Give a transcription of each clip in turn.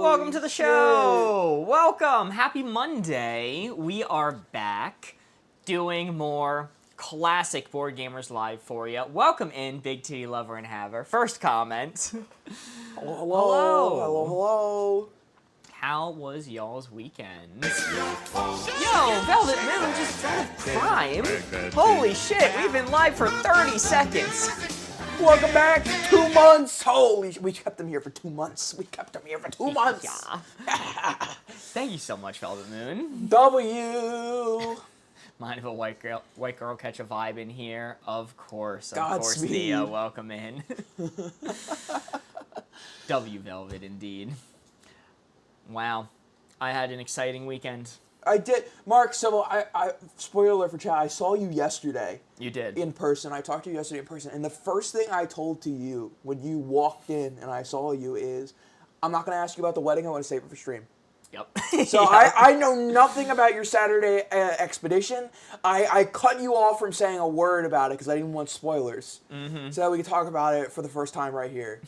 Welcome to the show! Welcome! Happy Monday! We are back doing more classic Board Gamers Live for you. Welcome in, Big Titty Lover and Haver. First comment. Hello. Hello. How was y'all's weekend? Yo, Velvet Moon just out of Prime? Holy shit, we've been live for 30 seconds. Welcome back. 2 months. Holy, we kept them here for 2 months. We kept them here for 2 months. Yeah. Thank you so much, Velvet Moon. W. Mind if a white girl catch a vibe in here? Of course, Godspeed. Thea, welcome in. W Velvet, indeed. Wow, I had an exciting weekend. I did, Mark. So I spoiler alert for chat. I saw you yesterday. You did. In person. I talked to you yesterday in person, and the first thing I told to you when you walked in and I saw you is, I'm not going to ask you about the wedding. I want to save it for stream. Yep. So yeah. I know nothing about your Saturday expedition. I cut you off from saying a word about it because I didn't want spoilers. Mm-hmm. So that we could talk about it for the first time right here.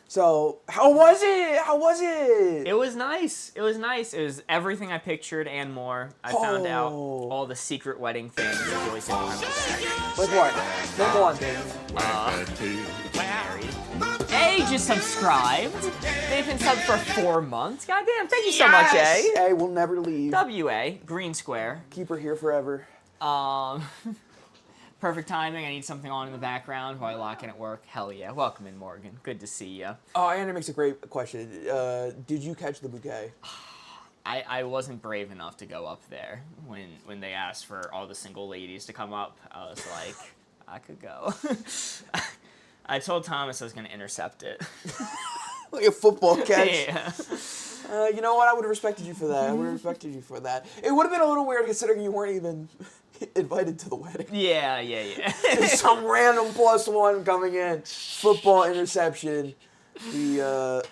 So, how was it? How was it? It was nice. It was nice. It was everything I pictured and more. I found out all the secret wedding things. Really like what? Name one. Married. A just subscribed. They've been subbed for 4 months. Goddamn, thank you so much, A. A will never leave. WA, Green Square. Keep her here forever. Perfect timing. I need something on in the background while I lock in at work. Hell yeah. Welcome in, Morgan. Good to see ya. Oh, Anna makes a great question. Did you catch the bouquet? I wasn't brave enough to go up there when they asked for all the single ladies to come up. I was like, I could go. I told Thomas I was going to intercept it. Like a football catch. Yeah. You know what? I would have respected you for that. I would have respected you for that. It would have been a little weird considering you weren't even invited to the wedding. Yeah. Some random +1 coming in. Football interception. The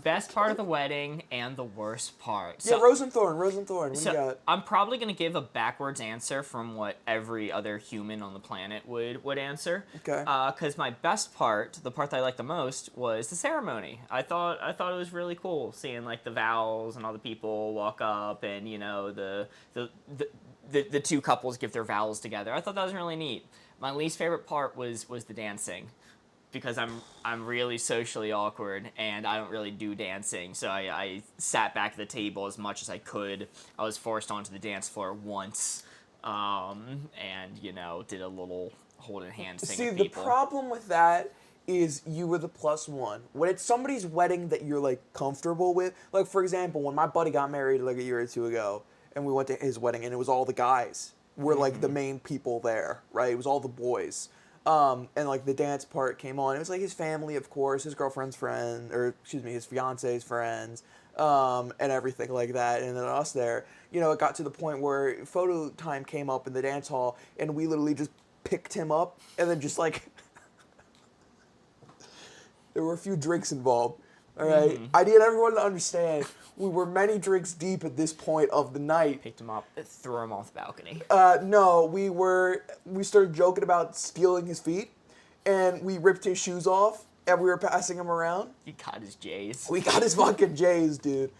best part of the wedding and the worst part. So, yeah, Rosenthorn. What do you got? I'm probably going to give a backwards answer from what every other human on the planet would answer. Okay. Because my best part, the part that I liked the most, was the ceremony. I thought it was really cool seeing like the vows and all the people walk up and the two couples give their vows together. I thought that was really neat. My least favorite part was the dancing. Because I'm really socially awkward and I don't really do dancing, so I sat back at the table as much as I could. I was forced onto the dance floor once, and did a little holding hands thing. See, with the people. problem with that is you were the +1. When it's somebody's wedding that you're like comfortable with, like for example, when my buddy got married like a year or two ago, and we went to his wedding, and it was all the guys were like the main people there, right? It was all the boys. And like the dance part came on. It was like his family, of course, his girlfriend's friend, or excuse me, his fiance's friends, and everything like that. And then us there, it got to the point where photo time came up in the dance hall, and we literally just picked him up, and then just like there were a few drinks involved. All right, I need everyone to understand. We were many drinks deep at this point of the night. Picked him up, threw him off the balcony. No, we started joking about stealing his feet, and we ripped his shoes off, and we were passing him around. He got his J's. We got his fucking J's, dude.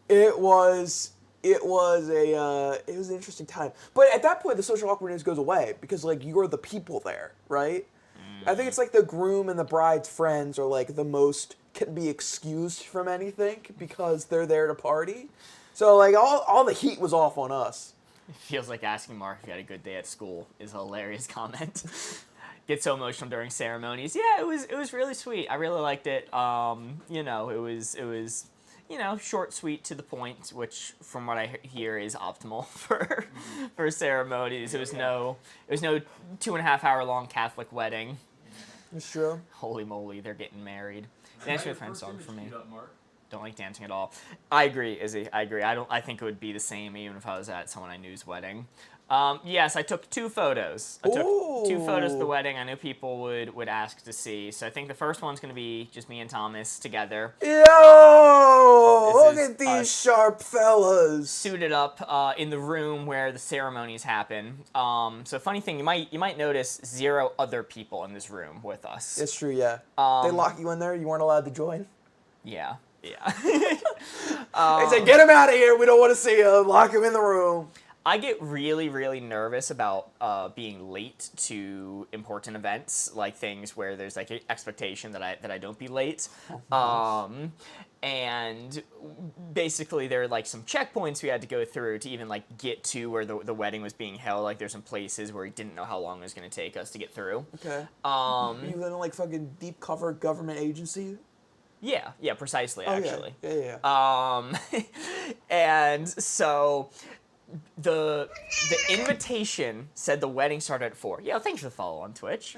It was an interesting time. But at that point, the social awkwardness goes away, because, like, you're the people there, right? I think it's like the groom and the bride's friends are like the most can be excused from anything because they're there to party. So like all the heat was off on us. It feels like asking Mark if he had a good day at school is a hilarious comment. Get so emotional during ceremonies. Yeah, it was really sweet. I really liked it. It was short, sweet, to the point, which from what I hear is optimal for ceremonies. It was no 2.5 hour long Catholic wedding. It's true. Holy moly, they're getting married. Dance with a Friend song for me. Don't like dancing at all. I agree, Izzy. I agree. I think it would be the same even if I was at someone I knew's wedding. Yes, I took 2 photos. I took 2 photos of the wedding I knew people would ask to see. So I think the first one's going to be just me and Thomas together. Yo! Look at these sharp fellas. Suited up in the room where the ceremonies happen. So funny thing, you might notice 0 other people in this room with us. It's true, yeah. They lock you in there? You weren't allowed to join? Yeah. Yeah. They said, get him out of here. We don't want to see him. Lock him in the room. I get really, really nervous about being late to important events, like things where there's like an expectation that I don't be late. And basically there are like some checkpoints we had to go through to even like get to where the wedding was being held. Like there's some places where we didn't know how long it was going to take us to get through. Okay. You live in like fucking deep cover government agency? Yeah, precisely, Oh, actually. Yeah. And so the invitation said the wedding started at 4. Yeah, thanks for the follow on Twitch.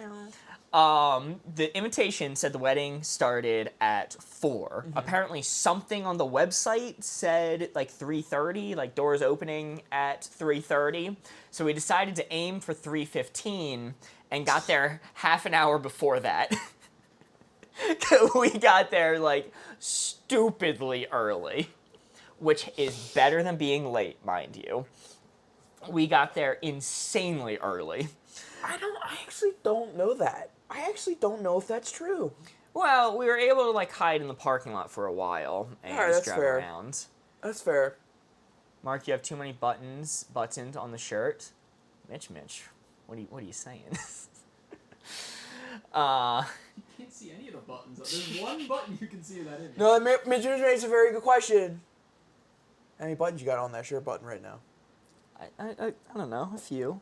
The invitation said the wedding started at 4. Apparently something on the website said like 3:30, like doors opening at 3:30. So we decided to aim for 3:15 and got there half an hour before that. We got there like stupidly early, which is better than being late, mind you. We got there insanely early. I actually don't know that. I actually don't know if that's true. Well, we were able to like hide in the parking lot for a while and Alright, just that's drive fair. around. That's fair. Mark, you have too many buttoned on the shirt. Mitch, what are you saying? You can't see any of the buttons. There's one button you can see of that image. No, Mitch makes a very good question. How many buttons you got on that shirt button right now? I don't know, a few,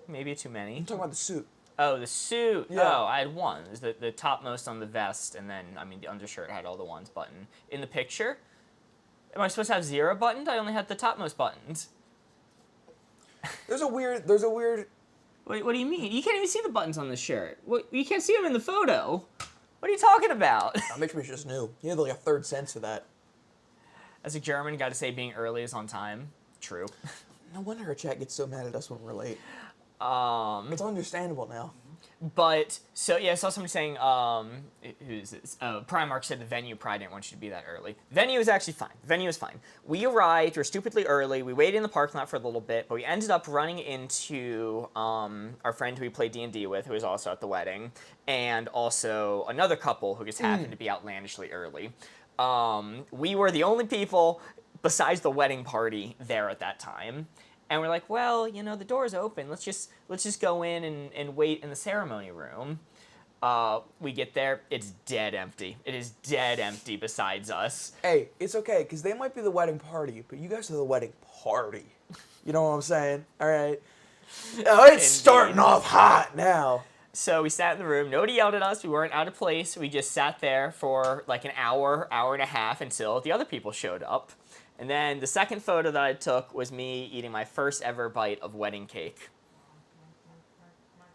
maybe too many. I'm talking about the suit. Oh, the suit. Yeah. Oh, I had one. It was the topmost on the vest, and then the undershirt had all the ones buttoned. In the picture, am I supposed to have 0 buttoned? I only had the topmost buttoned. There's a weird. Wait, what do you mean? You can't even see the buttons on the shirt. What? You can't see them in the photo. What are you talking about? Mitch just knew. He had like a third sense for that. As a German, got to say being early is on time. True. No wonder her chat gets so mad at us when we're late. It's understandable now. But, so, yeah, I saw somebody saying, who's this? Primark said the venue probably didn't want you to be that early. Venue is actually fine. Venue is fine. We arrived, we were stupidly early, we waited in the parking lot for a little bit, but we ended up running into our friend who we played D&D with, who was also at the wedding, and also another couple who just happened to be outlandishly early. We were the only people, besides the wedding party, there at that time. And we're like, well, the door's open. Let's just go in and wait in the ceremony room. We get there, it's dead empty. It is dead empty besides us. Hey, it's okay, because they might be the wedding party, but you guys are the wedding party. You know what I'm saying? All right. Oh, it's starting off hot now. So we sat in the room. Nobody yelled at us. We weren't out of place. We just sat there for like an hour and a half until the other people showed up. And then the second photo that I took was me eating my first ever bite of wedding cake.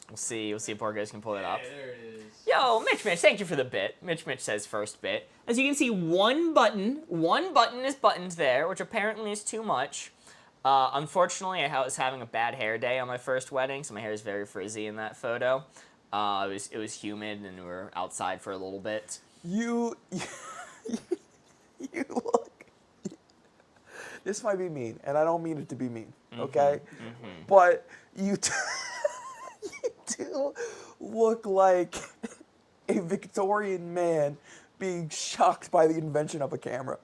We'll see if Borges can pull it up. Hey, there it is. Yo, Mitch, thank you for the bit. Mitch says first bit. As you can see, one button is buttoned there, which apparently is too much. Unfortunately, I was having a bad hair day on my first wedding, so my hair is very frizzy in that photo. It was humid, and we were outside for a little bit. You look. This might be mean, and I don't mean it to be mean, okay? But you do look like a Victorian man being shocked by the invention of a camera.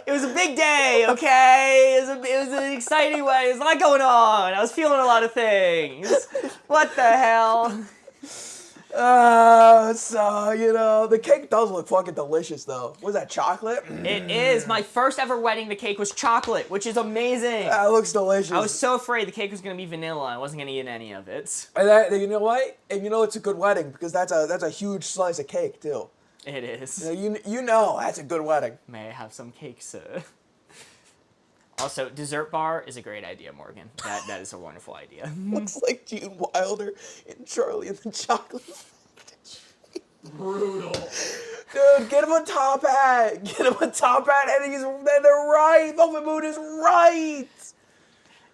It was a big day, okay? It was an exciting way. There's a lot going on. I was feeling a lot of things. What the hell? So, the cake does look fucking delicious, though. Was that chocolate? It is. My first ever wedding, the cake was chocolate, which is amazing. That looks delicious. I was so afraid the cake was going to be vanilla. I wasn't going to eat any of it. And you know what? And it's a good wedding, because that's a huge slice of cake, too. It is. You know that's a good wedding. May I have some cake, sir? Also, dessert bar is a great idea, Morgan. That is a wonderful idea. Looks like Gene Wilder and Charlie and the Chocolate Factory. Brutal. Dude, get him a top hat. And they're right. Velvet Moon is right.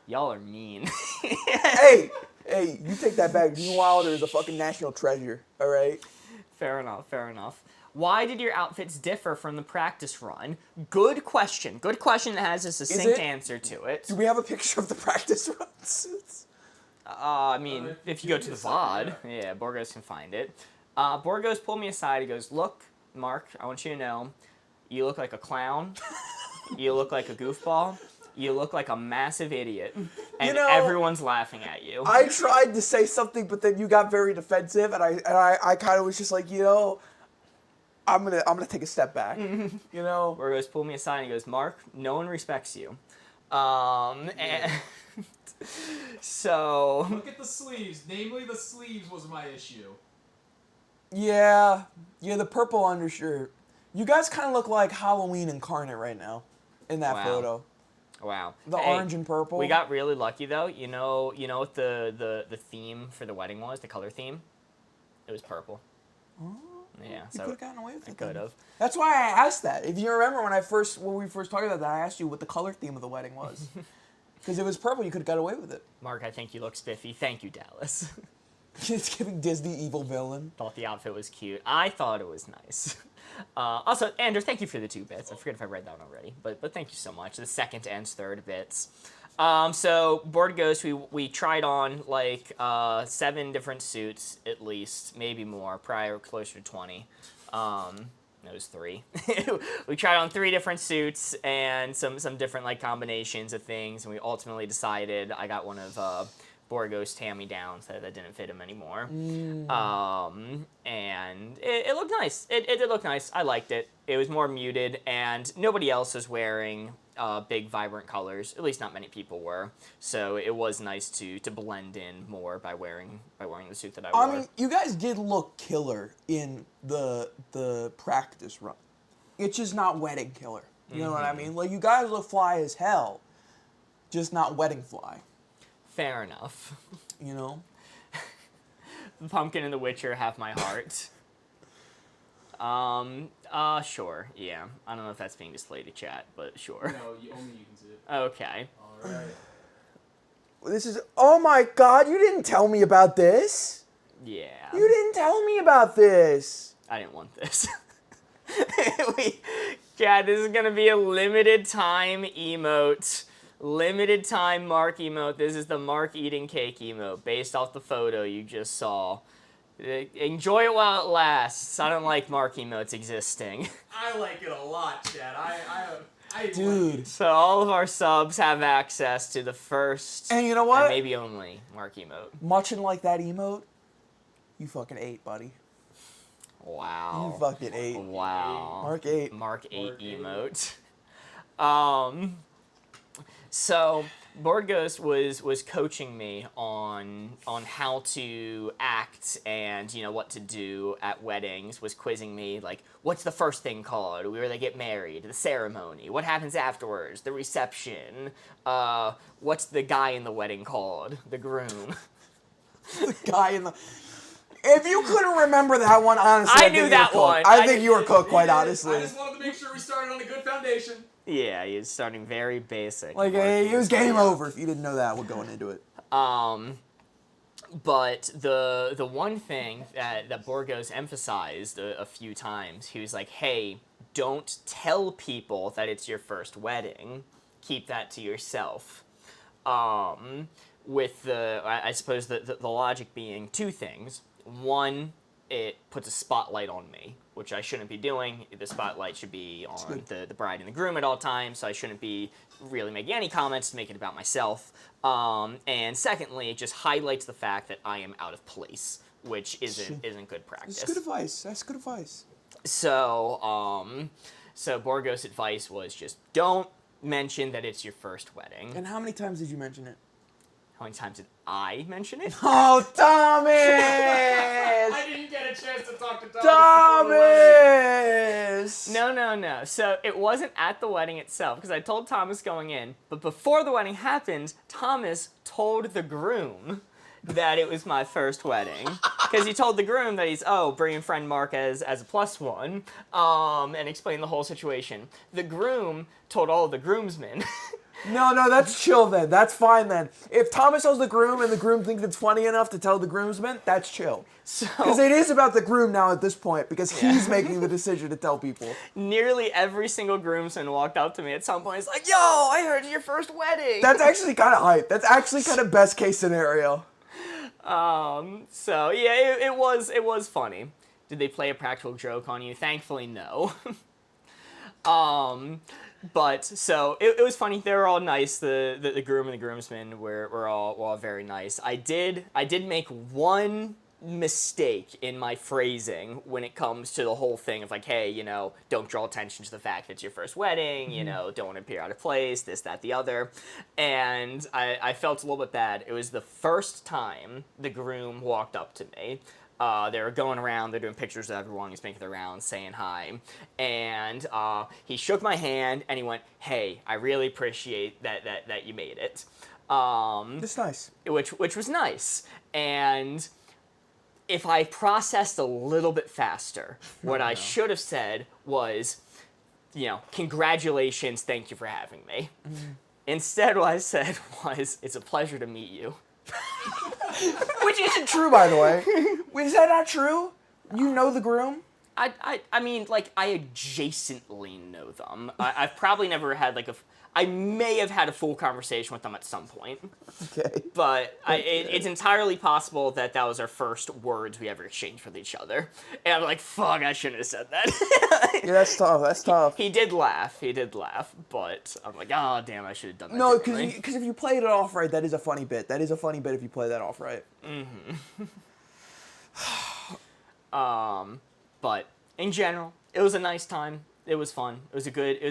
Y'all are mean. Hey, you take that back. Gene Wilder is a fucking national treasure, all right? Fair enough. Why did your outfits differ from the practice run? Good question. Good question that has a succinct answer to it. Do we have a picture of the practice run suits? If you go to the VOD, yeah, Borges can find it. Borgos pulled me aside. He goes, "Look, Mark, I want you to know, you look like a clown. You look like a goofball. You look like a massive idiot, and everyone's laughing at you." I tried to say something, but then you got very defensive, and I kind of was just like, I'm gonna take a step back. Borgos pulled me aside and he goes, "Mark, no one respects you." And so Look at the sleeves. Namely, the sleeves was my issue. Yeah, the purple undershirt. You guys kind of look like Halloween incarnate right now, in that Wow. photo. wow, The Hey, orange and purple. We got really lucky though. You know what the theme for the wedding was? The color theme? It was purple. Oh, Yeah, you so could have gotten away with I it. could then. have. That's why I asked that. If you remember when we first talked about that, I asked you what the color theme of the wedding was. Because it was purple, you could have got away with it. Mark, I think you look spiffy. Thank you, Dallas. It's giving Disney evil villain. Thought the outfit was cute. I thought it was nice. Also, Andrew, thank you for the 2 bits. I forget if I read that one already, but thank you so much. The second and third bits. So Board Ghost, we tried on like 7 different suits at least, maybe more. Probably closer to 20. It was 3. We tried on 3 different suits and some different like combinations of things, and we ultimately decided I got one of Borgos hand-me-downs that didn't fit him anymore. And it looked nice. It did look nice. I liked it. It was more muted, and nobody else was wearing big, vibrant colors. At least not many people were. So it was nice to blend in more by wearing the suit that I wore. I mean, you guys did look killer in the practice run. It's just not wedding killer. You know what I mean? Like, you guys look fly as hell, just not wedding fly. Fair enough. You know? The pumpkin and the Witcher have my heart. Sure, yeah. I don't know if that's being displayed to chat, but sure. No, only you can see it. Okay. All right. This is... Oh my god, you didn't tell me about this! Yeah. You didn't tell me about this! I didn't want this. Chad, this is gonna be a limited time emote. Limited time Mark emote. This is the Mark eating cake emote based off the photo you just saw. Enjoy it while it lasts. I don't like Mark emotes existing. I like it a lot, Chad. I Dude. Like it. So all of our subs have access to the first And you know what? and maybe only Mark emote. Muching like that emote, you fucking ate, buddy. Wow. You fucking ate. Wow. Mark 8. Mark 8 Mark 8. emote. So Board Ghost was coaching me on how to act and what to do at weddings. Was quizzing me like, what's the first thing called? Where they get married, the ceremony. What happens afterwards? The reception. What's the guy in the wedding called? The groom. The guy in the... If you couldn't remember that one, honestly, I knew think that you were one. cooked. I think you were cooked, quite I honestly. just wanted to make sure we started on a good foundation. Yeah, he's starting very basic. Like, it was game over if you didn't know that going into it. But the one thing that Borgos emphasized a few times, he was like, hey, don't tell people that it's your first wedding. Keep that to yourself. With I suppose the logic being 2 things. One, it puts a spotlight on me, which I shouldn't be doing. The spotlight should be on the bride and the groom at all times, so I shouldn't be really making any comments to make it about myself. And secondly, it just highlights the fact that I am out of place, which isn't good practice. That's good advice. That's good advice. So, so Borgos' advice was just don't mention that it's your first wedding. And how many times did you mention it? How many times did I mention it? Oh, Thomas! I didn't get a chance to talk to Thomas. Thomas! No. So it wasn't at the wedding itself, because I told Thomas going in, but before the wedding happened, Thomas told the groom that it was my first wedding. Because he told the groom that he's, bringing friend Mark as a +1, and explained the whole situation. The groom told all of the groomsmen. No, that's chill then. That's fine then. If Thomas tells the groom and the groom thinks it's funny enough to tell the groomsmen, that's chill. Because it is about the groom now at this point, because he's making the decision to tell people. Nearly every single groomsman walked up to me at some point. He's like, yo, I heard it's your first wedding. That's actually kind of hype. That's actually kind of best case scenario. So yeah, it was funny. Did they play a practical joke on you? Thankfully, no. But so it was funny. They were all nice. The groom and the groomsmen were all very nice. I did make one mistake in my phrasing when it comes to the whole thing of like, hey, don't draw attention to the fact that it's your first wedding, don't appear out of place, this, that, the other. And I felt a little bit bad. It was the first time the groom walked up to me. They were going around, they're doing pictures of everyone, he's making the rounds, saying hi. And he shook my hand and he went, hey, I really appreciate that you made it. That's nice. Which was nice. And if I processed a little bit faster, what I should have said was, congratulations, thank you for having me. Instead, what I said was, it's a pleasure to meet you. Which isn't true, by the way. Wait, is that not true? You know the groom? I mean, like, I adjacently know them. I've probably never had, like, I may have had a full conversation with them at some point. Okay. But it's entirely possible that was our first words we ever exchanged with each other. And I'm like, fuck, I shouldn't have said that. Yeah, that's tough. He did laugh, but I'm like, oh, damn, I should have done that No, differently. because if you played it off right, that is a funny bit. That is a funny bit if you play that off right. But in general, it was a nice time. It was fun. It was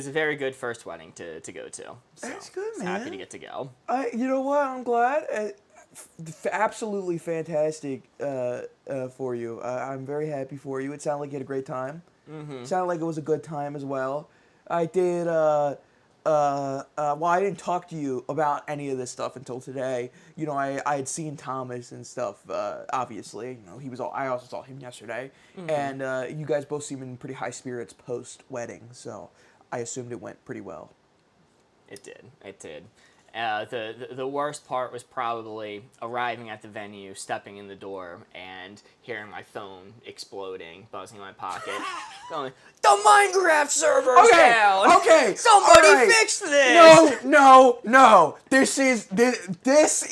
a very good first wedding to go to. So That's good, I was man. happy to get to go. You know what? I'm glad. Absolutely fantastic for you. I'm very happy for you. It sounded like you had a great time. It sounded like it was a good time as well. I did. Well, I didn't talk to you about any of this stuff until today. I had seen Thomas and stuff. Obviously, I also saw him yesterday, and you guys both seem in pretty high spirits post wedding. So I assumed it went pretty well. It did. The worst part was probably arriving at the venue, stepping in the door, and hearing my phone exploding, buzzing in my pocket, going, "The Minecraft server's down! Okay. Somebody all right. fix this!" No. This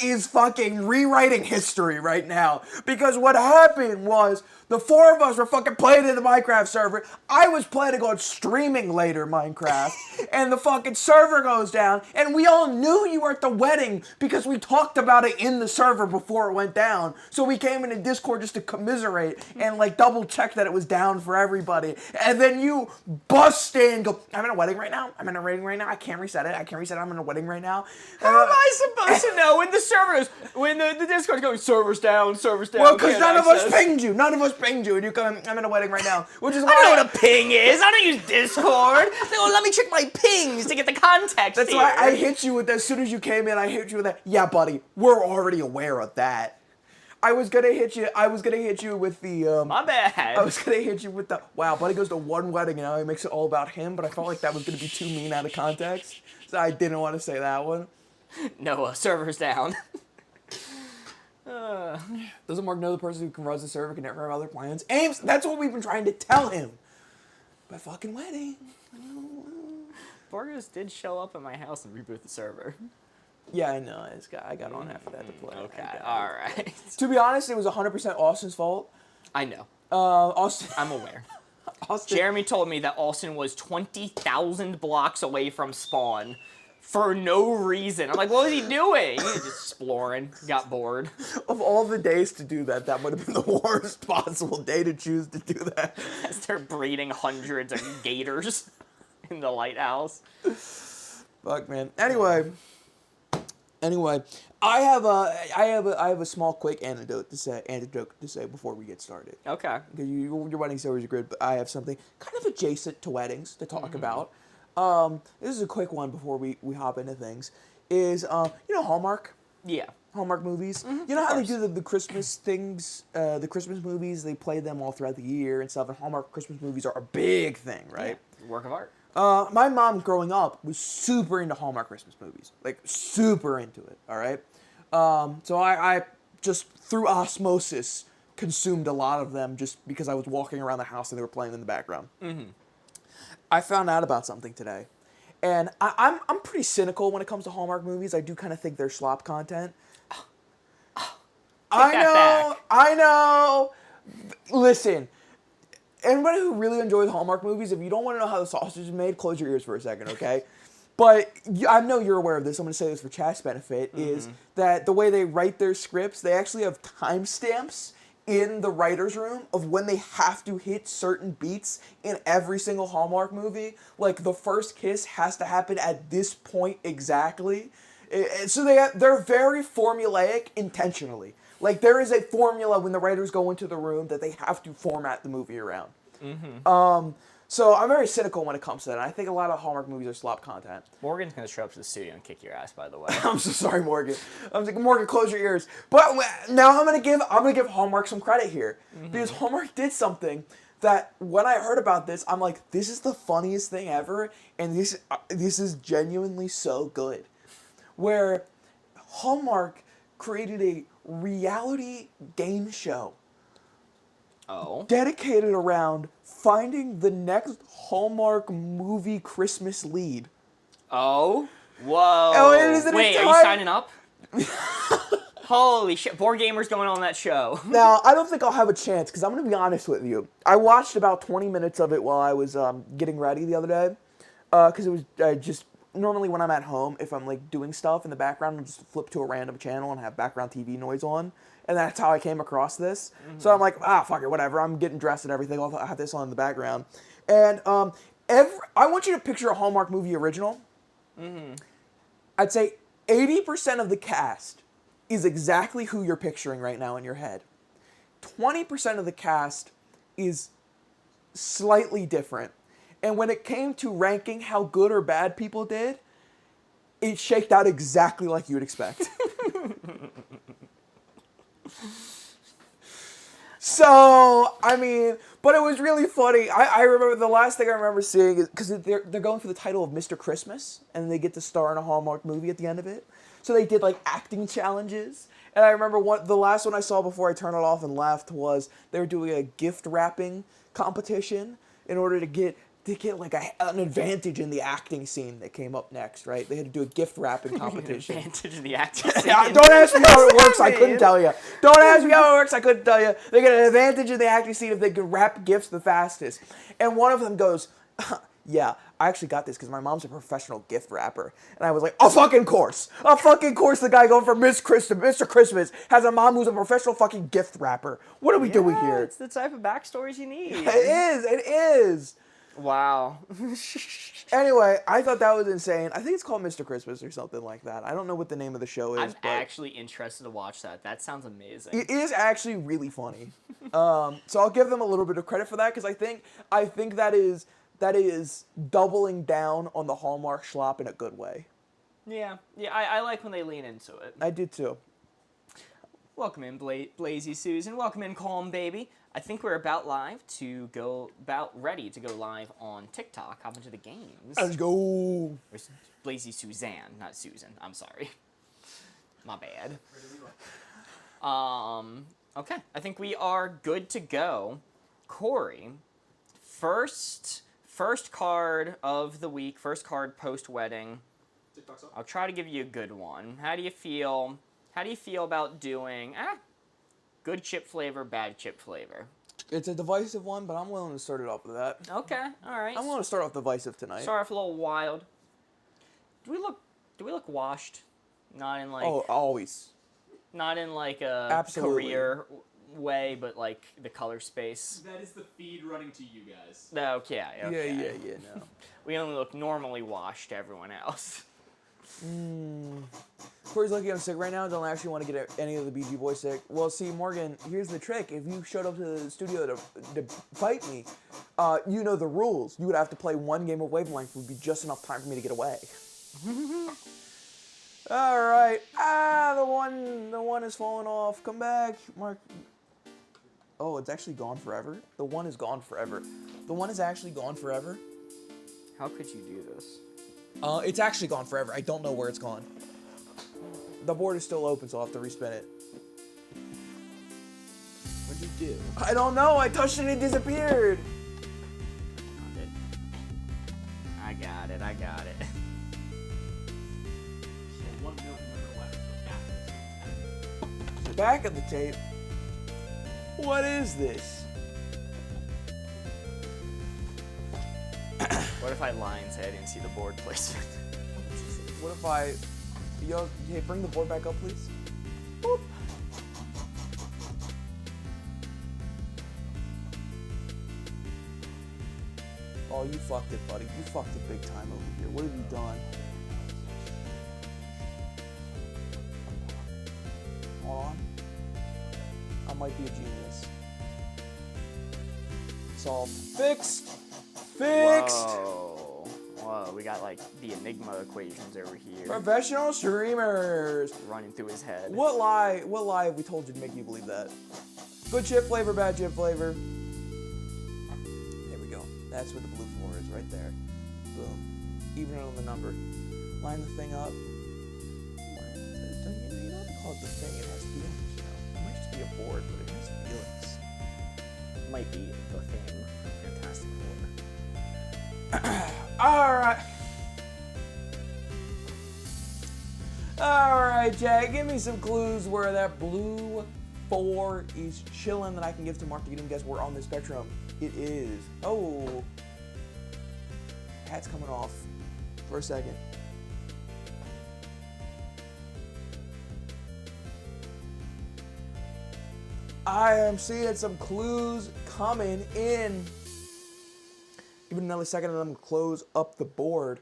is fucking rewriting history right now. Because what happened was the four of us were fucking playing in the Minecraft server. I was planning on streaming later Minecraft, and the fucking server goes down, and we all knew you were at the wedding because we talked about it in the server before it went down. So we came into Discord just to commiserate and like double check that it was down for everybody. And then you bust in and go, I'm in a wedding right now. I can't reset it. I'm in a wedding right now. How am I supposed to know when the servers, when the Discord's going, servers down? Well, because none of us pinged you. And you come, I'm in a wedding right now. Which is why I don't know what a ping is. I don't use Discord. So let me check my pings to get the context. That's why I hit you with that. As soon as you came in, I hit you with that. Yeah, buddy, we're already aware of that. I was gonna hit you with the. My bad. I was gonna hit you with the. Wow, buddy goes to one wedding and now he makes it all about him. But I felt like that was gonna be too mean out of context, so I didn't want to say that one. No, server's down. Doesn't Mark know the person who runs the server can never have other plans? Ames, that's what we've been trying to tell him. But fucking wedding. Borges did show up at my house and reboot the server. Yeah, I know. I got on after that to play. Okay, all right. To be honest, it was 100% Austin's fault. I know. Austin. I'm aware. Austin. Jeremy told me that Austin was 20,000 blocks away from spawn for no reason. I'm like, what was he doing? He was just exploring. Got bored. Of all the days to do that, that would have been the worst possible day to choose to do that. Start breeding hundreds of gators in the lighthouse. Fuck, man. Anyway, I have a small quick anecdote to say before we get started. Okay. Because your wedding stories are good, but I have something kind of adjacent to weddings to talk about. This is a quick one before we hop into things. Is Hallmark? Yeah. Hallmark movies. You know how they do the Christmas things, the Christmas movies? They play them all throughout the year and stuff. And Hallmark Christmas movies are a big thing, right? Yeah. Work of art. My mom growing up was super into Hallmark Christmas movies, like super into it. All right. So I just through osmosis consumed a lot of them just because I was walking around the house and they were playing in the background. I found out about something today, and I'm pretty cynical when it comes to Hallmark movies. I do kind of think they're slop content. I know. Listen, anybody who really enjoys Hallmark movies, if you don't want to know how the sausage is made, close your ears for a second, okay? But I know you're aware of this. I'm going to say this for chat's benefit, is that the way they write their scripts, they actually have timestamps in the writer's room of when they have to hit certain beats in every single Hallmark movie. Like, the first kiss has to happen at this point exactly. So they're very formulaic intentionally. Like, there is a formula when the writers go into the room that they have to format the movie around. So I'm very cynical when it comes to that. I think a lot of Hallmark movies are slop content. Morgan's gonna show up to the studio and kick your ass, by the way. I'm so sorry, Morgan. I'm like, Morgan, close your ears. But now I'm gonna give Hallmark some credit here, because Hallmark did something that when I heard about this, I'm like, this is the funniest thing ever, and this is genuinely so good. Where Hallmark created a reality game show Oh. dedicated around finding the next Hallmark movie Christmas lead. Oh. Whoa. Oh, it is an Wait, are you entire- signing up? Holy shit. Board Gamers going on that show. Now, I don't think I'll have a chance, because I'm going to be honest with you. I watched about 20 minutes of it while I was getting ready the other day, because it was just... Normally when I'm at home, if I'm like doing stuff in the background, I'll just flip to a random channel and have background TV noise on. And that's how I came across this. So I'm like, fuck it, whatever. I'm getting dressed and everything. I'll have this on in the background. And I want you to picture a Hallmark movie original. I'd say 80% of the cast is exactly who you're picturing right now in your head. 20% of the cast is slightly different. And when it came to ranking how good or bad people did, it shaked out exactly like you would expect. So, I mean, but it was really funny. I remember the last thing I remember seeing is because they're going for the title of Mr. Christmas, and they get to star in a Hallmark movie at the end of it. So they did like acting challenges. And I remember the last one I saw before I turned it off and left was they were doing a gift wrapping competition in order to get like an advantage in the acting scene that came up next, right? They had to do a gift wrapping competition. Advantage in the acting scene. Don't ask me how it works, I mean? couldn't tell you. Don't ask me how it works, I couldn't tell you. They get an advantage in the acting scene if they can wrap gifts the fastest. And one of them goes, yeah, I actually got this because my mom's a professional gift wrapper. And I was like, a fucking course. The guy going from Mr. Christmas has a mom who's a professional fucking gift wrapper. What are we doing here? It's the type of backstories you need. It is. Wow. Anyway, I thought that was insane. I think it's called Mr. Christmas or something like that. I don't know what the name of the show is. I'm but actually interested to watch that. That sounds amazing. it is actually really funny. So I'll give them a little bit of credit for that, because I think that is doubling down on the Hallmark schlop in a good way. Yeah, I like when they lean into it. I did too. Welcome in, Blazy Susan. Welcome in, Calm Baby. I think we're about ready to go live on TikTok. Hop into the games. Let's go. Or Blazy Suzanne, not Susan. I'm sorry. My bad. Okay, I think we are good to go. Corey, first card of the week, first card post-wedding. TikTok's up. I'll try to give you a good one. How do you feel? How do you feel about doing good chip flavor, bad chip flavor? It's a divisive one, but I'm willing to start it off with that. Okay, all right. I'm willing to start off divisive tonight. Start off a little wild. Do we look washed? Not in like Oh, always. not in like a Absolutely. career way, but like the color space. That is the feed running to you guys. Okay. Yeah, no. We only look normally washed to everyone else. Corey's lucky I'm sick right now. Don't actually want to get any of the BG boys sick. Well, see, Morgan, here's the trick. If you showed up to the studio to fight me, you know the rules. You would have to play one game of Wavelength. Would be just enough time for me to get away. All right. The one is falling off. Come back, Mark. Oh, it's actually gone forever. The one is gone forever. The one is actually gone forever. How could you do this? It's actually gone forever. I don't know where it's gone. The board is still open, so I'll have to respin it. What'd you do? I don't know. I touched it and it disappeared. I got it. One milk left. Back of the tape. What is this? What if I lion's head and see the board placement? What if I, yo, hey, bring the board back up, please. Boop. Oh, you fucked it, buddy. You fucked it big time over here. What have you done? Hold on. I might be a genius. It's all fixed. Fixed. Whoa. Whoa, we got like the Enigma equations over here Professional streamers. running through his head. What lie have we told you to make you believe that? Good chip flavor, bad chip flavor. There we go. That's where the blue floor is, right there. Boom. Even it on the number. Line the thing up. You don't have to call it the thing, it has feelings, you know. It might just be a board, but it has feelings. Might be the theme of Fantastic Four. Alright. Alright, Jack, give me some clues where that blue 4 is chilling that I can give to Mark to get him guess where on the spectrum it is. Oh. Hat's coming off for a second. I am seeing some clues coming in. Give it another second and I'm gonna close up the board.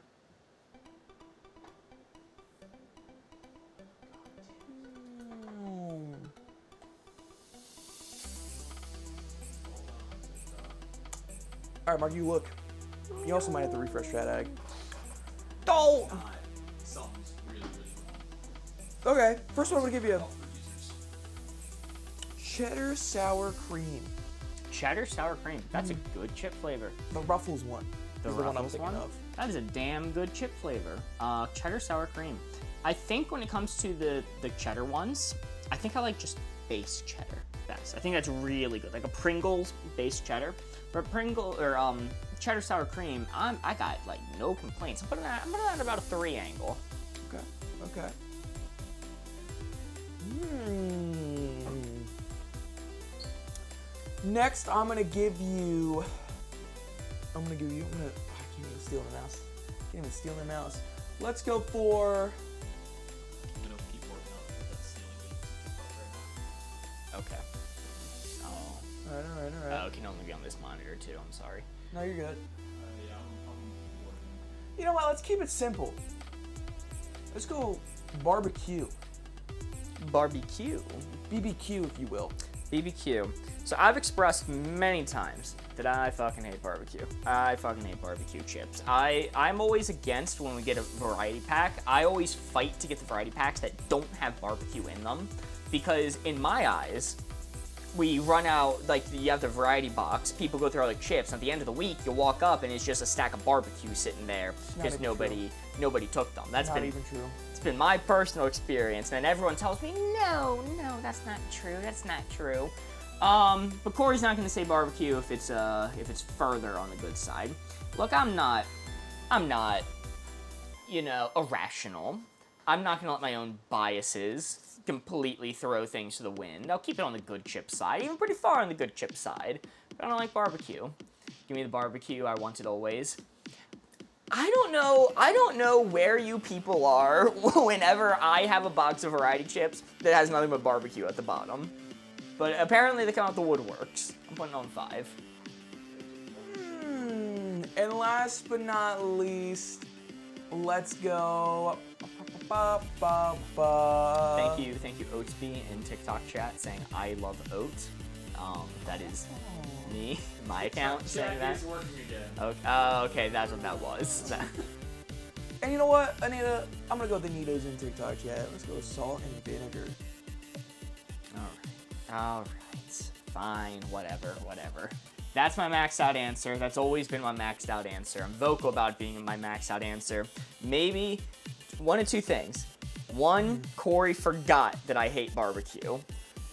All right, Mark, you look. You also might have to refresh that egg. Oh! Something's really, really wrong. Okay, first one I'm gonna give you All producers. cheddar sour cream. Cheddar sour cream. That's a good chip flavor. The Ruffles one. The is the one I'm Ruffles thinking one? of. That is a damn good chip flavor. Cheddar sour cream. I think when it comes to the cheddar ones, I think I like just base cheddar best. I think that's really good, like a Pringles base cheddar. But cheddar sour cream, I got like no complaints. I'm putting that at about a 3 angle. Okay, okay. Next, I'm gonna give you. I can't even steal the mouse. Can't even steal the mouse. Let's go for. I'm gonna keep working on it. That's stealing me. Okay. Oh. All right. Oh, it can only be on this monitor too. I'm sorry. No, you're good. Yeah, I'm working. You know what? Let's keep it simple. Let's go barbecue. Barbecue. BBQ, if you will. BBQ. So I've expressed many times that I fucking hate barbecue. I fucking hate barbecue chips. I'm always against when we get a variety pack. I always fight to get the variety packs that don't have barbecue in them because in my eyes, we run out, like you have the variety box, people go through all the chips, and at the end of the week, you walk up and it's just a stack of barbecue sitting there because even nobody took them. That's Not been even true. It's been my personal experience, and everyone tells me, no, that's not true. That's not true. But Corey's not going to say barbecue if it's further on the good side. Look, I'm not, irrational. I'm not going to let my own biases completely throw things to the wind. I'll keep it on the good chip side, even pretty far on the good chip side. But I don't like barbecue. Give me the barbecue. I want it always. I don't know where you people are whenever I have a box of variety chips that has nothing but barbecue at the bottom. But apparently they come out the woodworks. I'm putting on 5. And last but not least, let's go. Thank you, Oatsby in TikTok chat saying I love oat. That is me, my account saying that. Jack is working again. Okay, that's what that was. And you know what, Anita? I'm gonna go with Anita's in TikTok chat. Let's go with salt and vinegar. All right, fine, whatever. That's my maxed out answer. That's always been my maxed out answer. I'm vocal about being my maxed out answer. Maybe one of two things. One, Corey forgot that I hate barbecue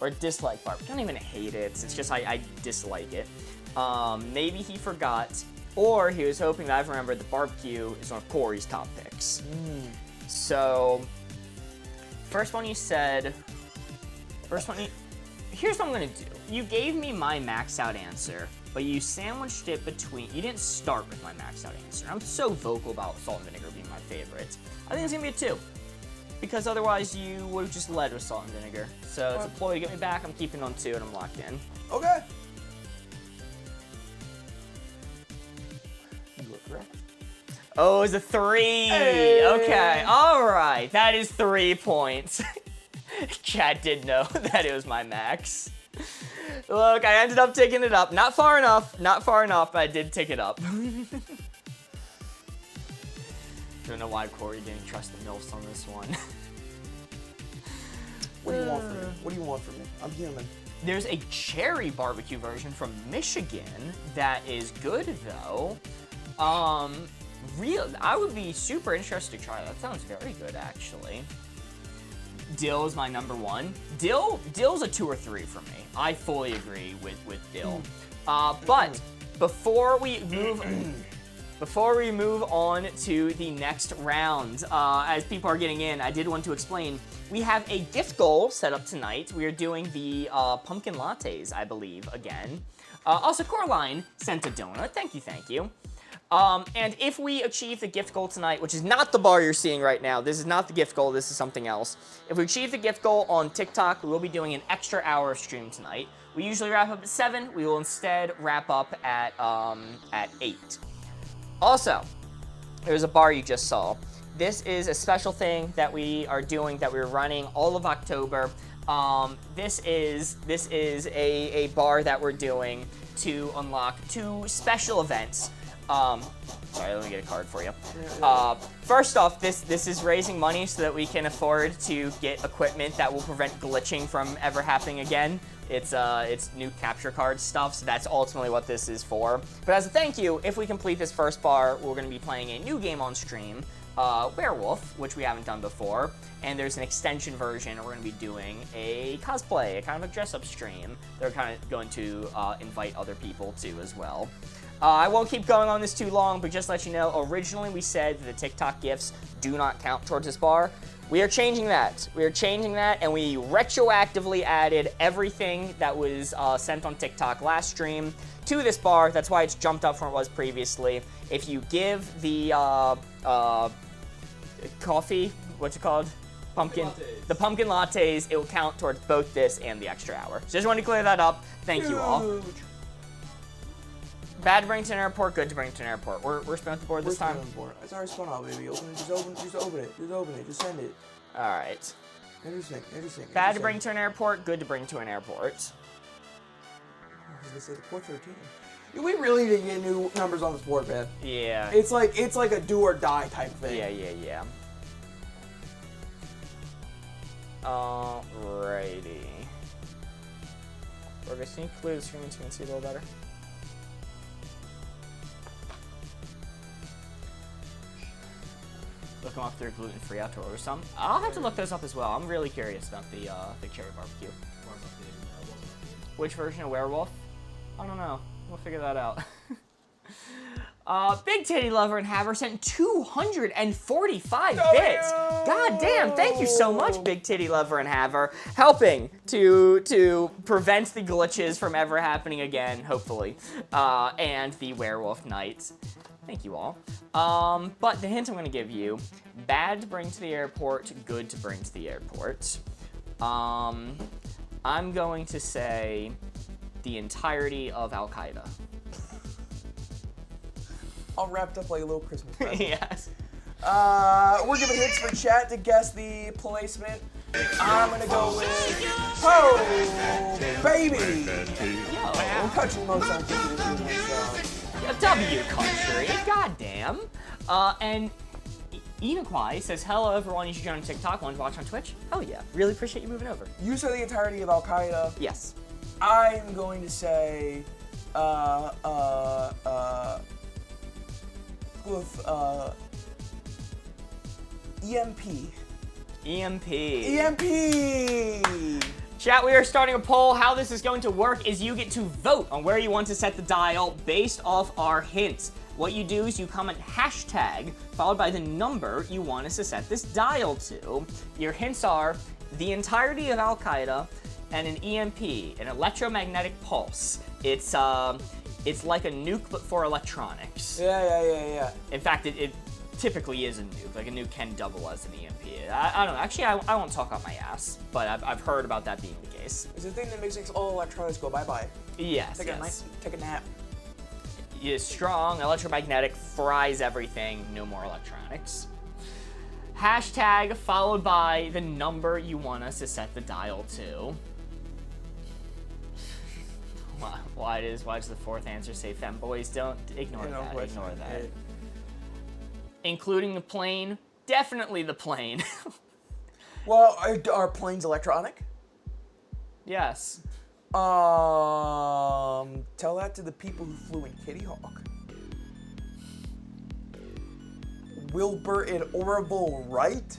or dislike barbecue. I don't even hate it. It's just I dislike it. Maybe he forgot, or he was hoping that I've remembered that barbecue is one of Corey's top picks. So, here's what I'm gonna do. You gave me my maxed out answer but you sandwiched it between. You didn't start with my maxed out answer. I'm so vocal about salt and vinegar being my favorite. I think it's gonna be a 2, because otherwise you would have just led with salt and vinegar. So it's a ploy to get me back. I'm keeping on 2, and I'm locked in. Okay. You were correct. Oh, it's a 3. Hey. Okay, all right. That is 3 points. Chad did know that it was my max. Look, I ended up taking it up. Not far enough, but I did take it up. Don't know why Corey didn't trust the MILFs on this one. What do you want from me? What do you want from me? I'm human. There's a cherry barbecue version from Michigan that is good though. I would be super interested to try that. That sounds very good actually. Dill is my number 1. Dill's a 2 or 3 for me. I fully agree with Dill. But before we move on to the next round, as people are getting in, I did want to explain, we have a gift goal set up tonight. We are doing the pumpkin lattes, I believe, again. Also, Coraline sent a donut. Thank you. And if we achieve the gift goal tonight, which is not the bar you're seeing right now, this is not the gift goal, this is something else. If we achieve the gift goal on TikTok, we will be doing an extra hour of stream tonight. We usually wrap up at 7. We will instead wrap up at 8. Also, there's a bar you just saw. This is a special thing that we are doing, that we're running all of October. This is a bar that we're doing to unlock 2 special events. Sorry, let me get a card for you. First off, this is raising money so that we can afford to get equipment that will prevent glitching from ever happening again. It's new capture card stuff, so that's ultimately what this is for. But as a thank you, if we complete this first bar, we're going to be playing a new game on stream, Werewolf, which we haven't done before. And there's an extension version. We're going to be doing a cosplay, a kind of a dress-up stream. They're kind of going to invite other people to as well. I won't keep going on this too long, but just to let you know, originally we said that the TikTok gifts do not count towards this bar. We are changing that. And we retroactively added everything that was sent on TikTok last stream to this bar. That's why it's jumped up from what it was previously. If you give the coffee, what's it called? The pumpkin lattes, it will count towards both this and the extra hour. So just wanted to clear that up. Thank you all. Bad to bring to an airport, good to bring to an airport. We're spinning the board this time. It's already spun out, baby. Open it. Just open it. Just send it. All right. Interesting. Bad to bring to an airport, good to bring to an airport. I was gonna say the port's 13. We really need to get new numbers on this board, man. Yeah. It's like a do or die type thing. Yeah. Alrighty. Burgess, can you clear the screen so you can see a little better? Look them up through gluten-free outdoor or some. I'll have to look those up as well. I'm really curious about the cherry barbecue. Which version of Werewolf? I don't know. We'll figure that out. Big Titty Lover and Haver sent 245 bits. God damn, thank you so much, Big Titty Lover and Haver, helping to prevent the glitches from ever happening again, hopefully, and the Werewolf Night. Thank you all. But the hint I'm going to give you, bad to bring to the airport, good to bring to the airport. I'm going to say the entirety of Al-Qaeda. All wrapped up like a little Christmas present. Yes. We're giving hints for chat to guess the placement. I'm gonna go with baby. Yo. Country most unthinkable. W country, goddamn. And Enoquai says, hello everyone, you should join on TikTok, want to watch on Twitch? Oh yeah, really appreciate you moving over. You said the entirety of Al-Qaeda. Yes. I'm going to say, with, EMP. EMP! Chat, we are starting a poll. How this is going to work is you get to vote on where you want to set the dial based off our hints. What you do is you comment hashtag followed by the number you want us to set this dial to. Your hints are the entirety of Al-Qaeda and an EMP, an electromagnetic pulse. It's It's like a nuke, but for electronics. Yeah. In fact, it typically is a nuke. Like, a nuke can double as an EMP. I don't know. Actually, I won't talk out my ass, but I've heard about that being the case. It's the thing that makes all electronics go bye-bye. Yes, Take a nap. Is strong, electromagnetic, fries everything, no more electronics. Hashtag followed by the number you want us to set the dial to. Why does the fourth answer say femboys? Don't ignore that. Ignore that. Including the plane, definitely the plane. Well, are planes electronic? Yes. Tell that to the people who flew in Kitty Hawk. Wilbur and Orville Wright?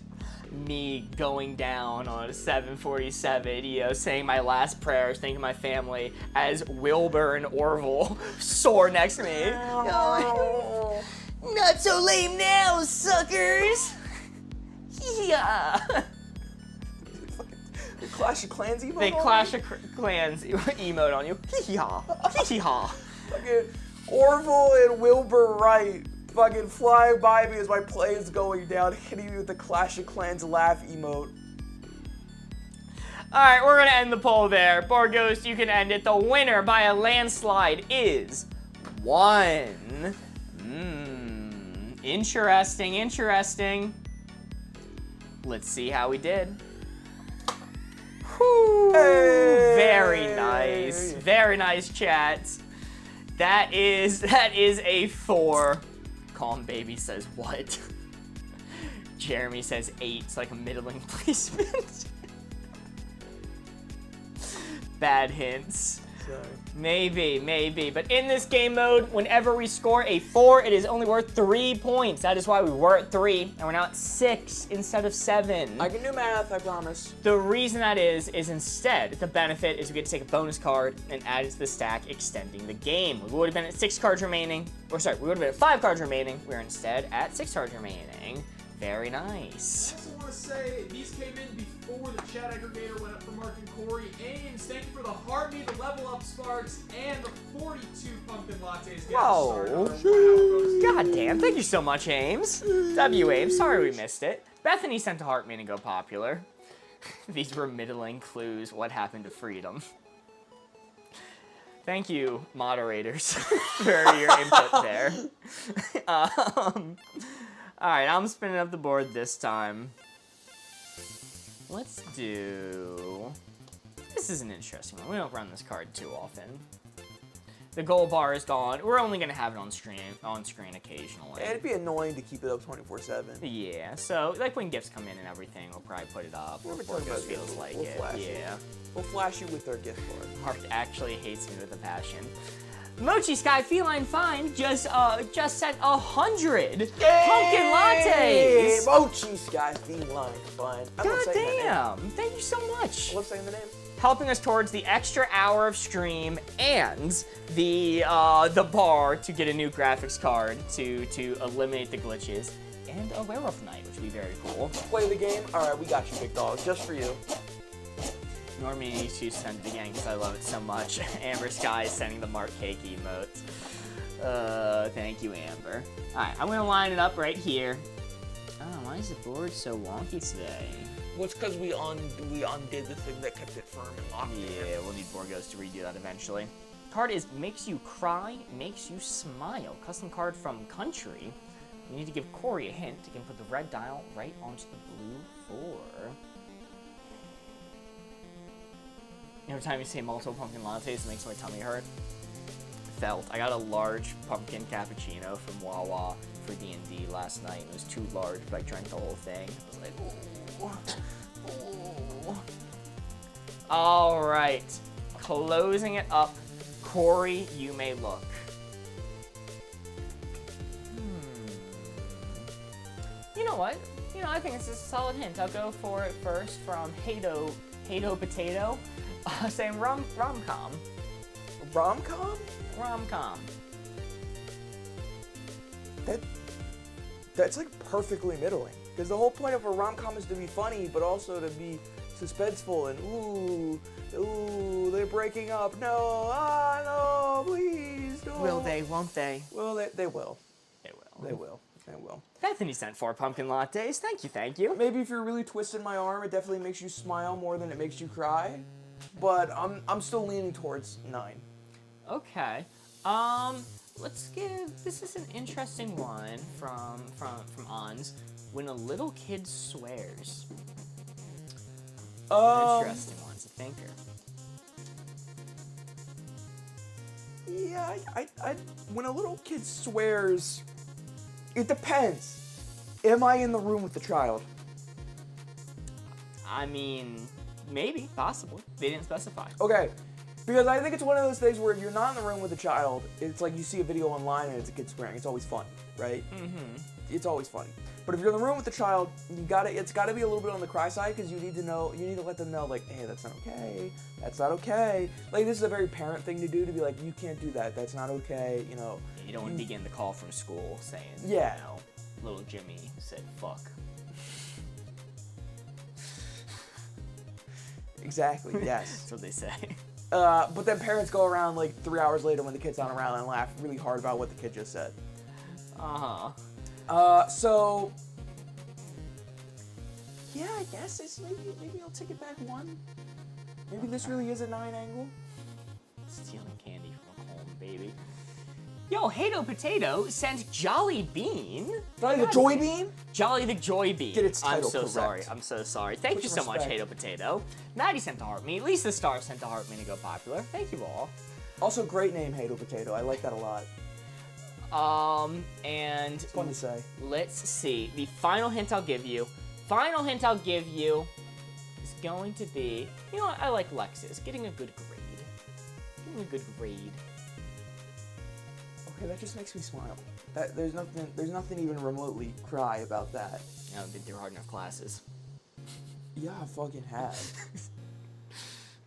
Me going down on a 747, saying my last prayers, thanking my family, as Wilbur and Orville soar next to me. Not so lame now, suckers! Yeah. The Clash of Clans emote. They Clash of Clans emote on you. Hee-haw. Hee-haw. Fucking Orville and Wilbur Wright fucking flying by me as my plane's going down, hitting me with the Clash of Clans laugh emote. Alright, we're gonna end the poll there. Borghost, you can end it. The winner by a landslide is 1. Interesting. Let's see how we did. Whew. Hey. Very nice chat. That is a 4. Calm Baby says what? Jeremy says 8. It's like a middling placement. Bad hints. Sorry. Maybe. But in this game mode, whenever we score a 4, it is only worth 3 points. That is why we were at 3, and we're now at 6 instead of 7. I can do math, I promise. The reason that is instead, the benefit is we get to take a bonus card and add it to the stack, extending the game. We would have been at 6 cards remaining. We would have been at 5 cards remaining. We're instead at 6 cards remaining. Very nice. I also want to say these came in before the chat aggregator went up for Mark and Corey. Ames, thank you for the Heartbeat, the Level Up Sparks, and the 42 pumpkin lattes. Whoa. God damn, thank you so much, Ames. W. Ames, sorry we missed it. Bethany sent a heart meaning go popular. These were middling clues. What happened to freedom? Thank you, moderators, for your input there. Alright, I'm spinning up the board this time. Let's do... This is an interesting one. We don't run this card too often. The gold bar is gone. We're only gonna have it on screen occasionally. It'd be annoying to keep it up 24/7. Yeah, so like when gifts come in and everything, we'll probably put it up. We're Before talking about feels gifts. like We'll it. flash Yeah. We'll flash you with our gift card. Mark actually hates me with a passion. Mochi Sky Feline Fine just sent 100 pumpkin lattes. Mochi Sky Feline Fine. I love God saying that name. damn! Thank you so much. I love saying the name. Helping us towards the extra hour of stream and the bar to get a new graphics card to eliminate the glitches, and a werewolf night, which would be very cool. Play the game. All right, we got you, big dog. Just for you. Normally needs to send it again because I love it so much. Amber Sky is sending the Mark Cake emote. Thank you, Amber. All right, I'm gonna line it up right here. Oh, why is the board so wonky today? Well, it's because we undid the thing that kept it firm and locked in. Yeah, we'll need Borgos to redo that eventually. Card is Makes You Cry, Makes You Smile. Custom card from Country. You need to give Corey a hint. You can put the red dial right onto the blue 4. Every time you say multiple pumpkin lattes, it makes my tummy hurt. Felt. I got a large pumpkin cappuccino from Wawa for D&D last night. It was too large, but I drank the whole thing. I was like, ooh. All right. Closing it up. Corey, you may look. You know what? I think it's a solid hint. I'll go for it first from Hato Potato. Saying rom-com. Rom-com? Rom-com. That's like perfectly middling. Because the whole point of a rom-com is to be funny, but also to be suspenseful and ooh, they're breaking up. No, no, please, don't. Will they? Won't they? Well, they will. They will. They will. They will. Bethany sent 4 pumpkin lattes. Thank you, thank you. Maybe if you're really twisting my arm, it definitely makes you smile more than it makes you cry. But I'm still leaning towards 9. Okay. Let's give. This is an interesting one from Ons. When a little kid swears. Interesting one. It's a thinker. Yeah, I when a little kid swears, it depends. Am I in the room with the child? I mean, maybe, possibly. They didn't specify. Okay, because I think it's one of those things where if you're not in the room with the child, it's like you see a video online and it's a kid swearing. It's always fun, right? Mm-hmm. It's always funny. But if you're in the room with the child, it's gotta be a little bit on the cry side because you need to let them know, like, hey, that's not okay. That's not okay. Like, this is a very parent thing to do, to be like, you can't do that. That's not okay. You know. You don't want to begin the call from school saying, Yeah. you know, little Jimmy said fuck. Exactly. Yes. That's what they say. But then parents go around like 3 hours later when the kid's not around and laugh really hard about what the kid just said. Uh-huh. So yeah, I guess it's maybe I'll take it back 1. Maybe this really is a 9 angle. Stealing candy from home, baby. Yo, Hato Potato sent Jolly Bean. Jolly the Joy Bean? Jolly the Joy Bean. Get its title I'm so correct. sorry. I'm so sorry. Thank Put you some so much, respect. Hato Potato. Maddie sent the heart me. Lisa Star sent the heart me to go popular. Thank you all. Also, great name, Hato Potato. I like that a lot. And It's fun to say. let's see. The final hint I'll give you. Is going to be, you know what? I like Lexus. Getting a good grade. Okay, that just makes me smile. There's nothing even remotely cry about that. I don't think they're hard enough classes. Yeah, I fucking have.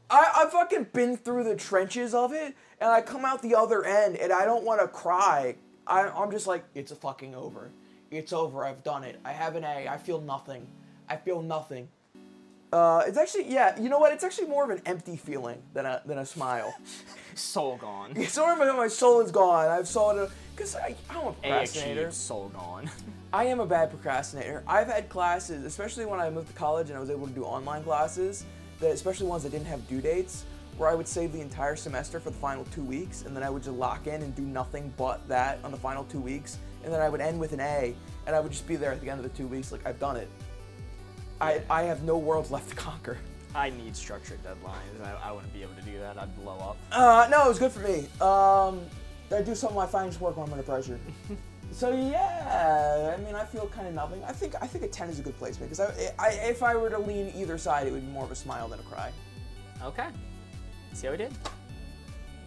I've fucking been through the trenches of it, and I come out the other end, and I don't want to cry. I'm just like, it's a fucking over. It's over. I've done it. I have an A. I feel nothing. It's actually, yeah, you know what? It's actually more of an empty feeling than a smile. Soul gone. It's more of my soul is gone. I've saw it, because I'm a procrastinator. Soul gone. I am a bad procrastinator. I've had classes, especially when I moved to college and I was able to do online classes, especially ones that didn't have due dates, where I would save the entire semester for the final 2 weeks, and then I would just lock in and do nothing but that on the final 2 weeks, and then I would end with an A, and I would just be there at the end of the 2 weeks like, I've done it. I have no worlds left to conquer. I need structured deadlines. I wouldn't be able to do that. I'd blow up. No, it was good for me. I do some of my finest work when I'm under pressure. So yeah, I mean, I feel kind of nothing. I think a 10 is a good placement because if I were to lean either side, it would be more of a smile than a cry. Okay. See how we did?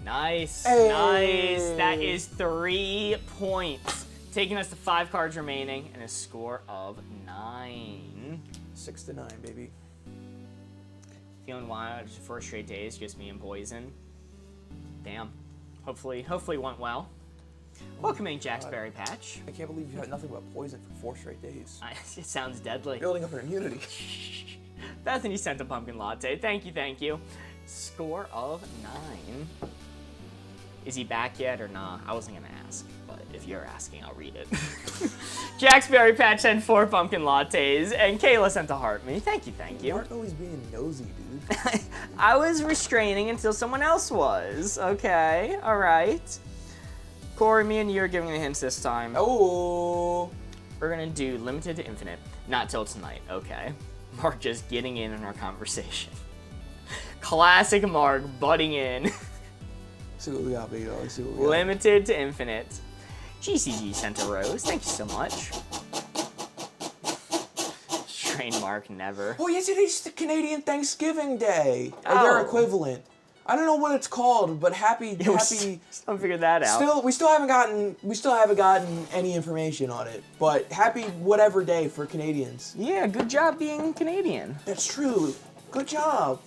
Nice. Hey. Nice. That is 3 points. Taking us to 5 cards remaining and a score of 9. 6 to 9, baby. Feeling wild for 4 straight days, just me and Poison. Damn. Hopefully went well. Welcoming Jack's Berry Patch. I can't believe you had nothing but poison for 4 straight days. It sounds deadly. Building up an immunity. Bethany sent a pumpkin latte. Thank you. Score of 9. Is he back yet or nah? I wasn't gonna ask, but if you're asking, I'll read it. Jack's Berry Patch sent 4 pumpkin lattes, and Kayla sent a heart me. Thank you. You aren't always being nosy, dude. I was restraining until someone else was. Okay, all right. Corey, me and you are giving the hints this time. Oh. We're gonna do limited to infinite. Not till tonight, okay. Mark just getting in on our conversation. Classic Mark butting in. See what we got, big dog. See what we got. Limited to infinite. GCG sent a rose. Thank you so much. Train Mark never. Oh, yes, it is the Canadian Thanksgiving Day. Or their equivalent. I don't know what it's called, but happy. Still figure that out. We still haven't gotten any information on it. But happy whatever day for Canadians. Yeah, good job being Canadian. That's true. Good job.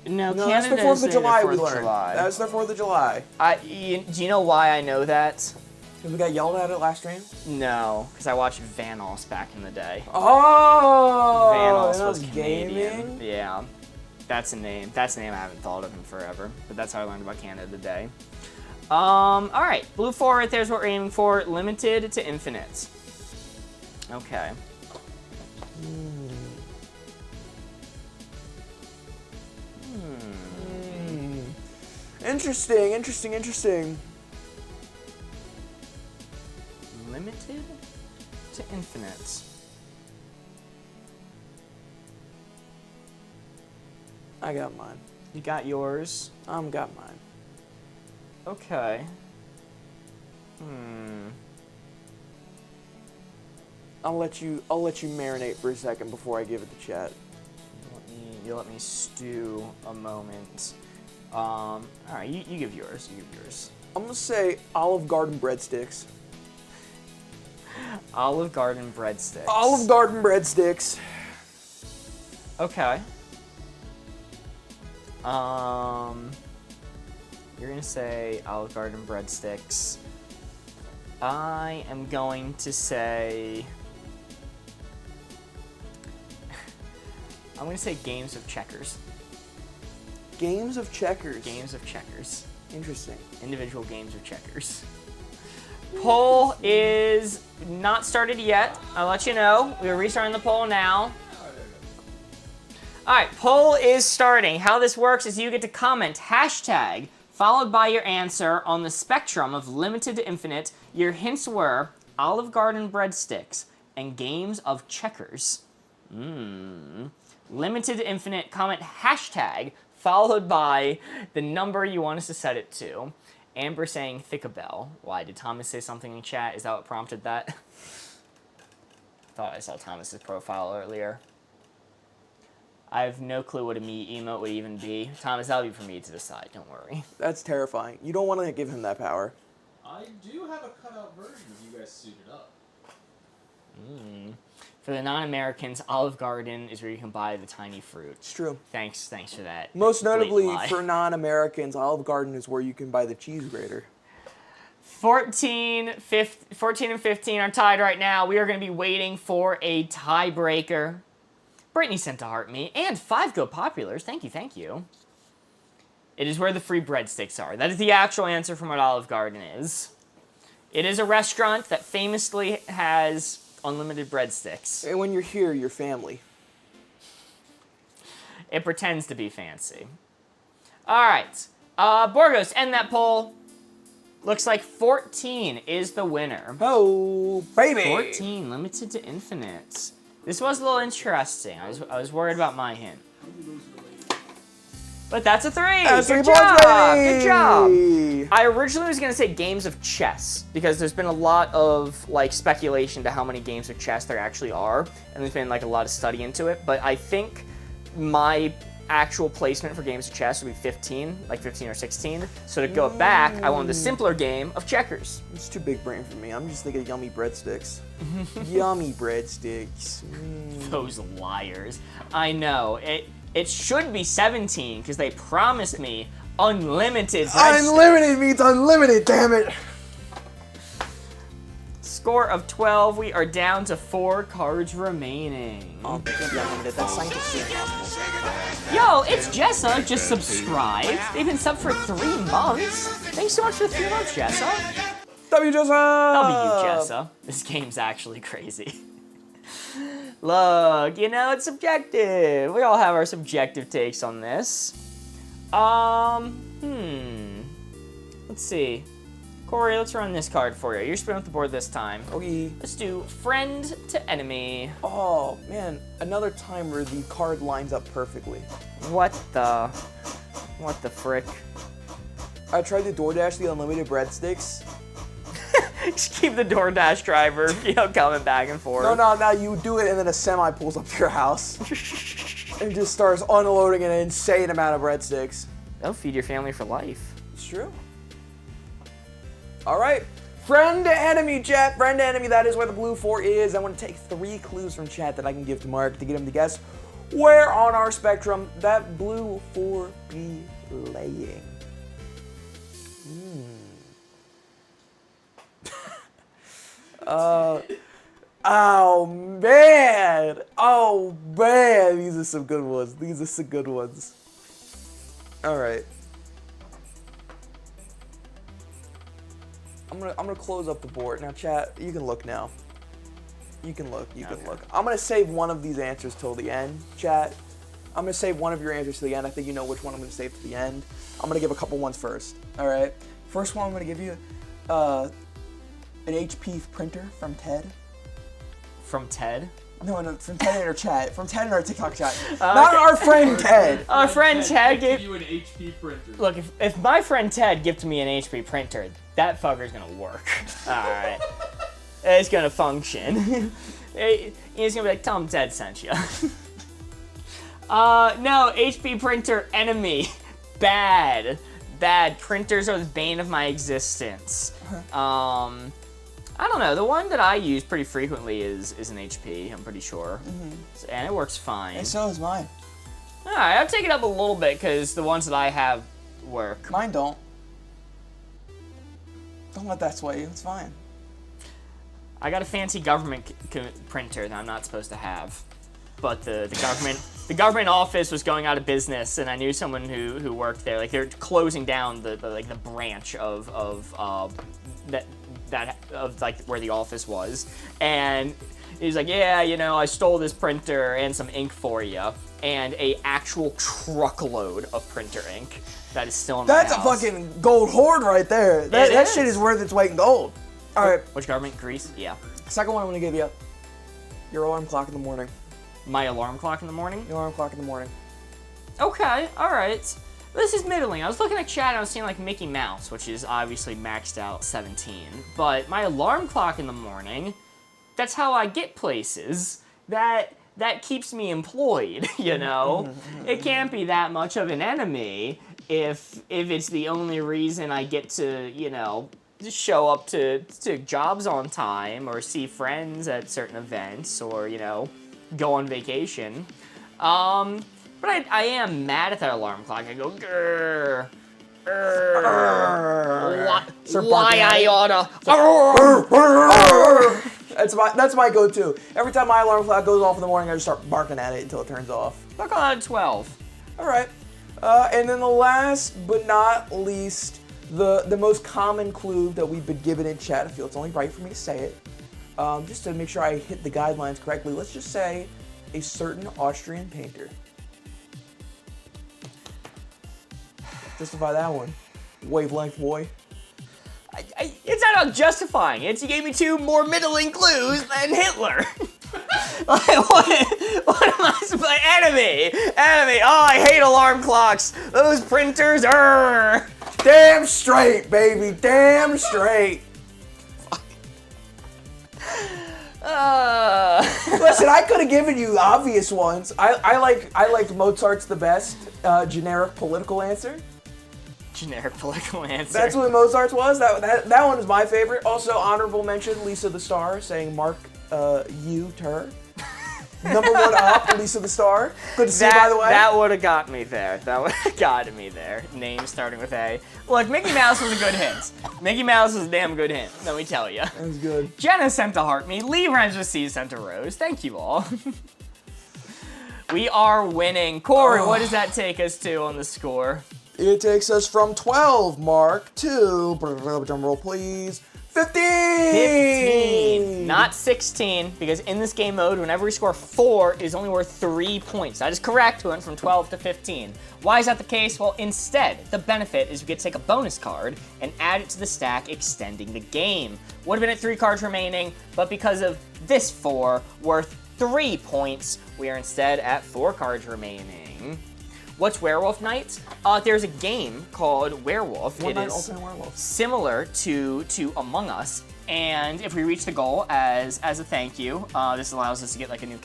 No, No, that's the 4th of July we learned. That's the 4th of July. Do you know why I know that? Because we got yelled at it last stream? No, because I watched Vanos back in the day. Oh! Vanos was Canadian. gaming? Yeah. That's a name. I haven't thought of in forever. But that's how I learned about Canada today. All right, blue 4 right there is what we're aiming for. Limited to infinite. Okay. Interesting, interesting, interesting. Limited to infinite. I got mine. You got yours. Got mine. Okay. I'll let you marinate for a second before I give it to chat. You let me stew a moment. All right, you give yours. You give yours. I'm gonna say Olive Garden breadsticks. Olive Garden breadsticks. Olive Garden breadsticks. Okay. You're gonna say Olive Garden breadsticks. I am going to say. I'm gonna say games of checkers. Games of checkers. Games of checkers. Interesting. Individual games of checkers. Poll is not started yet. I'll let you know. We're restarting the poll now. All right, poll is starting. How this works is you get to comment hashtag followed by your answer on the spectrum of limited to infinite. Your hints were Olive Garden breadsticks and games of checkers. Limited to infinite, comment hashtag followed by the number you want us to set it to. Amber saying Thickabell. Why, did Thomas say something in chat? Is that what prompted that? Thought I saw Thomas's profile earlier. I have no clue what a me emote would even be. Thomas, that'll be for me to decide, don't worry. That's terrifying. You don't want to give him that power. I do have a cutout version of you guys suited up. For the non-Americans, Olive Garden is where you can buy the tiny fruit. It's true. Thanks for that. Most notably, blatant lie. for non-Americans, Olive Garden is where you can buy the cheese grater. 14 and 15 are tied right now. We are going to be waiting for a tiebreaker. Brittany sent to heart me, and 5 Go Populars. Thank you. It is where the free breadsticks are. That is the actual answer from what Olive Garden is. It is a restaurant that famously has unlimited breadsticks. And when you're here, you're family. It pretends to be fancy. All right. Borgos, end that poll. Looks like 14 is the winner. Oh, baby! 14, limited to infinite. This was a little interesting. I was worried about my hint. But that's a 3. That's Good 3 points, job. baby! Good job. I originally was going to say games of chess because there's been a lot of like speculation to how many games of chess there actually are, and there's been like a lot of study into it. But I think my actual placement for games of chess would be 15, like 15 or 16. So to go back, I wanted the simpler game of checkers. It's too big brain for me. I'm just thinking of yummy breadsticks. Yummy breadsticks. Those liars. I know. It should be 17 because they promised me unlimited breadsticks. Unlimited means unlimited, damn it! Score of 12. We are down to 4 cards remaining. Oh, they can't be unlimited. That's scientifically impossible. Yo, it's Jessa. Just subscribed. They've been subbed for 3 months. Thanks so much for 3 months, Jessa. W Jessa! W Jessa. This game's actually crazy. Look, you know, it's subjective. We all have our subjective takes on this. Let's see. Corey, let's run this card for you. You're spinning up the board this time. Okay. Let's do friend to enemy. Oh, man. Another time where the card lines up perfectly. What the frick? I tried to DoorDash the unlimited breadsticks. Just keep the DoorDash driver, coming back and forth. No, you do it and then a semi pulls up to your house. And just starts unloading an insane amount of breadsticks. They'll feed your family for life. It's true. All right. Friend to enemy, chat. Friend to enemy, that is where the blue 4 is. I want to take 3 clues from chat that I can give to Mark to get him to guess where on our spectrum that blue 4 be laying. Oh man, these are some good ones. All right. I'm gonna close up the board now. Chat, you can look now. You can look. You can Okay. look. I'm gonna save one of these answers till the end. Chat, I'm gonna save one of your answers to the end. I think you know which one I'm gonna save to the end. I'm gonna give a couple ones first. All right. First one I'm gonna give you, an HP printer from Ted. From Ted. No, from Ted in our chat. From Ted in our TikTok chat. Not our friend Ted. Our friend Ted give gave. you an HP printer. Look, if my friend Ted gifted me an HP printer, that fucker's gonna work. All right. It's gonna function. He's gonna be like, tell him Ted sent you. No, HP printer enemy. Bad. Printers are the bane of my existence. I don't know. The one that I use pretty frequently is an HP. I'm pretty sure, and it works fine. And so is mine. All right, I'll take it up a little bit because the ones that I have work. Mine don't. Don't let that sway you. It's fine. I got a fancy government printer that I'm not supposed to have, but the government office was going out of business, and I knew someone who worked there. Like they're closing down the branch of where the office was, and he's like, yeah, you know, I stole this printer and some ink for you, and a actual truckload of printer ink that is still in my That's a house. fucking gold hoard right there. That is. shit is worth its weight in gold. All right. Which government? Greece? Yeah. Second one I'm gonna give you. Your alarm clock in the morning. My alarm clock in the morning? Your alarm clock in the morning. Okay, alright. This is middling. I was looking at chat and I was seeing like Mickey Mouse, which is obviously maxed out 17. But my alarm clock in the morning, that's how I get places. That keeps me employed, you know? It can't be that much of an enemy if it's the only reason I get to, you know, just show up to jobs on time or see friends at certain events or, you know, go on vacation. But I am mad at that alarm clock. I go, grrr, why I oughta. That's my go-to. Every time my alarm clock goes off in the morning, I just start barking at it until it turns off. Look on 12. All right. And then the last but not least, the most common clue that we've been given in chat, I feel it's only right for me to say it, just to make sure I hit the guidelines correctly. Let's just say a certain Austrian painter. Justify that one. Wavelength boy. It's not justifying it. You gave me 2 more middling clues than Hitler. Like, what am I supposed to enemy? Oh, I hate alarm clocks. Those printers, Damn straight, baby. Damn straight. Listen, I could have given you obvious ones. I liked Mozart's the best. Generic political answer. Generic political answer. That's what Mozart's was. That one is my favorite. Also, honorable mention, Lisa the Star saying Mark you ter. Number 1 up, Lisa the Star. Good to see you, by the way. That would have got me there. That would have gotten me there. Name starting with A. Look, Mickey Mouse was a good hint. Mickey Mouse was a damn good hint, let me tell you. That was good. Jenna sent a heart me. Lee Rhymes with C sent a rose. Thank you all. We are winning. Corey, what does that take us to on the score? It takes us from 12, Mark, to, drum roll please, 15! 15, not 16, because in this game mode, whenever we score 4, it is only worth 3 points. That is correct. We went from 12 to 15. Why is that the case? Well, instead, the benefit is we get to take a bonus card and add it to the stack, extending the game. Would have been at 3 cards remaining, but because of this 4, worth 3 points, we are instead at 4 cards remaining. What's Werewolf Night? There's a game called Werewolf. One It Night is Ultimate Werewolf. similar to Among Us, and if we reach the goal as a thank you, this allows us to get like a new,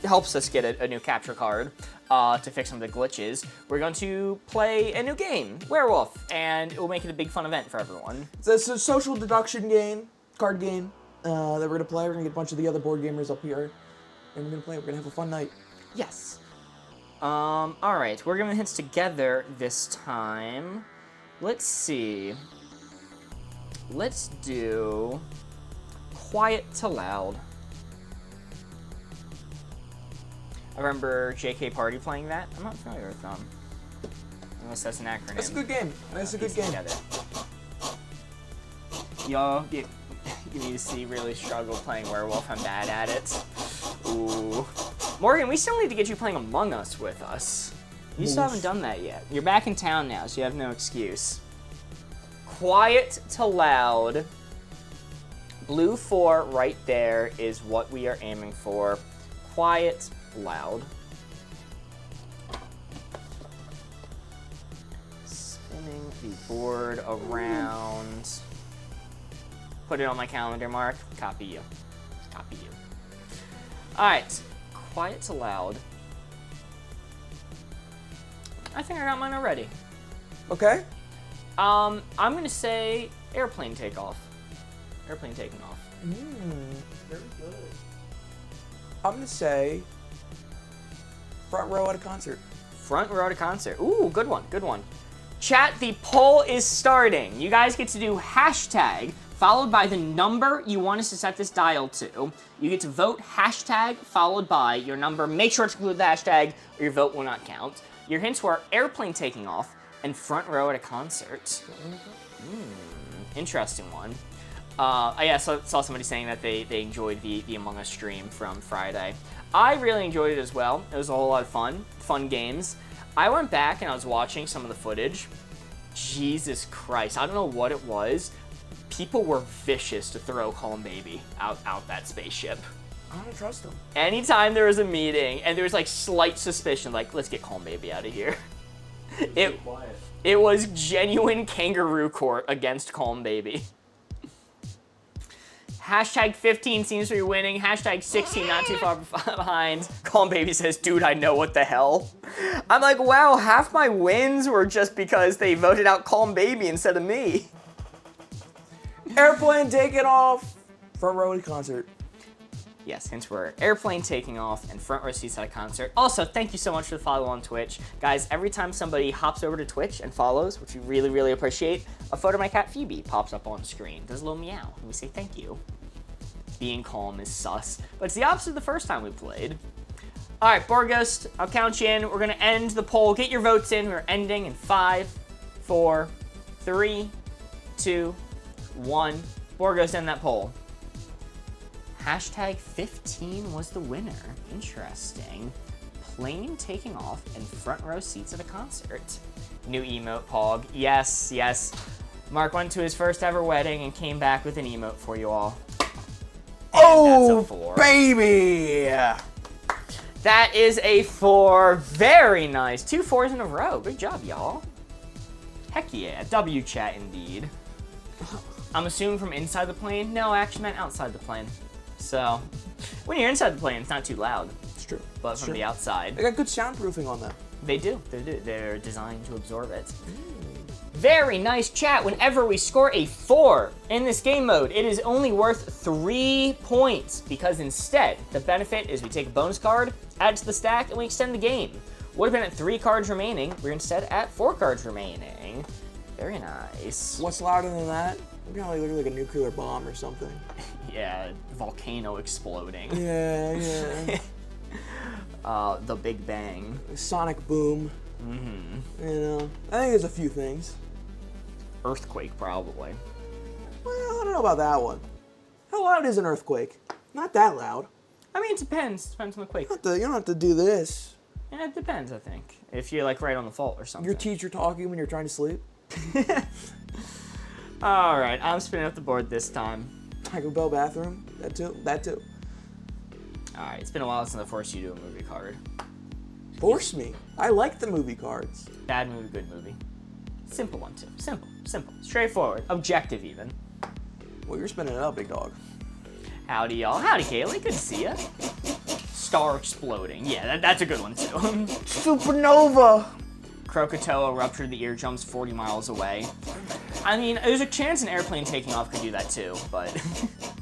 helps us get a new capture card to fix some of the glitches. We're going to play a new game, Werewolf, and it will make it a big fun event for everyone. It's a social deduction game, card game, that we're gonna play. We're gonna get a bunch of the other board gamers up here, and we're gonna play. We're gonna have a fun night. Yes. Alright, we're gonna hints together this time. Let's see. Let's do Quiet to Loud. I remember JK Party playing that. I'm not familiar with them. Unless that's an acronym. That's a good game. That's a good game. Together. Y'all, you need to see really struggle playing Werewolf. I'm bad at it. Ooh. Morgan, we still need to get you playing Among Us with us. You still haven't done that yet. You're back in town now, so you have no excuse. Quiet to loud. Blue 4 right there is what we are aiming for. Quiet, loud. Spinning the board around. Put it on my calendar, Mark. Copy you. Copy you. All right. Quiet to loud. I think I got mine already. Okay. I'm gonna say airplane takeoff. Airplane taking off. Very good. I'm gonna say front row at a concert. Front row at a concert. Ooh, good one, good one. Chat, the poll is starting. You guys get to do hashtag followed by the number you want us to set this dial to. You get to vote hashtag followed by your number. Make sure to include the hashtag or your vote will not count. Your hints were airplane taking off and front row at a concert. Interesting one. I saw somebody saying that they enjoyed the Among Us stream from Friday. I really enjoyed it as well. It was a whole lot of fun games. I went back and I was watching some of the footage. Jesus Christ, I don't know what it was. People were vicious to throw Calm Baby out that spaceship. I don't trust them. Anytime there was a meeting and there was like slight suspicion, like, let's get Calm Baby out of here. It was genuine kangaroo court against Calm Baby. Hashtag 15 seems to be winning. Hashtag 16 not too far behind. Calm Baby says, dude, I know what the hell. I'm like, wow, half my wins were just because they voted out Calm Baby instead of me. Airplane taking off. Front row at a concert. Yes, hence we're airplane taking off and front row seats at a concert. Also, thank you so much for the follow on Twitch. Guys, every time somebody hops over to Twitch and follows, which we really, really appreciate, a photo of my cat Phoebe pops up on screen. Does a little meow, and we say thank you. Being calm is sus, but it's the opposite of the first time we played. All right, Borghost, I'll count you in. We're gonna end the poll. Get your votes in. We're ending in 5, 4, 3, 2, 1. Borghost, end that poll. Hashtag 15 was the winner. Interesting. Plane taking off and front row seats at a concert. New emote, Pog. Yes, yes. Mark went to his first ever wedding and came back with an emote for you all. And that's a 4. Baby! That is a 4. Very nice. 2 4s in a row. Good job, y'all. Heck yeah. W chat indeed. I'm assuming from inside the plane? No, I actually meant outside the plane. So, when you're inside the plane, it's not too loud. It's true. But from the outside, They got good soundproofing on them. they do. They're designed to absorb it. Very nice chat. Whenever we score a 4 in this game mode, it is only worth 3 points because instead, the benefit is we take a bonus card, add it to the stack, and we extend the game. Would have been at 3 cards remaining. We're instead at 4 cards remaining. Very nice. What's louder than that? It probably look like a nuclear bomb or something. Yeah, volcano exploding. Yeah. The Big Bang. Sonic boom. Mm-hmm. You know, I think there's a few things. Earthquake, probably. Well, I don't know about that one. How loud is an earthquake? Not that loud. I mean, it depends. Depends on the quake. You don't have to do this. Yeah, it depends, I think. If you're, like, right on the fault or something. Your teacher talking when you're trying to sleep. All right, I'm spinning up the board this time. Taco Bell bathroom. That too. All right, it's been a while since I forced you to do a movie card. Force me. I like the movie cards. Bad movie, good movie. Simple one, too. Simple. Straightforward. Objective, even. Well, you're spinning it up, big dog. Howdy, y'all. Howdy, Kaylee. Good to see ya. Star exploding. Yeah, that's a good one, too. Supernova. Krakatoa ruptured the eardrums 40 miles away. I mean, there's a chance an airplane taking off could do that, too, but...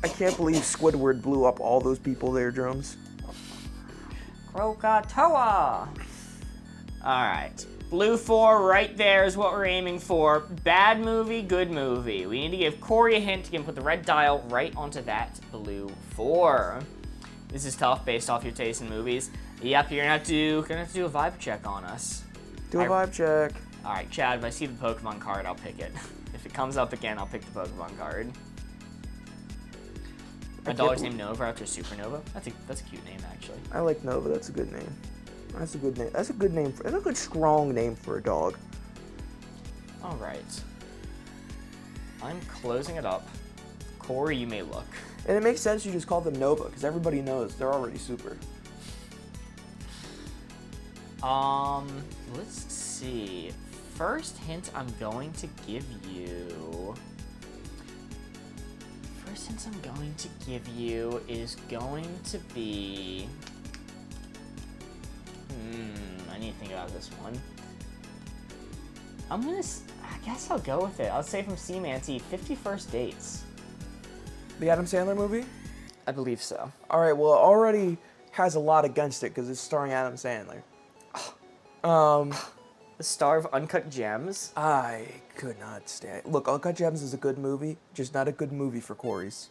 I can't believe Squidward blew up all those people's eardrums. Krakatoa! Alright. Blue 4 right there is what we're aiming for. Bad movie, good movie. We need to give Corey a hint to get him put the red dial right onto that blue 4. This is tough based off your taste in movies. Yep, you're gonna have to do a vibe check on us. Do a vibe check. Alright, Chad, if I see the Pokemon card, I'll pick it. If it comes up again, I'll pick the Pokemon card. My dog's named Nova after Supernova. That's a cute name, actually. I like Nova. That's a good name. That's a good name. That's a good name. That's a good strong name for a dog. All right. I'm closing it up. Corey, you may look. And it makes sense you just call them Nova because everybody knows they're already super. Let's see. First hint I'm going to give you. First hint I'm going to give you is going to be. I need to think about this one. I guess I'll go with it. I'll say from Seamanti, 50 First Dates. The Adam Sandler movie? I believe so. All right, well, it already has a lot against it because it's starring Adam Sandler. The star of Uncut Gems. I could not stand. Look, Uncut Gems is a good movie, just not a good movie for Corey's.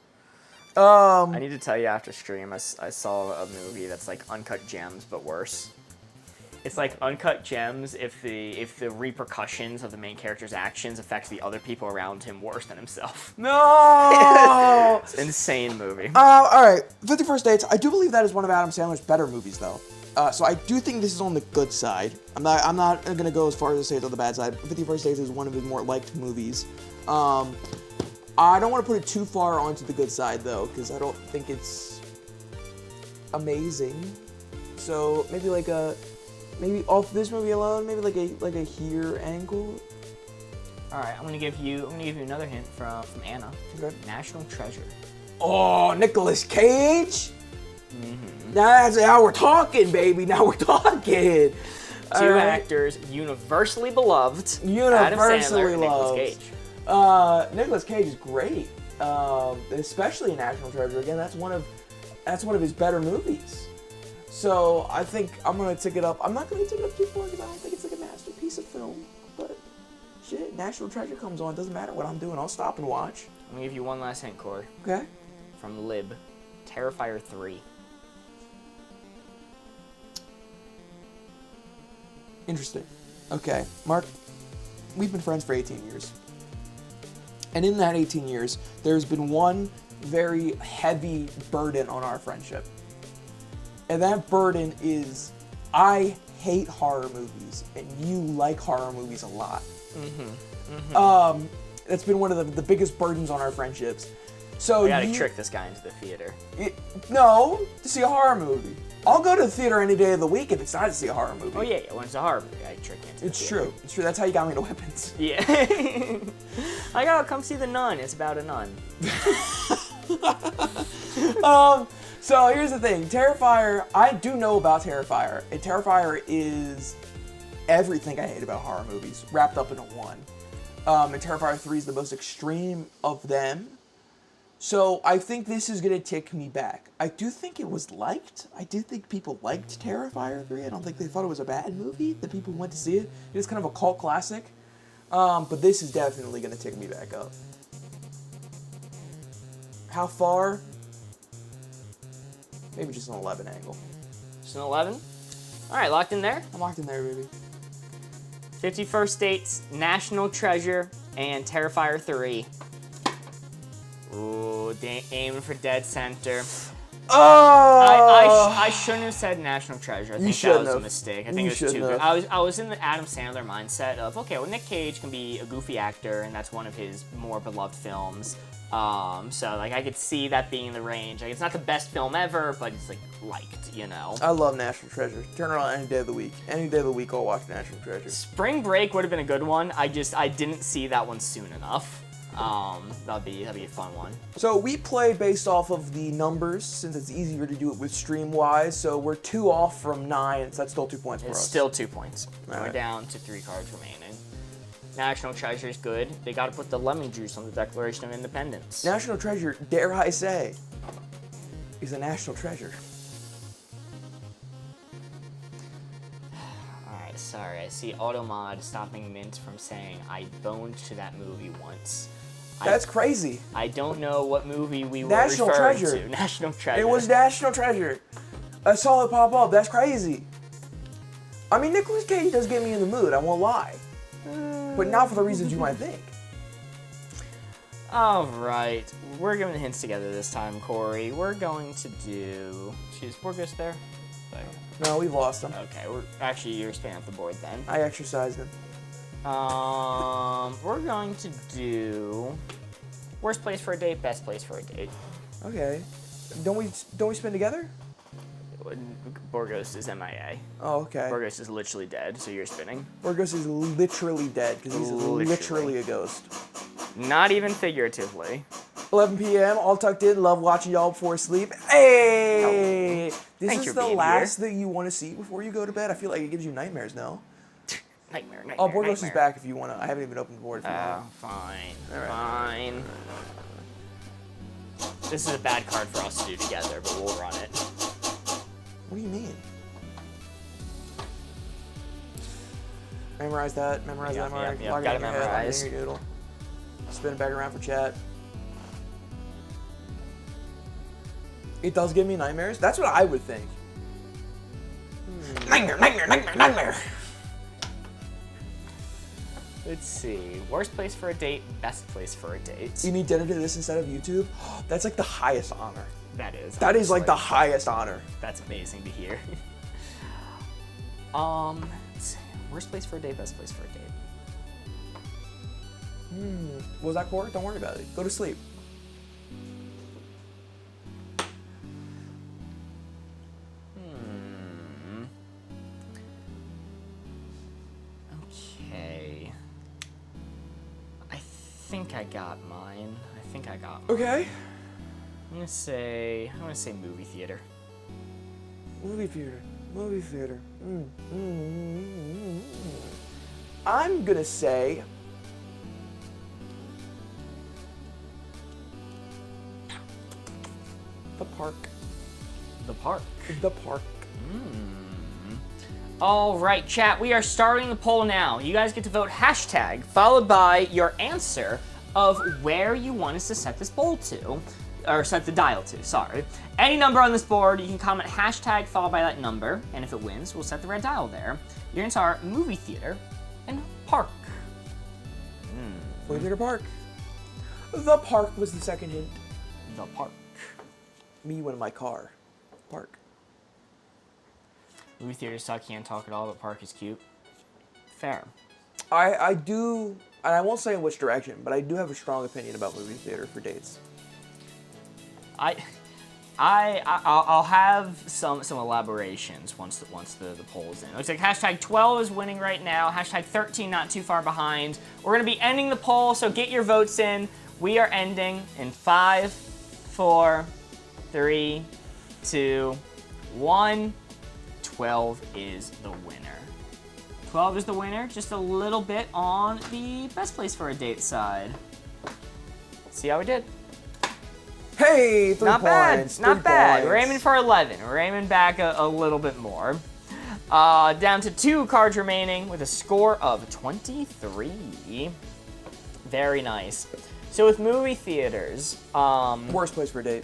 I need to tell you after stream, I saw a movie that's like Uncut Gems, but worse. It's like Uncut Gems if the repercussions of the main character's actions affects the other people around him worse than himself. No! It's an insane movie. All right, 50 First Dates. I do believe that is one of Adam Sandler's better movies, though. So I do think this is on the good side. I'm not gonna go as far as to say it's on the bad side. 50 First Dates is one of his more liked movies. I don't want to put it too far onto the good side though, because I don't think it's amazing. So maybe off this movie alone, maybe like a here angle. All right, I'm gonna give you another hint from Anna. Okay. National Treasure. Oh, Nicolas Cage. Now we're talking, baby. Now we're talking. Two actors, universally beloved. Adam Universally Sandler and loved. Nicolas Cage. Nicolas Cage is great, especially in National Treasure. Again, that's one of his better movies. So I think I'm gonna take it up. I'm not gonna take it up too far because I don't think it's like a masterpiece of film. But shit, National Treasure comes on. Doesn't matter what I'm doing. I'll stop and watch. I'm gonna give you one last hint, Corey. Okay. From Lib, Terrifier 3. Interesting. Okay, Mark, we've been friends for 18 years. And in that 18 years, there's been one very heavy burden on our friendship. And that burden is, I hate horror movies, and you like horror movies a lot. That's been one of the biggest burdens on our friendships. So I gotta trick this guy into the theater. No, to see a horror movie. I'll go to the theater any day of the week if it's not to see a horror movie. Oh yeah, when it's a horror movie, I trick you into the theater. True. It's true. That's how you got me into Weapons. Yeah. I gotta come see The Nun. It's about a nun. So here's the thing. Terrifier, I do know about Terrifier. And Terrifier is everything I hate about horror movies wrapped up into one. And Terrifier 3 is the most extreme of them. So I think this is going to take me back. I do think it was liked. I do think people liked Terrifier 3. I don't think they thought it was a bad movie. The people who went to see it. It is kind of a cult classic. But this is definitely going to take me back up. How far? Maybe just an 11 angle. Just an 11? All right, locked in there. I'm locked in there, baby. 50 First Dates, National Treasure, and Terrifier 3. Ooh, aiming for dead center. Oh! I shouldn't have said National Treasure. I think that shouldn't was a have. mistake. I think You it was too shouldn't good. have. I was in the Adam Sandler mindset of, okay, well, Nick Cage can be a goofy actor, and that's one of his more beloved films. So like I could see that being the range. Like it's not the best film ever, but it's like liked, you know. I love National Treasure. Turn it on any day of the week. Any day of the week, I'll watch National Treasure. Spring Break would have been a good one. I didn't see that one soon enough. That'd be a fun one. So we play based off of the numbers, since it's easier to do it with stream-wise. So we're 2 off from 9, so that's still 2 points for It's us. still 2 points. All We're right. down to 3 cards remaining. National Treasure is good. They got to put the lemon juice on the Declaration of Independence. National Treasure, dare I say, is a national treasure. Alright, sorry. I see Automod stopping Mint from saying I boned to that movie once. That's crazy. I don't know what movie we were National referring Treasure. to. National Treasure. It was National Treasure. I saw it pop up. That's crazy. I mean, Nicolas Cage does get me in the mood, I won't lie. But not for the reasons you might think. All right, we're giving the hints together this time, Corey. We're going to do. Is Borgos there? Like, No, we've lost him. okay, you're spinning up the board then. I exercised him. We're going to do worst place for a date, best place for a date. Okay. Don't we spin together? Borgos is MIA. Oh, okay. Borgos is literally dead, so you're spinning. Borgos is literally dead because he's literally a ghost. Not even figuratively. 11 p.m. all tucked in. Love watching y'all before sleep. Hey, this Thanks is for the being last here. that you want to see before you go to bed. I feel like it gives you nightmares. No. Nightmare. Oh, Borgos is back. If you wanna, I haven't even opened the board. If you Oh, want. fine. All right. Fine. This is a bad card for us to do together, but we'll run it. What do you mean? Memorize that. Memorize Yeah, that, Mark. yeah, Log it gotta in your head, log it memorize. in your doodle. Spin it back around for chat. It does give me nightmares. That's what I would think. Nightmare. Let's see. Worst place for a date, best place for a date. You need dinner to this instead of YouTube? That's like the highest honor. That is. That is like the honestly. highest honor. That's amazing to hear. Let's see. Worst place for a date, best place for a date. What was that for? Don't worry about it. Go to sleep. Okay. I think I got mine. Okay. I'm gonna say movie theater. Movie theater. I'm gonna say the park. The park. The park. All right, chat, we are starting the poll now. You guys get to vote hashtag, followed by your answer of where you want us to set this poll to, or set the dial to, sorry. Any number on this board, you can comment hashtag followed by that number, and if it wins, we'll set the red dial there. Your answers are movie theater and park. Movie theater park. The park was the second hint. The park. Me when in my car. Park. Movie theater suck, can't talk at all, but park is cute. Fair. I do, and I won't say in which direction, but I do have a strong opinion about movie theater for dates. I'll have some elaborations once the poll's in. Looks like hashtag 12 is winning right now. Hashtag 13 not too far behind. We're gonna be ending the poll, so get your votes in. We are ending in 5, 4, 3, 2, 1. 12 is the winner. 12 is the winner, just a little bit on the best place for a date side. See how we did. Hey, 3 Not points. bad, not 3 bad. points. We're aiming for 11. We're aiming back a little bit more. Down to 2 cards remaining with a score of 23. Very nice. So with movie theaters, Worst place for a date.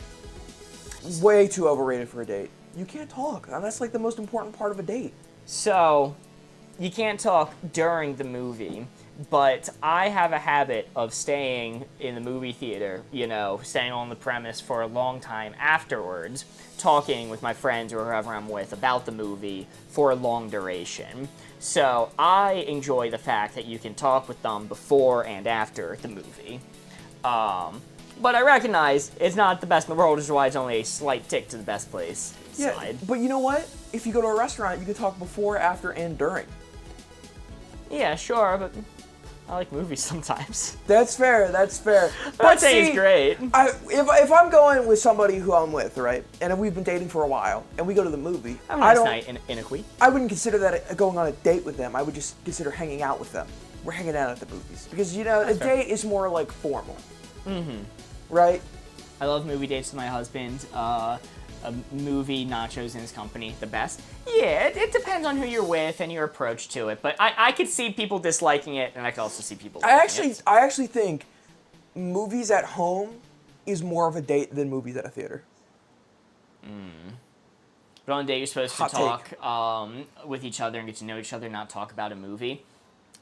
Way too overrated for a date. You can't talk. And that's like the most important part of a date. so you can't talk during the movie, but I have a habit of staying in the movie theater, staying on the premise for a long time afterwards, talking with my friends or whoever I'm with about the movie for a long duration. So I enjoy the fact that you can talk with them before and after the movie. But I recognize it's not the best in the world, which is why it's only a slight tick to the best place side. But you know what? If you go to a restaurant, you can talk before, after, and during. Yeah, sure, but I like movies sometimes. That's fair. But say it's great. If I'm going with somebody who I'm with, right, and if we've been dating for a while, and we go to the movie, Have a nice night in a queen. I wouldn't consider that going on a date with them. I would just consider hanging out with them. We're hanging out at the movies because a date is more like formal. Right? I love movie dates with my husband. A movie, nachos in his company, the best. Yeah, it depends on who you're with and your approach to it. But I could see people disliking it, and I could also see people liking it. I actually think movies at home is more of a date than movies at a theater. But on a date, you're supposed to Hot talk with each other and get to know each other, not talk about a movie.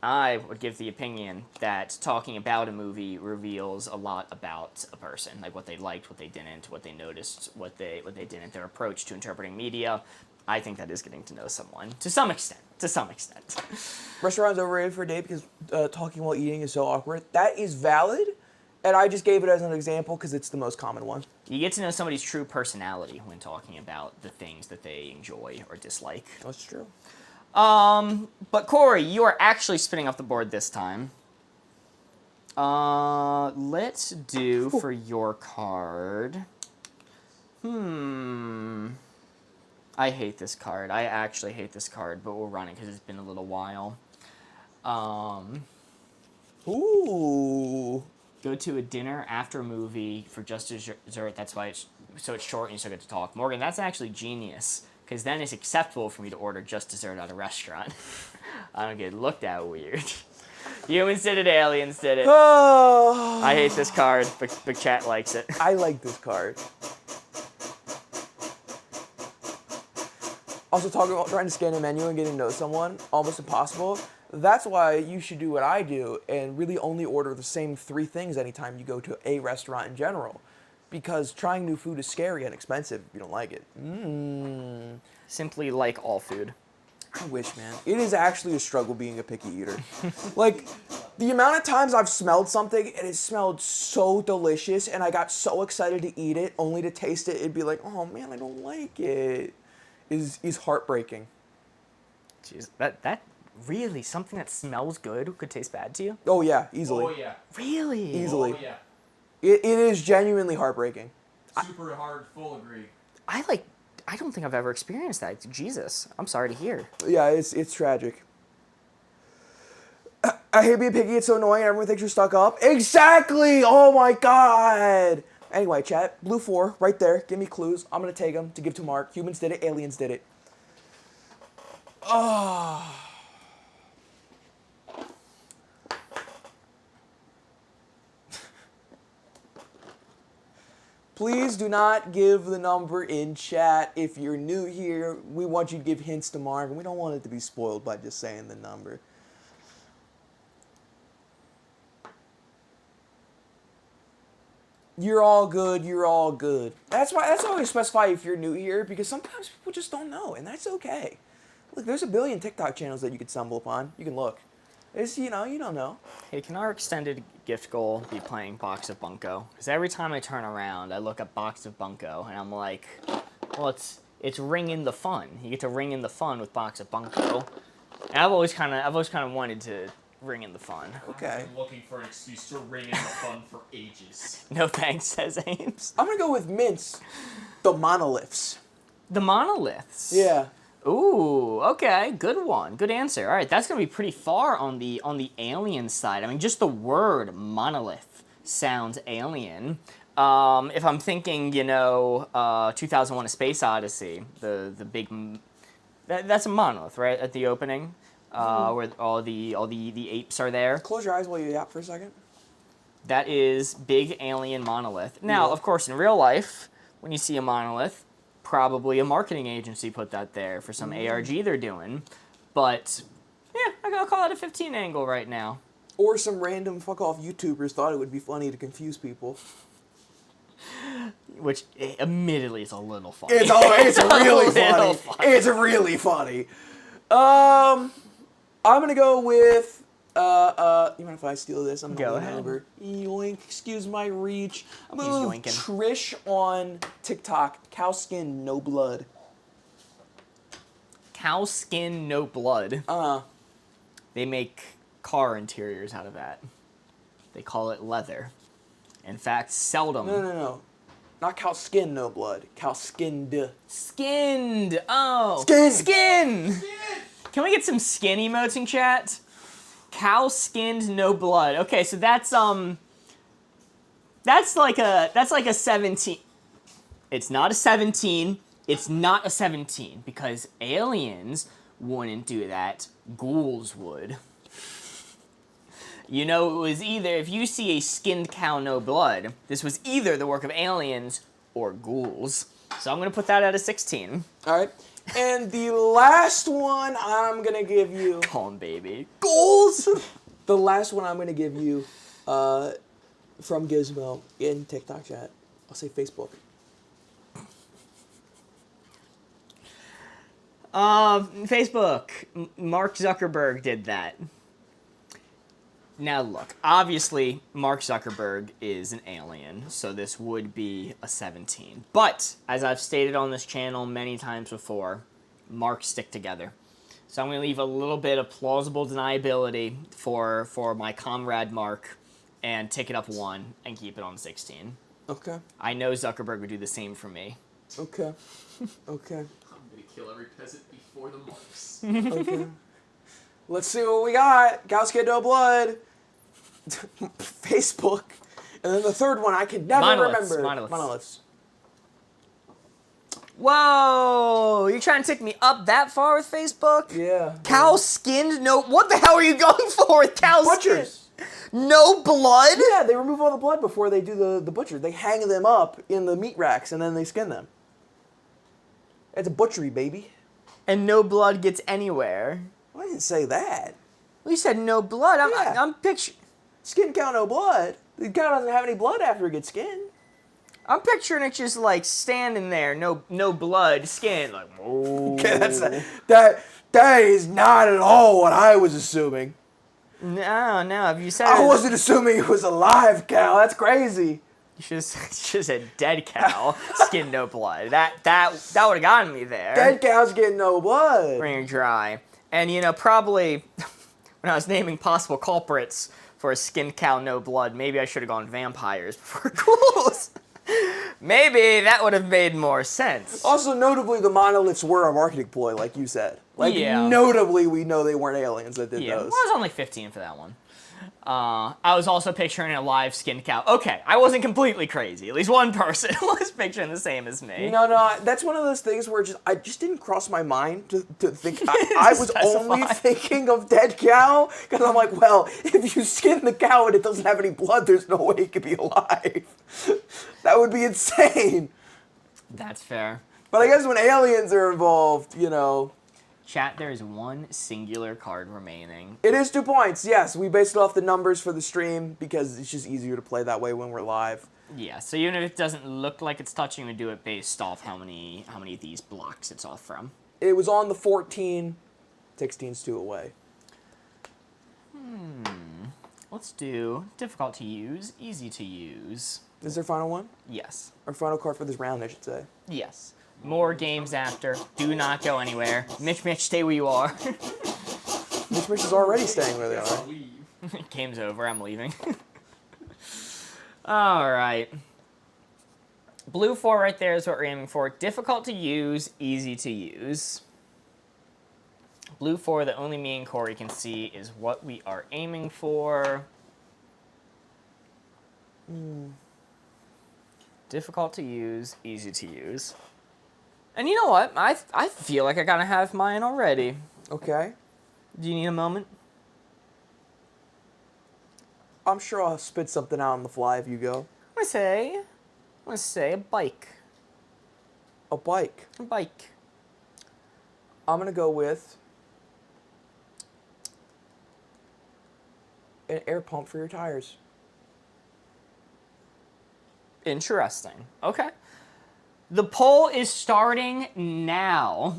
I would give the opinion that talking about a movie reveals a lot about a person, like what they liked, what they didn't, what they noticed, what they didn't, their approach to interpreting media. I think that is getting to know someone to some extent. To some extent. Restaurants overrated for a day because talking while eating is so awkward. That is valid, and I just gave it as an example because it's the most common one. You get to know somebody's true personality when talking about the things that they enjoy or dislike. That's true. But Corey, you are actually spinning off the board this time. Let's do for your card. I hate this card. I actually hate this card, but we'll run it because it's been a little while. Ooh. Go to a dinner after a movie for just dessert. That's why it's short and you still get to talk. Morgan, that's actually genius. Because then it's acceptable for me to order just dessert at a restaurant. I don't get looked at weird. Humans did it, aliens did it. Oh. I hate this card, but chat likes it. I like this card. Also, talking about trying to scan a menu and getting to know someone, almost impossible. That's why you should do what I do and really only order the same 3 things anytime you go to a restaurant in general. Because trying new food is scary and expensive if you don't like it. Simply like all food. I wish, man. It is actually a struggle being a picky eater. Like, the amount of times I've smelled something and it smelled so delicious and I got so excited to eat it only to taste it and be like, oh man, I don't like it, is heartbreaking. Jeez, that really, something that smells good could taste bad to you? Oh yeah, easily. Oh yeah. Really? Easily. Oh yeah. It is genuinely heartbreaking. Super hard, full agree. I don't think I've ever experienced that. Jesus, I'm sorry to hear. Yeah, it's tragic. I hate being picky. It's so annoying. Everyone thinks you're stuck up. Exactly. Oh my god. Anyway, chat. Blue 4 right there. Give me clues. I'm gonna take them to give to Mark. Humans did it. Aliens did it. Oh. Please do not give the number in chat. If you're new here, we want you to give hints to Mark, and we don't want it to be spoiled by just saying the number. You're all good, you're all good. That's why we specify if you're new here, because sometimes people just don't know, and that's okay. Look, there's a billion TikTok channels that you could stumble upon. You can look. It's, you don't know. Hey, can our extended gift goal be playing Box of Bunko? Because every time I turn around, I look at Box of Bunko, and I'm like, well, it's ring in the fun. You get to ring in the fun with Box of Bunko. And I've always kind of wanted to ring in the fun. Okay. I've been looking for an excuse to ring in the fun for ages. No thanks, says Ames. I'm gonna go with Mints, the monoliths. The monoliths. Yeah. Ooh, okay, good one, good answer. All right, that's gonna be pretty far on the alien side. I mean, just the word monolith sounds alien. If I'm thinking, 2001: A Space Odyssey, the big, that's a monolith, right? At the opening, where all the apes are there. Close your eyes while you yap for a second. That is big alien monolith. Now, Yeah. of course, in real life, when you see a monolith, probably a marketing agency put that there for some ARG they're doing. But, yeah, I'll call it a 15 angle right now. Or some random fuck-off YouTubers thought it would be funny to confuse people. Which, admittedly, is a little funny. It's really funny. It's really funny. I'm gonna go with, you mind if I steal this? I'm Go going ahead. over. Yoink, excuse my reach. I'm He's gonna go with yoinking. Trish on TikTok. Cow skin, no blood. Cow skin, no blood. Uh, They make car interiors out of that. They call it leather. In fact, seldom. no. Not cow skin, no blood. Cow skinned. Skinned. Oh. Skin. Skin. Can we get some skin emotes in chat? Cow skinned, no blood. Okay, so that's like a 17. It's not a 17. It's not a 17 because aliens wouldn't do that. Ghouls would. It was either, if you see a skinned cow, no blood, this was either the work of aliens or ghouls. So I'm going to put that at a 16. All right. And the last one I'm gonna give you Calm, baby. goals. The last one I'm gonna give you, from Gizmo in TikTok chat. I'll say Facebook. Facebook. Mark Zuckerberg did that. Now look, obviously Mark Zuckerberg is an alien, so this would be a 17. But, as I've stated on this channel many times before, marks stick together. So I'm going to leave a little bit of plausible deniability for my comrade Mark and tick it up 1 and keep it on 16. Okay. I know Zuckerberg would do the same for me. Okay. Okay. I'm gonna kill every peasant before the marks. Okay. Let's see what we got. Cows get no blood. Facebook. And then the third one I can never Monoliths, remember. monoliths. Whoa! You're trying to take me up that far with Facebook? Yeah. Cow skinned? No. What the hell are you going for with cow Butchers. skin? No blood? Yeah, they remove all the blood before they do the butcher. They hang them up in the meat racks and then they skin them. It's a butchery, baby. And no blood gets anywhere. I didn't say that. Well, you said no blood. Yeah. I'm picturing. Skin cow, no blood. The cow doesn't have any blood after it gets skinned. I'm picturing it just like standing there, no blood, skin, like. Whoa. Okay, that is not at all what I was assuming. No. If you said I wasn't assuming it was a live cow. That's crazy. You should have said dead cow, skin, no blood. That would have gotten me there. Dead cows get no blood. Wring dry. And probably when I was naming possible culprits for a skinned cow, no blood, maybe I should have gone vampires before ghouls. Maybe that would have made more sense. Also, notably, the monoliths were a marketing ploy, like you said. Like, Yeah. notably, we know they weren't aliens that did Yeah, those. well, I was only 15 for that one. I was also picturing a live skinned cow. Okay, I wasn't completely crazy. At least one person was picturing the same as me. No, that's one of those things where I just didn't cross my mind to think. I was only Specify. thinking of dead cow because I'm like, well, if you skin the cow and it doesn't have any blood, there's no way it could be alive. That would be insane. That's fair. But I guess when aliens are involved, Chat, there is one singular card remaining. it is 2 points. Yes, we based it off the numbers for the stream because it's just easier to play that way when we're live. Yeah, so even if it doesn't look like it's touching, we do it based off how many of these blocks it's off from. It was on the 14. 16's 2 away. Let's do difficult to use, easy to use. Is there final one? Yes. Our final card for this round, I should say. Yes. More games after. Do not go anywhere. Mitch, stay where you are. Mitch is already staying where they Guess are. I'll leave. Game's over. I'm leaving. All right. Blue 4 right there is what we're aiming for. Difficult to use, easy to use. Blue 4 that only me and Corey can see is what we are aiming for. Difficult to use, easy to use. And you know what? I feel like I gotta have mine already. Okay. Do you need a moment? I'm sure I'll spit something out on the fly if you go. I'm gonna say a bike. A bike. A bike. I'm going to go with an air pump for your tires. Interesting. Okay. The poll is starting now.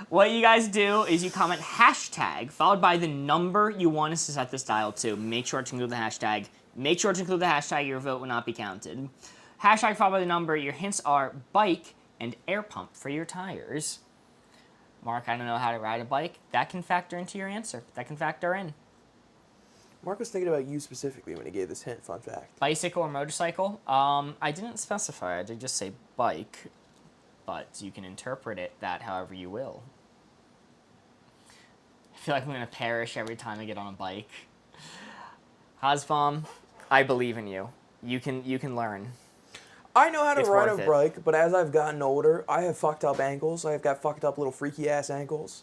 What you guys do is you comment hashtag followed by the number you want us to set this dial to. Make sure to include the hashtag. Make sure to include the hashtag. Your vote will not be counted. Hashtag followed by the number. Your hints are bike and air pump for your tires. Mark, I don't know how to ride a bike. That can factor into your answer. That can factor in. Mark was thinking about you specifically when he gave this hint, fun fact. Bicycle or motorcycle? I didn't specify. I did just say bike, but you can interpret it that however you will. I feel like I'm gonna perish every time I get on a bike. Hasbom, I believe in you. You can learn. I know how to It's ride worth a it. bike, but as I've gotten older, I have fucked up ankles. I've got fucked up little freaky ass ankles.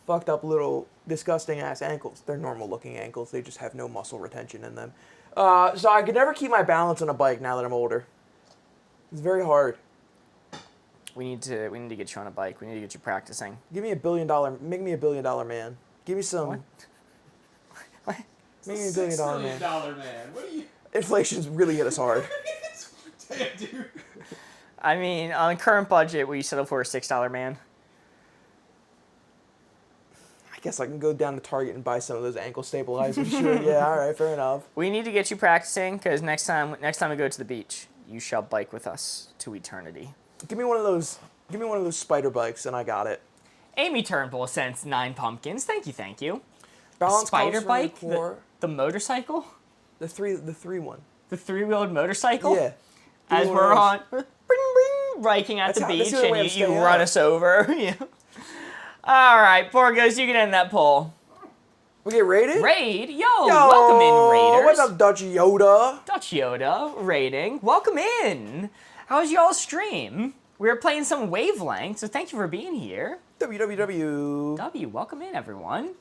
Fucked up little disgusting ass ankles. They're normal looking ankles. They just have no muscle retention in them. So I could never keep my balance on a bike now that I'm older. It's very hard. We need to get you on a bike. We need to get you practicing. Give me $1 billion. Make me $1 billion man. Give me some. What? What? Make me $1 $6 billion million man. man. What are you? Inflation's really hit us hard. Damn, dude. I mean, on current budget, will you settle for a $6 man? I guess I can go down to Target and buy some of those ankle stabilizers. Sure. Yeah. All right. Fair enough. We need to get you practicing because next time we go to the beach, you shall bike with us to eternity. Give me one of those. Give me one of those spider bikes, and I got it. Amy Turnbull sends 9 pumpkins. Thank you. Balance Spider comes from bike, the core. the motorcycle, The three one. the 3-wheeled motorcycle. Yeah. As Give me one we're of on bring, bring, biking at That's the how- that's beach the only way and I'm you staying run up. us over. Yeah. All right, Borgos, you can end that poll. We get rated. Raid, yo, welcome in, Raiders. What's up, Dutch Yoda? Dutch Yoda raiding. Welcome in. How was y'all's stream? We were playing some Wavelength, so thank you for being here. www. W, welcome in, everyone.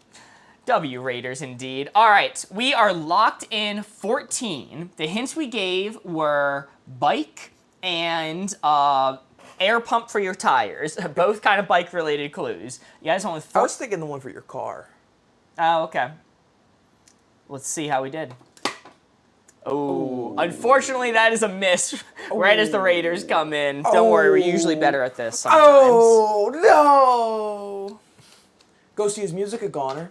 W Raiders, indeed. All right, we are locked in 14. The hints we gave were bike and air pump for your tires. Both kind of bike-related clues. You guys went with I 4. was thinking the one for your car. Oh, okay. Let's see how we did. Oh, unfortunately, that is a miss right as the Raiders come in. Don't worry, we're usually better at this sometimes. Oh, no! Ghosty, is music a goner?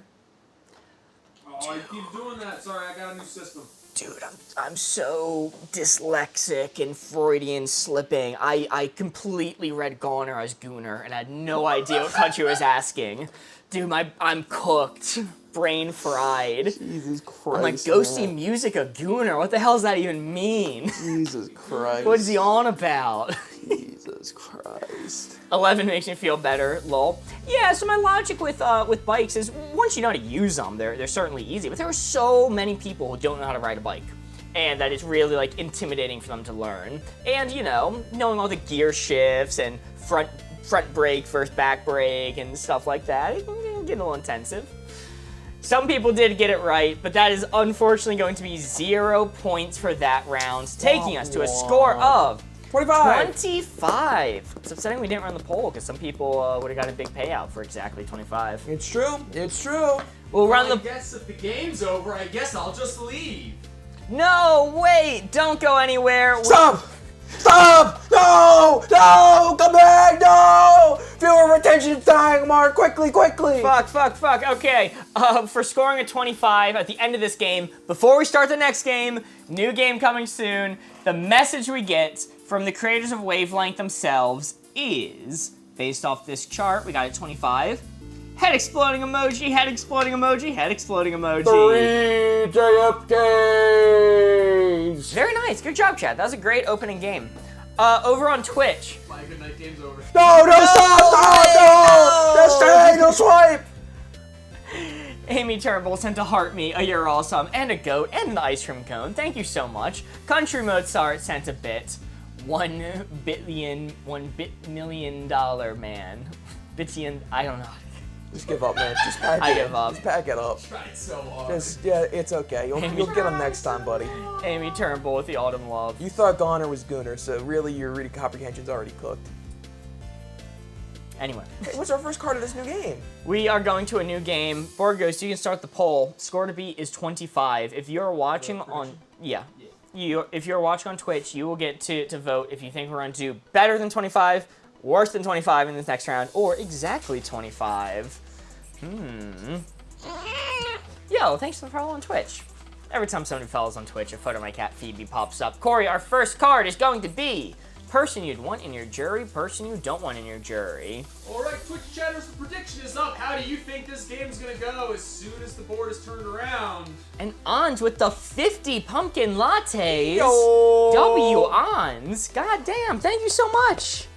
Oh, you keep doing that. Sorry, I got a new system. Dude, I'm so dyslexic and Freudian slipping. I completely read Goner as Gooner and had no idea what country was asking. Dude, I'm cooked. Brain fried. Jesus Christ. I'm like, ghosty music a Gooner? What the hell does that even mean? Jesus Christ. What's he on about? Jesus Christ. 11 makes me feel better, lol. Yeah, so my logic with bikes is once you know how to use them, they're certainly easy. But there are so many people who don't know how to ride a bike. And that is really like intimidating for them to learn. And you know, knowing all the gear shifts and front brake versus back brake and stuff like that, it can get a little intensive. Some people did get it right, but that is unfortunately going to be 0 points for that round, taking us to a score of 25. 25. It's upsetting we didn't run the poll because some people would have got a big payout for exactly 25. It's true. It's true. We'll run I the. guess if the game's over, I guess I'll just leave. No, wait! Don't go anywhere. Stop! Stop! No! No! Come back! No! Viewer retention time, Mark! Quickly! Fuck. Okay. For scoring a 25 at the end of this game, before we start the next game, new game coming soon, the message we get from the creators of Wavelength themselves is, based off this chart, we got it 25. Head exploding emoji, head exploding emoji, head exploding emoji. 3 JFKs! Very nice. Good job, chat. That was a great opening game. Over on Twitch. My good night game's over. No! Stop! No! Stay! No swipe! Amy Turnbull sent a heart me, a you're awesome, and a goat, and an ice cream cone. Thank you so much. Country Mozart sent a bit. $1 million man. Bitchin, I don't know. Just give up, man. Just pack it. I give up. Just pack it up. Tried so hard. Just, yeah, it's okay. You'll get them next time, buddy. Amy Turnbull with the autumn love. You thought Goner was Gooner, so really your reading comprehension's already cooked. Anyway, Hey, what's our first card of this new game? we are going to a new game. Borgos, you can start the poll. Score to beat is 25. If you're watching on, if you're watching on Twitch, you will get to vote if you think we're going to do better than 25, worse than 25 in this next round, or exactly 25. Yo, thanks for the follow on Twitch. Every time somebody follows on Twitch, a photo of my cat Phoebe pops up. Corey, our first card is going to be person you'd want in your jury, person you don't want in your jury. Alright, Twitch chatters, the prediction is up. How do you think this game's gonna go as soon as the board is turned around? And Ons with the 50 pumpkin lattes. Yo. W Ons. God damn, thank you so much.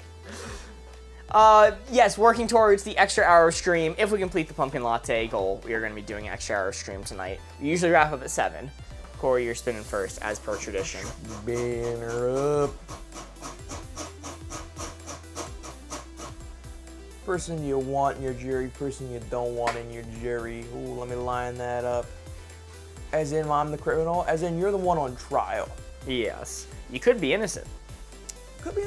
Yes, working towards the extra hour stream. If we complete the pumpkin latte goal, we are going to be doing an extra hour stream tonight. We usually wrap up at 7. Corey, you're spinning first, as per tradition. Banner up. Person you want in your jury, person you don't want in your jury. Ooh, let me line that up. As in, I'm the criminal. As in, you're the one on trial. Yes. You could be innocent. Could be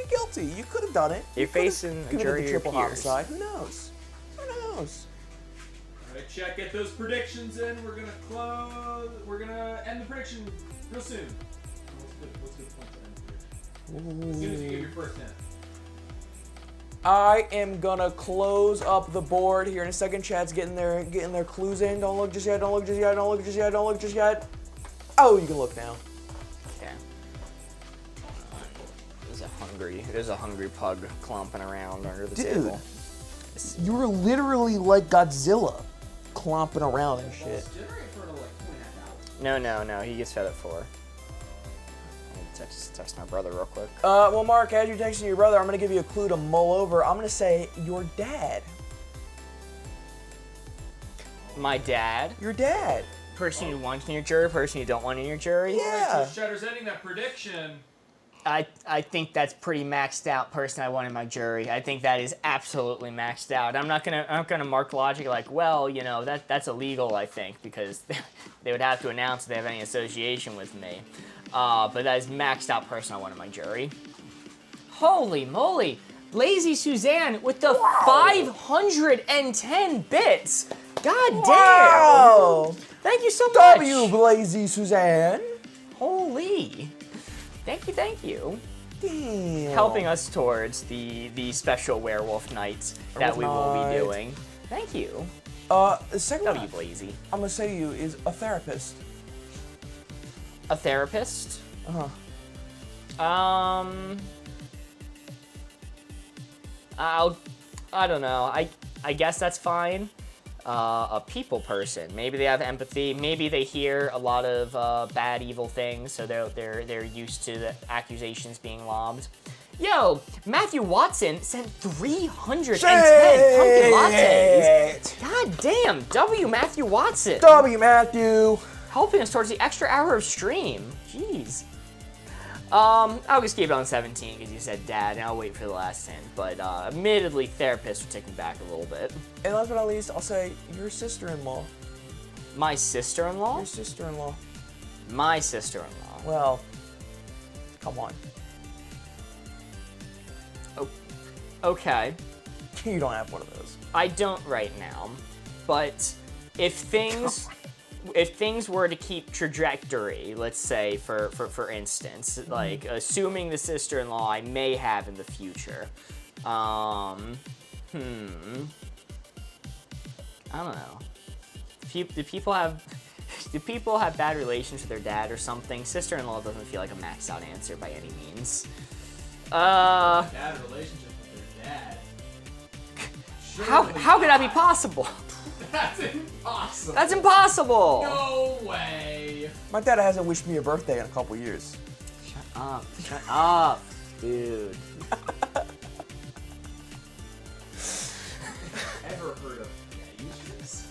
guilty. You could have done it. You're You could have facing a committed jury the of your triple peers. homicide. Who knows? Who knows? All right, Chet, get those predictions in. We're gonna close. We're gonna end the prediction real soon. What's good point to end the prediction? As soon as you give your first hint. I am gonna close up the board here in a second. Chad's getting their clues in. Don't look just yet. Don't look just yet. Don't look just yet. Don't look just yet. Oh, you can look now. Yeah. There's a hungry pug clomping around under the Dude. table. You were literally like Godzilla, clomping around and shit. It's generated for like 2.5 hours. No. He gets fed at 4. Text my brother real quick. Well, Mark, as you're texting your brother, I'm gonna give you a clue to mull over. I'm gonna say your dad. My dad. Your dad. Person you want in your jury, person you don't want in your jury. Yeah. Alright, so Cheddar's ending that prediction. I think that's pretty maxed out. Person I want in my jury. I think that is absolutely maxed out. I'm not gonna mark logic like, well, you know, that's illegal. I think because they would have to announce if they have any association with me. But that is maxed out. Person I want in my jury. Holy moly! Lazy Suzanne with the 510 bits. God damn! Wow. Thank you so much. W, Blazy Suzanne. Holy. Thank you. Damn. Helping us towards the special werewolf nights that we will be Night. doing. Thank you. The second W one Blazy. I'm gonna say to you is a therapist. A therapist? Uh-huh. I don't know. I guess that's fine. A people person. Maybe they have empathy. Maybe they hear a lot of bad, evil things, so they're used to the accusations being lobbed. Yo, Matthew Watson sent 310 pumpkin lattes. God damn, W Matthew Watson. W, Matthew. Helping us towards the extra hour of stream. Jeez. I'll just keep it on 17 because you said dad, and I'll wait for the last hint. But admittedly, therapist would take me back a little bit. And last but not least, I'll say your sister-in-law. My sister-in-law? Your sister-in-law. My sister-in-law. Well, come on. Oh, okay. You don't have one of those. I don't right now, but if things were to keep trajectory, let's say for instance, like assuming the sister-in-law I may have in the future, I don't know. Do people have bad relations with their dad or something? Sister-in-law doesn't feel like a maxed out answer by any means. Bad relationship with their dad. How could that be possible? That's impossible. That's impossible. No way. My dad hasn't wished me a birthday in a couple years. Shut up, dude. Ever heard of gangsters?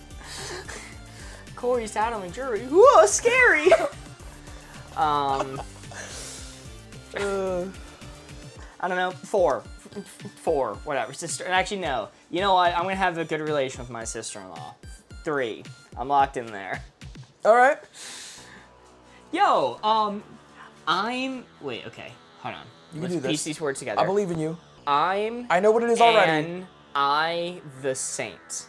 Corey's out on the jury. Whoa, scary. I don't know. 4, whatever. Sister. Actually, no. You know what? I'm gonna have a good relation with my sister-in-law. 3. I'm locked in there. All right. Yo, wait. Okay, hold on. You can Let's do this. piece these words together. I believe in you. I know what it is already. An I the saint.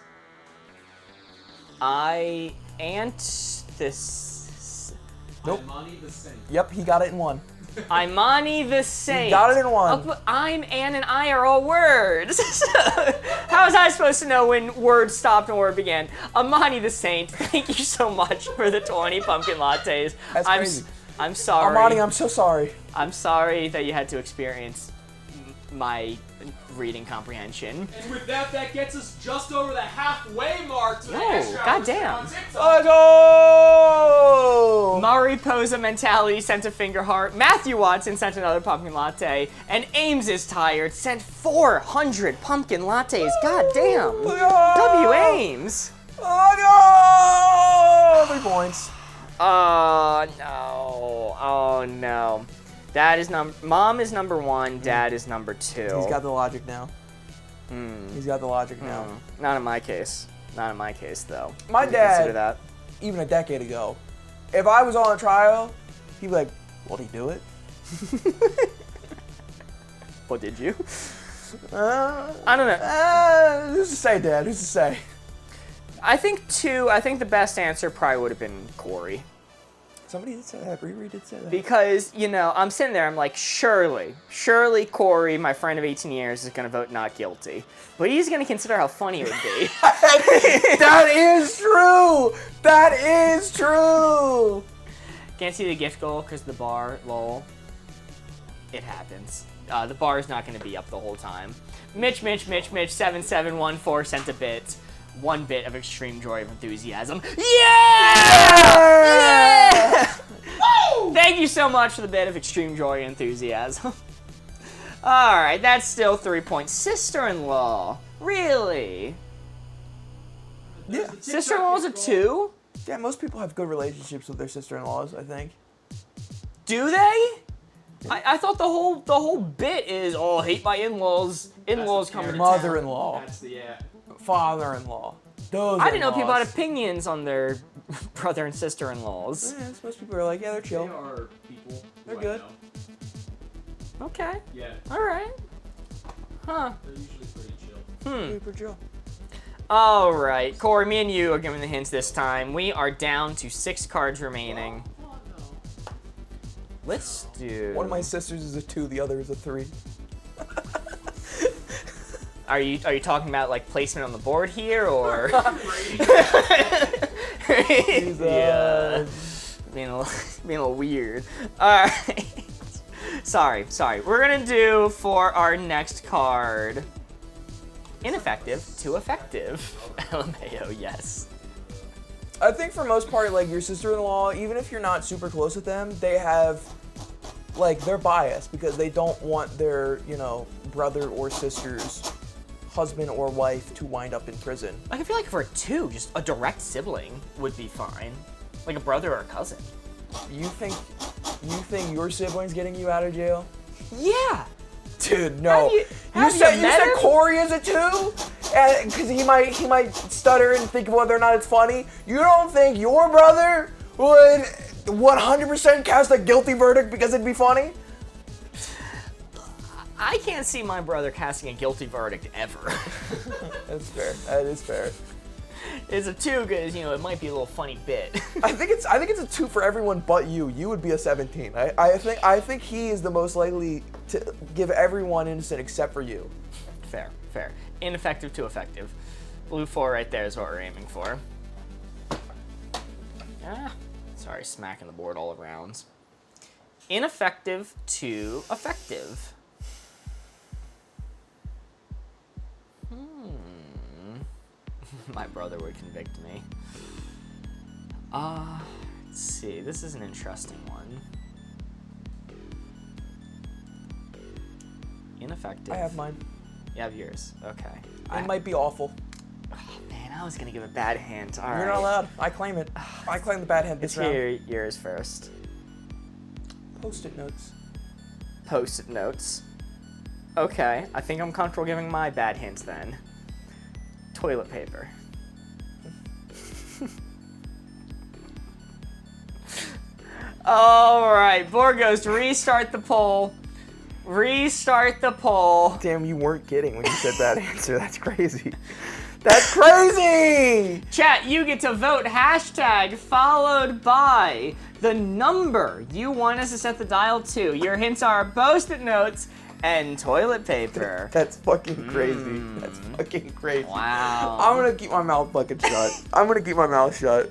I ant this. Nope. Imani the Saint. Yep, he got it in one. Imani the saint. You got it in one. But I'm, Ann, and I are all words. How was I supposed to know when words stopped and word began? Imani the saint, thank you so much for the 20 pumpkin lattes. That's crazy. I'm sorry. Amani, I'm so sorry. I'm sorry that you had to experience my reading comprehension. And with that, that gets us just over the halfway mark to the Yo, extra hours goddamn. on TikTok. Let's go! Mariposa Mentality sent a finger heart. Matthew Watson sent another pumpkin latte. And Ames is tired sent 400 pumpkin lattes. God damn. W. Ames. Let's go! 3 points. Oh no. Oh no. Mom is number 1, Dad is number 2. He's got the logic now. He's got the logic now. Not in my case. Not in my case though. My Wouldn't dad- consider that. Even a decade ago, if I was on a trial, he'd be like, "Will he do it?" But did you? I I don't know. Who's to say, Dad? Who's to say? I think the best answer probably would have been Corey. Somebody did say that. Riri did say that. Because, I'm sitting there, I'm like, surely Corey, my friend of 18 years, is going to vote not guilty. But he's going to consider how funny it would be. That is true! That is true! Can't see the gift goal because the bar, lol. It happens. The bar is not going to be up the whole time. Mitch, 7714 sent a bit. 1 bit of extreme joy of enthusiasm. Yeah! Thank you so much for the bit of extreme joy and enthusiasm. Alright, that's still 3 points. Sister-in-law. Really? Yeah. Sister-in-law's a 2? Yeah, most people have good relationships with their sister-in-laws, I think. Do they? I thought the whole bit is, oh, hate my in-laws. In-laws coming to town. Mother-in-law. That's the Father-in-law. Those I didn't know people had in-laws. opinions on their brother and sister-in-laws. Yeah, most people are like, yeah, they're They chill. are people. They're who I good. know. Okay. Yeah, Alright. Huh. they're usually pretty chill. Super chill. Alright. Corey, me and you are giving the hints this time. We are down to 6 cards remaining. Oh, no. Let's do... One of my sisters is a 2, the other is a 3. Are you talking about, like, placement on the board here, or... Jesus. Yeah. Being a little weird. Alright. Sorry. We're gonna do for our next card. Ineffective to effective. LMAO, yes. I think for most part, like, your sister-in-law, even if you're not super close with them, they have, like, they're biased because they don't want their, brother or sister's husband or wife to wind up in prison. Like, I feel like for a 2, just a direct sibling would be fine. Like a brother or a cousin. You think your sibling's getting you out of jail? Yeah. Dude, no. Have you said met him? Corey is a 2? Because he might stutter and think of whether or not it's funny. You don't think your brother would 100% cast a guilty verdict because it'd be funny? I can't see my brother casting a guilty verdict ever. That's fair. That is fair. It's a 2 because, it might be a little funny bit. I think it's a 2 for everyone but you. You would be a 17. I think he is the most likely to give everyone innocent except for you. Fair. Ineffective to effective. Blue 4 right there is what we're aiming for. Sorry, smacking the board all around. Ineffective to effective. My brother would convict me. Let's see. This is an interesting one. Ineffective. I have mine. You have yours. Okay. It might be awful. Man, I was gonna give a bad hint. All right. You're not allowed. I claim it. I claim the bad hand this Let's round. hear yours first. Post-it notes. Post-it notes. Okay, I think I'm comfortable giving my bad hint then. Toilet paper. All right, board goes to restart the poll. Restart the poll. Damn, you weren't kidding when you said that answer. That's crazy. That's crazy! Chat, you get to vote hashtag followed by the number you want us to set the dial to. Your hints are Post-it notes and toilet paper. That's fucking crazy. That's fucking crazy. Wow. I'm gonna keep my mouth fucking shut. I'm gonna keep my mouth shut.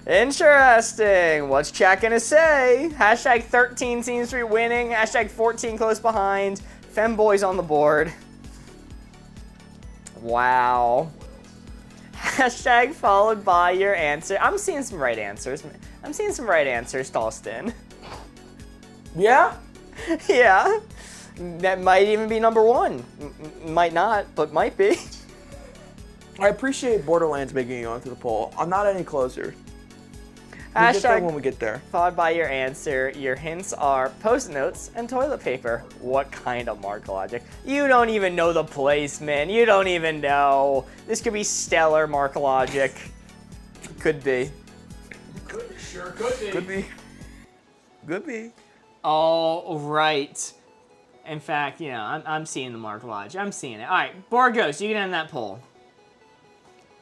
Interesting. What's chat gonna say? Hashtag 13 seems to be winning. Hashtag 14 close behind. Femboys on the board. Wow. Hashtag followed by your answer. I'm seeing some right answers. I'm seeing some right answers tossed in. Yeah? Yeah. That might even be number 1. Might not, but might be. I appreciate Borderlands making it onto the poll. I'm not any closer. We'll get there Hashtag when we get there. followed by your answer. Your hints are Post-it notes and toilet paper. What kind of mark logic? You don't even know the placement. You don't even know. This could be stellar mark logic. Could be. Sure could be. Could be. Could be. All right. In fact, you know, I'm seeing the marked logic. I'm seeing it. All right, Borgos, you can end that poll.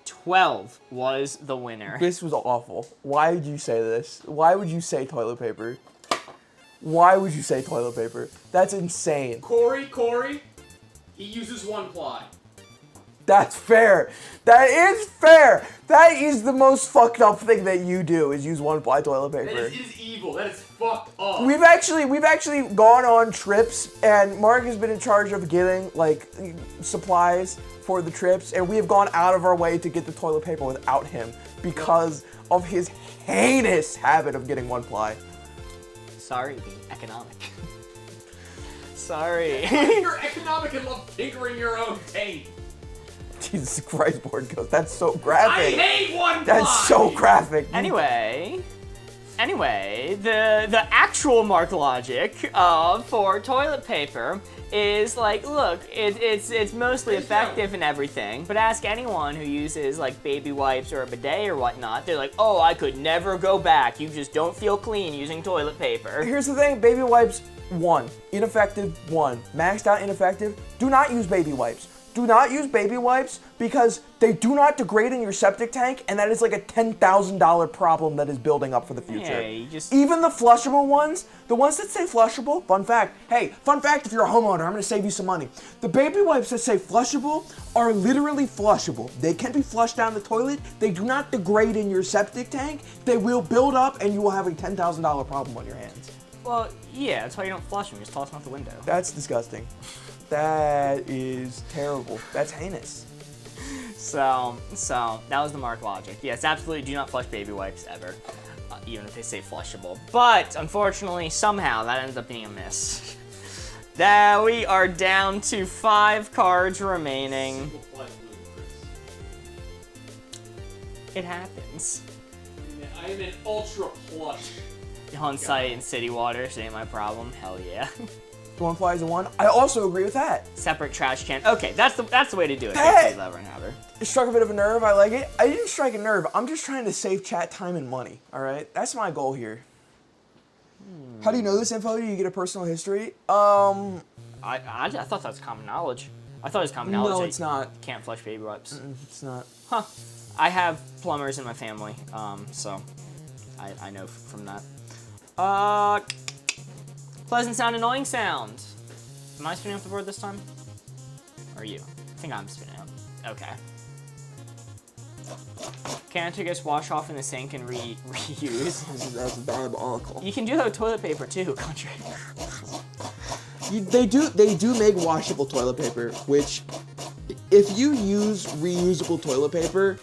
12 was the winner. This was awful. Why would you say this? Why would you say toilet paper? Why would you say toilet paper? That's insane. Corey, he uses 1-ply. That's fair. That is fair. That is the most fucked up thing that you do is use 1-ply toilet That paper. is evil. That is fucked up. We've actually gone on trips, and Mark has been in charge of getting like supplies for the trips, and we have gone out of our way to get the toilet paper without him because of his heinous habit of getting 1-ply. Sorry, being economic. Sorry. You're economic and love tinkering your own tape. Jesus Christ, Borgos, that's so I graphic. hate 1-ply. That's so graphic. Anyway, the actual marked logic for toilet paper is like, look, it's mostly effective and everything, but ask anyone who uses like baby wipes or a bidet or whatnot, they're like, oh, I could never go back. You just don't feel clean using toilet paper. Here's the thing, baby wipes, 1. Ineffective, 1. Maxed out ineffective. Do not use baby wipes. Do not use baby wipes because they do not degrade in your septic tank, and that is like a $10,000 problem that is building up for the future. Hey, just Even the flushable ones, the ones that say flushable, fun fact, if you're a homeowner, I'm gonna save you some money. The baby wipes that say flushable are literally flushable. They can be flushed down the toilet. They do not degrade in your septic tank. They will build up and you will have a $10,000 problem on your hands. well, yeah, that's why you don't flush them. You just toss them out the window. That's disgusting. That is terrible. That's heinous. So that was the mark logic. Yes, absolutely do not flush baby wipes ever, even if they say flushable. But unfortunately, somehow that ends up being a miss. That we are down to 5 cards remaining. Single-ply glue, Chris. It happens. I am an ultra plush. On site in city water, so ain't my problem. Hell yeah. 1-ply is a 1. I also agree with that. Separate trash can. Okay, that's the way to do it. That- Basically, lever and haver. It struck a bit of a nerve. I like it. I didn't strike a nerve. I'm just trying to save chat time and money. All right, that's my goal here. How do you know this info? Do you get a personal history? I thought that was common knowledge. I thought it was common knowledge. No, that it's not. you can't flush baby wipes. It's not. Huh. I have plumbers in my family, so I know from that. Pleasant sound, annoying sound. Am I spinning up the board this time? Or are you? I think I'm spinning up. Okay. Can't you just wash off in the sink and reuse? That's diabolical. You can do that with toilet paper too, country. They do make washable toilet paper, which, if you use reusable toilet paper,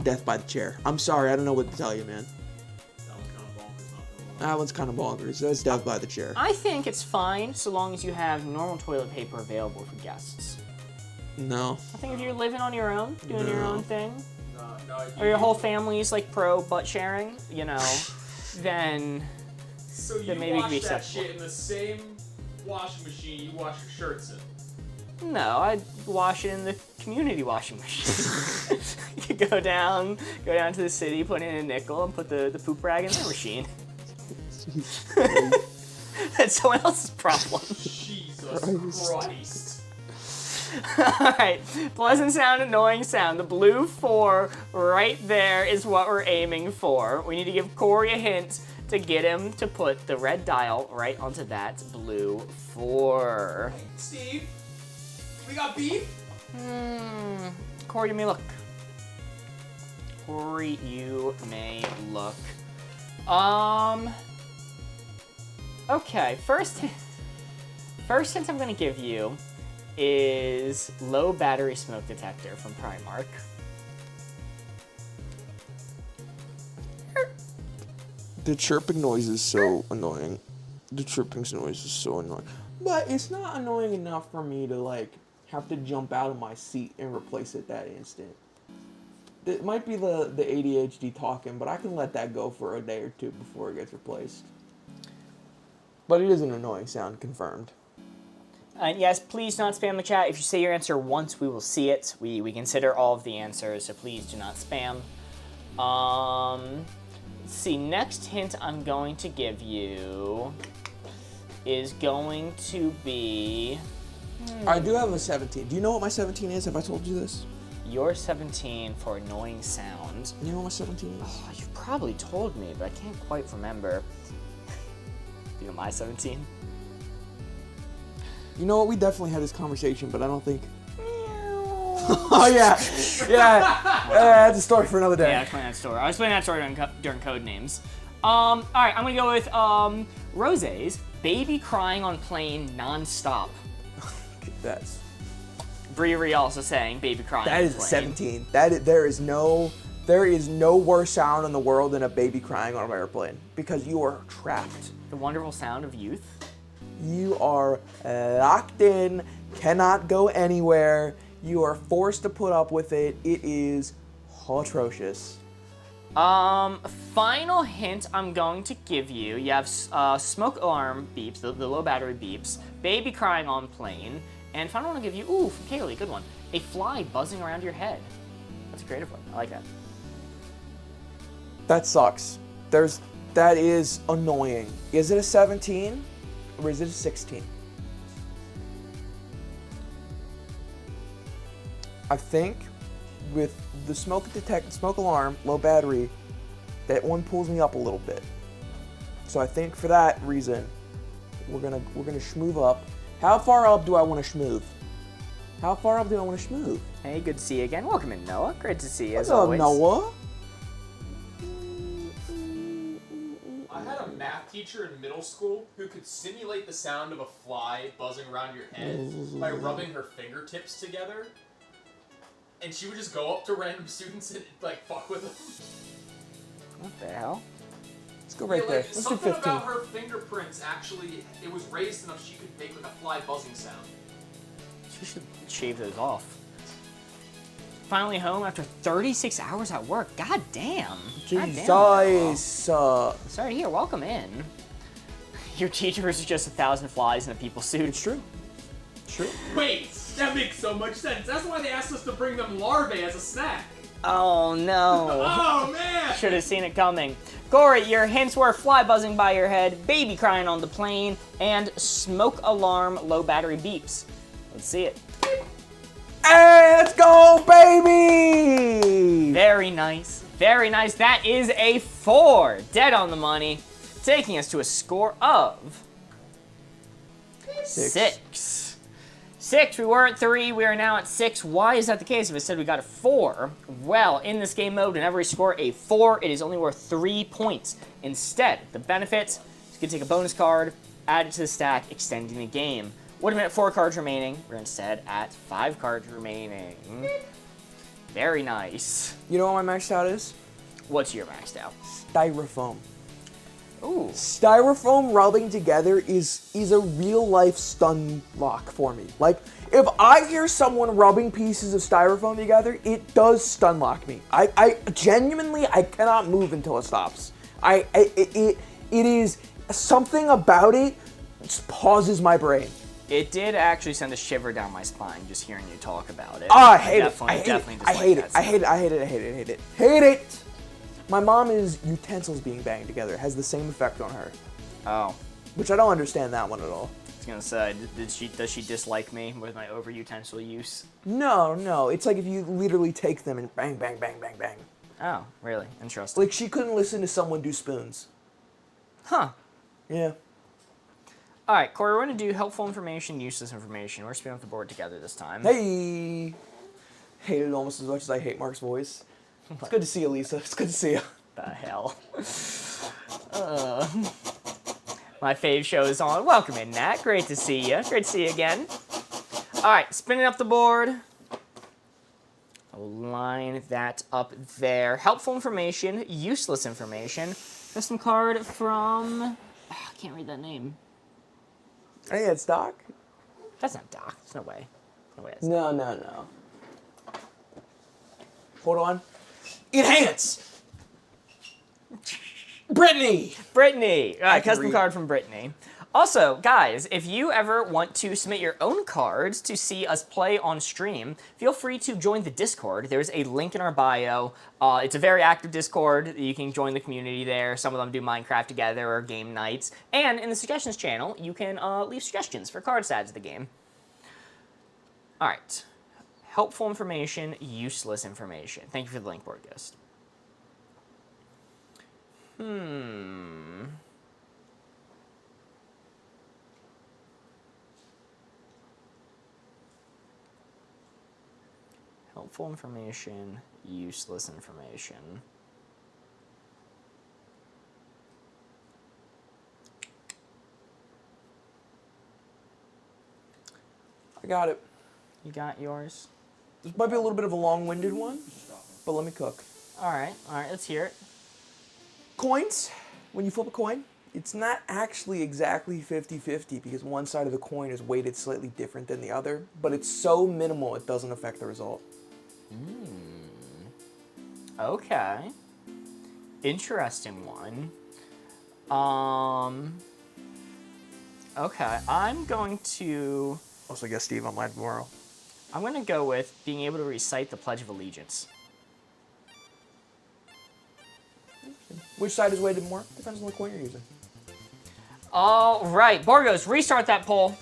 death by the chair. I'm sorry, I don't know what to tell you, man. That one's kind of bonkers. That's death by the chair. I think it's fine so long as you have normal toilet paper available for guests. No. I think if you're living on your own, doing your No. own thing, No, or your whole family's like pro butt sharing, you know, then So you then maybe it could wash be that acceptable. shit in the same washing machine you wash your shirts in. no, I'd wash it in the community washing machine. You go down to the city, put in a nickel, and put the poop rag in the machine. That's someone else's problem. Jesus Christ. Alright, pleasant sound, annoying sound. The blue 4 right there is what we're aiming for. We need to give Corey a hint to get him to put the red dial right onto that blue 4. Steve, we got beef? Corey, you may look. Corey, you may look. Okay, first hint I'm gonna give you is low battery smoke detector from Primark. The chirping noise is so annoying. The chirping noise is so annoying. But it's not annoying enough for me to like have to jump out of my seat and replace it that instant. It might be the ADHD talking, but I can let that go for a day or two before it gets replaced. But it is an annoying sound, confirmed. And yes, please do not spam the chat. If you say your answer once, we will see it. We consider all of the answers, so please do not spam. Let's see, next hint I'm going to give you is going to be I do have a 17. Do you know what my 17 is? Have I told you this? your 17 for annoying sound. You know what my 17 is? Oh, you've probably told me, but I can't quite remember. You know my 17? You know what? We definitely had this conversation, but I don't think. Oh yeah, yeah. That's a story for another day. Yeah, I explained that story. I was explaining that story during code names. All right, I'm gonna go with Rose's baby crying on plane non-stop. That's Brewery also saying baby crying. that on is a plane. 17. There is no worse sound in the world than a baby crying on an airplane because you are trapped. The wonderful sound of youth. You are locked in, cannot go anywhere. You are forced to put up with it. It is atrocious. Final hint I'm going to give you. You have smoke alarm beeps, the low battery beeps, baby crying on plane, and final one I'll give you, ooh, from Kaylee, good one, a fly buzzing around your head. That's a creative one. I like that. That sucks. That is annoying. Is it a 17 or is it a 16? I think with the smoke alarm, low battery, that one pulls me up a little bit. So I think for that reason, we're gonna schmoove up. How far up do I want to schmoove? How far up do I want to schmoove? Hey, good to see you again. Welcome in, Noah. Great to see you What's as up, always. Noah? I had a math teacher in middle school who could simulate the sound of a fly buzzing around your head by rubbing her fingertips together. And she would just go up to random students and like fuck with them. What the hell? Let's go right Yeah, there. like, Let's do something 15. about her fingerprints actually, it was raised enough she could make like a fly buzzing sound. She should shave those off. Finally home after 36 hours at work. God damn. God damn, Noah. Jesus. Sorry to hear. Welcome in. Your teacher is just 1,000 flies in a people suit. It's true. True. Wait, that makes so much sense. That's why they asked us to bring them larvae as a snack. Oh no. Oh man! Should have seen it coming. Corey, your hints were fly buzzing by your head, baby crying on the plane, and smoke alarm low battery beeps. Let's see it. Hey, let's go, baby! Very nice. Very nice. That is a 4. Dead on the money. Taking us to a score of 6. 6. We were at 3. We are now at 6. Why is that the case? If it said we got a 4, well, in this game mode, whenever we score a 4, it is only worth 3 points. Instead, the benefits, you can take a bonus card, add it to the stack, extending the game. Would have been at 4 cards remaining. We're instead at 5 cards remaining. Very nice. You know what my maxed out is? What's your maxed out? Styrofoam. Ooh. Styrofoam rubbing together is a real life stun lock for me. Like, if I hear someone rubbing pieces of styrofoam together, it does stun lock me. I genuinely, I cannot move until it stops. It is something about it just pauses my brain. It did actually send a shiver down my spine just hearing you talk about it. Oh, I hate it. I Definitely hate it. dislike I that hate it. I hate it. I hate it. I hate it. Hate it. My mom is utensils being banged together has the same effect on her, Oh, which I don't understand that one at all. I was gonna say, does she dislike me with my over utensil use? No. It's like if you literally take them and bang, bang, bang, bang, bang. Oh, really? Interesting. Like she couldn't listen to someone do spoons. Huh. Yeah. All right, Corey, we're gonna do helpful information, useless information. We're spinning off the board together this time. Hey. Hate it almost as much as I hate Mark's voice. It's good to see you, Lisa. It's good to see you. The hell. My fave show is on. Welcome in, Nat. Great to see you. Great to see you again. All right, spinning up the board. I'll line that up there. Helpful information, useless information. Custom card from... I can't read that name. Hey, it's Doc. That's not Doc. There's no way. No way. That's No. Hold on. Enhance. Brittany. Brittany. I can Custom read. card from Brittany. Also, guys, if you ever want to submit your own cards to see us play on stream, feel free to join the Discord. There's a link in our bio. It's a very active Discord. You can join the community there. Some of them do Minecraft together or game nights. And in the suggestions channel, you can leave suggestions for card stats of the game. All right. Helpful information, useless information. Thank you for the link, Board Ghost. Helpful information, useless information. I got it. You got yours? This might be a little bit of a long-winded one, but let me cook. All right, let's hear it. Coins, when you flip a coin, it's not actually exactly 50-50 because one side of the coin is weighted slightly different than the other, but it's so minimal it doesn't affect the result. Okay. Interesting one. Okay, I'm going to Also, guess Steve online tomorrow. go with being able to recite the Pledge of Allegiance. Which side is weighted more? Depends on the coin you're using. All right, Borgos, restart that poll.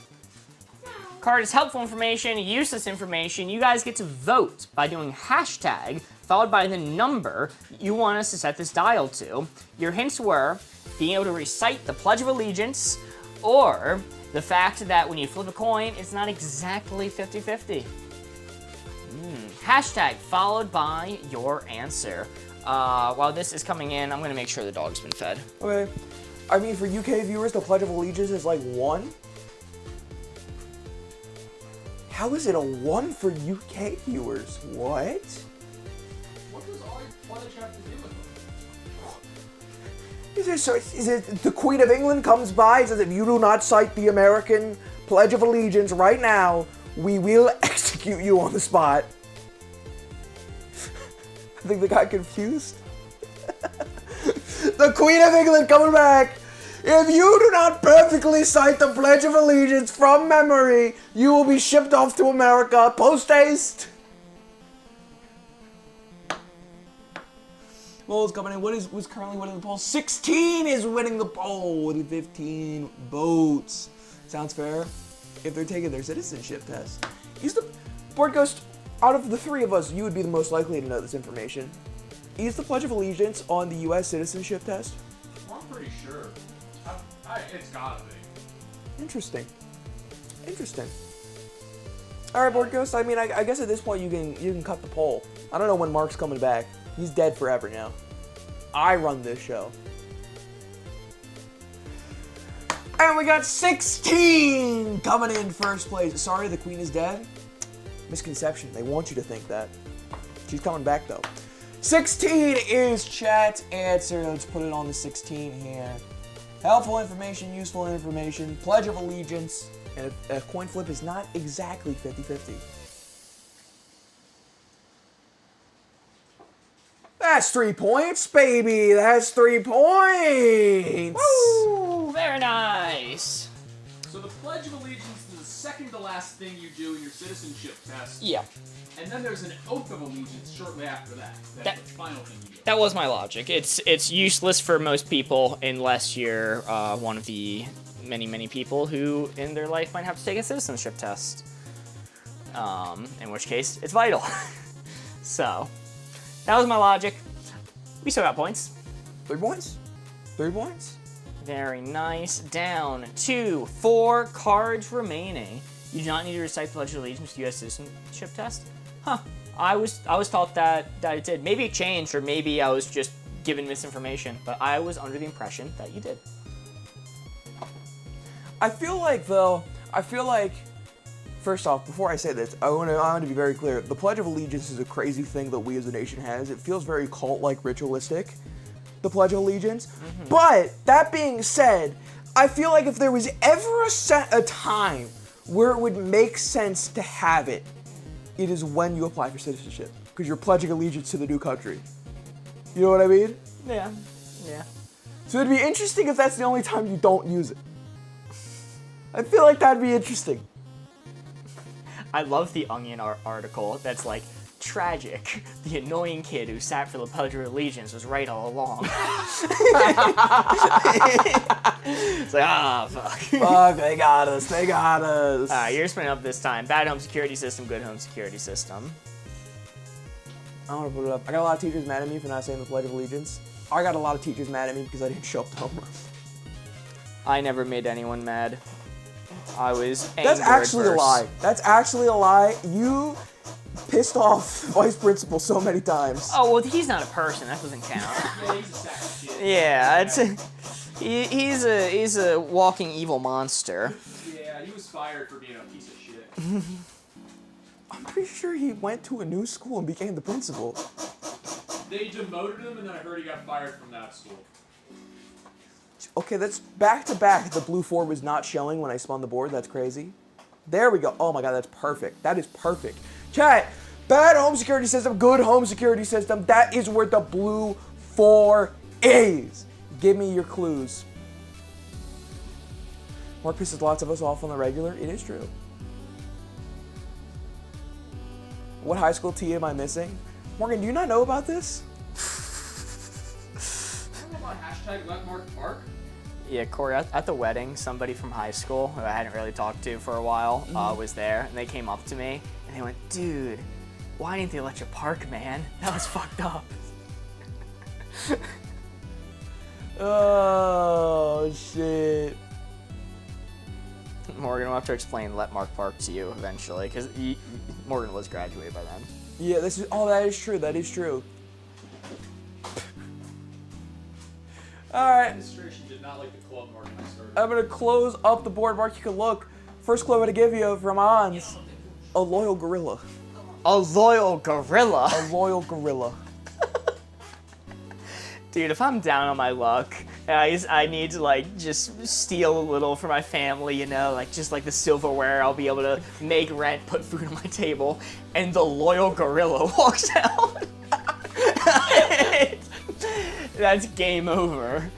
Card is helpful information, useless information. You guys get to vote by doing hashtag followed by the number you want us to set this dial to. Your hints were being able to recite the Pledge of Allegiance or the fact that when you flip a coin, it's not exactly 50-50. Hashtag followed by your answer. While this is coming in, I'm gonna make sure the dog's been fed. Okay. I mean, for UK viewers, the Pledge of Allegiance is like 1. How is it a 1 for UK viewers? What? What does our pledge have to do with it? Is it the Queen of England comes by and says, if you do not cite the American Pledge of Allegiance right now, we will execute you on the spot. I think they got confused. The Queen of England coming back. If you do not perfectly cite the Pledge of Allegiance from memory, you will be shipped off to America post haste. Polls coming in. What's currently winning the poll? 16 is winning the poll with 15 votes. Sounds fair. If they're taking their citizenship test. Use the Board Ghost. Out of the three of us, you would be the most likely to know this information. Is the Pledge of Allegiance on the U.S. citizenship test? Well, I'm pretty sure. It's gotta be. Interesting. Interesting. All right, Board Ghost. I mean, I guess at this point you can cut the poll. I don't know when Mark's coming back. He's dead forever now. I run this show. And we got 16 coming in first place. Sorry, the Queen is dead. Misconception. They want you to think that. She's coming back though. 16 is chat's answer. Let's put it on the 16 here. Helpful information, useful information, Pledge of Allegiance, and a coin flip is not exactly 50-50. That's 3 points, baby. That's 3 points. Woo! Very nice. So the Pledge of Allegiance is the second to last thing you do in your citizenship test. Yeah. And then there's an Oath of Allegiance shortly after that. That's the final thing you do. That was my logic. It's useless for most people unless you're one of the many people who in their life might have to take a citizenship test. In which case, it's vital. So, that was my logic. We still got points. 3 points. 3 points. Very nice. Down to 4 cards remaining. You do not need to recite the Pledge of Allegiance to U.S. citizenship test. Huh. I was taught that it did. Maybe it changed, or maybe I was just given misinformation, but I was under the impression that you did. I feel like, first off, before I say this, I want to be very clear. The Pledge of Allegiance is a crazy thing that we as a nation has. It feels very cult-like, ritualistic, the Pledge of Allegiance. Mm-hmm. But, that being said, I feel like if there was ever a time where it would make sense to have it, it is when you apply for citizenship, because you're pledging allegiance to the new country. You know what I mean? Yeah. Yeah. So it'd be interesting if that's the only time you don't use it. I feel like that'd be interesting. I love the Onion article that's like, tragic. The annoying kid who sat for the Pledge of Allegiance was right all along. It's like, fuck. Fuck, they got us. They got us. You're spinning up this time. Bad home security system, good home security system. I want to put it up. I got a lot of teachers mad at me for not saying the Pledge of Allegiance. I got a lot of teachers mad at me because I didn't show up to homeroom. I never made anyone mad. I was angry. That's actually a lie. That's actually a lie. You pissed off the vice principal so many times. Oh, well, he's not a person. That doesn't count. Yeah, he's a sack of shit. Yeah, he's a walking evil monster. Yeah, he was fired for being a piece of shit. I'm pretty sure he went to a new school and became the principal. They demoted him, and then I heard he got fired from that school. Okay, that's back to back. The blue 4 was not showing when I spun the board. That's crazy. There we go. Oh my god, that's perfect. That is perfect. Chat, bad home security system, good home security system. That is where the blue 4 is. Give me your clues. Mark pisses lots of us off on the regular. It is true. What high school tea am I missing? Morgan, do you not know about this? I don't know about hashtag Let Mark Park. Yeah, Corey, at the wedding, somebody from high school who I hadn't really talked to for a while was there, and they came up to me, and they went, dude, why didn't they let you park, man? That was fucked up. Oh, shit. Morgan will have to explain Let Mark Park to you eventually, because Morgan was graduated by then. Yeah, this is. Oh, that is true. That is true. All right, Administration did not like the club Mark and I started. I'm gonna close up the board. Mark, you can look. First clue I'm gonna give you from Ons. A loyal gorilla. A loyal gorilla? A loyal gorilla. Dude, if I'm down on my luck, I need to, like, just steal a little for my family, you know? Like, just like the silverware, I'll be able to make rent, put food on my table, and the loyal gorilla walks out. That's game over.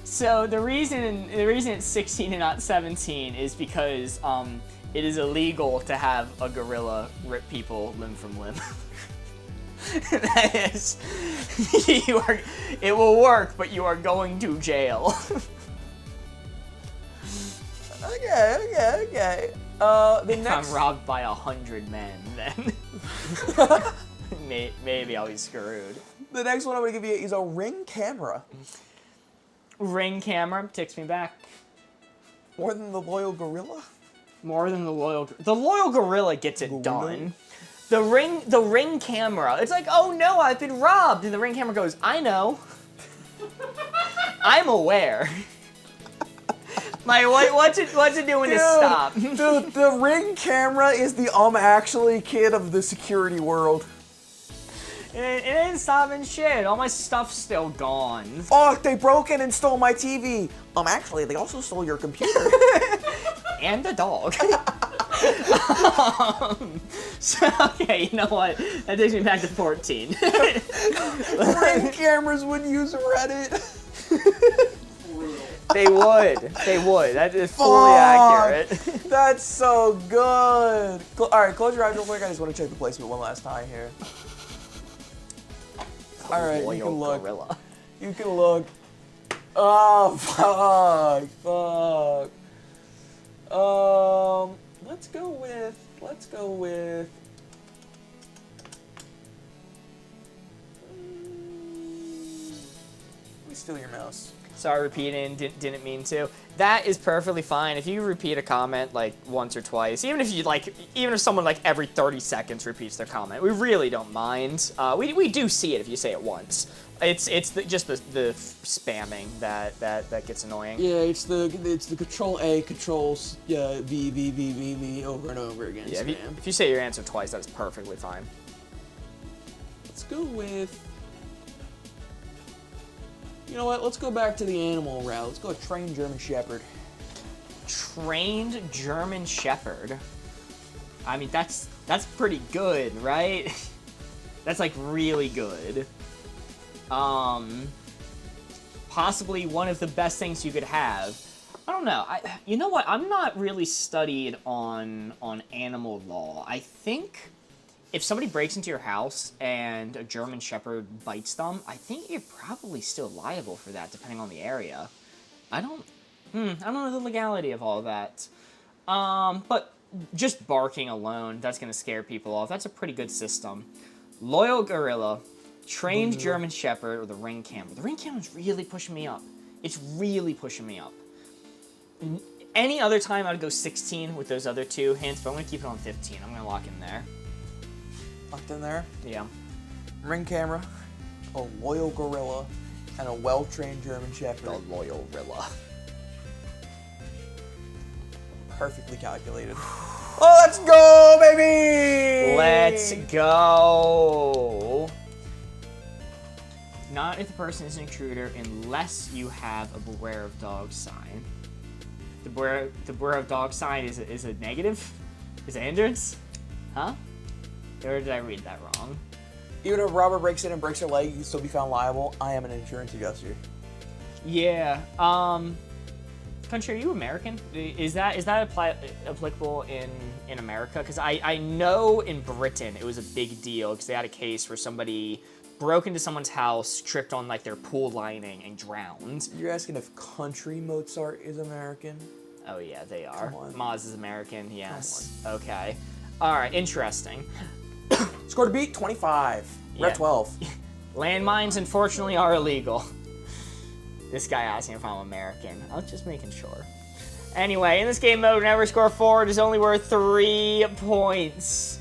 So the reason it's 16 and not 17 is because it is illegal to have a gorilla rip people limb from limb. That is, it will work, but you are going to jail. Okay. The If next. I'm robbed by 100 men, then maybe I'll be screwed. The next one I'm gonna give you is a Ring camera. Ring camera takes me back. More than the loyal gorilla. More than the loyal gorilla gets it done. The ring camera. It's like, oh no, I've been robbed, and the Ring camera goes, I know. I'm aware. Like, what's it doing to stop? The Ring camera is the actually kid of the security world. It ain't stopping shit. All my stuff's still gone. Fuck, they broke in and stole my TV. Actually, they also stole your computer. And the dog. So, okay, you know what? That takes me back to 14. Ring cameras would use Reddit. They would. That is fully accurate. That's so good. Alright, close your eyes real quick. I just want to check the placement one last time here. Alright, you can look. Gorilla. You can look. Oh, fuck. Let's go with. Let me steal your mouse. Sorry, repeating. Didn't mean to. That is perfectly fine. If you repeat a comment like once or twice, even if someone like every 30 seconds repeats their comment, we really don't mind. We do see it if you say it once. It's just the spamming that gets annoying. Yeah, it's the Control A, Control V over and over again. Yeah, if you say your answer twice, that's perfectly fine. Let's go with. You know what? Let's go back to the animal route. Let's go with trained German Shepherd. Trained German Shepherd. I mean, that's pretty good, right? That's like really good. Possibly one of the best things you could have. I don't know. You know what? I'm not really studied on animal law. I think if somebody breaks into your house and a German Shepherd bites them, I think you're probably still liable for that, depending on the area. I don't know the legality of all that. But just barking alone, that's gonna scare people off. That's a pretty good system. Loyal Gorilla, trained German Shepherd, or the ring camera. The ring camera's really pushing me up. It's really pushing me up. Any other time, I'd go 16 with those other two hints, but I'm gonna keep it on 15. I'm gonna lock in there. Locked in there. Yeah. Ring camera, a loyal gorilla, and a well-trained German Shepherd. The Loyal Gorilla. Perfectly calculated. Oh, let's go, baby! Let's go. Not if the person is an intruder unless you have a Beware of Dog sign. The Beware of Dog sign is a negative? Is it hindrance? Huh? Or did I read that wrong? Even if a robber breaks in and breaks your leg, you can still be found liable. I am an insurance adjuster. Yeah. Country, are you American? Is that applicable in America? Because I know in Britain it was a big deal because they had a case where somebody broke into someone's house, tripped on like their pool lining, and drowned. You're asking if country Mozart is American? Oh yeah, they are. Come on. Maz is American. Yes. Okay. All right. Interesting. Score to beat 25. We're Yeah. at 12. Landmines, unfortunately, are illegal. This guy asking if I'm American. I was just making sure. Anyway, in this game mode, whenever we score 4, it is only worth 3 points.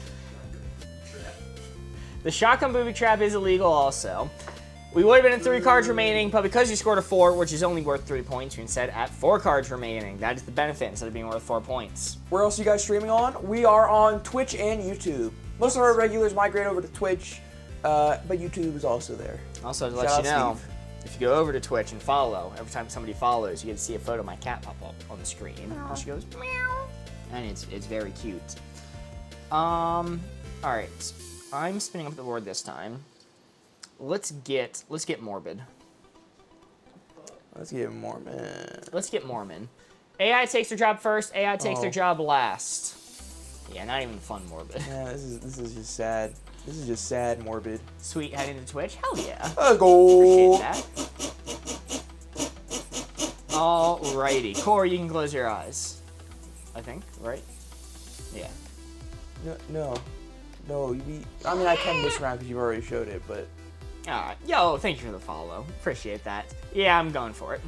The shotgun booby trap is illegal also. We would have been at 3 cards remaining, but because you scored a 4, which is only worth 3 points, you're instead at 4 cards remaining. That is the benefit instead of being worth 4 points. Where else are you guys streaming on? We are on Twitch and YouTube. Most of our regulars migrate over to Twitch, but YouTube is also there. Also, to Shout let you out know, Steve. if you go over to Twitch and follow, every time somebody follows, you get to see a photo of my cat pop up on the screen. And she goes, meow. And it's very cute. Alright. I'm spinning up the board this time. Let's get morbid. Let's get Mormon. Let's get Mormon. AI takes their job first, AI takes their job last. Yeah, not even fun morbid. Yeah, this is just sad. This is just sad, morbid. Sweet, head into Twitch? Hell yeah. Let's go. Appreciate that. Alrighty. Corey, you can close your eyes. I think, right? Yeah. No. I mean, I can this round because you've already showed it, but Alright. Yo, thank you for the follow. Appreciate that. Yeah, I'm going for it.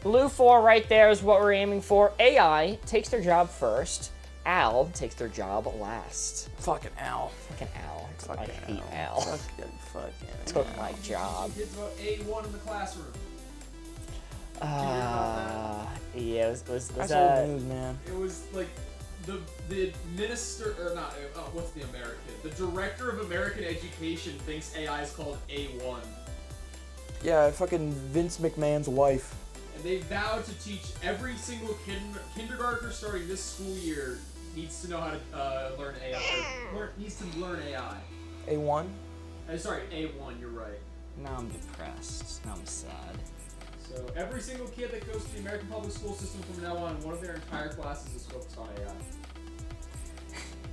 Blue 4 right there is what we're aiming for. AI takes their job first. Al takes their job last. fucking Al. Fucking Al. I Fucking hate Al. Fucking Took Al. my job. Kids about A1 in the classroom. Yeah, was That's that... old news, man. It was like the minister, or not, what's the American? The director of American education thinks AI is called A1. Yeah, fucking Vince McMahon's wife. And they vowed to teach every single kindergartner starting this school year needs to know how to learn AI. Needs to learn AI. A1? Sorry, A1, you're right. Now I'm depressed. Now I'm sad. So every single kid that goes to the American public school system from now on, one of their entire classes is focused on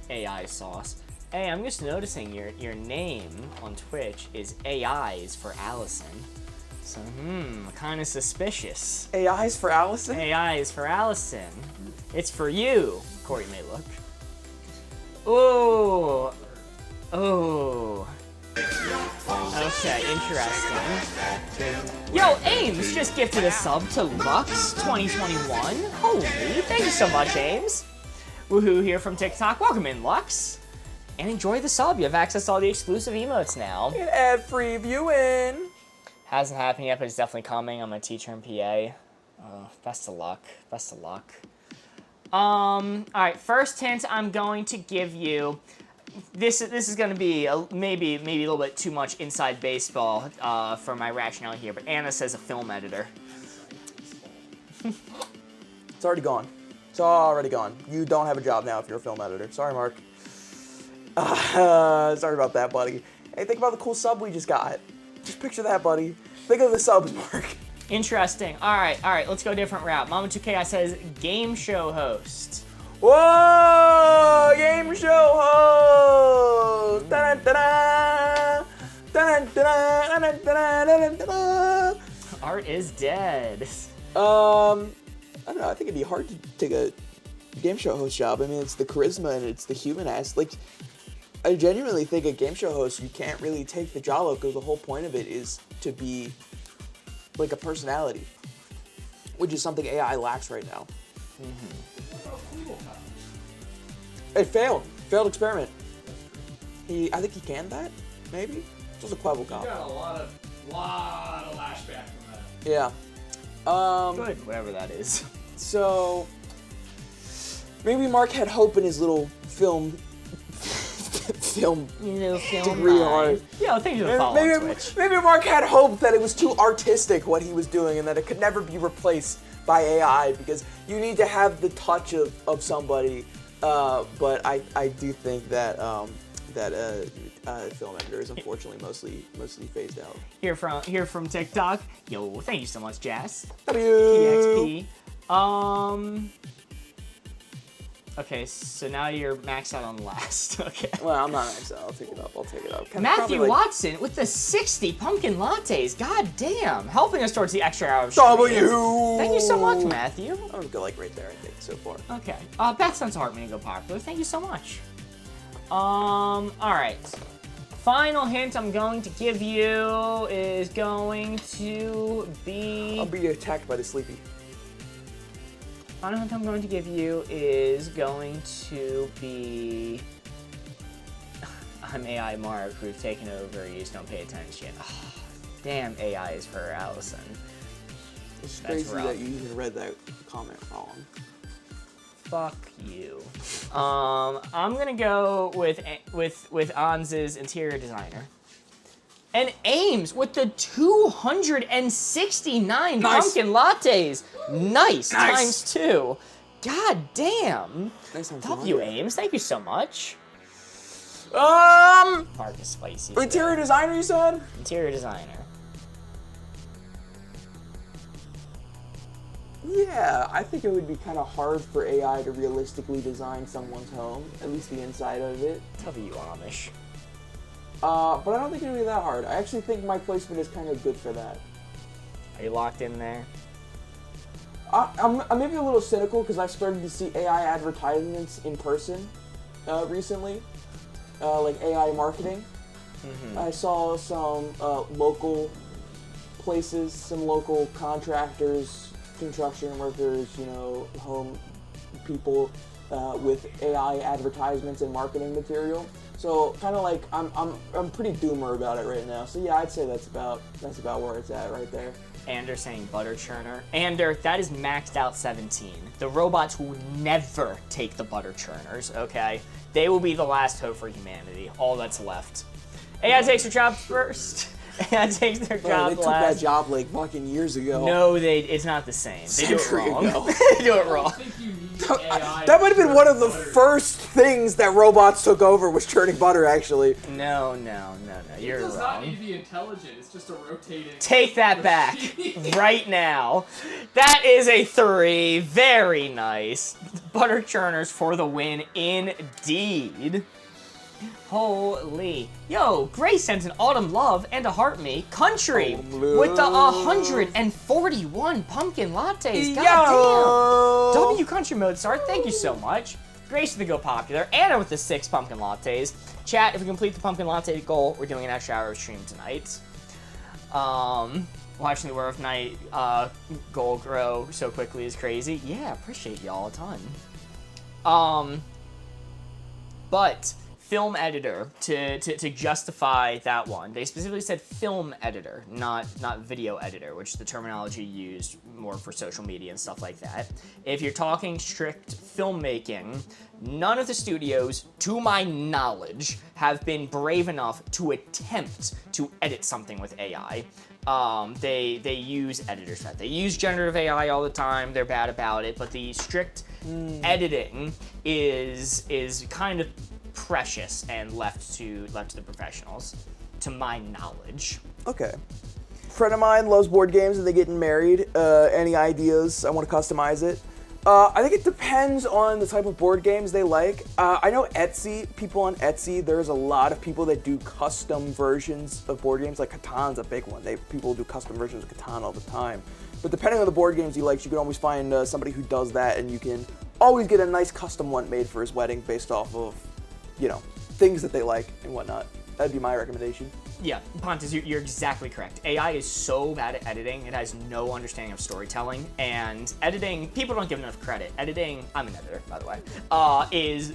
AI. AI sauce. Hey, I'm just noticing your name on Twitch is AIs for Allison. So, kind of suspicious. AI's for Allison? AIs for Allison. It's for you, Corey Maylook. Ooh. Ooh. Okay, interesting. Yo, Ames just gifted a sub to Lux 2021. Holy, thank you so much, Ames. Woohoo here from TikTok. Welcome in, Lux. And enjoy the sub. You have access to all the exclusive emotes now. Get ad-free viewing. Hasn't happened yet, but it's definitely coming. I'm a teacher in PA. Best of luck. Best of luck. Alright, first hint I'm going to give you. This is going to be maybe a little bit too much inside baseball for my rationale here, but Anna says a film editor. It's already gone. It's already gone. You don't have a job now if you're a film editor. Sorry, Mark. Sorry about that, buddy. Hey, think about the cool sub we just got. Just picture that, buddy. Think of the subs, Mark. Interesting. All right. Let's go a different route. Mama 2K says game show host. Whoa! Game show host. Da-da-da-da. Da-da-da-da. Da-da-da-da. Art is dead. I don't know. I think it'd be hard to take a game show host job. I mean, it's the charisma and it's the human ass. Like, I genuinely think a game show host, you can't really take the job because the whole point of it is to be like a personality, which is something AI lacks right now. It failed. Failed experiment. I think he canned that, maybe? It was a Quibble You cop. got a lot of lashback from that. Yeah. Good, whatever that is. So maybe Mark had hope in his little film degree art. Yeah, thank you for the follow on Twitch. Maybe Mark had hope that it was too artistic what he was doing and that it could never be replaced by AI because you need to have the touch of somebody. But I do think that film editors unfortunately mostly phased out. Here from TikTok. Yo, thank you so much, Jazz. W. PXP. Okay, so now you're maxed out on last. Okay. Well, I'm not maxed out. I'll take it up. Matthew Watson with the 60 pumpkin lattes. God damn. Helping us towards the extra hour of stream. W. Thank you so much, Matthew. I'm gonna go like right there, I think, so far. Okay. Beth Sense Heart may go popular. Thank you so much. Alright. Final hint I'm going to give you is going to be... I'll be attacked by the sleepy. Final hint I'm going to give you is going to be... I'm AI Mark, who's taken over, you just don't pay attention. Oh, damn AI is for Allison. It's That's crazy rough. that you even read that comment wrong. Fuck you. I'm gonna go with Anz's interior designer. And Ames with the 269 pumpkin lattes. Nice. Times 2. God damn. Nice times W 200. Ames, thank you so much. Um, Mark is spicy. interior today. designer, you said? Interior designer. Yeah, I think it would be kind of hard for AI to realistically design someone's home, at least the inside of it. W Amish. But I don't think it would be that hard. I actually think my placement is kind of good for that. Are you locked in there? I'm maybe a little cynical because I've started to see AI advertisements in person recently, like AI marketing. I saw some local places, some local contractors, construction workers, home people with AI advertisements and marketing material. So kind of like I'm pretty doomer about it right now. So yeah, I'd say that's about where it's at right there. Ander saying butter churner. Ander, that is maxed out 17. The robots will never take the butter churners, okay? They will be the last hope for humanity. All that's left. AI takes their job first. AI takes their job They took last. that job like fucking years ago. No, it's not the same. They do it Century wrong. ago. They do it I wrong. don't think you need AI. That might have been one of the butter. first things that robots took over was churning butter, actually. No. It You're does not need wrong. to be intelligent. It's just a rotating. Take that back right now. That is a 3. Very nice. Butter churners for the win indeed. Holy. Yo, Grace sends an autumn love and a heart me. Country Autumn with the love. 141 pumpkin lattes. God Yo! damn. W Country Mozart, thank you so much. Grace with the Go Popular. Anna with the 6 pumpkin lattes. Chat, if we complete the pumpkin latte goal, we're doing an extra hour of stream tonight. Watching the Werewolf Night goal grow so quickly is crazy. Yeah, appreciate y'all a ton. But film editor to justify that one. They specifically said film editor, not video editor, which is the terminology used more for social media and stuff like that. If you're talking strict filmmaking, none of the studios, to my knowledge, have been brave enough to attempt to edit something with AI. They use editors for that. They use generative AI all the time. They're bad about it, but the strict editing is kind of precious and left to the professionals, to my knowledge. Okay. friend of mine loves board games and they're getting married. Any ideas? I want to customize it. I think it depends on the type of board games they like. I know Etsy, people on Etsy, there's a lot of people that do custom versions of board games. Like Catan's a big one. People do custom versions of Catan all the time. But depending on the board games you like, you can always find somebody who does that, and you can always get a nice custom one made for his wedding based off of, things that they like and whatnot. That'd be my recommendation. Yeah, Pontus, you're exactly correct. AI is so bad at editing, it has no understanding of storytelling, and editing, people don't give enough credit. Editing, I'm an editor, by the way, is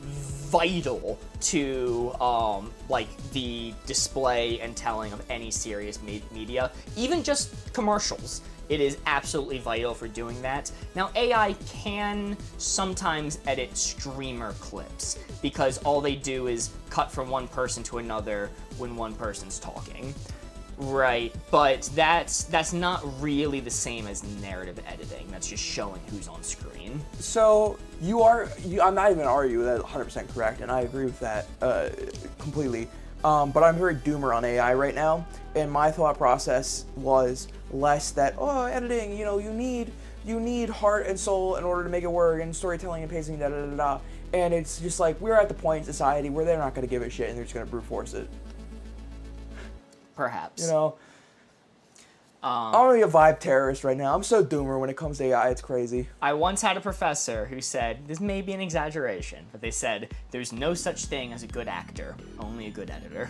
vital to the display and telling of any serious media, even just commercials. It is absolutely vital for doing that. Now, AI can sometimes edit streamer clips because all they do is cut from one person to another when one person's talking. Right, but that's not really the same as narrative editing. That's just showing who's on screen. So I'm not even arguing that's 100% correct, and I agree with that completely. But I'm very doomer on AI right now, and my thought process was less that editing, you need heart and soul in order to make it work, and storytelling and pacing, da da da da. And it's just like we're at the point in society where they're not going to give a shit and they're just going to brute force it. Perhaps. I'm gonna be a vibe terrorist right now. I'm so doomer when it comes to AI, it's crazy. I once had a professor who said, this may be an exaggeration, but they said, there's no such thing as a good actor, only a good editor.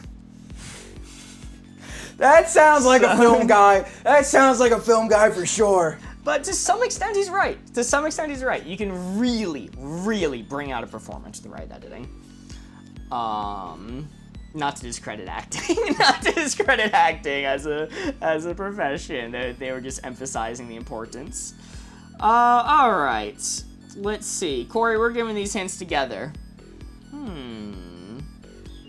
That sounds like a film guy. That sounds like a film guy for sure. But to some extent, he's right. You can really, really bring out a performance with the right editing. Not to discredit acting, as a profession. They were just emphasizing the importance. All right. Let's see. Corey, we're giving these hints together.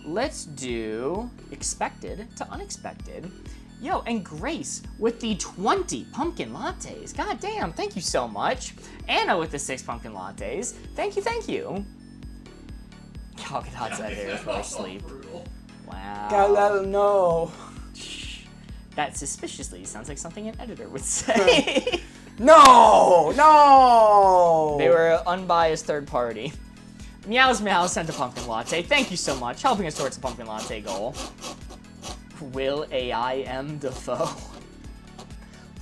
Let's do expected to unexpected. Yo, and Grace with the 20 pumpkin lattes. God damn, thank you so much. Anna with the 6 pumpkin lattes. Thank you. Oh, God's editor for asleep. Wow. God, I don't know. That suspiciously sounds like something an editor would say. No! They were an unbiased third party. Meows sent a pumpkin latte. Thank you so much, helping us towards the pumpkin latte goal. Will AI M. Defoe?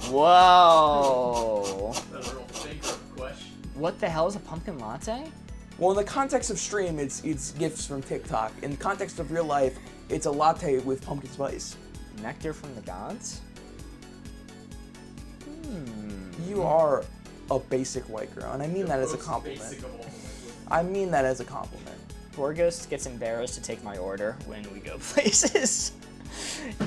Whoa. That's a real thinker question. What the hell is a pumpkin latte? Well, in the context of stream, it's gifts from TikTok. In the context of real life, it's a latte with pumpkin spice. Nectar from the gods? You are a basic white girl, and I mean that as a compliment. I mean that as a compliment. Borgos gets embarrassed to take my order when we go places.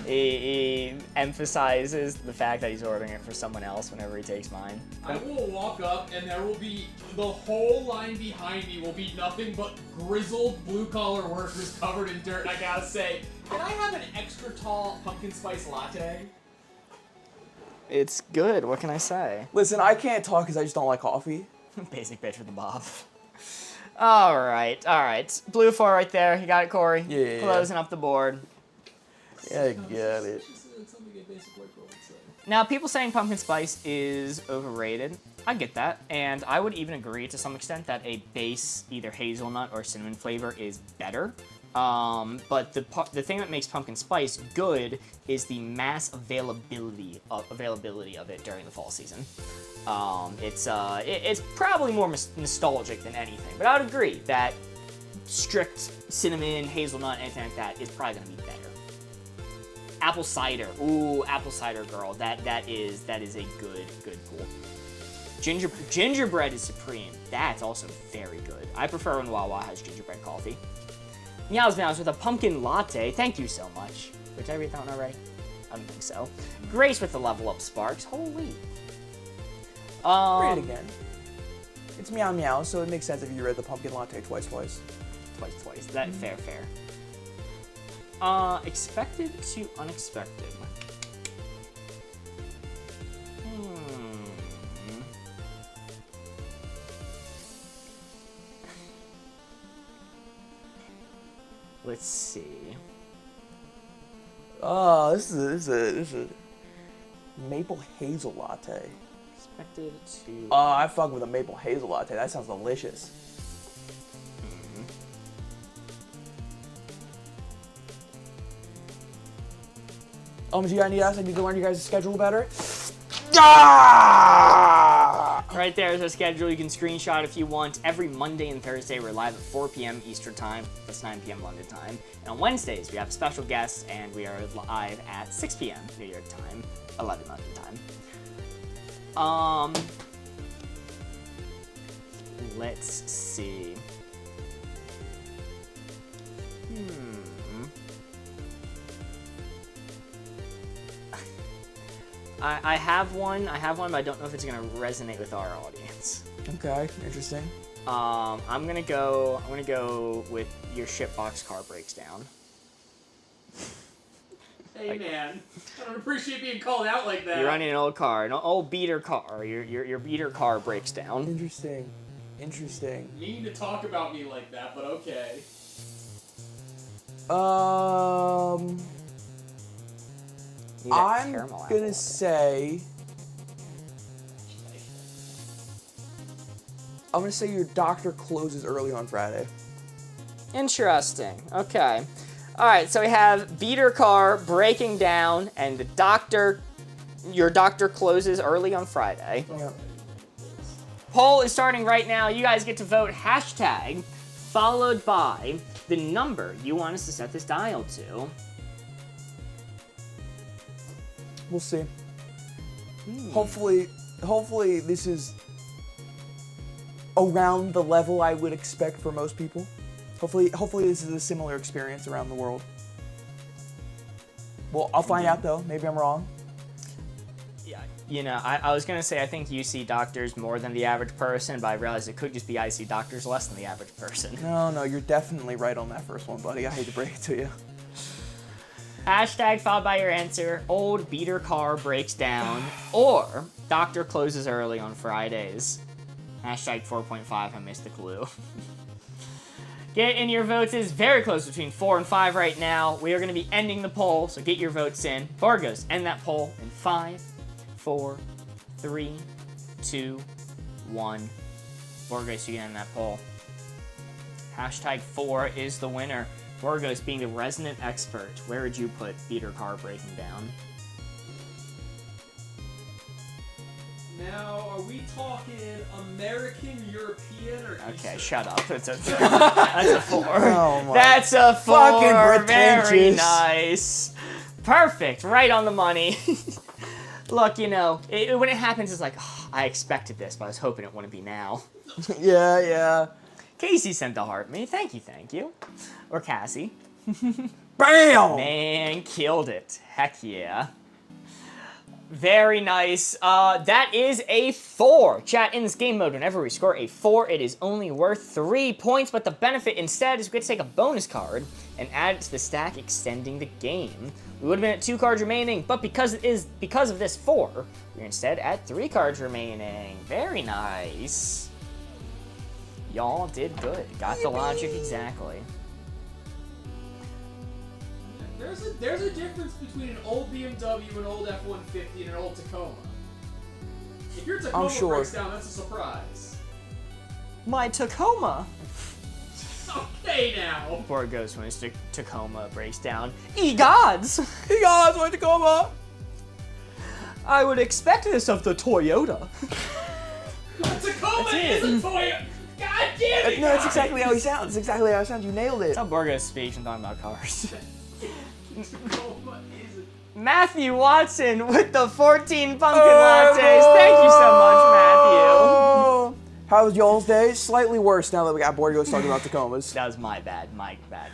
He emphasizes the fact that he's ordering it for someone else whenever he takes mine. I will walk up and there will be, the whole line behind me will be nothing but grizzled blue-collar workers covered in dirt. And I gotta say, can I have an extra tall pumpkin spice latte? It's good, what can I say? Listen, I can't talk because I just don't like coffee. Basic bitch with the bob. Alright. Blue 4 right there. You got it, Corey? Yeah. Closing up the board. Yeah, I get it. Now, people saying pumpkin spice is overrated. I get that, and I would even agree to some extent that a base, either hazelnut or cinnamon flavor, is better. But the thing that makes pumpkin spice good is the mass availability of it during the fall season. It's probably more nostalgic than anything, but I would agree that strict cinnamon, hazelnut, anything like that is probably gonna be better. Apple cider, ooh, apple cider girl, that is a good pool. Gingerbread is supreme. That's also very good. I prefer when Wawa has gingerbread coffee. Meows with a pumpkin latte. Thank you so much. Did I read that one already? I don't think so. Grace with the level up sparks. Holy. Read it again. It's meow, so it makes sense if you read the pumpkin latte twice. Twice. That fair. Expected to unexpected. Let's see. Oh, this is Maple hazel latte. Expected to. I fuck with a maple hazel latte. That sounds delicious. Do you got any else? I need to learn you guys' schedule better. Ah! Right there is our schedule. You can screenshot if you want. Every Monday and Thursday, we're live at 4 p.m. Eastern Time. That's 9 p.m. London time. And on Wednesdays, we have special guests, and we are live at 6 p.m. New York time, 11 London time. Let's see. I have one, but I don't know if it's gonna resonate with our audience. Okay, interesting. I'm gonna go with your shitbox car breaks down. Hey man, I don't appreciate being called out like that. You're running an old car, an old beater car. Your beater car breaks down. Interesting. Mean to talk about me like that, but okay. I'm gonna say your doctor closes early on Friday. Interesting. Okay. All right. So we have beater car breaking down, and your doctor closes early on Friday. Yeah. Poll is starting right now. You guys get to vote hashtag followed by the number you want us to set this dial to. We'll see. Hopefully this is around the level I would expect for most people. Hopefully this is a similar experience around the world. Well, I'll find out though. Maybe I'm wrong. Yeah, I was gonna say I think you see doctors more than the average person, but I realized it could just be I see doctors less than the average person. No, you're definitely right on that first one, buddy. I hate to break it to you. Hashtag followed by your answer, old beater car breaks down, or doctor closes early on Fridays. Hashtag 4.5, I missed the clue. Get in your votes. It's very close between 4 and 5 right now. We are going to be ending the poll, so get your votes in. Borgos, end that poll in 5, 4, 3, 2, 1. Borgos, you can end that poll. Hashtag 4 is the winner. Borgos, being the resident expert, where would you put beater car breaking down? Now, are we talking American, European, or Okay, Eastern? shut up. That's a 4. Oh my. That's a 4. Fucking Very pretentious. nice. Perfect. Right on the money. Look, when it happens, it's like, oh, I expected this, but I was hoping it wouldn't be now. Yeah. Casey sent the heart me. Thank you. Or Cassie. Bam! Man, killed it. Heck yeah. Very nice. That is a 4. Chat, in this game mode, whenever we score a 4, it is only worth 3 points, but the benefit instead is we get to take a bonus card and add it to the stack, extending the game. We would have been at 2 cards remaining, but because of this 4, we're instead at 3 cards remaining. Very nice. Y'all did good. Got the logic exactly. There's a difference between an old BMW, an old F-150, and an old Tacoma. If your Tacoma sure. breaks down, that's a surprise. My Tacoma. Okay now. Borgos when his Tacoma breaks down. Egods! Hey guys, want to come up? I would expect this of the Toyota. Tacoma is a Toyota. God damn it! No, that's exactly how he sounds. You nailed it. That's how Borgos speaks when talking about cars. Tacoma is a... Matthew Watson with the 14 pumpkin lattes. Thank you so much, Matthew. How was y'all's day? Slightly worse now that we got Borgos talking about Tacomas. That was my bad,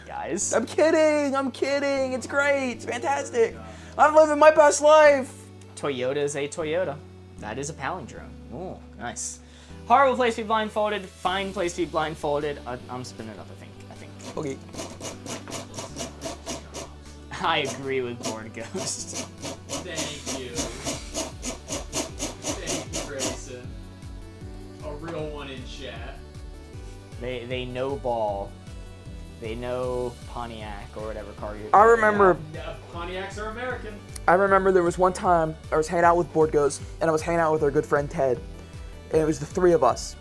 guys. I'm kidding. It's great. It's fantastic. I'm living my best life. Toyota is a Toyota. That is a palindrome. Ooh, nice. Horrible place to be blindfolded. Fine place to be blindfolded. I'm spinning it up, I think. Okay. I agree with Born Ghost. Thank you. Thank you, Grayson. A real one in chat. They no ball They know Pontiac or whatever car you're. I remember. Yeah, Pontiacs are American. I remember there was one time I was hanging out with Borgos, and I was hanging out with our good friend Ted, and it was the three of us,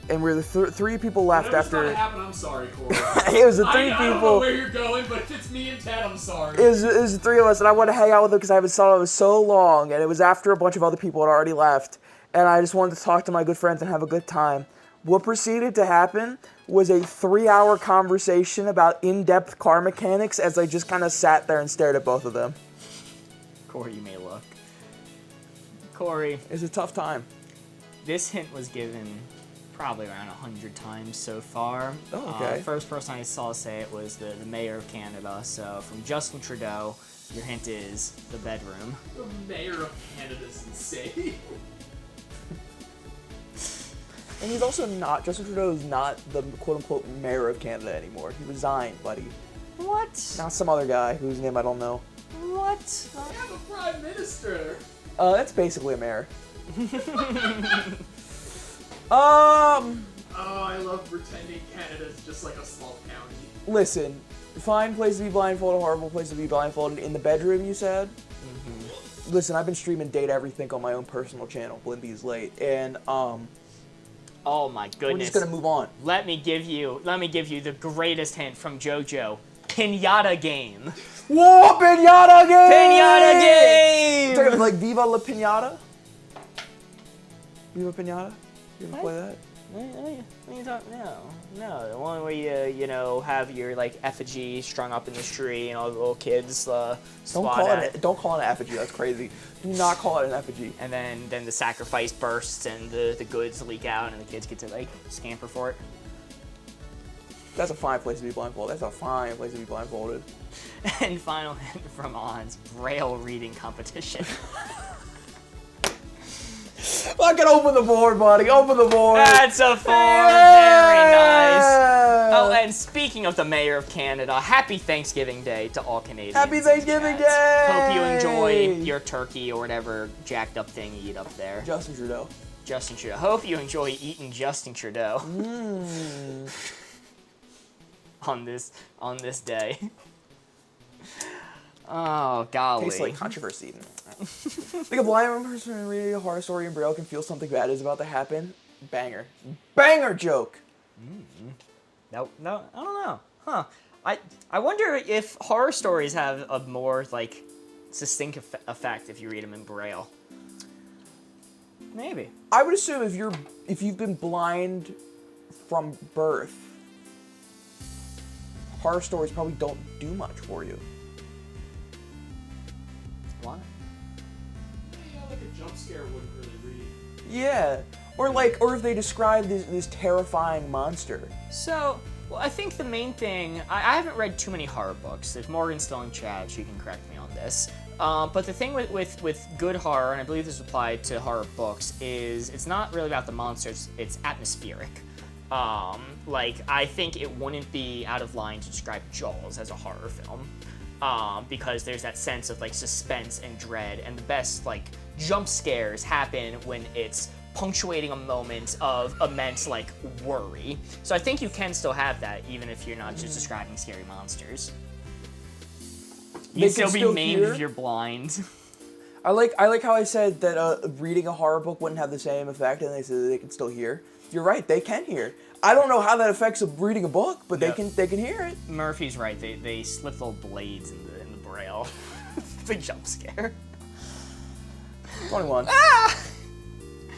and we were the three people left Whatever's after. about to happen, I'm sorry, Corey. It was the three I don't know people. where you're going, but if it's me and Ted, I'm sorry. It was the three of us, and I wanted to hang out with them because I haven't saw them so long, and it was after a bunch of other people had already left, and I just wanted to talk to my good friends and have a good time. What proceeded to happen was a 3-hour conversation about in-depth car mechanics as I just kind of sat there and stared at both of them. Corey, you may look. Corey, It's a tough time. this hint was given probably around 100 times so far. Oh, okay. First person I saw say it was the mayor of Canada. So from Justin Trudeau, your hint is the bedroom. The mayor of Canada's insane. And he's also not, Justin Trudeau is not the quote-unquote mayor of Canada anymore. He resigned, buddy. What? Not some other guy whose name I don't know. What? I have a prime minister. That's basically a mayor. Oh, I love pretending Canada's just like a small county. Listen, fine place to be blindfolded, horrible place to be blindfolded. In the bedroom, you said? Mm-hmm. Listen, I've been streaming Date Everything on my own personal channel, Blimby's Late, and Oh my we're goodness. just gonna move on. Let me give you the greatest hint from JoJo. Pinata game. Whoa, Pinata Game! Pinata game! Talking like Viva La Pinata? Viva Pinata? You ever play that? What are you talking? No. The one where you have your like effigy strung up in this tree and all the little kids Don't swat call at it. Don't call it an effigy. That's crazy. Do not call it an effigy. And then the sacrifice bursts and the goods leak out and the kids get to like scamper for it. That's a fine place to be blindfolded. That's a fine place to be blindfolded. And final hint from On's Braille reading competition. Fucking open the board, buddy. Open the board. That's a 4. Very nice. Oh, and speaking of the Mayor of Canada, happy Thanksgiving Day to all Canadians. Happy Thanksgiving Day! Hope you enjoy your turkey or whatever jacked up thing you eat up there. Justin Trudeau. Justin Trudeau. Hope you enjoy eating Justin Trudeau on this day. Oh, golly. Tastes like controversy. Like a blind person reading a horror story in Braille can feel something bad is about to happen. Banger. Banger joke! No, I don't know. Huh. I wonder if horror stories have a more, like, succinct effect if you read them in Braille. Maybe. I would assume if you've been blind from birth, horror stories probably don't do much for you. Why? Yeah, like a jump scare wouldn't really read. Yeah. Or if they describe this terrifying monster. So, well, I think the main thing, I haven't read too many horror books. If Morgan's still in chat, she can correct me on this. But the thing with good horror, and I believe this applied to horror books, is it's not really about the monsters, it's atmospheric. I think it wouldn't be out of line to describe Jaws as a horror film. Because there's that sense of like suspense and dread, and the best like jump scares happen when it's punctuating a moment of immense like worry. So I think you can still have that even if you're not just describing scary monsters. You They can can still be still maimed hear? if you're blind. I like how I said that reading a horror book wouldn't have the same effect, and they said that they can still hear. You're right, they can hear. I don't know how that affects reading a book, but Yep. they can hear it. Murphy's right. They slip little blades in the braille. It's a jump scare. 21.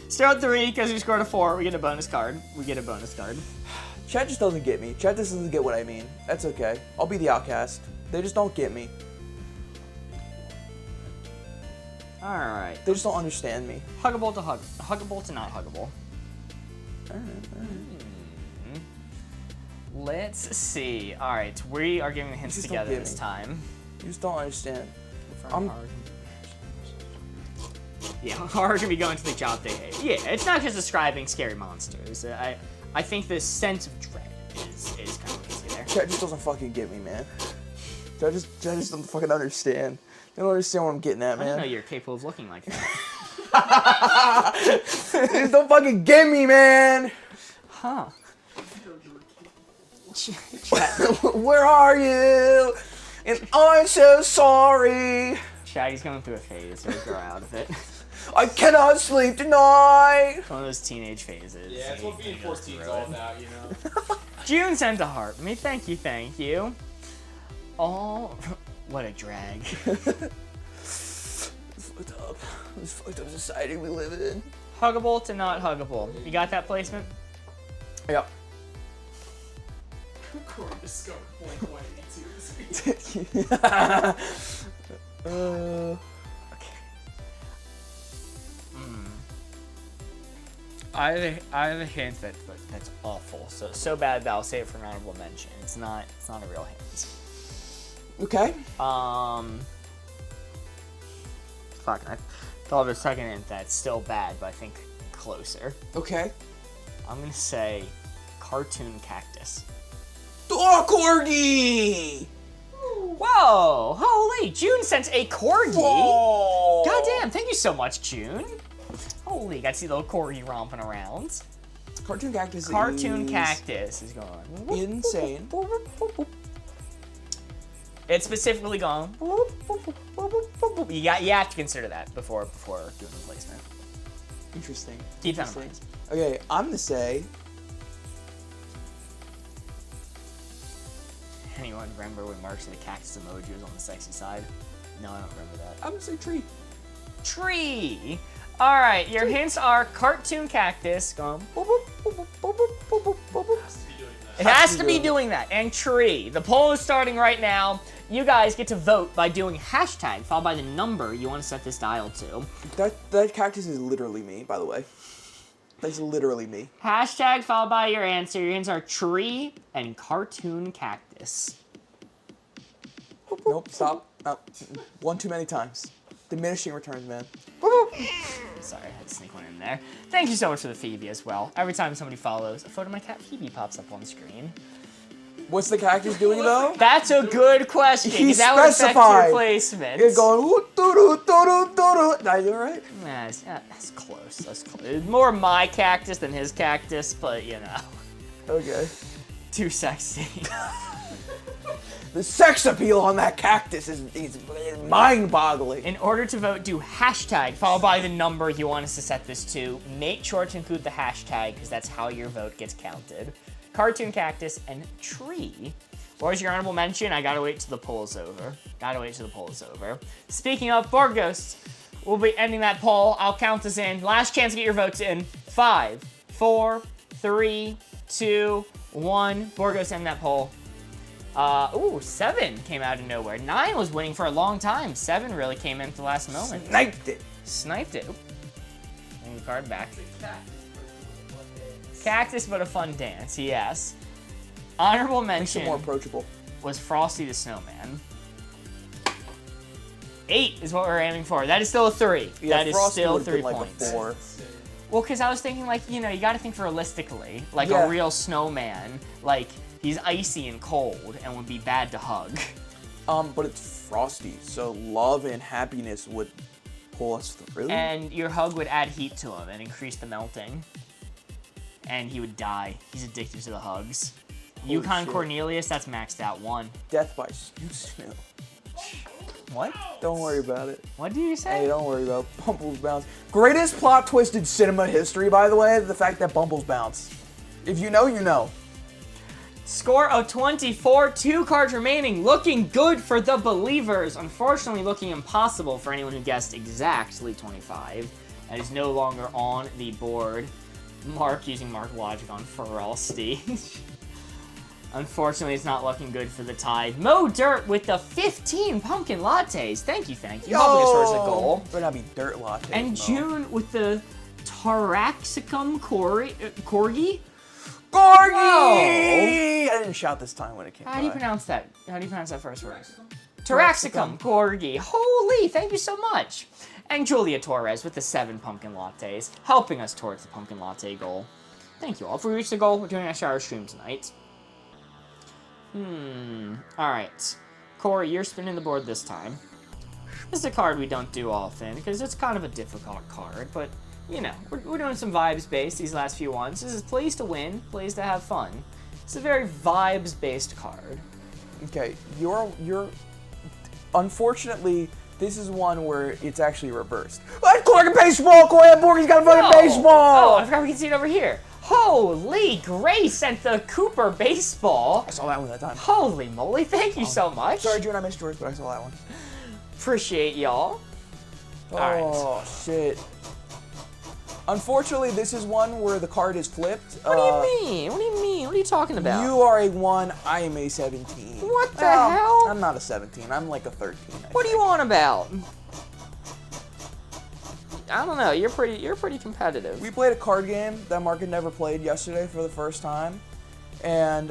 Start 3 because we scored a 4. We get a bonus card. Chat just doesn't get me. Chat just doesn't get what I mean. That's okay. I'll be the outcast. They just don't get me. All right. They just don't understand me. Huggable to huggable to not huggable. Let's see. All right, we are giving the hints just don't together get this me. time. You just don't understand. Yeah, horror can be going to the job they hate. Yeah, it's not just describing scary monsters. I think the sense of dread is kind of easy there. Chat just doesn't fucking get me, man. Chat just doesn't fucking understand. They don't understand what I'm getting at, I didn't know man. you're capable of looking like that. They just don't fucking get me, man. Huh. Where are you? And I'm so sorry. Shaggy's going through a phase, so grow out of it. I cannot sleep tonight. One of those teenage phases. Yeah, it's what being 14 is all about, you know? June sent a heart me. Thank you. Oh, what a drag. It's fucked up. This fucked up society we live in. Huggable to not huggable. You got that placement? Yep. Corey discovered Blink-182 this week. I have a hint that's awful. So bad that I'll say it for an honorable mention. It's not a real hint. Okay. Fuck. I thought of a second hint that's still bad, but I think closer. Okay. I'm gonna say cartoon cactus. Oh, corgi! Whoa! Holy! June sent a corgi. Whoa! Goddamn! Thank you so much, June. Holy! Got to see the little corgi romping around. Cartoon cactus. Cartoon is cactus is going insane. It's specifically gone. You have to consider that before doing the placement. Interesting. Keep that in Interesting. mind. Okay, I'm gonna say. Anyone remember when Mark's the cactus emoji was on the sexy side? No, I don't remember that. I'm gonna say tree. Tree. All right, your hints are cartoon cactus. Going. It has to be doing that. And tree. The poll is starting right now. You guys get to vote by doing hashtag followed by the number you want to set this dial to. That cactus is literally me, by the way. That's literally me. Hashtag followed by your answer. Your hints are tree and cartoon cactus. Nope, stop. Oh, one too many times. Diminishing returns, man. Sorry, I had to sneak one in there. Thank you so much for the Phoebe as well. Every time somebody follows, a photo of my cat Phoebe pops up on screen. What's the cactus doing though? That's a good question. He 'Cause that would affect specified. your placement. It's going. Did I do it right? That's close. That's close. It's more my cactus than his cactus, but you know, Okay. too sexy. The sex appeal on that cactus is mind-boggling. In order to vote, do hashtag followed by the number you want us to set this to. Make sure to include the hashtag because that's how your vote gets counted. Cartoon cactus and tree. Where's your honorable mention? I gotta wait till the poll's over. Speaking of Borgos, we'll be ending that poll. I'll count us in. Last chance to get your votes in. 5, 4, 3, 2, 1. Borgos, end that poll. 7 came out of nowhere. 9 was winning for a long time. 7 really came in at the last moment. Sniped it. Oop. Bring the card back. Cactus, but a fun dance, yes. Honorable Makes it mention more approachable. was Frosty the Snowman. 8 is what we're aiming for. That is still a 3. Yeah, that is Frosty still would've 3 been like points. a 4. Well, because I was thinking, like, you gotta think realistically. Like Yeah. a real snowman. Like, he's icy and cold and would be bad to hug. But it's Frosty, so love and happiness would pull us through. And your hug would add heat to him and increase the melting. And he would die. He's addicted to the hugs. Holy Yukon shit. Cornelius, that's maxed out 1. Death by snow. What? Don't worry about it. What did you say? Hey, don't worry about Bumbles Bounce. Greatest plot twist in cinema history, by the way, the fact that Bumbles bounce. If you know, you know. Score of 24, 2 cards remaining. Looking good for the believers. Unfortunately, looking impossible for anyone who guessed exactly 25. That is no longer on the board. Mark using Mark Logic on Pharrell Stage. Unfortunately, it's not looking good for the Tide. Mo Dirt with the 15 pumpkin lattes. Thank you. Helping us towards the goal. Better not be dirt latte. And no. June with the Taraxacum Corgi. Corgi! Whoa. I didn't shout this time when it came How do you by. pronounce that? How do you pronounce that first word? Taraxacum Corgi. Holy, thank you so much. And Julia Torres with the 7 pumpkin lattes, helping us towards the pumpkin latte goal. Thank you all. If we reach the goal, we're doing a shower stream tonight. Alright. Corey, you're spinning the board this time. This is a card we don't do often, because it's kind of a difficult card, but, you know, we're doing some vibes based these last few ones. This is plays to win, plays to have fun. It's a very vibes-based card. Okay, you're. Unfortunately, this is one where it's actually reversed. Let's Clark a baseball. Go ahead, Borgie's got a fucking Oh, baseball. I forgot we can see it over here. Holy Gray sent the Cooper baseball. I saw that one that time. Holy moly, thank you so much. Sorry, June, I missed yours, but I saw that one. Appreciate y'all. Alright. Oh shit. Unfortunately, this is one where the card is flipped. What do you mean? What do you mean? What are you talking about? You are a 1, I am a 17. What the Well, hell? I'm not a 17, I'm like a 13. What are you on about? I don't know. You're pretty competitive. We played a card game that Mark had never played yesterday for the first time, and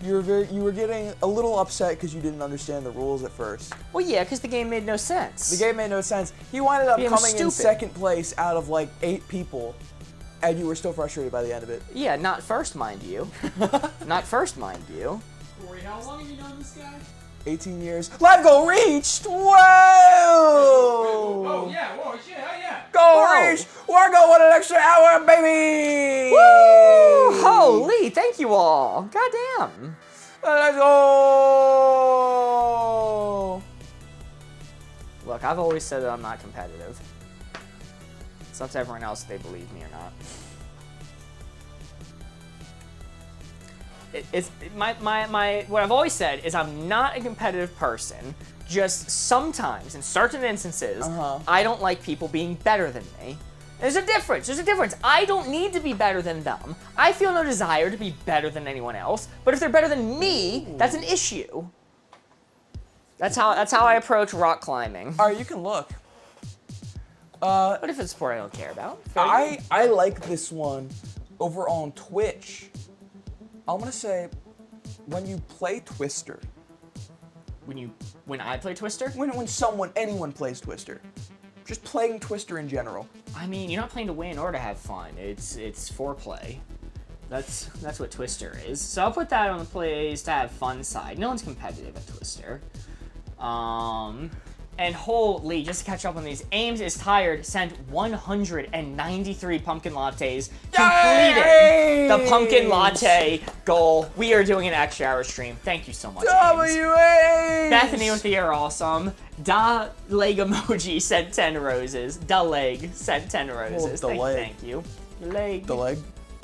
you were getting a little upset because you didn't understand the rules at first. Well, yeah, because the game made no sense. The game made no sense. You ended up The game was coming in stupid. second place out of like 8 people, and you were still frustrated by the end of it. Yeah, not first, mind you. Not first, mind you. Corey, how long have you known this guy? 18 years. Live goal reached! Whoa! Oh, yeah, whoa, shit, oh, yeah. Goal Whoa. reached! We're going an extra hour, baby! Woo! Holy, thank you all. Goddamn. Let's go! Look, I've always said that I'm not competitive. It's up to everyone else if they believe me or not. What I've always said is I'm not a competitive person. Just sometimes, in certain instances, I don't like people being better than me. There's a difference. There's a difference. I don't need to be better than them. I feel no desire to be better than anyone else. But if they're better than me, that's an issue. That's how I approach rock climbing. Alright, you can look. But if it's a sport I don't care about, fair game. I like this one over on Twitch. I'm gonna say, when you play Twister, when I play Twister, when anyone plays Twister, just playing Twister in general. I mean, you're not playing to win or to have fun. It's foreplay. That's what Twister is. So I'll put that on the plays to have fun side. No one's competitive at Twister. And holy, just to catch up on these, Ames is tired. Sent 193 pumpkin lattes, completing the pumpkin latte goal. We are doing an extra hour stream. Thank you so much, Ames. WA! Bethany with the You're awesome. Da leg emoji sent 10 roses. Da leg sent 10 roses. the leg. Thank you. Leg. The leg.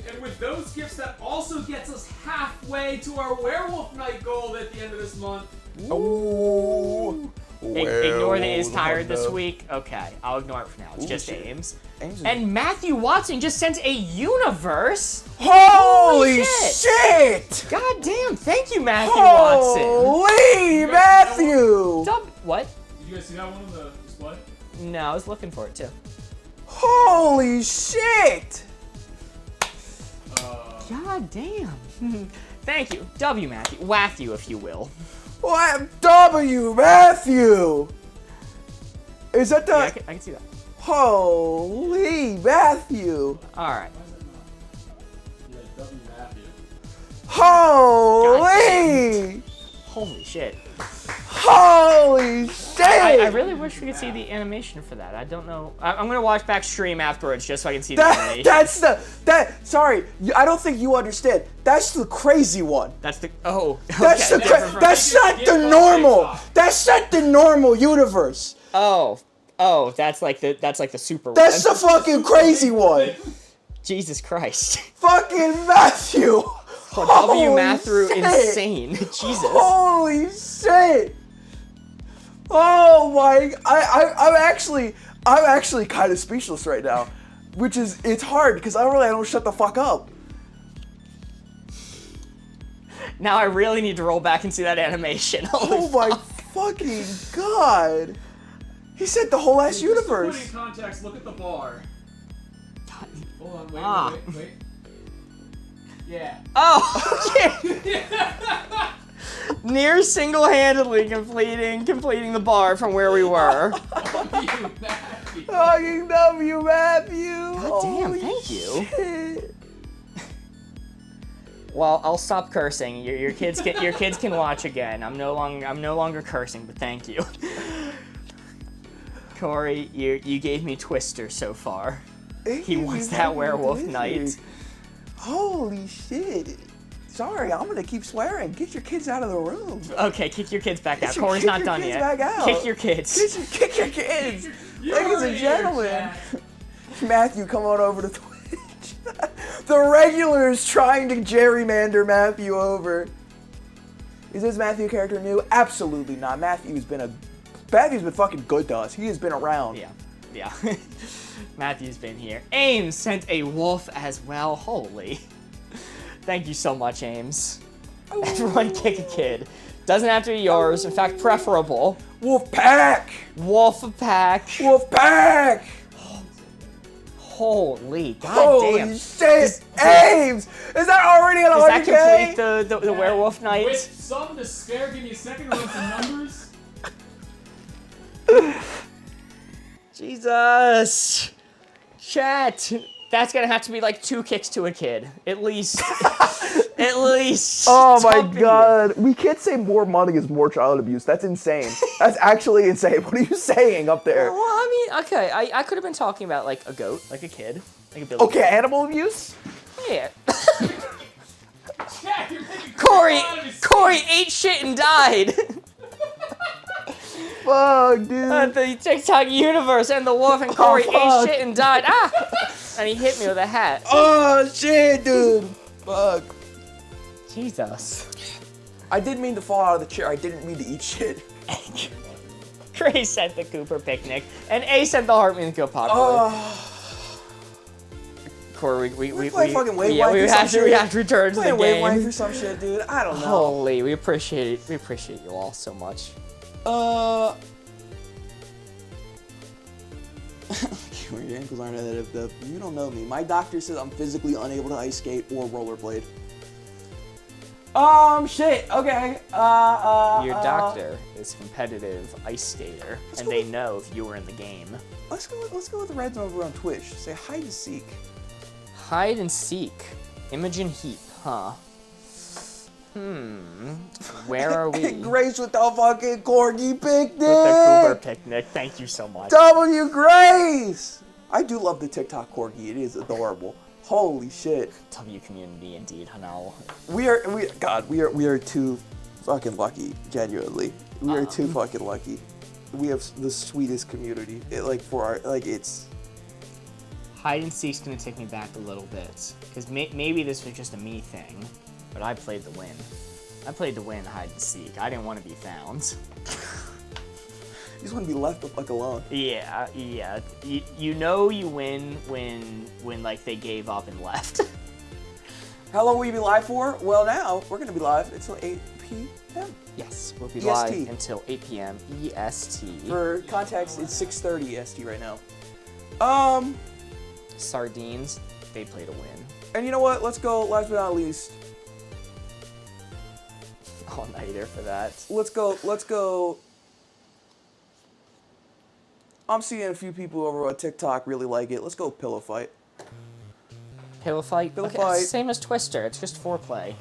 And with those gifts, that also gets us halfway to our werewolf night goal at the end of this month. Ooh. Ignore the is tired this Well, week. Okay, I'll ignore it for now. It's just shit. Ames. Ames is- And Matthew Watson just sent a universe. Holy shit. shit! God damn, thank you, Matthew Watson. Holy Matthew! What? Did you guys see that one on the display? No, I was looking for it too. Holy shit! God damn. Thank you. W Matthew. Matthew, if you will. What? W Matthew! Is that the... Yeah, I can see that. Holy Matthew! Alright. Yeah, W Matthew. Holy! Holy shit. Holy shit! I really wish we could see the animation for that. I don't know. I'm gonna watch back stream afterwards just so I can see the animation. Sorry, I don't think you understand. That's the crazy one. That's the. Oh. That's okay, the. never mind. That's not the normal. That's not the normal universe. Oh. That's like the super That's one. the fucking crazy one. Jesus Christ. Fucking Matthew. W Holy Matthew shit. insane. Jesus. Holy shit. Oh my! I'm actually kind of speechless right now, which is it's hard because I don't shut the fuck up. Now I really need to roll back and see that animation. Holy Oh my fucking god! He said the whole ass Just to put universe. in context, look at the bar. Hold on, Ah. wait. Yeah. Oh, okay. Near single-handedly completing the bar from where we were. W Matthew. Fucking W Matthew. God damn, Holy thank you. shit. Well, I'll stop cursing. Your kids can watch again. I'm no longer cursing, but thank you. Corey, you gave me Twister so far. He wants that werewolf night. Holy shit. Sorry, I'm gonna keep swearing. Get your kids out of the room. Okay, kick your kids back out. Kick Corey's not your done kids yet. back out. Kick your kids. Kick your kids. You're Ladies and here, gentlemen. Chad. Matthew, come on over to Twitch. The regulars trying to gerrymander Matthew over. Is this Matthew character new? Absolutely not. Matthew's been fucking good to us. He has been around. Yeah. Matthew's been here. Ames sent a wolf as well. Holy. Thank you so much, Ames. Everyone kick a kid. Doesn't have to be yours. In fact, preferable. Wolf pack. Wolf pack. Wolf pack. Holy Holy goddamn. shit. Ames. Is that already an Does that 100K? complete the werewolf night? With some to spare, give me a second to run some numbers. Jesus. Chat. That's gonna have to be like 2 kicks to a kid. At least. At least. Oh my Something. god. We can't say more money is more child abuse. That's insane. That's actually insane. What are you saying up there? Well, I mean, okay, I could have been talking about like a goat, like a kid, like a billy. Okay, animal abuse? Yeah. Chad, you're making Corey out of his ate shit and died. Fuck, dude. The TikTok universe and the wolf and Corey fuck. ate shit and died. Ah! And he hit me with a hat. Oh shit, dude. Fuck. Jesus. I didn't mean to fall out of the chair. I didn't mean to eat shit. Gray sent the Cooper picnic, and A sent the Heart Music Go Popular. Oh. Corey, we playing fucking Wave yeah, Wife we or have some to we shit? have to return to the Playing Wave Wife or game. some shit, dude. I don't know. Holy, we appreciate you all so much. Your ankles aren't that up. You don't know me. My doctor says I'm physically unable to ice skate or rollerblade. Shit. Okay. Your doctor is a competitive ice skater, and go they with- know if you were in the game. Let's go with the Reds over on Twitch. Say hide and seek. Hide and seek. Imogen Heap, huh? Where are we? Grace with the fucking corgi picnic. With the Cooper picnic. Thank you so much. W Grace. I do love the TikTok corgi. It is adorable. Holy shit. W community indeed, Hanal. We are too fucking lucky. Genuinely, we are too fucking lucky. We have the sweetest community. It's. Hide and seek's gonna take me back a little bit, because maybe this was just a me thing, but I played to win. I played to win hide and seek. I didn't want to be found. You just want to be left alone. Yeah. You know you win when like they gave up and left. How long will you be live for? Well, now we're gonna be live until 8 p.m. Yes, we'll be EST. live until 8 p.m. EST. For context, it's 6:30 EST right now. Sardines, they play to win. And you know what? Let's go. Last but not least, All-nighter for that. let's go. I'm seeing a few people over on TikTok really like it. Let's go pillow fight. Pillow fight? Pillow Okay, fight. same as Twister, it's just foreplay.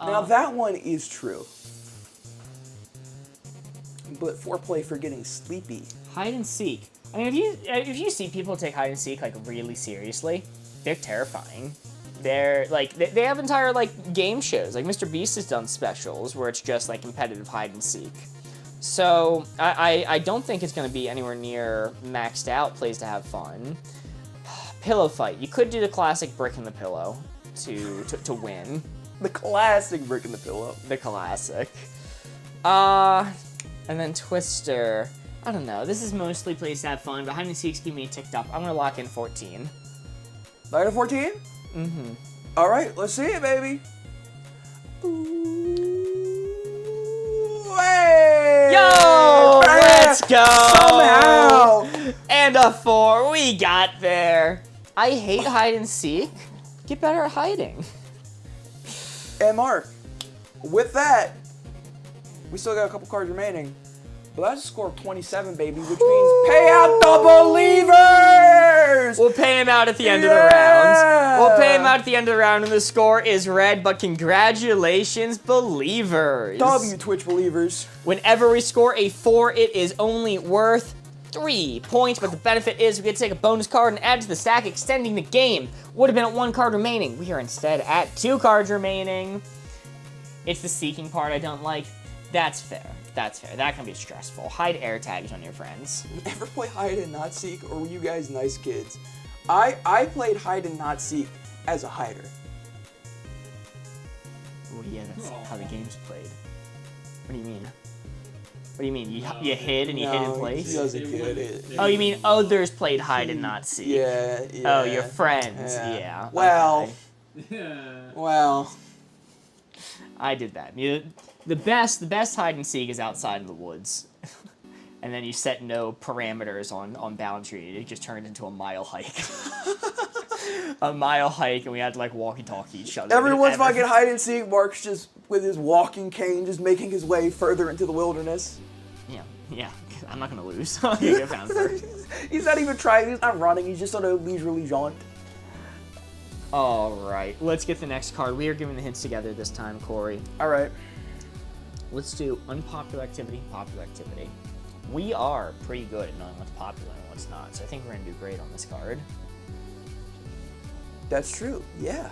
Now that one is true. But foreplay for getting sleepy. Hide and seek. I mean, if you see people take hide and seek like really seriously, they're terrifying. They're like they have entire like game shows. Like Mr. Beast has done specials where it's just like competitive hide and seek. So I don't think it's going to be anywhere near maxed out plays to have fun. Pillow fight. You could do the classic brick in the pillow to win. The classic brick in the pillow. The classic. And then Twister. I don't know. This is mostly plays to have fun, but hide and seek's keep me ticked up. I'm gonna lock in 14. Night of 14? Mm-hmm. All right, let's see it, baby. Hey! Yo! Let's go! Somehow! And a 4. We got there. I hate hide and seek. Get better at hiding. And Mark, with that, we still got a couple cards remaining. But that's a score of 27, baby, which means pay out the believers! We'll pay him out at the end of the Yeah! round. We'll pay him out at the end of the round, and the score is red, but congratulations, believers. W Twitch believers. Whenever we score a 4, it is only worth 3 points, but the benefit is we get to take a bonus card and add to the stack, extending the game. Would have been at 1 card remaining. We are instead at 2 cards remaining. It's the seeking part I don't like. That's fair. That's fair. That can be stressful. Hide air tags on your friends. Ever play hide and not seek, or were you guys nice kids? I played hide and not seek as a hider. Oh yeah, that's how the game's played. What do you mean? What do you mean? You hid and you hid in place? He doesn't get it. Oh, you mean others played hide and not seek? Yeah. Oh, your friends. Yeah. Well. Okay. Well. I did that. The best hide and seek is outside in the woods. And then you set no parameters on boundary. It just turned into a mile hike. A mile hike, and we had to like walkie-talkie each other. Everyone's fucking hide and seek. Mark's just with his walking cane, just making his way further into the wilderness. Yeah. I'm not gonna lose. I'm gonna get found first. He's not even trying. He's not running. He's just on a leisurely jaunt. All right, let's get the next card. We are giving the hints together this time, Corey. All right. Let's do unpopular activity, popular activity. We are pretty good at knowing what's popular and what's not, so I think we're gonna do great on this card. That's true. Yeah.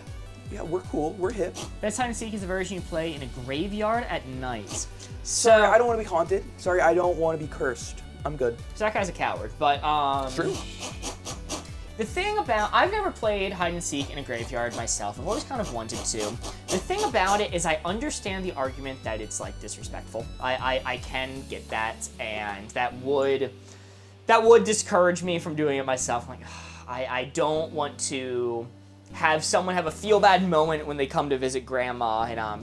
Yeah, we're cool. We're hip. Best hide and seek is the version you play in a graveyard at night. Sorry, I don't want to be haunted. Sorry, I don't want to be cursed. I'm good. So that guy's a coward, but True. The thing about, I've never played hide and seek in a graveyard myself. I've always kind of wanted to. The thing about it is I understand the argument that it's like disrespectful. I can get that, and that would discourage me from doing it myself. I'm like, I don't want to have someone have a feel bad moment when they come to visit grandma and I'm,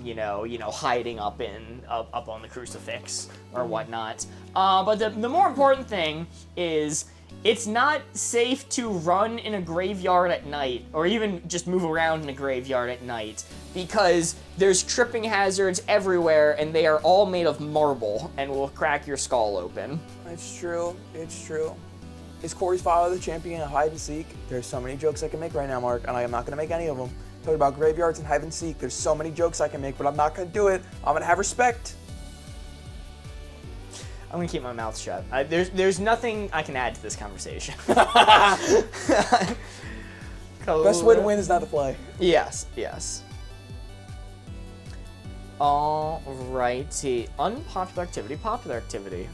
hiding up on the crucifix or whatnot. But the more important thing is it's not safe to run in a graveyard at night or even just move around in a graveyard at night because there's tripping hazards everywhere and they are all made of marble and will crack your skull open. It's true. It's true. Is Corey's father the champion of hide and seek? There's so many jokes I can make right now, Mark, and I am not going to make any of them. Talking about graveyards and hide and seek, there's so many jokes I can make, but I'm not going to do it. I'm going to have respect. I'm going to keep my mouth shut. There's nothing I can add to this conversation. Best way to win is not to play. Yes. Alrighty. Unpopular activity, popular activity.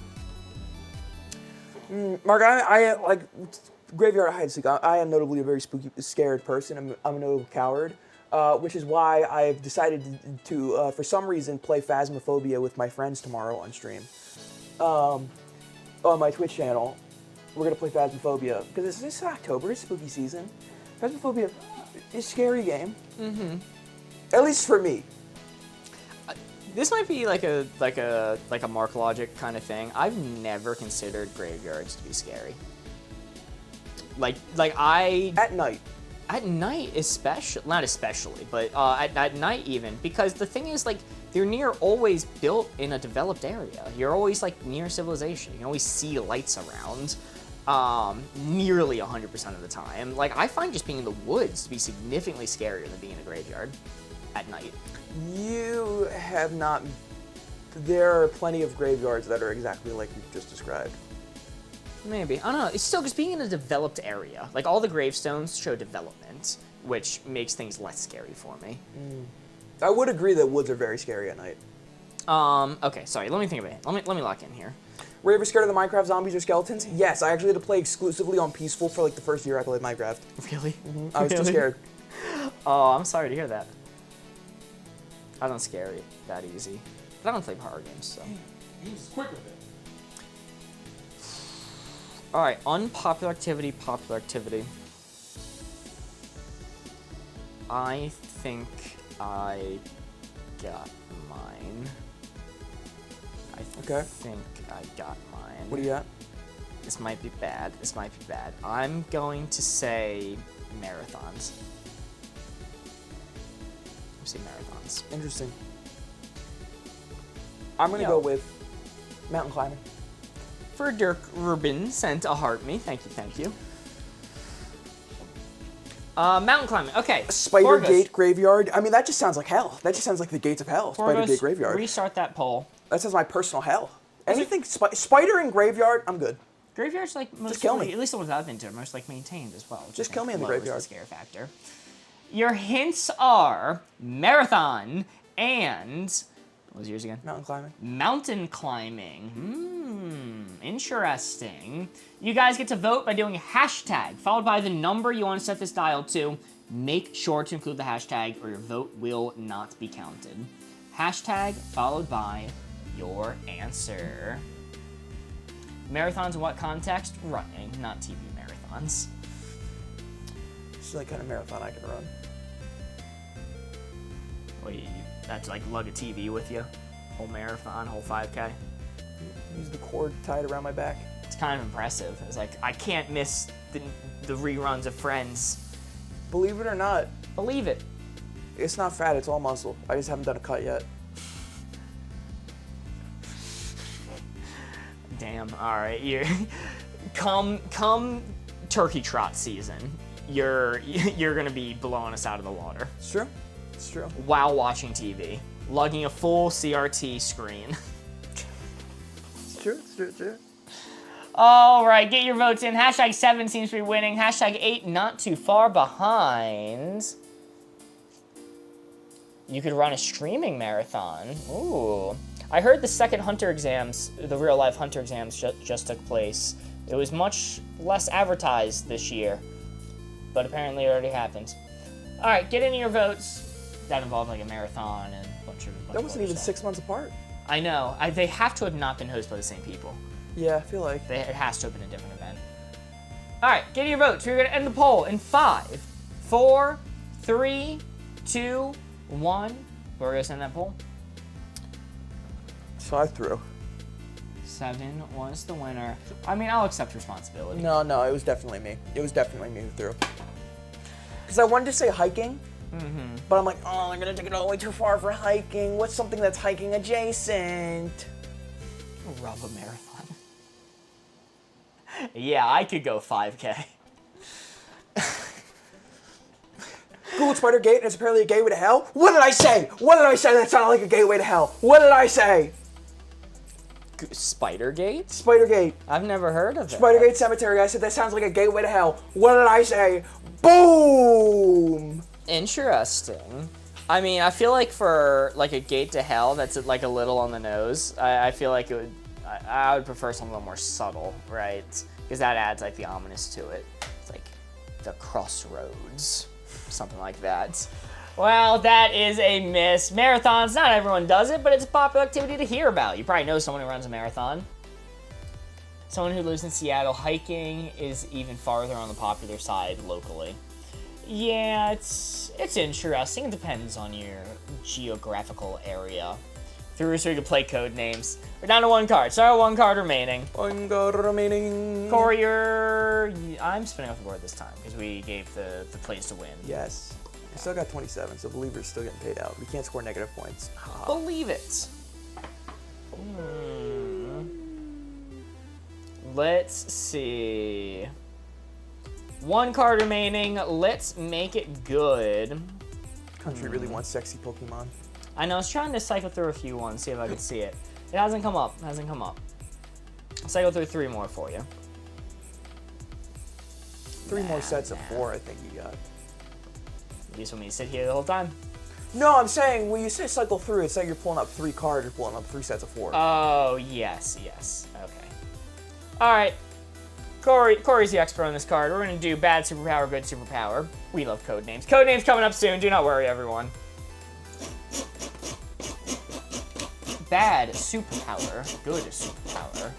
Mark, I like graveyard hide and seek. I am notably a very scared person. I'm a notable coward, which is why I've decided to for some reason, play Phasmophobia with my friends tomorrow on stream. On my Twitch channel, we're gonna play Phasmophobia because it's October, it's spooky season. Phasmophobia is a scary game. Mm-hmm. At least for me. This might be like a Mark Logic kind of thing. I've never considered graveyards to be scary. At night. At night, not especially, but at night even, because the thing is, like, they're near always built in a developed area. You're always, like, near civilization. You can always see lights around nearly 100% of the time. Like, I find just being in the woods to be significantly scarier than being in a graveyard at night. You have not... There are plenty of graveyards that are exactly like you just described. Maybe. I don't know. It's still just being in a developed area. Like, all the gravestones show development, which makes things less scary for me. I would agree that woods are very scary at night. Okay, sorry. Let me think of it. Let me lock in here. Were you ever scared of the Minecraft zombies or skeletons? Yes, I actually had to play exclusively on peaceful for like the first year I played Minecraft. Really? I was too scared. Oh, I'm sorry to hear that. I don't scare it that easy. But I don't play horror games, so. He's quick with it. Alright, unpopular activity, popular activity. I think I got mine. Okay. think I got mine. What do you got? This might be bad. I'm going to say marathons. Say marathons. Interesting. I'm gonna Yeah. go with mountain climbing. For Dirk Rubin sent a heart me. Thank you. Mountain climbing. Okay. Spider Forgos. Gate Graveyard. I mean, that just sounds like hell. That just sounds like the gates of hell. Spider Forgos, Gate Graveyard. Restart that poll. That sounds my personal hell. Anything spider and graveyard, I'm good. Graveyard's like mostly, kill me. at least the ones I've been to, are most like maintained as well. Just kill me in the lowers graveyard. The scare factor. Your hints are marathon and what was yours again? Mountain climbing. Mountain climbing. Interesting. You guys get to vote by doing a hashtag followed by the number you want to set this dial to. Make sure to include the hashtag or your vote will not be counted. Hashtag followed by your answer. Marathons in what context? Running, not TV marathons. It's the only kind of marathon I can run. Well, you have to like lug a TV with you. Whole marathon, whole 5K. Use the cord tied around my back. It's kind of impressive. It's like, I can't miss the reruns of Friends. Believe it or not, Believe it. it's not fat, it's all muscle. I just haven't done a cut yet. Damn, alright. You're come turkey trot season. You're gonna be blowing us out of the water. It's true. It's true. While watching TV. Lugging a full CRT screen. It's true. It's true. It's true. All right, get your votes in. Hashtag 7 seems to be winning. Hashtag 8 not too far behind. You could run a streaming marathon. Ooh. I heard the second Hunter exams, the real life Hunter exams just took place. It was much less advertised this year, but apparently it already happened. All right, get in your votes. That involved like a marathon and a bunch of That wasn't even stuff. 6 months apart. I know. They have to have not been hosted by the same people. Yeah, I feel like. It has to have been a different event. All right, get your votes. We're going to end the poll in 5, 4, 3, 2, 1. Where are we going to send that poll? So I threw. 7 was the winner. I mean, I'll accept responsibility. No, it was definitely me. It was definitely me who threw. Because I wanted to say hiking, but I'm like, oh, I'm going to take it all the way too far for hiking. What's something that's hiking adjacent? Rub a marathon. Yeah, I could go 5K. Google Spider Gate and it's apparently a gateway to hell? What did I say? What did I say that sounded like a gateway to hell? What did I say? Spidergate? Spider Gate. I've never heard of it. Spider Gate Cemetery. I said that sounds like a gateway to hell. What did I say? Boom! Interesting. I mean, I feel like for like a gate to hell, that's like a little on the nose. I feel like it would. I would prefer something a little more subtle, right? Because that adds like the ominous to it. It's like the crossroads, something like that. Well, that is a miss. Marathons, not everyone does it, but it's a popular activity to hear about. You probably know someone who runs a marathon. Someone who lives in Seattle. Hiking is even farther on the popular side locally. Yeah, it's interesting. It depends on your geographical area. Through so you can play code names. We're down to 1 card. Sorry, 1 card remaining. 1 card remaining. Corey, I'm spinning off the board this time because we gave the plays to win. Yes. I still got 27, so Believer's still getting paid out. We can't score negative points. Believe it. Let's see. 1 card remaining. Let's make it good. Country really wants sexy Pokemon. I know, I was trying to cycle through a few ones, see if I could see it. It hasn't come up, I'll cycle through 3 more for you. 3 more sets of 4, I think you got. You just want me to sit here the whole time? No, I'm saying when you say cycle through, it's like you're pulling up 3 cards, you're pulling up 3 sets of 4. Oh, yes. Okay. Alright. Corey's the expert on this card. We're going to do bad superpower, good superpower. We love code names. Code names coming up soon. Do not worry, everyone. Bad superpower, good superpower.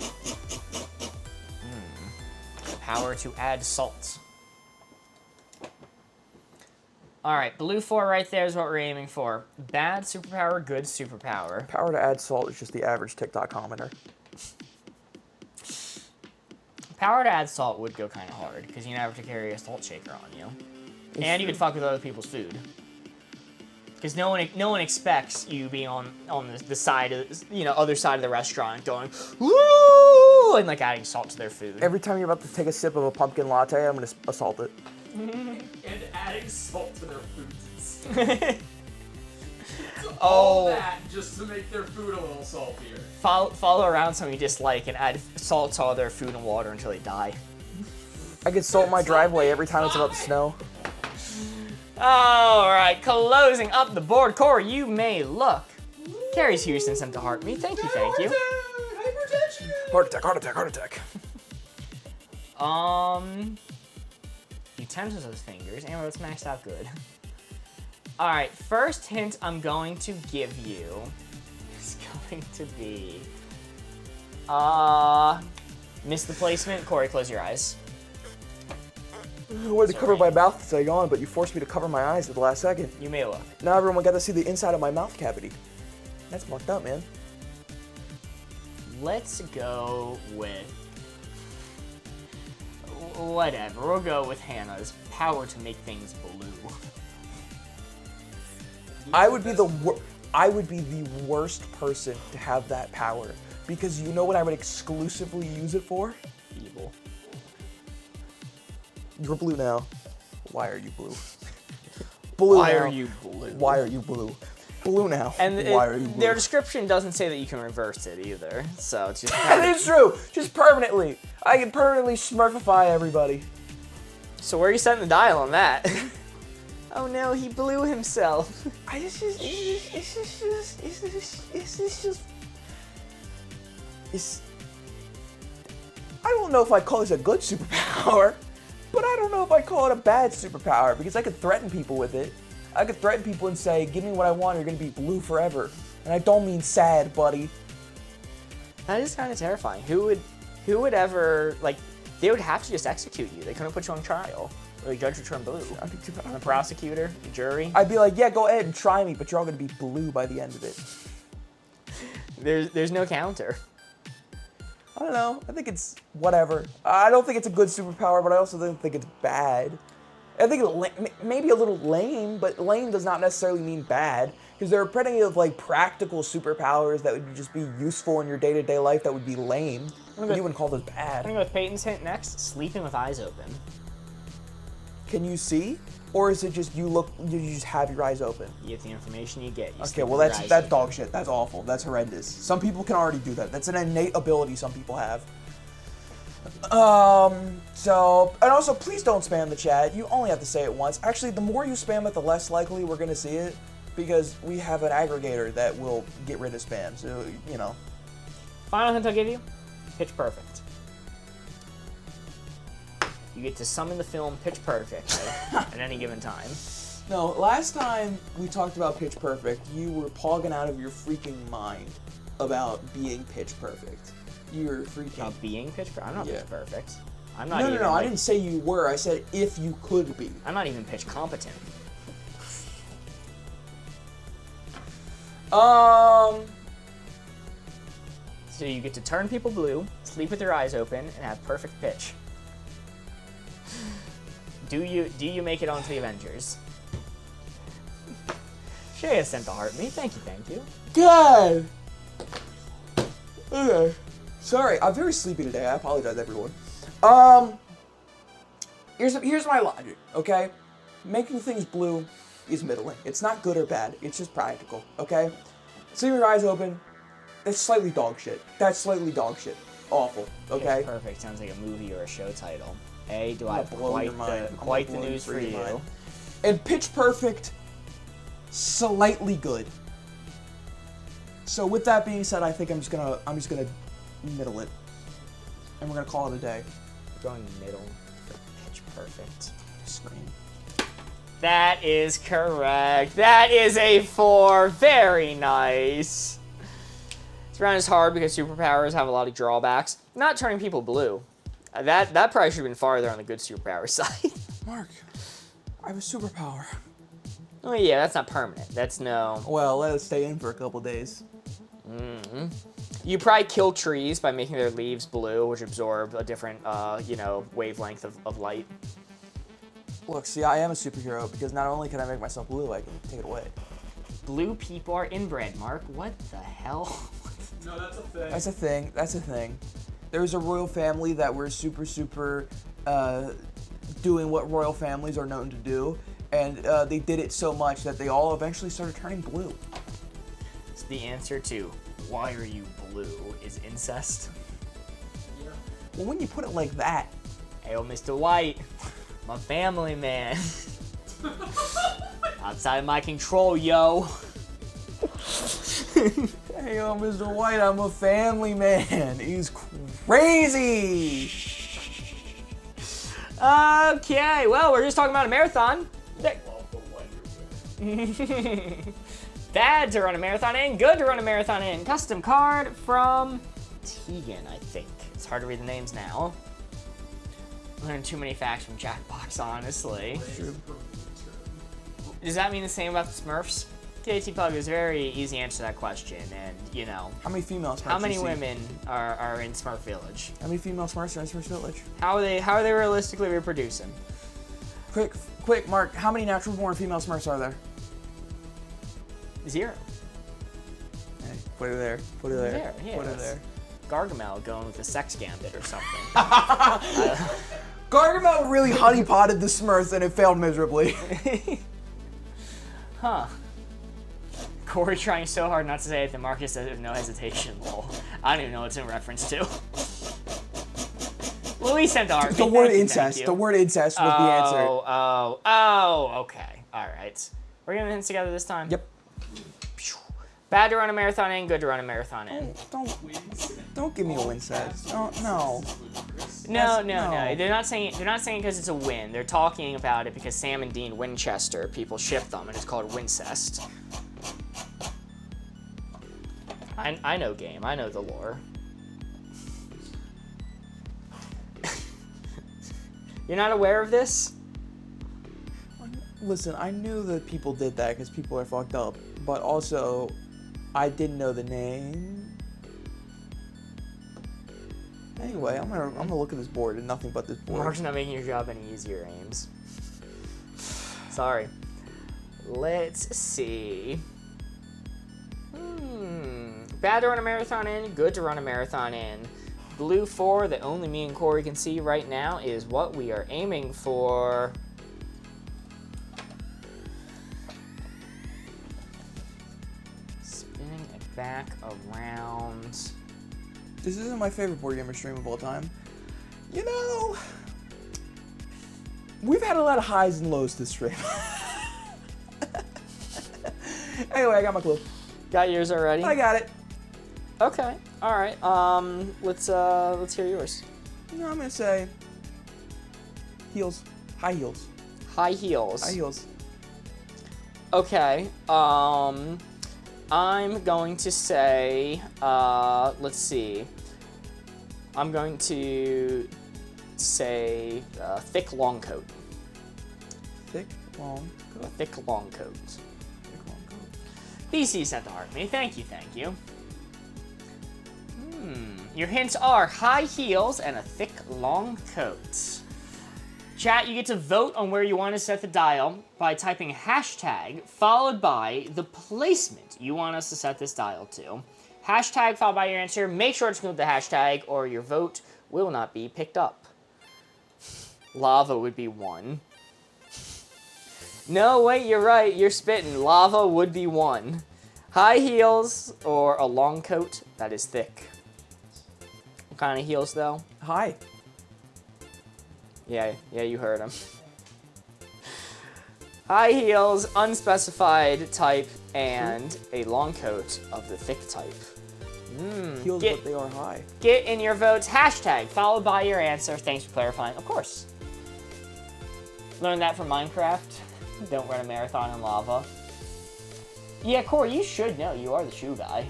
The power to add salt. Alright, blue 4 right there is what we're aiming for. Bad superpower, good superpower. Power to add salt is just the average TikTok commenter. Power to add salt would go kind of hard, because you never have to carry a salt shaker on you. And you could fuck with other people's food. Because no one expects you being on the side of other side of the restaurant going woo and like adding salt to their food. Every time you're about to take a sip of a pumpkin latte, I'm gonna assault it. And adding salt to their foods. all Oh. that just to make their food a little saltier. Follow around someone you dislike and add salt to all their food and water until they die. I get salt in my driveway every time it's about to snow. All right, closing up the board. Corey, you may look. Carrie's Houston sent to heart me. Thank you, thank you. Hypertension. Heart attack, heart attack, heart attack. Utensils those fingers. Amber, that's maxed out good. All right, first hint I'm going to give you is going to be, miss the placement. Corey, close your eyes. I wanted to cover my mouth to stay on, but you forced me to cover my eyes at the last second. You may look. Now everyone got to see the inside of my mouth cavity. That's fucked up, man. Let's go with whatever. We'll go with Hannah's power to make things blue. I would be the worst person to have that power, because you know what I would exclusively use it for? Evil. You're blue now. Why are you blue? Blue Why now. are you blue? Why are you blue? Blue now. And why are you blue? their description doesn't say that you can reverse it either. So it's just That is true. Just permanently. I can permanently smurfify everybody. So where are you setting the dial on that? Oh no, he blew himself. I don't know if I'd call this a good superpower, but I don't know if I'd call it a bad superpower, because I could threaten people with it. I could threaten people and say, give me what I want, or you're gonna be blue forever. And I don't mean sad, buddy. That is kind of terrifying. Who would ever, like, they would have to just execute you. They couldn't put you on trial. Or the judge would turn blue. The prosecutor, the jury. I'd be like, yeah, go ahead and try me, but you're all gonna be blue by the end of it. There's no counter. I don't know. I think it's whatever. I don't think it's a good superpower, but I also don't think it's bad. I think it's maybe a little lame, but lame does not necessarily mean bad, because there are plenty of like practical superpowers that would just be useful in your day-to-day life that would be lame. You wouldn't call those I'm bad. gonna go with Peyton's hint next. Sleeping with eyes open. Can you see, or is it just you just have your eyes open? You get the information you get. You Okay, sleep well with your eyes that's open. dog shit. That's awful. That's horrendous. Some people can already do that. That's an innate ability some people have. So, and also please don't spam the chat. You only have to say it once. Actually, the more you spam it, the less likely we're gonna see it, because we have an aggregator that will get rid of spam. So, you know. Final hint I'll give you: Pitch Perfect. You get to summon the film Pitch Perfect at any given time. No, last time we talked about Pitch Perfect, you were pogging out of your freaking mind about being Pitch Perfect. You were freaking... About being Pitch Perfect? I'm not Yeah. Pitch Perfect. I'm not No, even, I like, didn't say you were. I said if you could be. I'm not even pitch competent. So you get to turn people blue, sleep with your eyes open, and have perfect pitch. Do you make it onto the Avengers? Shea sent to heart me. Thank you. God! Okay. Sorry, I'm very sleepy today. I apologize, everyone. Here's my logic, okay? Making things blue is middling. It's not good or bad. It's just practical, okay? Sleep with your eyes open. That's slightly dog shit. That's slightly dog shit. Awful, okay? Pitch Perfect sounds like a movie or a show title. A, do I I'm have gonna blow your quite mind. the I'm quite gonna the blow news for your you? mind. And Pitch Perfect, slightly good. So with that being said, I think I'm just gonna middle it, and we're gonna call it a day. Going middle for Pitch Perfect. Scream. That is correct. That is a 4. Very nice. This round is hard because superpowers have a lot of drawbacks. Not turning people blue. That probably should have been farther on the good superpower side. Mark, I have a superpower. Oh yeah, that's not permanent. That's no. Well, let it stay in for a couple days. You probably kill trees by making their leaves blue, which absorb a different, wavelength of light. Look, see, I am a superhero because not only can I make myself blue, I can take it away. Blue people are inbred, Mark. What the hell? No, that's a thing. That's a thing. That's a thing. There's a royal family that were super, doing what royal families are known to do, and they did it so much that they all eventually started turning blue. the answer to why are you blue is incest? Yeah. Well, when you put it like that, Hey, Mr. White, I'm a family man. Outside my control, yo. hey, Mr. White, I'm a family man. He's crazy. Okay, well, we're just talking about a marathon. Love the Wonder Woman. Bad to run a marathon in, good to run a marathon in. Custom card from Tegan, I think. It's hard to read the names now. Learned too many facts from Jackbox, honestly. Does that mean the same about the Smurfs? KT Pug is a very easy answer to that question, and you know. How many female Smurfs? How many you see? women are in Smurf Village? How many female Smurfs are in Smurfs Village? How are they realistically reproducing? Quick, Mark. How many natural-born female Smurfs are there? 0. Hey, put it there. Put it there. There, yeah, Put it that's- there. Gargamel going with the sex gambit or something. Gargamel really honeypotted the Smurfs and it failed miserably. Huh. Corey trying so hard not to say it that Marcus said it with no hesitation. Lol. I don't even know what it's in reference to. Louis sent the heartbeat. The word Thank you, incest. thank you. The word incest was the answer. Okay. All right. We're gonna hints together this time. Yep. Bad to run a marathon in, good to run a marathon in. Don't give me a incest. No. No. no. They're not saying because it's a win. They're talking about it because Sam and Dean Winchester, people ship them, and it's called Wincest. I know game. I know the lore. You're not aware of this? Listen, I knew that people did that because people are fucked up, but also, I didn't know the name. Anyway, I'm gonna look at this board and nothing but this board. Mark's not making your job any easier, Ames. Sorry. Let's see. Bad to run a marathon in, good to run a marathon in. Blue 4 that only me and Corey can see right now is what we are aiming for. Spinning it back around. This isn't my favorite board gamer stream of all time. You know, we've had a lot of highs and lows this stream. Anyway, I got my clue. Got yours already? I got it. Okay. All right. Let's hear yours. You know, I'm gonna say heels, high heels, High heels. high heels. Okay. I'm going to say, let's see. I'm going to say thick long coat. Thick, long, A thick long coat. thick, long coat. BC sent the heart me. Thank you. Your hints are high heels and a thick long coat. Chat, you get to vote on where you want to set the dial by typing hashtag followed by the placement you want us to set this dial to. Hashtag followed by your answer. Make sure to include the hashtag or your vote will not be picked up. Lava would be 1. No, wait, you're right. You're spitting. Lava would be 1. High heels or a long coat that is thick. What kind of heels, though? High. Yeah, you heard him. High heels, unspecified type, and a long coat of the thick type. Heels, Get- but they are high. Get in your votes. Hashtag followed by your answer. Thanks for clarifying. Of course. Learned that from Minecraft. Don't run a marathon in lava. Yeah, Corey, you should know. You are the shoe guy.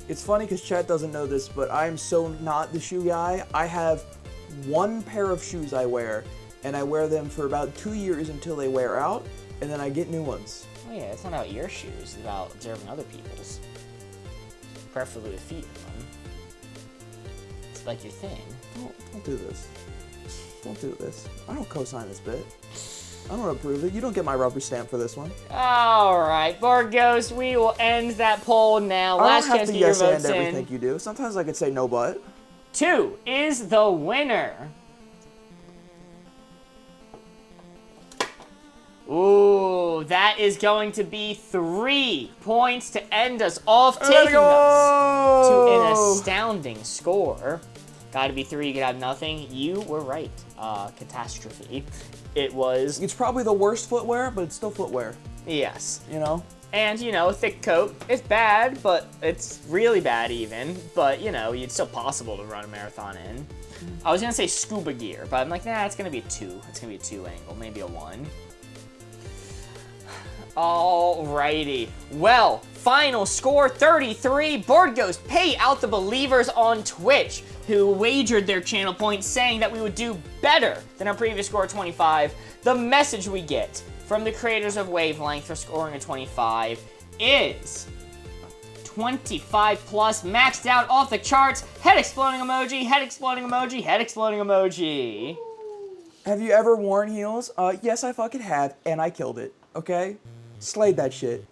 It's funny because Chat doesn't know this, but I am so not the shoe guy. I have one pair of shoes I wear, and I wear them for about 2 years until they wear out, and then I get new ones. Oh yeah, it's not about your shoes. It's about observing other people's. Preferably with feet in them. It's like your thing. Don't do this. Don't do this. I don't co-sign this bit. I don't approve it. You don't get my rubber stamp for this one. Alright, Board Ghost, we will end that poll now. I Last don't have chance to to get your yes and votes everything in. you do. Sometimes I could say no but. 2 is the winner. Ooh, that is going to be 3 points to end us off, Let's taking us to an go! astounding score. Gotta be 3, you could have nothing. You were right. Catastrophe. It was, It's probably the worst footwear, but it's still footwear, yes. you know? And, you know, thick coat, it's bad, but it's really bad even. But, you know, it's still possible to run a marathon in. I was gonna say scuba gear, but I'm like, nah, it's gonna be a 2. It's gonna be a 2 angle, maybe a 1. Alrighty. Well, final score 33. Board Ghost pay out the believers on Twitch who wagered their channel points saying that we would do better than our previous score of 25. The message we get from the creators of Wavelength for scoring a 25 is 25 plus, maxed out off the charts. Head exploding emoji, head exploding emoji, head exploding emoji. Have you ever worn heels? Yes, I fucking have, and I killed it, okay? Slayed that shit.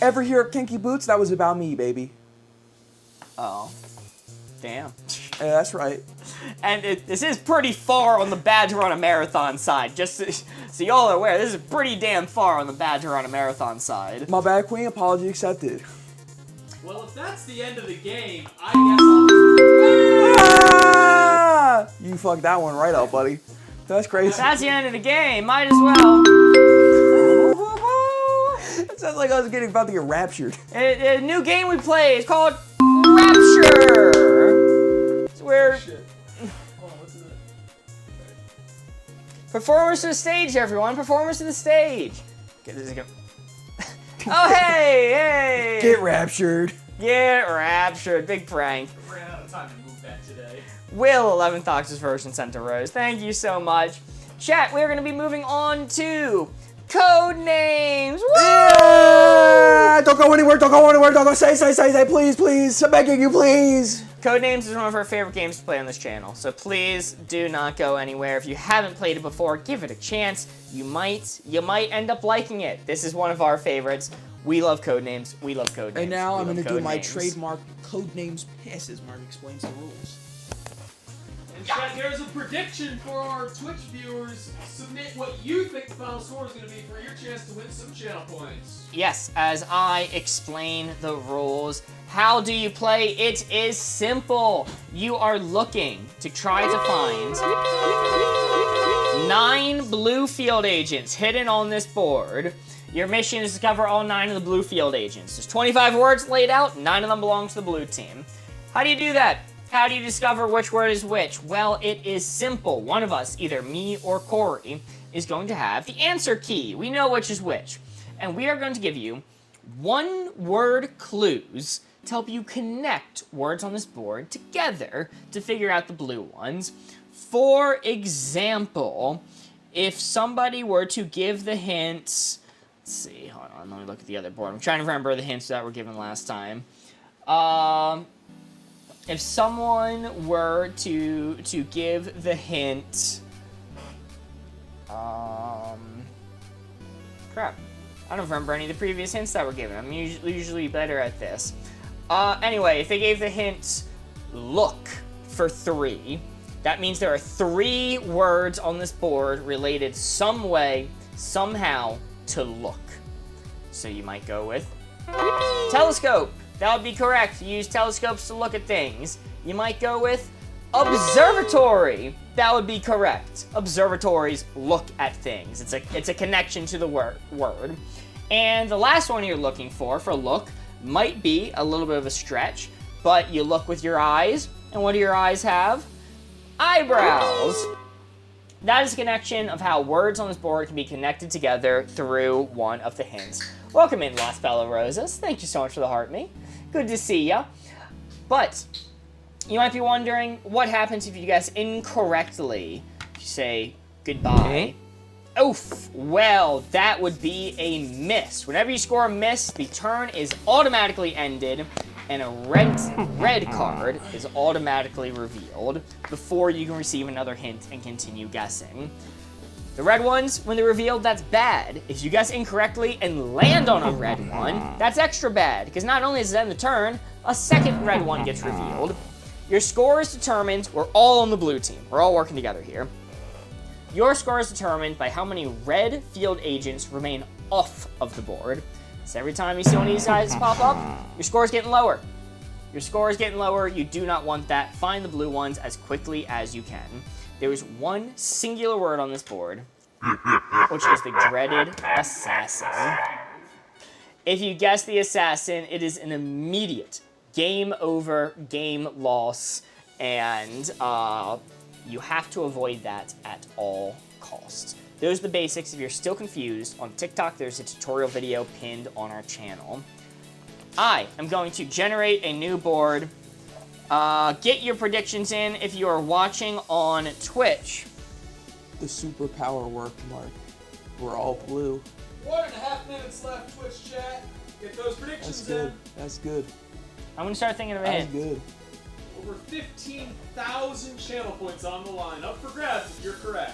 Ever hear of Kinky Boots? That was about me, baby. Oh, damn. Yeah, that's right. And this is pretty far on the bad to run a marathon side. Just so y'all are aware, this is pretty damn far on the bad to run a marathon side. My bad, Queen. Apology accepted. Well, if that's the end of the game, I guess Ah! You fucked that one right up, buddy. That's crazy. That's the end of the game. Might as well. It sounds like I was about to get raptured. A new game we play is called Rapture. It's where Shit. Hold on, what's in it? performers to the stage, everyone. Performers to the stage. Okay, this is good. Oh hey, hey. Get raptured. Get raptured. Big prank. I ran out of time to move that today. Will 11th Oxus version sent to Rose. Thank you so much. Chat, we're going to be moving on to code names. Woo! Yeah! Don't go anywhere. Don't go anywhere. Don't go. Say, please, please. I'm begging you, please. Codenames is one of our favorite games to play on this channel, so please do not go anywhere. If you haven't played it before, give it a chance. You might end up liking it. This is one of our favorites. We love Codenames. We love Codenames. And now We I'm love going to do my Codenames. trademark Codenames passes. Mark explains the rules. And Chad, there's a prediction for our Twitch viewers. Submit what you think the final score is going to be for your chance to win some channel points. Yes, as I explain the rules. How do you play? It is simple. You are looking to try to find 9 blue field agents hidden on this board. Your mission is to cover all 9 of the blue field agents. There's 25 words laid out, 9 of them belong to the blue team. How do you do that? How do you discover which word is which? Well, it is simple. One of us, either me or Corey, is going to have the answer key. We know which is which. And we are going to give you 1-word clues to help you connect words on this board together to figure out the blue ones. For example, if somebody were to give the hints, let's see, hold on, let me look at the other board. I'm trying to remember the hints that were given last time. If someone were to give the hint, crap, I don't remember any of the previous hints that were given. I'm usually better at this. Anyway, if they gave the hint, look, for 3, that means there are 3 words on this board related some way, somehow, to look. So you might go with telescope. That would be correct. You use telescopes to look at things. You might go with observatory. That would be correct. Observatories look at things. It's a connection to the word. And the last one you're looking for look might be a little bit of a stretch, but you look with your eyes, and what do your eyes have? Eyebrows. That is a connection of how words on this board can be connected together through one of the hints. Welcome in, Las Bella Rosas. Thank you so much for the heart me. Good to see ya. But you might be wondering what happens if you guess incorrectly. You say goodbye. Oof. Well, that would be a miss. Whenever you score a miss, the turn is automatically ended, and a red card is automatically revealed before you can receive another hint and continue guessing. The red ones, when they're revealed, that's bad. If you guess incorrectly and land on a red one, that's extra bad, because not only does it end the turn, a second red one gets revealed. Your score is determined. We're all on the blue team. We're all working together here. Your score is determined by how many red field agents remain off of the board. So every time you see one of these guys pop up, your score is getting lower. Your score is getting lower. You do not want that. Find the blue ones as quickly as you can. There is one singular word on this board, which is the dreaded assassin. If you guess the assassin, it is an immediate game over, game loss, and you have to avoid that at all costs. Those are the basics. If you're still confused, on TikTok there's a tutorial video pinned on our channel. I am going to generate a new board. Get your predictions in if you are watching on Twitch. The superpower worked, Mark. We're all blue. 1.5 minutes left, Twitch chat. Get those predictions in. That's good. I'm gonna start thinking of a That's hint. good. Over 15,000 channel points on the line. Up for grabs if you're correct.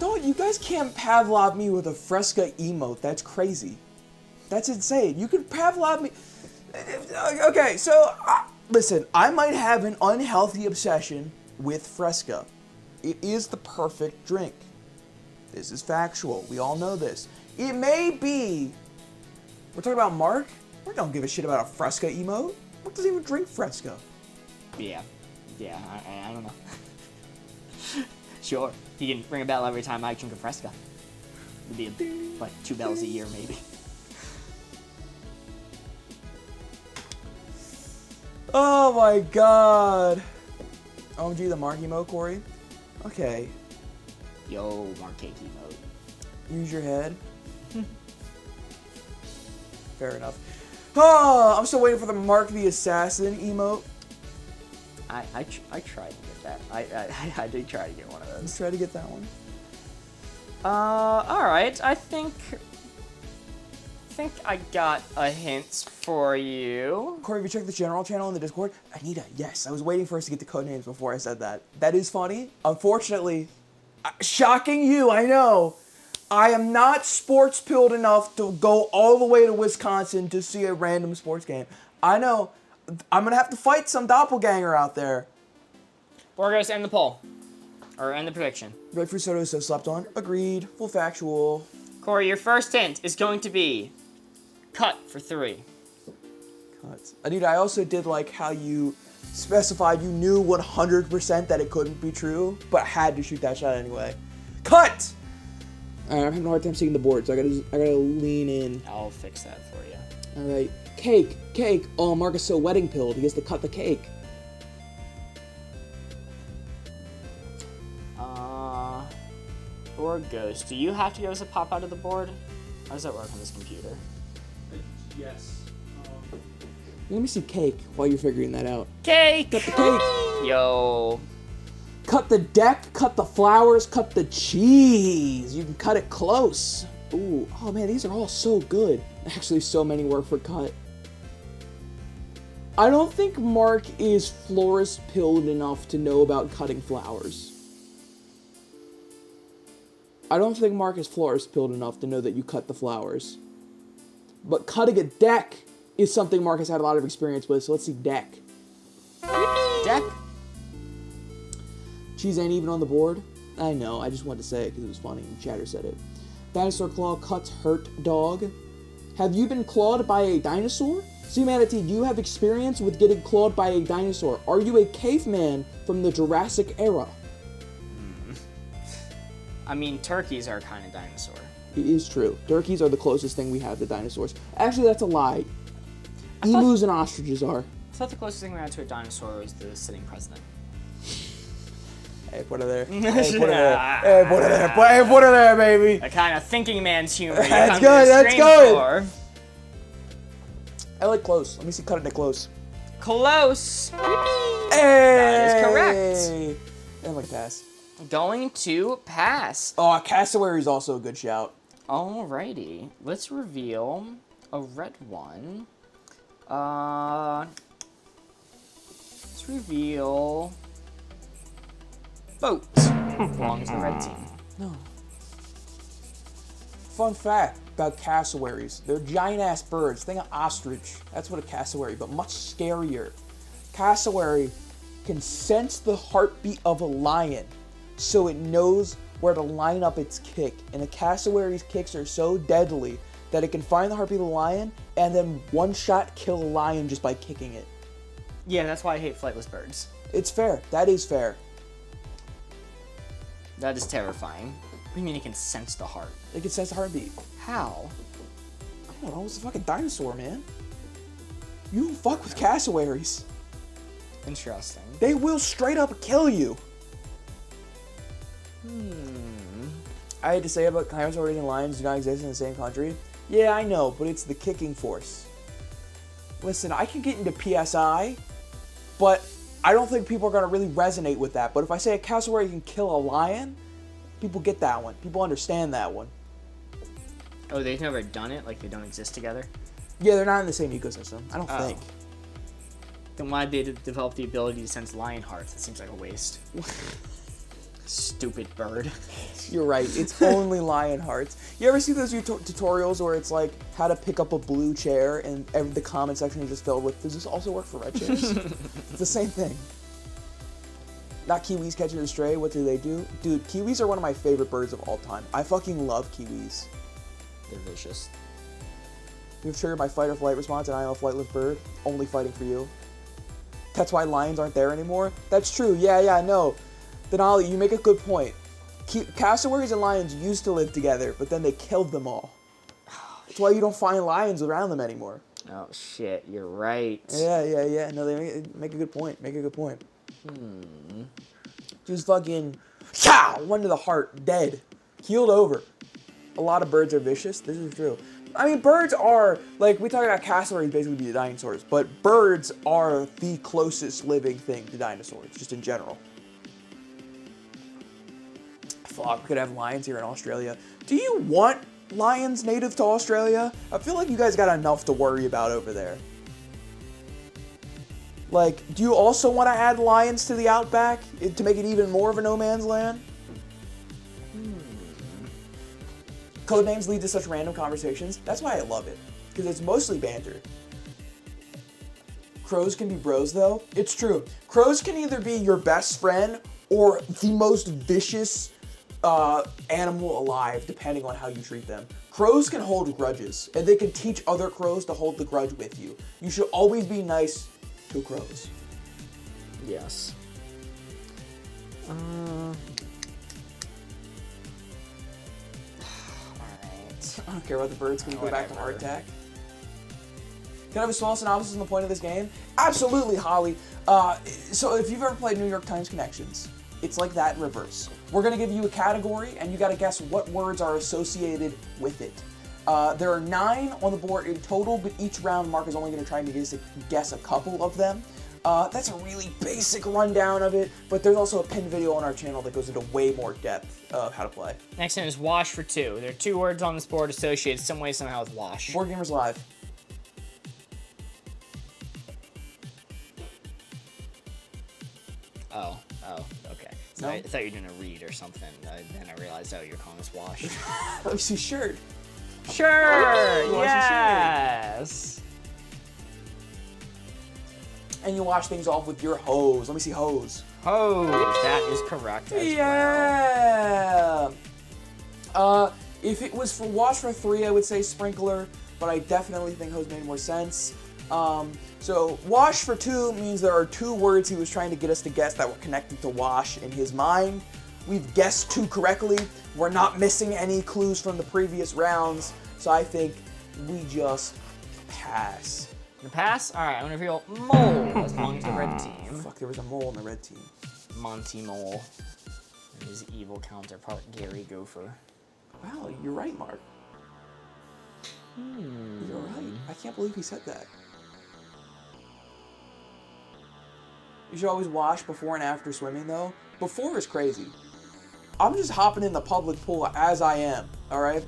Don't you guys can't Pavlov me with a Fresca emote. That's crazy. That's insane. You can Pavlov me. Okay, so listen, I might have an unhealthy obsession with Fresca. It is the perfect drink. This is factual. We all know this. It may be. We're talking about Mark. We don't give a shit about a Fresca emote. Mark doesn't even drink Fresca. Yeah, I don't know. Sure, you can ring a bell every time I drink a Fresca. It'd be like 2 bells a year, maybe. Oh my god. OMG, the Mark emote, Corey. Okay, Yo, Mark Cake emote. use your head. Fair enough. Oh, I'm still waiting for the Mark the Assassin emote. I tried to get that. I did try to get one of those. Let's try to get that one. All right. I think I got a hint for you. Corey, have you checked the general channel in the Discord? Anita, yes. I was waiting for us to get the code names before I said that. That is funny. Unfortunately, shocking you, I know. I am not sports pilled enough to go all the way to Wisconsin to see a random sports game. I know. I'm going to have to fight some doppelganger out there. Borgos, end the poll. Or end the prediction. Grapefruit soda is so slept on. Agreed. Full factual. Corey, your first hint is going to be cut for 3. Cuts. Anita, I also did like how you specified you knew 100% that it couldn't be true, but had to shoot that shot anyway. Cut! Alright, I'm having a hard time seeing the board, so I gotta lean in. I'll fix that for you. Alright. Cake. Oh, Mark is so wedding pilled. He has to cut the cake. Or Ghost. Do you have to give us a pop out of the board? How does that work on this computer? Yes. Let me see cake while you're figuring that out. Cake! Cut the cake! Yo. Cut the deck, cut the flowers, cut the cheese. You can cut it close. Ooh, oh man, these are all so good. Actually, so many work for cut. I don't think Mark is florist pilled enough to know about cutting flowers. I don't think Mark is florist pilled enough to know that you cut the flowers. But cutting a deck is something Mark has had a lot of experience with, so let's see deck. Deck? Cheese ain't even on the board? I know, I just wanted to say it because it was funny and Chatter said it. Dinosaur claw cuts hurt dog. Have you been clawed by a dinosaur? Humanity, do you have experience with getting clawed by a dinosaur? Are you a caveman from the Jurassic era? I mean, turkeys are kind of dinosaur. It is true. Turkeys are the closest thing we have to dinosaurs. Actually, that's a lie. Emus and ostriches are. I thought the closest thing we had to a dinosaur was the sitting president. Hey, put her there. Hey, put her there. Hey, put her there. Hey, put her there, baby. A kind of thinking man's humor. you That's come to good, this that's stream good. for. I like close. Let me see cut it at close. Close. Hey! That is correct. And like pass. Going to pass. Oh, Cassowary is also a good shout. Alrighty. Let's reveal a red one. Let's reveal boat. Belongs to the red team. No. Fun fact about cassowaries. They're giant-ass birds. Think of ostrich. That's what a cassowary, but much scarier. Cassowary can sense the heartbeat of a lion, so it knows where to line up its kick. And a cassowary's kicks are so deadly that it can find the heartbeat of the lion and then one-shot kill a lion just by kicking it. Yeah, that's why I hate flightless birds. It's fair. That is fair. That is terrifying. What do you mean it can sense the heart? It can sense the heartbeat. How? I don't know. It's a fucking dinosaur, man. You don't fuck with cassowaries. Interesting. They will straight up kill you. I hate to say it, but cassowaries and lions do not exist in the same country. Yeah, I know, but it's the kicking force. Listen, I can get into PSI, but I don't think people are going to really resonate with that. But if I say a cassowary can kill a lion, people get that one. People understand that one. Oh, they've never done it? Like they don't exist together? Yeah, they're not in the same ecosystem. I don't think. Then why'd they develop the ability to sense lion hearts? That seems like a waste. Stupid bird. You're right. It's only lion hearts. You ever see those tutorials where it's like how to pick up a blue chair and the comment section is just filled with, does this also work for red chairs? It's the same thing. Not kiwis catching a stray. What do? Dude, kiwis are one of my favorite birds of all time. I fucking love kiwis. They're vicious. You've triggered my fight or flight response and I am a flightless bird. Only fighting for you. That's why lions aren't there anymore? That's true. Yeah, no. Denali, you make a good point. Cassowaries and lions used to live together, but then they killed them all. That's why you don't find lions around them anymore. Oh, shit. You're right. Yeah. No, they make a good point. Just fucking... Chow! One to the heart. Dead. Keeled over. A lot of birds are vicious. This is true. I mean, birds are... Like, we talk about cassowaries basically be the dinosaurs, but birds are the closest living thing to dinosaurs, just in general. Fuck, we could have lions here in Australia. Do you want lions native to Australia? I feel like you guys got enough to worry about over there. Like, do you also want to add lions to the outback to make it even more of a no man's land? Codenames lead to such random conversations. That's why I love it, because it's mostly banter. Crows can be bros, though. It's true. Crows can either be your best friend or the most vicious animal alive, depending on how you treat them. Crows can hold grudges, and they can teach other crows to hold the grudge with you. You should always be nice to crows. Yes. Alright. I don't care about the birds. Can we go back to Whatever. Heart Attack? Can I have a small synopsis on the point of this game? Absolutely, Holly. So if you've ever played New York Times Connections, it's like that in reverse. We're going to give you a category, and you got to guess what words are associated with it. There are 9 on the board in total, but each round Mark is only going to try to guess a couple of them. That's a really basic rundown of it, but there's also a pinned video on our channel that goes into way more depth of how to play. Next one is wash for 2. There are 2 words on this board associated some way, somehow with wash. Board Gamers Live. Oh, okay. So No? I thought you were doing a read or something. Then I realized, oh, you're calling this wash. Oh, you see shirt. Sure! You wash your Yes! And you wash things off with your hose. Let me see hose. Hose. That is correct as well. Yeah. If it was for wash for 3, I would say sprinkler, but I definitely think hose made more sense. So wash for 2 means there are 2 words he was trying to get us to guess that were connected to wash in his mind. We've guessed 2 correctly. We're not missing any clues from the previous rounds, so I think we just pass. The pass? Alright, I'm gonna reveal Mole as long as the red team. Fuck, there was a mole on the red team. Monty Mole. And his evil counterpart, Gary Gopher. Wow, you're right, Mark. You're right. I can't believe he said that. You should always wash before and after swimming, though. Before is crazy. I'm just hopping in the public pool as I am, alright?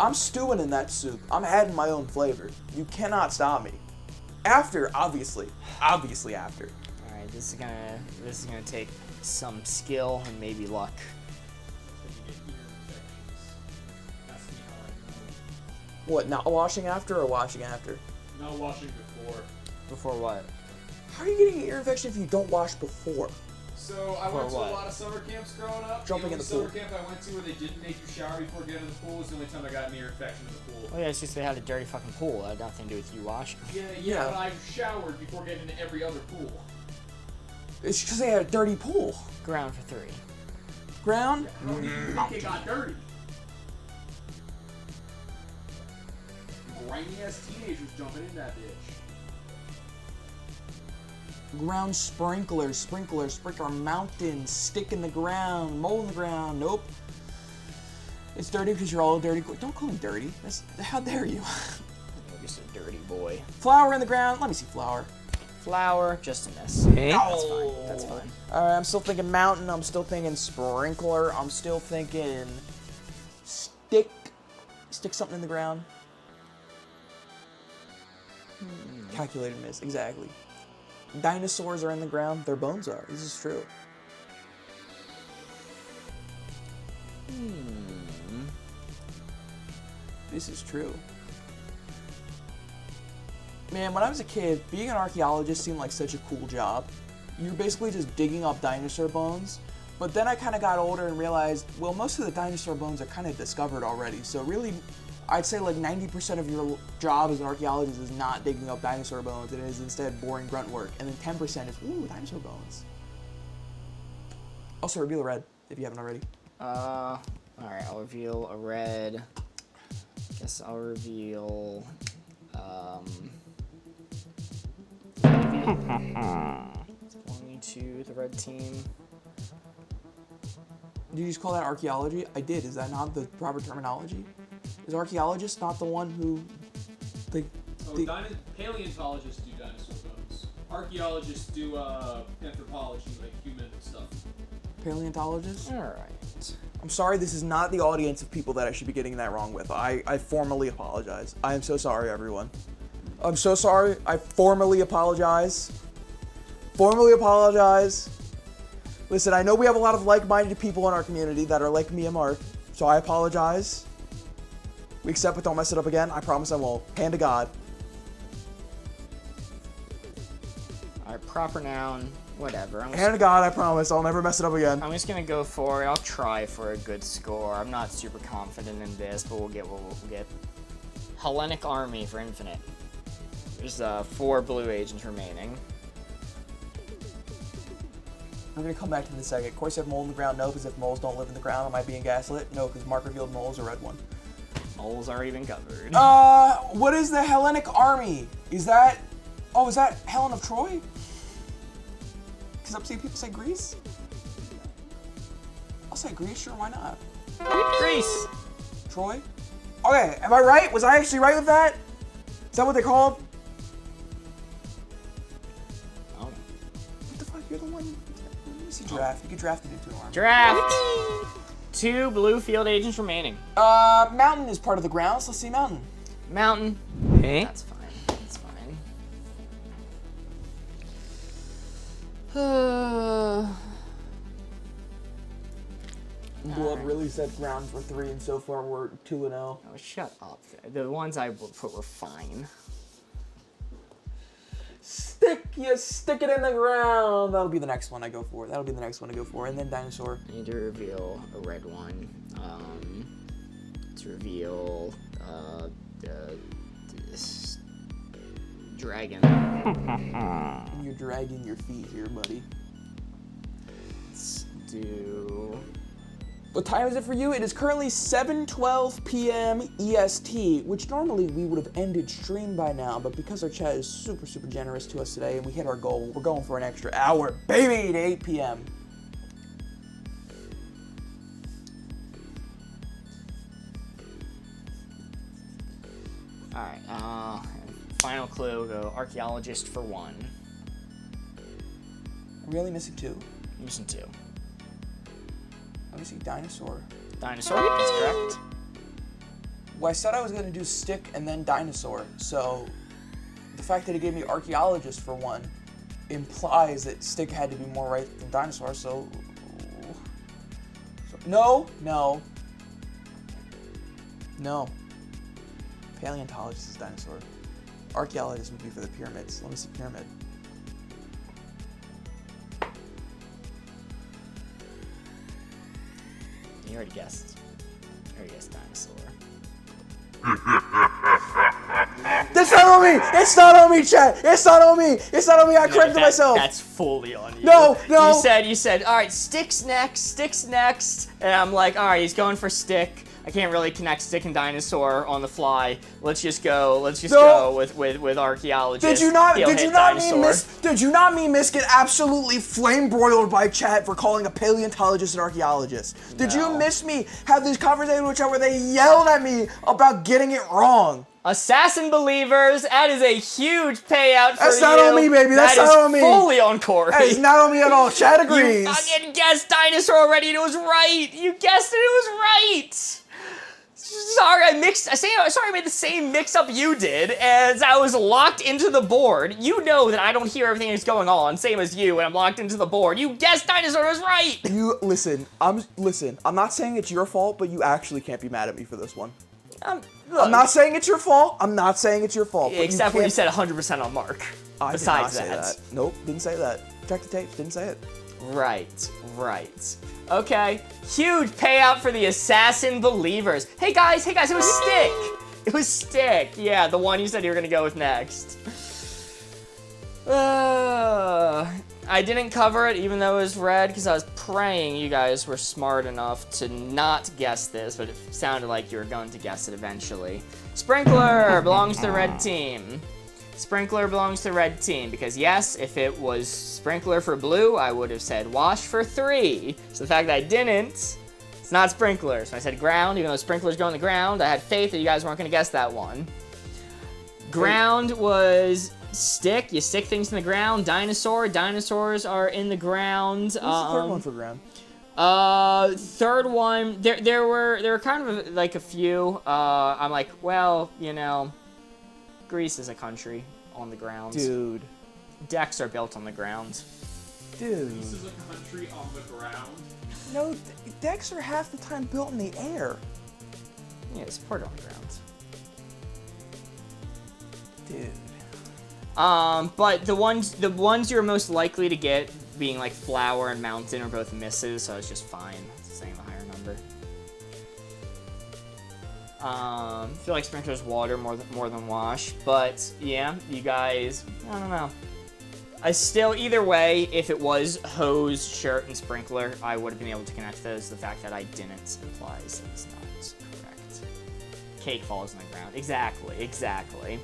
I'm stewing in that soup. I'm adding my own flavor. You cannot stop me. After, obviously. Obviously after. Alright, this is gonna take some skill and maybe luck. What, not washing after or washing after? Not washing before. Before what? How are you getting an ear infection if you don't wash before? So I For went to what? a lot of summer camps growing up. Jumping the in only the pool. summer camp I went to where they didn't make you shower before getting in the pool was the only time I got an ear infection in the pool. Oh yeah, it's just they had a dirty fucking pool. That had nothing to do with you washing. Yeah. But I showered before getting into every other pool. It's because they had a dirty pool. Ground for 3. Ground? How do you think it got dirty? Grimy ass teenagers jumping in that bitch. Ground sprinkler, mountain, stick in the ground, mole in the ground. Nope. It's dirty because you're all dirty. Don't call me dirty. How dare you? You're just a dirty boy. Flour in the ground. Let me see flour. Flour, just a miss. No. That's fine. That's fine. Alright, I'm still thinking mountain. I'm still thinking sprinkler. I'm still thinking stick. Stick something in the ground. Calculated miss. Exactly. Dinosaurs are in the ground. Their bones are. This is true. This is true. Man, when I was a kid, being an archaeologist seemed like such a cool job. You're basically just digging up dinosaur bones. But then I kind of got older and realized, well, most of the dinosaur bones are kind of discovered already. So really, I'd say like 90% of your job as an archaeologist is not digging up dinosaur bones. It is instead boring grunt work. And then 10% is, ooh, dinosaur bones. Also, reveal a red, if you haven't already. Alright, I'll reveal a red. Guess I'll reveal, 22, the red team. Did you just call that archaeology? I did. Is that not the proper terminology? Is archaeologist not the one who... Paleontologists do dinosaur bones. Archaeologists do anthropology, like human stuff. Paleontologist? Alright. I'm sorry, this is not the audience of people that I should be getting that wrong with. I formally apologize. I am so sorry, everyone. I'm so sorry. I formally apologize. Formally apologize. Listen, I know we have a lot of like-minded people in our community that are like me and Mark, so I apologize. We accept it, don't mess it up again. I promise I won't. Hand to God. Alright, proper noun, whatever. Hand to God, I promise. I'll never mess it up again. I'm just gonna go for it. I'll try for a good score. I'm not super confident in this, but we'll get what we'll get. Hellenic Army for Infinite. There's 4 blue agents remaining. We're gonna come back to this second. Of course, you have mole in the ground. No, because if moles don't live in the ground, am I being gaslit? No, because Mark revealed mole's a red one. Mole's already been covered. What is the Hellenic Army? Is that... Oh, is that Helen of Troy? Because I'm seeing people say Greece. I'll say Greece, sure, why not? Greece! Troy? Okay, am I right? Was I actually right with that? Is that what they're called? Oh. What the fuck? You're the one... Let me see draft. You get drafted into an army. Draft! 2 blue field agents remaining. Mountain is part of the grounds. Let's see mountain. Mountain. Hey? That's fine. That's fine. Blood really said ground for 3, and so far we're 2-0. Oh, shut up. The ones I put were fine. Stick it in the ground. That'll be the next one I go for. That'll be the next one I go for. And then dinosaur. I need to reveal a red one. To reveal this dragon. You're dragging your feet here, buddy. Let's do. What time is it for you? It is currently 7:12 p.m. EST, which normally we would have ended stream by now, but because our chat is super, super generous to us today and we hit our goal, we're going for an extra hour, baby, to 8 p.m. Alright, final clue, we'll go archaeologist for 1. We're only missing 2. I'm missing 2. Let me see, dinosaur. Dinosaur, that's correct. Well, I said I was going to do stick and then dinosaur, so the fact that it gave me archaeologist for 1 implies that stick had to be more right than dinosaur, so no. Paleontologist is dinosaur. Archaeologist would be for the pyramids. Let me see pyramid. You already guessed. You already guessed dinosaur. That's not on me! It's not on me, chat! It's not on me! It's not on me! I corrected myself! That's fully on you. No, no. You said, all right, Stick's next. And I'm like, all right, he's going for Stick. I can't really connect Stick and dinosaur on the fly. Let's just go with archaeologist. Did you not Dinosaur. mean Miss get absolutely flame broiled by chat for calling a paleontologist an archaeologist? Did you No. miss me have this conversation with chat where they yelled at me about getting it wrong? Assassin Believers, that is a huge payout for you. That's not on me, baby. That's That not is on me. fully on Corey. Hey, it's not on me at all. Chat agrees. You fucking guessed dinosaur already and it was right. You guessed it, it was right. Sorry, I made the same mix-up you did, as I was locked into the board. You know that I don't hear everything that's going on, same as you, and I'm locked into the board. You guessed dinosaur was right. You listen. I'm not saying it's your fault, but you actually can't be mad at me for this one. Look, I'm not saying it's your fault. I'm not saying it's your fault. But except when you said 100% on Mark. I Besides did not say that. Nope, didn't say that. Check the tapes. Didn't say it. Right. Okay, huge payout for the Assassin Believers. Hey guys, it was Stick. It was Stick. Yeah, the one you said you were gonna go with next. I didn't cover it even though it was red because I was praying you guys were smart enough to not guess this, but it sounded like you were going to guess it eventually. Sprinkler belongs to the red team. Sprinkler belongs to the red team because yes, if it was Sprinkler for blue, I would have said Wash for 3. So the fact that I didn't, it's not Sprinkler. So I said ground, even though Sprinkler's going to the ground. I had faith that you guys weren't going to guess that one. Ground was Stick. You stick things in the ground. Dinosaur. Dinosaurs are in the ground. What's the third one for ground? Third one, there were kind of like a few. I'm like, well, you know, Greece is a country on the ground. Dude. Decks are built on the ground. Dude. This is a country on the ground. No, decks are half the time built in the air. Yeah, it's supported on the ground. Dude. But the ones you're most likely to get being like flower and mountain are both misses, so it's just fine. It's the same higher number. I feel like Sprinkler's water more than Wash, but yeah, you guys, I don't know. I still, either way, if it was Hose, Shirt, and Sprinkler, I would have been able to connect those. The fact that I didn't implies that it's not correct. Cake falls on the ground. Exactly.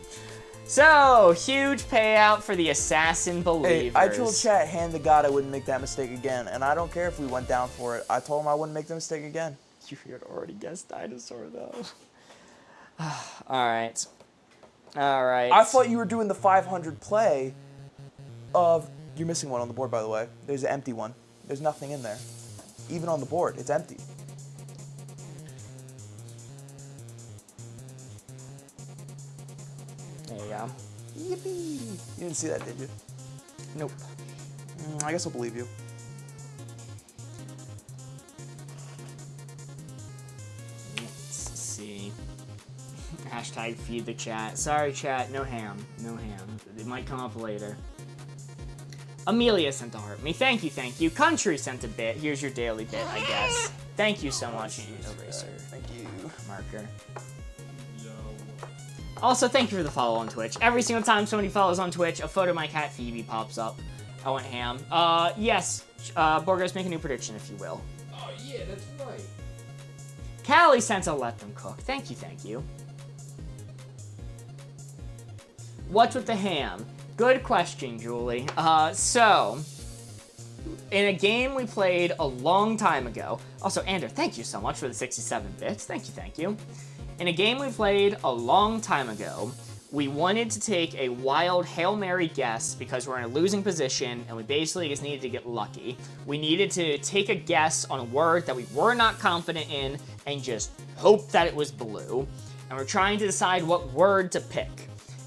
So, huge payout for the Assassin Believers. Hey, I told chat, hand to God, I wouldn't make that mistake again, and I don't care if we went down for it. I told him I wouldn't make the mistake again. You had already guessed dinosaur, though. Alright. I thought you were doing the 500 play of... You're missing one on the board, by the way. There's an empty one. There's nothing in there. Even on the board, it's empty. There you go. Yippee! You didn't see that, did you? Nope. I guess I'll believe you. Let's see. Hashtag feed the chat. Sorry, chat. No ham. It might come up later. Amelia sent a heart me. Thank you. Country sent a bit. Here's your daily bit, I guess. Thank you so much, Eraser. Thank you. Marker. Yo. Also, thank you for the follow on Twitch. Every single time somebody follows on Twitch, a photo of my cat Phoebe pops up. I went ham. Yes. Borgos, make a new prediction, if you will. Oh yeah, that's right. Callie sent a let them cook. Thank you. What's with the ham? Good question, Julie. So, in a game we played a long time ago, also, Ander, thank you so much for the 67 bits. Thank you. In a game we played a long time ago, we wanted to take a wild Hail Mary guess because we're in a losing position and we basically just needed to get lucky. We needed to take a guess on a word that we were not confident in and just hope that it was blue. And we're trying to decide what word to pick.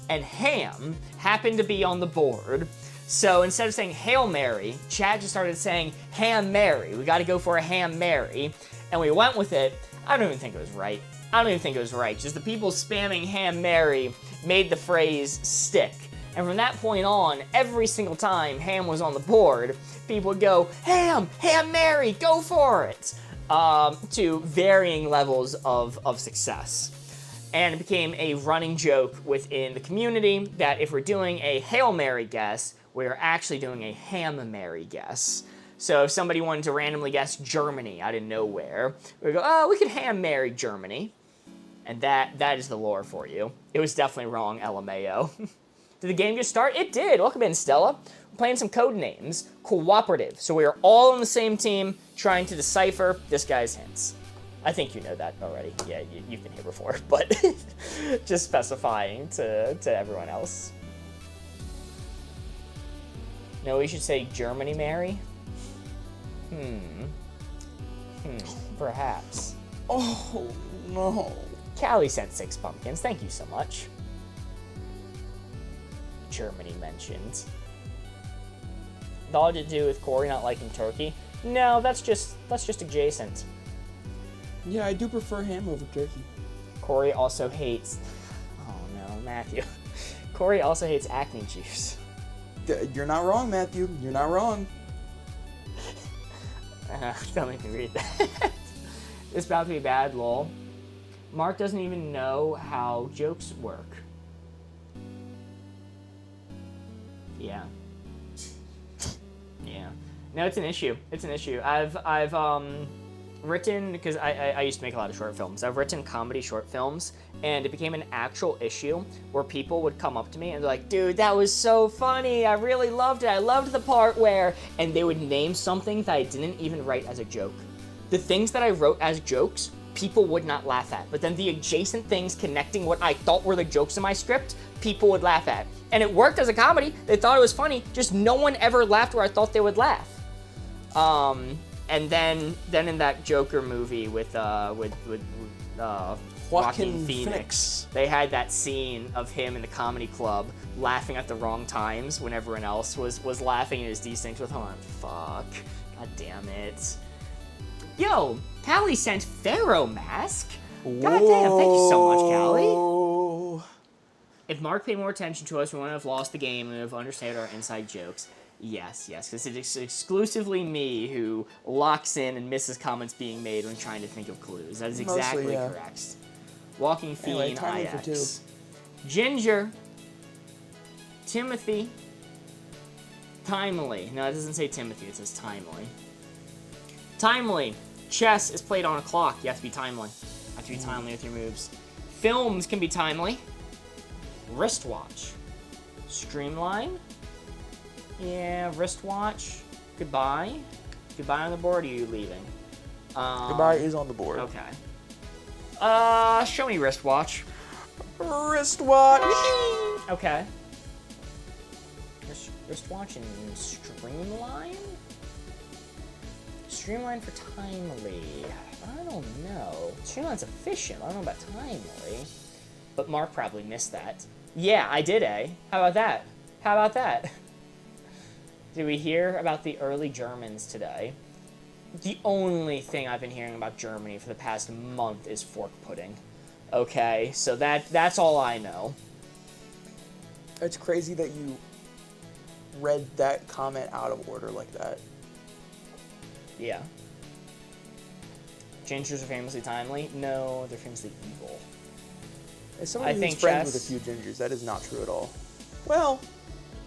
And ham happened to be on the board. So instead of saying Hail Mary, Chad just started saying Ham Mary. We got to go for a Ham Mary. And we went with it. I don't even think it was right. I don't even think it was right. Just the people spamming Ham Mary made the phrase stick. And from that point on, every single time Ham was on the board, people would go, Ham, Ham Mary, go for it, to varying levels of success. And it became a running joke within the community that if we're doing a Hail Mary guess, we're actually doing a Ham Mary guess. So if somebody wanted to randomly guess Germany out of nowhere, we go, oh, we could Ham Mary Germany. And that is the lore for you. It was definitely wrong, LMAO. Did the game just start? It did. Welcome in, Stella. We're playing some code names. Cooperative. So we are all on the same team trying to decipher this guy's hints. I think you know that already. Yeah, you've been here before, but just specifying to everyone else. No, we should say Germany, Mary? Perhaps. Oh, no. Callie sent 6 pumpkins. Thank you so much. Germany mentioned. All to do with Corey not liking turkey? No, that's just adjacent. Yeah, I do prefer ham over turkey. Corey also hates... Oh no, Matthew. Corey also hates acne juice. You're not wrong, Matthew. You're not wrong. Don't make me read that. It's about to be bad, lol. Mark doesn't even know how jokes work. Yeah. Yeah. No, it's an issue. It's an issue. I've written, because I used to make a lot of short films. I've written comedy short films, and it became an actual issue where people would come up to me and be like, dude, that was so funny. I really loved it. I loved the part where, and they would name something that I didn't even write as a joke. The things that I wrote as jokes, people would not laugh at. But then the adjacent things connecting what I thought were the jokes in my script, people would laugh at. And it worked as a comedy. They thought it was funny. Just no one ever laughed where I thought they would laugh. And then in that Joker movie with Joaquin Phoenix, they had that scene of him in the comedy club laughing at the wrong times when everyone else was laughing and his desyncs with him. Fuck. God damn it. Yo, Callie sent Pharaoh Mask. God damn, thank you so much, Callie. If Mark paid more attention to us, we wouldn't have lost the game and would have understood our inside jokes. Yes, because it's exclusively me who locks in and misses comments being made when trying to think of clues. That is exactly correct. Walking Fiend IX. Ginger. Timothy. Timely. No, it doesn't say Timothy, it says Timely. Timely. Chess is played on a clock. You have to be timely. You have to be timely with your moves. Films can be timely. Wristwatch. Streamline. Yeah, wristwatch. Goodbye. Goodbye on the board, or are you leaving? Goodbye is on the board. Okay. Show me wristwatch. Wristwatch. Okay. Wristwatch and streamline? Streamline for timely. I don't know. Streamline's efficient. I don't know about timely. But Mark probably missed that. Yeah, I did, eh? How about that? How about that? Did we hear about the early Germans today? The only thing I've been hearing about Germany for the past month is fork pudding. Okay, so that's all I know. It's crazy that you read that comment out of order like that. Yeah. Gingers are famously timely? No, they're famously evil. As somebody who's friends with a few gingers, that is not true at all. Well,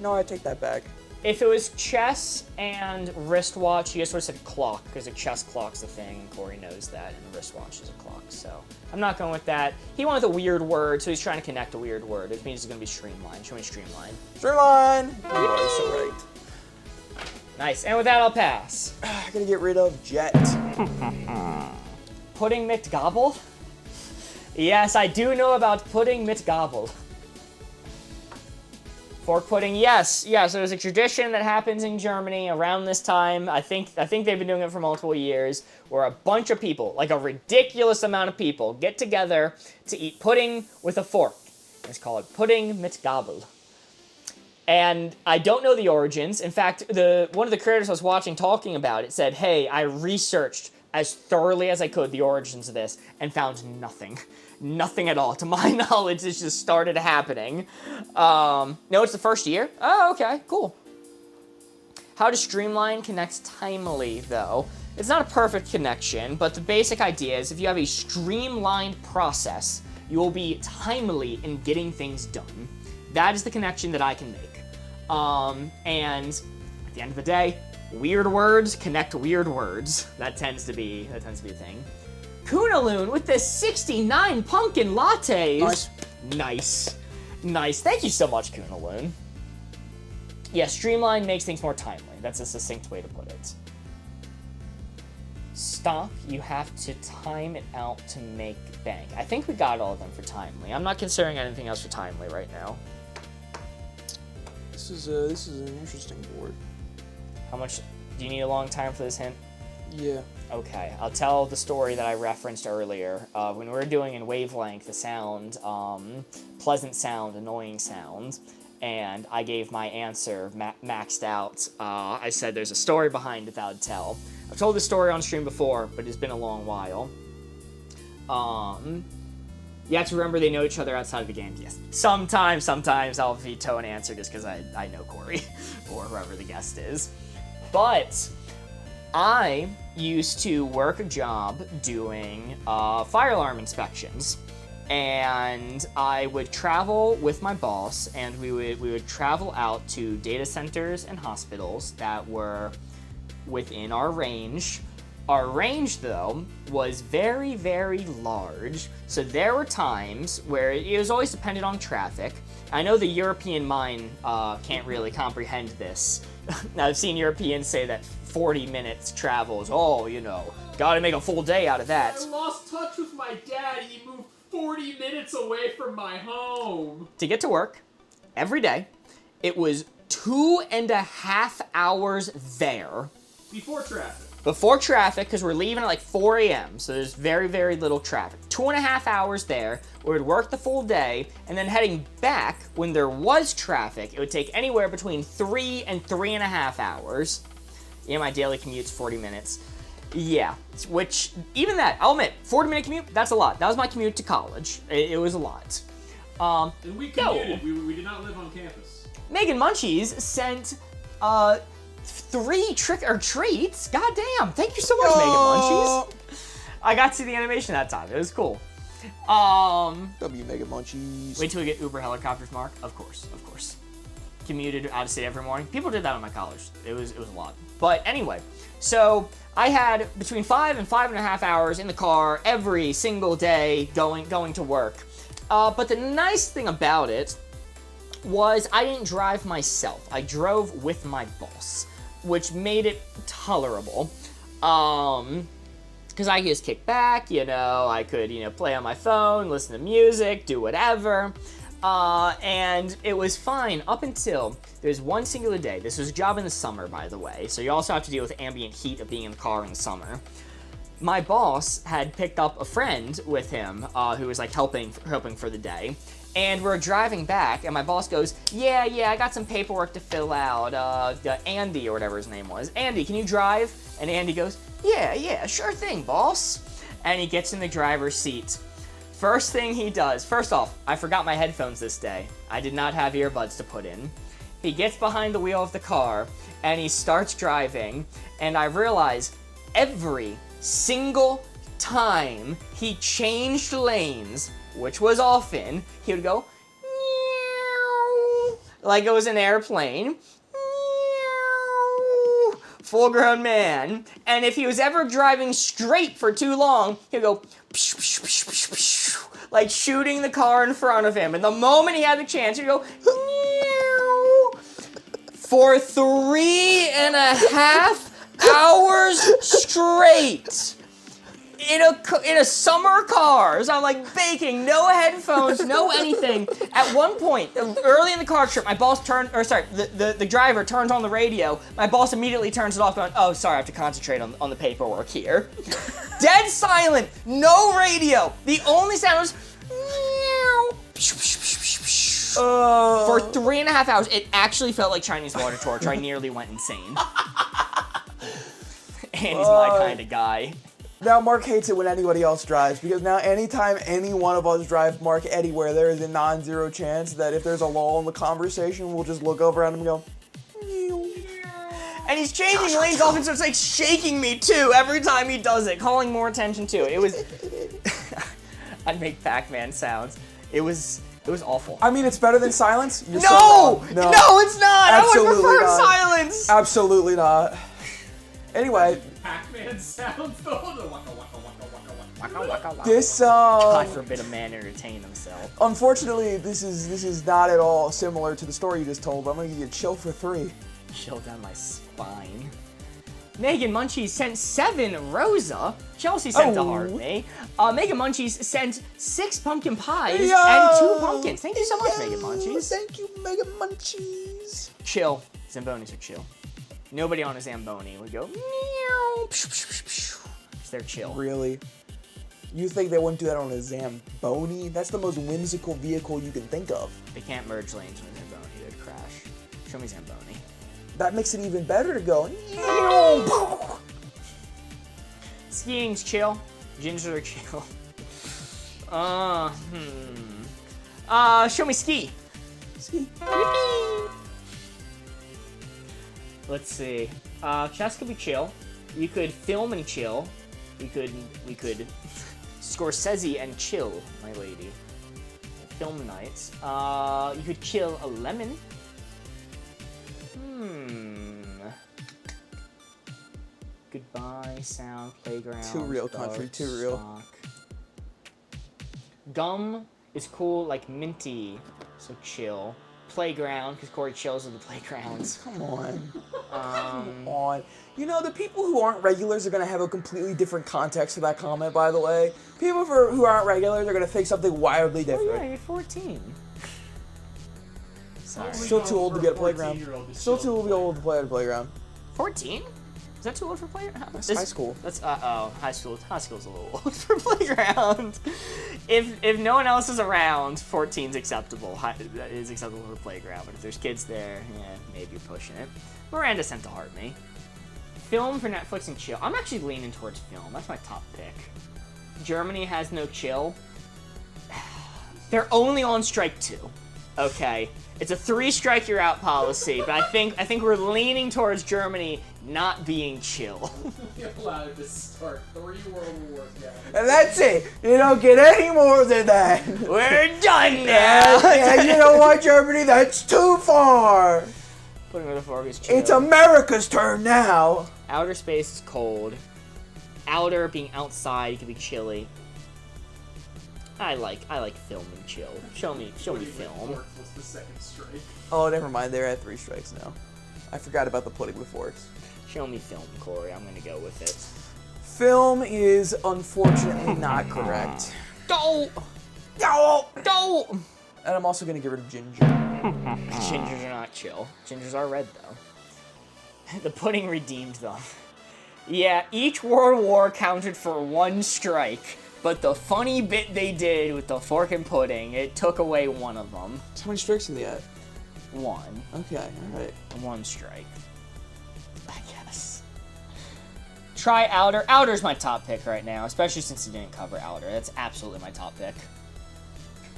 no, I take that back. If it was chess and wristwatch, you just would have said clock, because a chess clock's a thing, and Corey knows that, and a wristwatch is a clock, so I'm not going with that. He wanted a weird word, so he's trying to connect a weird word. It means it's going to be streamline. Show me streamline. Streamline! You are so right. Nice, and with that, I'll pass. I gotta get rid of Jet. Pudding McGobble? Yes, I do know about pudding McGobble. Fork pudding, yes. So there's a tradition that happens in Germany around this time. I think they've been doing it for multiple years, where a bunch of people, like a ridiculous amount of people, get together to eat pudding with a fork. It's called pudding mit Gabel. And I don't know the origins. In fact, one of the creators I was watching talking about it said, hey, I researched as thoroughly as I could the origins of this and found nothing. Nothing at all. To my knowledge, this just started happening. No, it's the first year? Oh, okay, cool. How to Streamline connects timely, though. It's not a perfect connection, but the basic idea is if you have a streamlined process, you will be timely in getting things done. That is the connection that I can make. And at the end of the day, weird words connect weird words. That tends to be a thing. Kunaloon with the 69 pumpkin lattes. Nice. Thank you so much, Kunaloon. Yeah, streamline makes things more timely. That's a succinct way to put it. Stop, you have to time it out to make bank. I think we got all of them for timely. I'm not considering anything else for timely right now. This is an interesting board. How much, do you need a long time for this hint? Yeah. Okay, I'll tell the story that I referenced earlier. When we were doing in wavelength, the sound, pleasant sound, annoying sound, and I gave my answer maxed out. I said there's a story behind it that I would tell. I've told this story on stream before, but it's been a long while. You have to remember they know each other outside of the game. Yes. Sometimes I'll veto an answer just because I know Corey or whoever the guest is. But I used to work a job doing fire alarm inspections, and I would travel with my boss, and we would travel out to data centers and hospitals that were within our range. Our range, though, was very, very large, so there were times where it was always dependent on traffic. I know the European mind can't really comprehend this. I've seen Europeans say that 40 minutes travel is, gotta make a full day out of that. I lost touch with my dad. He moved 40 minutes away from my home. To get to work every day, it was 2.5 hours there. Before traffic, because we're leaving at like 4 a.m., so there's very, very little traffic. 2.5 hours there, we would work the full day, and then heading back, when there was traffic, it would take anywhere between 3 and 3.5 hours. Yeah, my daily commute's 40 minutes. Yeah, which, even that, I'll admit, 40-minute commute, that's a lot. That was my commute to college. It was a lot. And we commuted. We did not live on campus. Megan Munchies sent 3 trick-or-treats. Goddamn, thank you so much, Megan Munchies. I got to see the animation that time. It was cool. W Mega Munchies. Wait till we get Uber helicopters, Mark. Of course. Commuted out of state every morning. People did that in my college. It was a lot. But anyway, so I had between 5 and 5.5 hours in the car every single day going to work. But the nice thing about it was I didn't drive myself. I drove with my boss, which made it tolerable. Because I could just kick back, I could, play on my phone, listen to music, do whatever. And it was fine up until there's one singular day. This was a job in the summer, by the way, so you also have to deal with ambient heat of being in the car in the summer. My boss had picked up a friend with him who was like helping for the day. And we're driving back, and my boss goes, yeah, I got some paperwork to fill out. Andy, or whatever his name was. Andy, can you drive? And Andy goes, yeah, sure thing, boss. And he gets in the driver's seat. First thing he does, first off, I forgot my headphones this day. I did not have earbuds to put in. He gets behind the wheel of the car, and he starts driving, and I realize every single time he changed lanes, which was often, he would go, meow, like it was an airplane. Meow, full-grown man. And if he was ever driving straight for too long, he'd go, psh, psh, psh, psh, psh, like shooting the car in front of him. And the moment he had the chance, he'd go, meow, for 3.5 hours straight. In a summer car, so I'm like baking, no headphones, no anything. At one point, early in the car trip, my boss the driver turns on the radio. My boss immediately turns it off, going, oh, sorry, I have to concentrate on the paperwork here. Dead silent, no radio. The only sound was meow. For 3.5 hours. It actually felt like Chinese water torture. I nearly went insane. Andy's my kind of guy. Now Mark hates it when anybody else drives because now anytime any one of us drive Mark anywhere, there is a non-zero chance that if there's a lull in the conversation, we'll just look over at him and go, And he's changing lanes often, so it's like shaking me too every time he does it, calling more attention to it. It was. I'd make Pac-Man sounds. It was awful. I mean, it's better than silence. You're so No! wrong. No, it's not! I would Absolutely prefer not. silence! Absolutely not. Anyway, Pac-Man sounds though. The waka waka waka waka waka. Waka, waka, waka. this God forbid a man entertain himself. unfortunately, this is not at all similar to the story you just told. But I'm gonna give you a chill for 3. Chill down my spine. Megan Munchies sent 7 Rosa. Chelsea sent a heart me. Megan Munchies sent 6 pumpkin pies and 2 pumpkins. Thank you so much, Megan Munchies. Thank you, Megan Munchies. Chill. Zambonis are chill. Nobody on a Zamboni would go meow. They're chill. Really? You think they wouldn't do that on a Zamboni? That's the most whimsical vehicle you can think of. They can't merge lanes with Zamboni. They'd crash. Show me Zamboni. That makes it even better to go. Skiing's chill. Gingers are chill. Show me ski. Ski. Let's see. Chess could be chill. You could film and chill. We could Scorsese and chill, my lady. Film nights. You could chill a lemon. Goodbye, sound, playground. Too real, dark, country, too real. stock. Gum is cool, like minty, so chill. Playground, because Corey chills with the playgrounds. Come on. Come on. You know, the people who aren't regulars are going to have a completely different context to that comment, by the way. People who aren't regulars are going to think something wildly Oh different. yeah, you're 14. Sorry. Still too old to get a playground. Still too old to play at a playground. 14? Is that too old for playground? That's high school. That's high school. High school's a little old for playground. If no one else is around, 14's acceptable. That is acceptable for playground. But if there's kids there, yeah, maybe you're pushing it. Miranda sent to heart me. Film for Netflix and chill. I'm actually leaning towards film. That's my top pick. Germany has no chill. They're only on strike 2. Okay. It's a 3-strike you're out policy, but I think we're leaning towards Germany not being chill. You're allowed to start 3 World Wars now. And that's it. You don't get any more than that. We're done now. Yeah, you know what, Germany? That's too far. Putting with the fork is chill. It's America's turn now. Outer space is cold. Outer being outside can be chilly. I like film and chill. Show me film. What's the second strike? Oh, never mind. They're at 3 strikes now. I forgot about the pudding with forks. Show me film, Corey. I'm gonna go with it. Film is unfortunately not correct. Go! No! Go! And I'm also gonna get rid of ginger. Gingers are not chill. Gingers are red though. The pudding redeemed them. Yeah, each World War counted for 1 strike. But the funny bit they did with the fork and pudding, it took away one of them. How many strikes are they at? 1. Okay, alright. 1 strike. I guess. Try Outer. Outer's my top pick right now, especially since he didn't cover Outer. That's absolutely my top pick.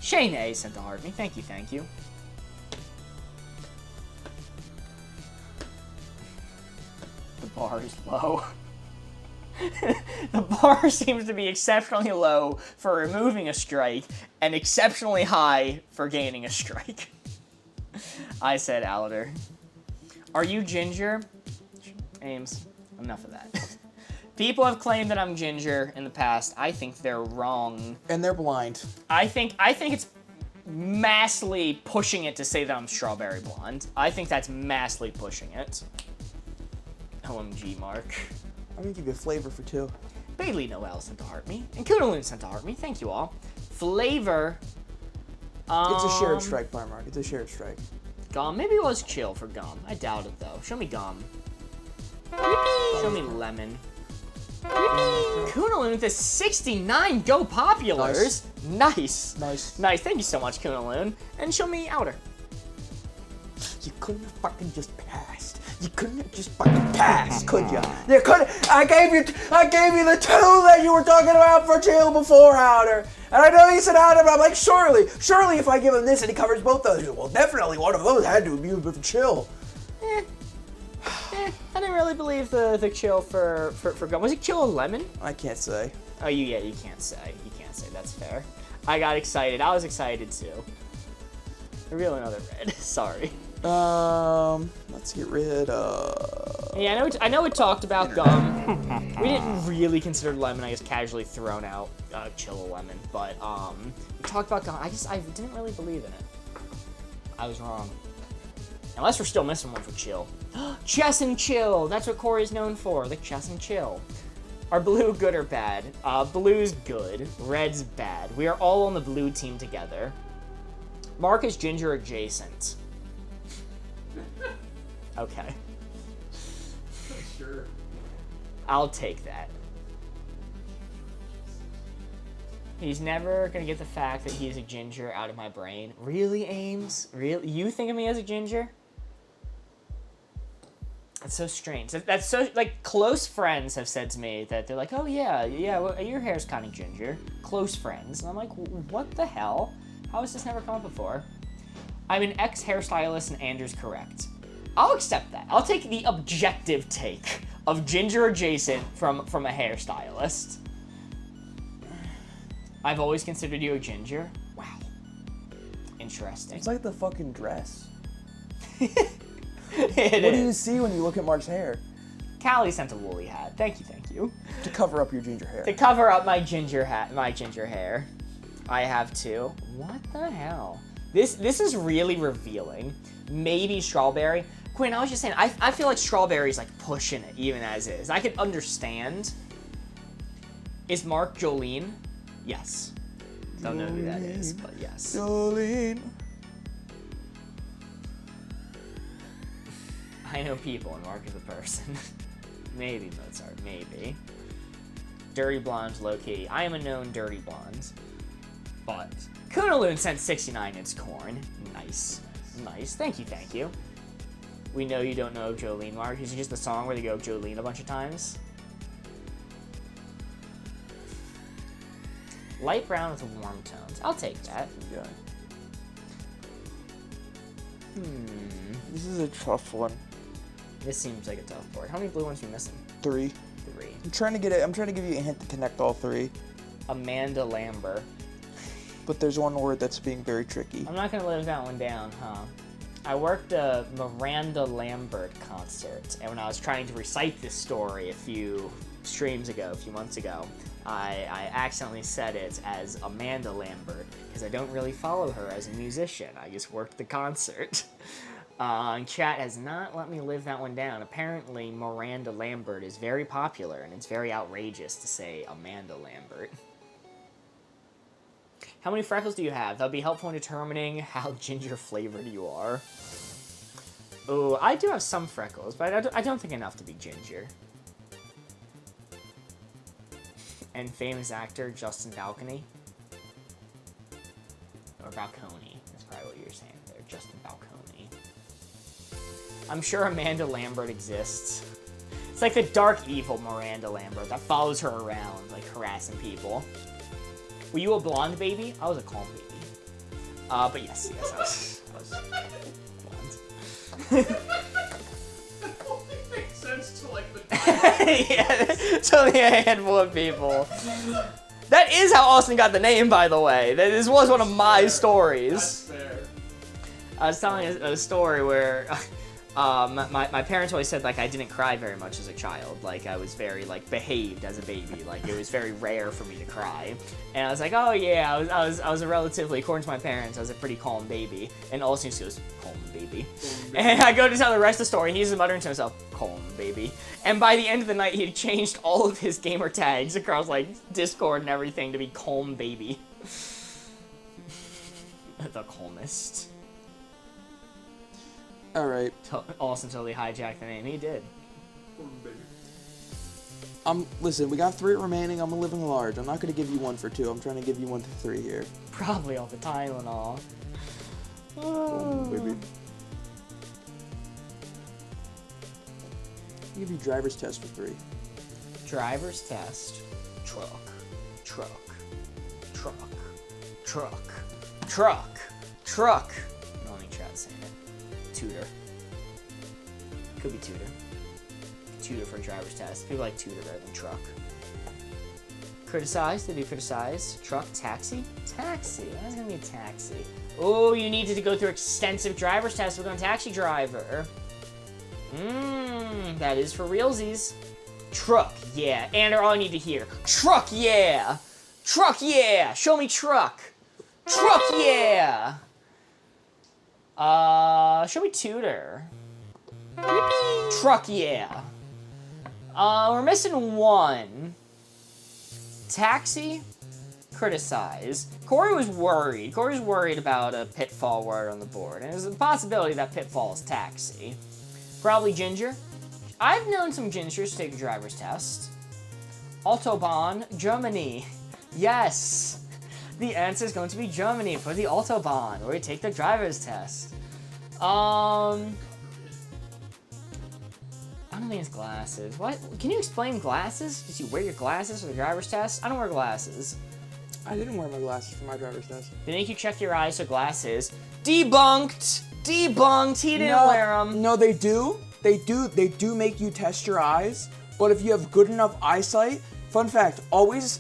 Shane A sent the heart me. Thank you, thank you. The bar is low. The bar seems to be exceptionally low for removing a strike and exceptionally high for gaining a strike. I said Outer. Are you ginger? Ames, enough of that. People have claimed that I'm ginger in the past. I think they're wrong. And they're blind. I think it's massively pushing it to say that I'm strawberry blonde. I think that's massively pushing it. OMG, Mark. I'm gonna give you a flavor for 2. Bailey Noel sent to heart me. And Kudaloon sent to heart me. Thank you all. Flavor. It's a shared strike, Mark. It's a shared strike. Gum. Maybe it was chill for gum. I doubt it though. Show me gum. Yippee. Show me lemon. Yippee. Kudaloon with the 69 Go Populars. Nice. Nice. Nice. Thank you so much, Kudaloon. And show me Outer. You couldn't have fucking just passed. You couldn't just fucking pass, could ya? You couldn't. I gave you the 2 that you were talking about for chill before, Howder. And I know you said Howder, but I'm like, surely if I give him this and he covers both those, well, definitely one of those had to be with chill. I didn't really believe the chill for gum. Was it chill and lemon? I can't say. Oh, you can't say. You can't say. That's fair. I got excited. I was excited too. Reveal another red. Sorry. Let's get rid of. Yeah, I know we talked about gum. We didn't really consider lemon. I guess casually thrown out chill lemon, but we talked about gum. I didn't really believe in it. I was wrong. Unless we're still missing one for chill. Chess and chill. That's what Corey's known for. The chess and chill. Are blue good or bad? Blue's good. Red's bad. We are all on the blue team together. Mark is ginger adjacent. Okay. Sure. I'll take that. He's never gonna get the fact that he's a ginger out of my brain. Really, Ames? Really? You think of me as a ginger? That's so strange. That's so, like, close friends have said to me that they're like, oh yeah, well, your hair's kind of ginger. Close friends. And I'm like, what the hell? How has this never come up before? I'm an ex-hairstylist and Andrew's correct. I'll accept that. I'll take the objective take of ginger adjacent from a hairstylist. I've always considered you a ginger. Wow. Interesting. It's like the fucking dress. What What do you see when you look at Mark's hair? Callie sent a woolly hat. Thank you. To cover up your ginger hair. To cover up my ginger hair. I have two. What the hell? This is really revealing. Maybe strawberry. Quinn, I was just saying, I feel like strawberry's like pushing it even as is. I could understand. Is Mark Jolene? Yes. Don't know who that is, but yes. Jolene. I know people and Mark is a person. Maybe Mozart, maybe. Dirty Blonde's low-key. I am a known dirty blonde. But Kunaloon sent 69-inch corn. Nice. Nice. Thank you. We know you don't know Jolene, Mark. Is it just the song where they go Jolene a bunch of times? Light brown with warm tones. I'll take that. Yeah. This is a tough one. This seems like a tough board. How many blue ones are you missing? 3. 3. I'm trying to give you a hint to connect all 3. Amanda Lambert. But there's one word that's being very tricky. I'm not gonna live that one down, huh? I worked a Miranda Lambert concert, and when I was trying to recite this story a few months ago, I accidentally said it as Amanda Lambert, because I don't really follow her as a musician. I just worked the concert. And chat has not let me live that one down. Apparently, Miranda Lambert is very popular, and it's very outrageous to say Amanda Lambert. How many freckles do you have? That'll be helpful in determining how ginger flavored you are. Oh, I do have some freckles, but I don't think enough to be ginger. And famous actor Justin Balcony. Or Balcony. That's probably what you're saying there. Justin Balcony. I'm sure Amanda Lambert exists. It's like the dark evil Miranda Lambert that follows her around, like harassing people. Were you a blonde baby? I was a calm baby. But yes, I was blonde. That only makes sense to like the Yeah, it's only a handful of people. That is how Austin got the name, by the way. This was one of my stories. That's fair. I was telling a story where my parents always said like I didn't cry very much as a child. Like I was very like behaved as a baby. Like it was very rare for me to cry. And I was like, oh yeah, I was a relatively, according to my parents, I was a pretty calm baby. And Austin just goes, calm baby. And I go to tell the rest of the story, and he's muttering to himself, calm baby. And by the end of the night, he had changed all of his gamer tags across like Discord and everything to be calm baby. The calmest. All right. Austin totally hijacked the name. He did. Listen, we got 3 remaining. I'm a living large. I'm not gonna give you 1 for 2. I'm trying to give you 1 for 3 here. Probably all the Tylenol. Baby. I'll give you driver's test for 3. Driver's test. Truck. Truck. Truck. Truck. Truck. Truck. I don't think Chad's saying it. Tutor. Could be tutor. Tutor for a driver's test. People like tutor rather than truck. Criticize. They do criticize. Truck. Taxi. Taxi. That's gonna be a taxi. Oh, you needed to go through extensive driver's tests. We're going taxi driver. That is for realsies. Truck, yeah. And all I need to hear. Truck, yeah. Truck, yeah. Show me truck. Truck, yeah. Show me tutor. Yippee. Truck, yeah. We're missing one. Taxi, criticize. Corey was worried. Corey's worried about a pitfall word on the board. And there's a possibility that pitfall is taxi. Probably Ginger. I've known some Gingers to take a driver's test. Autobahn, Germany. Yes. The answer is going to be Germany for the Autobahn, where you take the driver's test. I don't think it's glasses. What? Can you explain glasses? Did you wear your glasses for the driver's test? I don't wear glasses. I didn't wear my glasses for my driver's test. They make you check your eyes for glasses. Debunked! Debunked! He didn't wear them. No, they do. They do make you test your eyes, but if you have good enough eyesight, fun fact, always,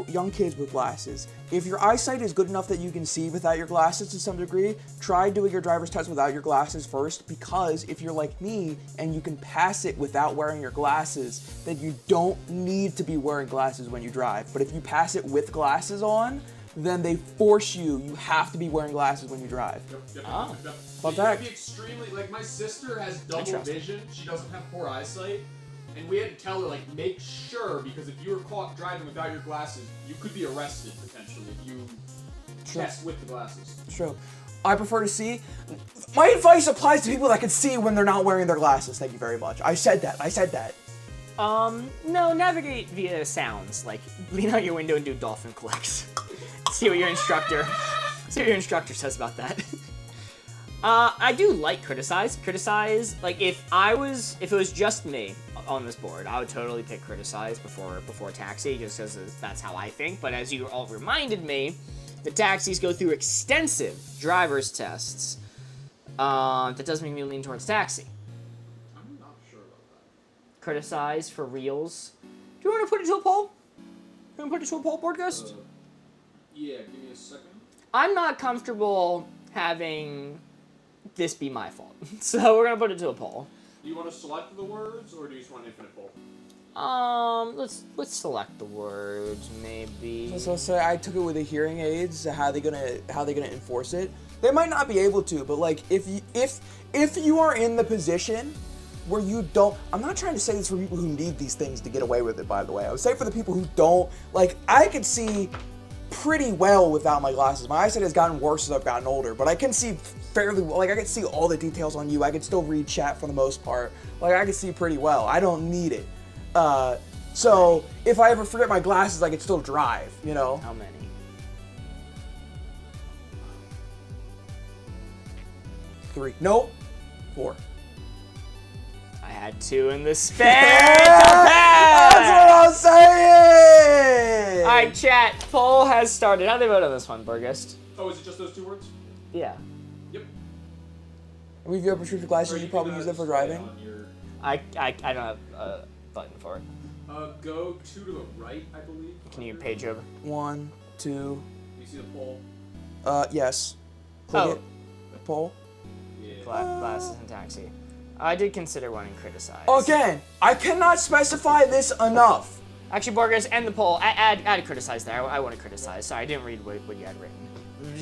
young kids with glasses, if your eyesight is good enough that you can see without your glasses to some degree, try doing your driver's test without your glasses first, because if you're like me and you can pass it without wearing your glasses, then you don't need to be wearing glasses when you drive. But if you pass it with glasses on, then they force you have to be wearing glasses when you drive. Yep. Fun You fact. can be extremely, like, my sister has double Interesting. vision. She doesn't have poor eyesight. And we had to tell her, like, make sure, because if you were caught driving without your glasses, you could be arrested, potentially, if you test with the glasses. True. I prefer to see. My advice applies to people that can see when they're not wearing their glasses. Thank you very much. I said that. No, navigate via sounds. Like, lean out your window and do dolphin clicks. See what your instructor says about that. I do like criticize. Criticize, like, if it was just me on this board, I would totally pick criticize before taxi, just because that's how I think. But as you all reminded me, the taxis go through extensive driver's tests. That does make me lean towards taxi. I'm not sure about that. Criticize for reals. Do you want to put it to a poll? You want to put it to a poll, board ghost? Yeah, give me a second. I'm not comfortable having this be my fault, so we're gonna put it to a poll. Do you want to select the words, or do you just want an infinite poll? Let's select the words, maybe. So say I took it with the hearing aids. How they gonna enforce it? They might not be able to, but like if you are in the position where you don't, I'm not trying to say this for people who need these things to get away with it. By the way, I would say for the people who don't, like, I can see pretty well without my glasses. My eyesight has gotten worse as I've gotten older, but I can see fairly well. Like, I can see all the details on you. I can still read chat for the most part. Like, I can see pretty well. I don't need it. So if I ever forget my glasses, I can still drive, you know? How many? 3. Nope. 4. I had 2 in the space. That's what I'm saying! Alright, chat. Poll has started. How do they vote on this one, Burgist? Oh, is it just those 2 words? Yeah. Yep. And if you have prescription glasses, you probably use them for driving. I don't have a button for it. Go 2 to the right, I believe. Can you page over? 1, 2. You see the poll? Yes. Click Oh. it. Poll. Yeah. Glasses and taxi. I did consider one and criticize. Again, I cannot specify this enough. Actually, Borges, end the poll. Add criticize there. I want to criticize. Sorry, I didn't read what you had written.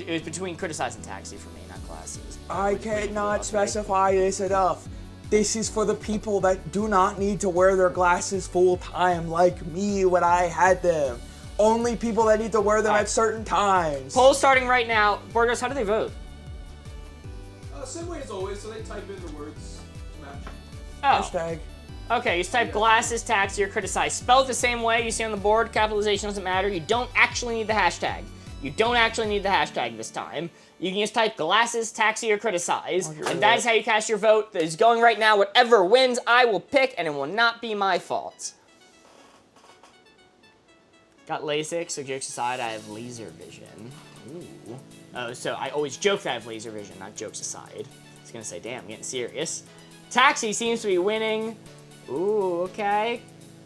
It was between criticize and taxi for me, not glasses. I cannot specify this enough. This is for the people that do not need to wear their glasses full time like me when I had them. Only people that need to wear them at certain times. Poll starting right now. Borges, how do they vote? Same way as always, so they type in the words to match. Oh, Hashtag. okay. You just type glasses, taxi, or criticize. Spell it the same way you see on the board. Capitalization doesn't matter. You don't actually need the hashtag. You don't actually need the hashtag this time. You can just type glasses, taxi, or criticize, I'll get rid and of that it. is how you cast your vote. That is going right now. Whatever wins, I will pick, and it will not be my fault. Got LASIK, so jokes aside, I have laser vision. Ooh. Oh, so I always joke that I have laser vision, not jokes aside. I was gonna say, damn, I'm getting serious. Taxi seems to be winning. Ooh, okay.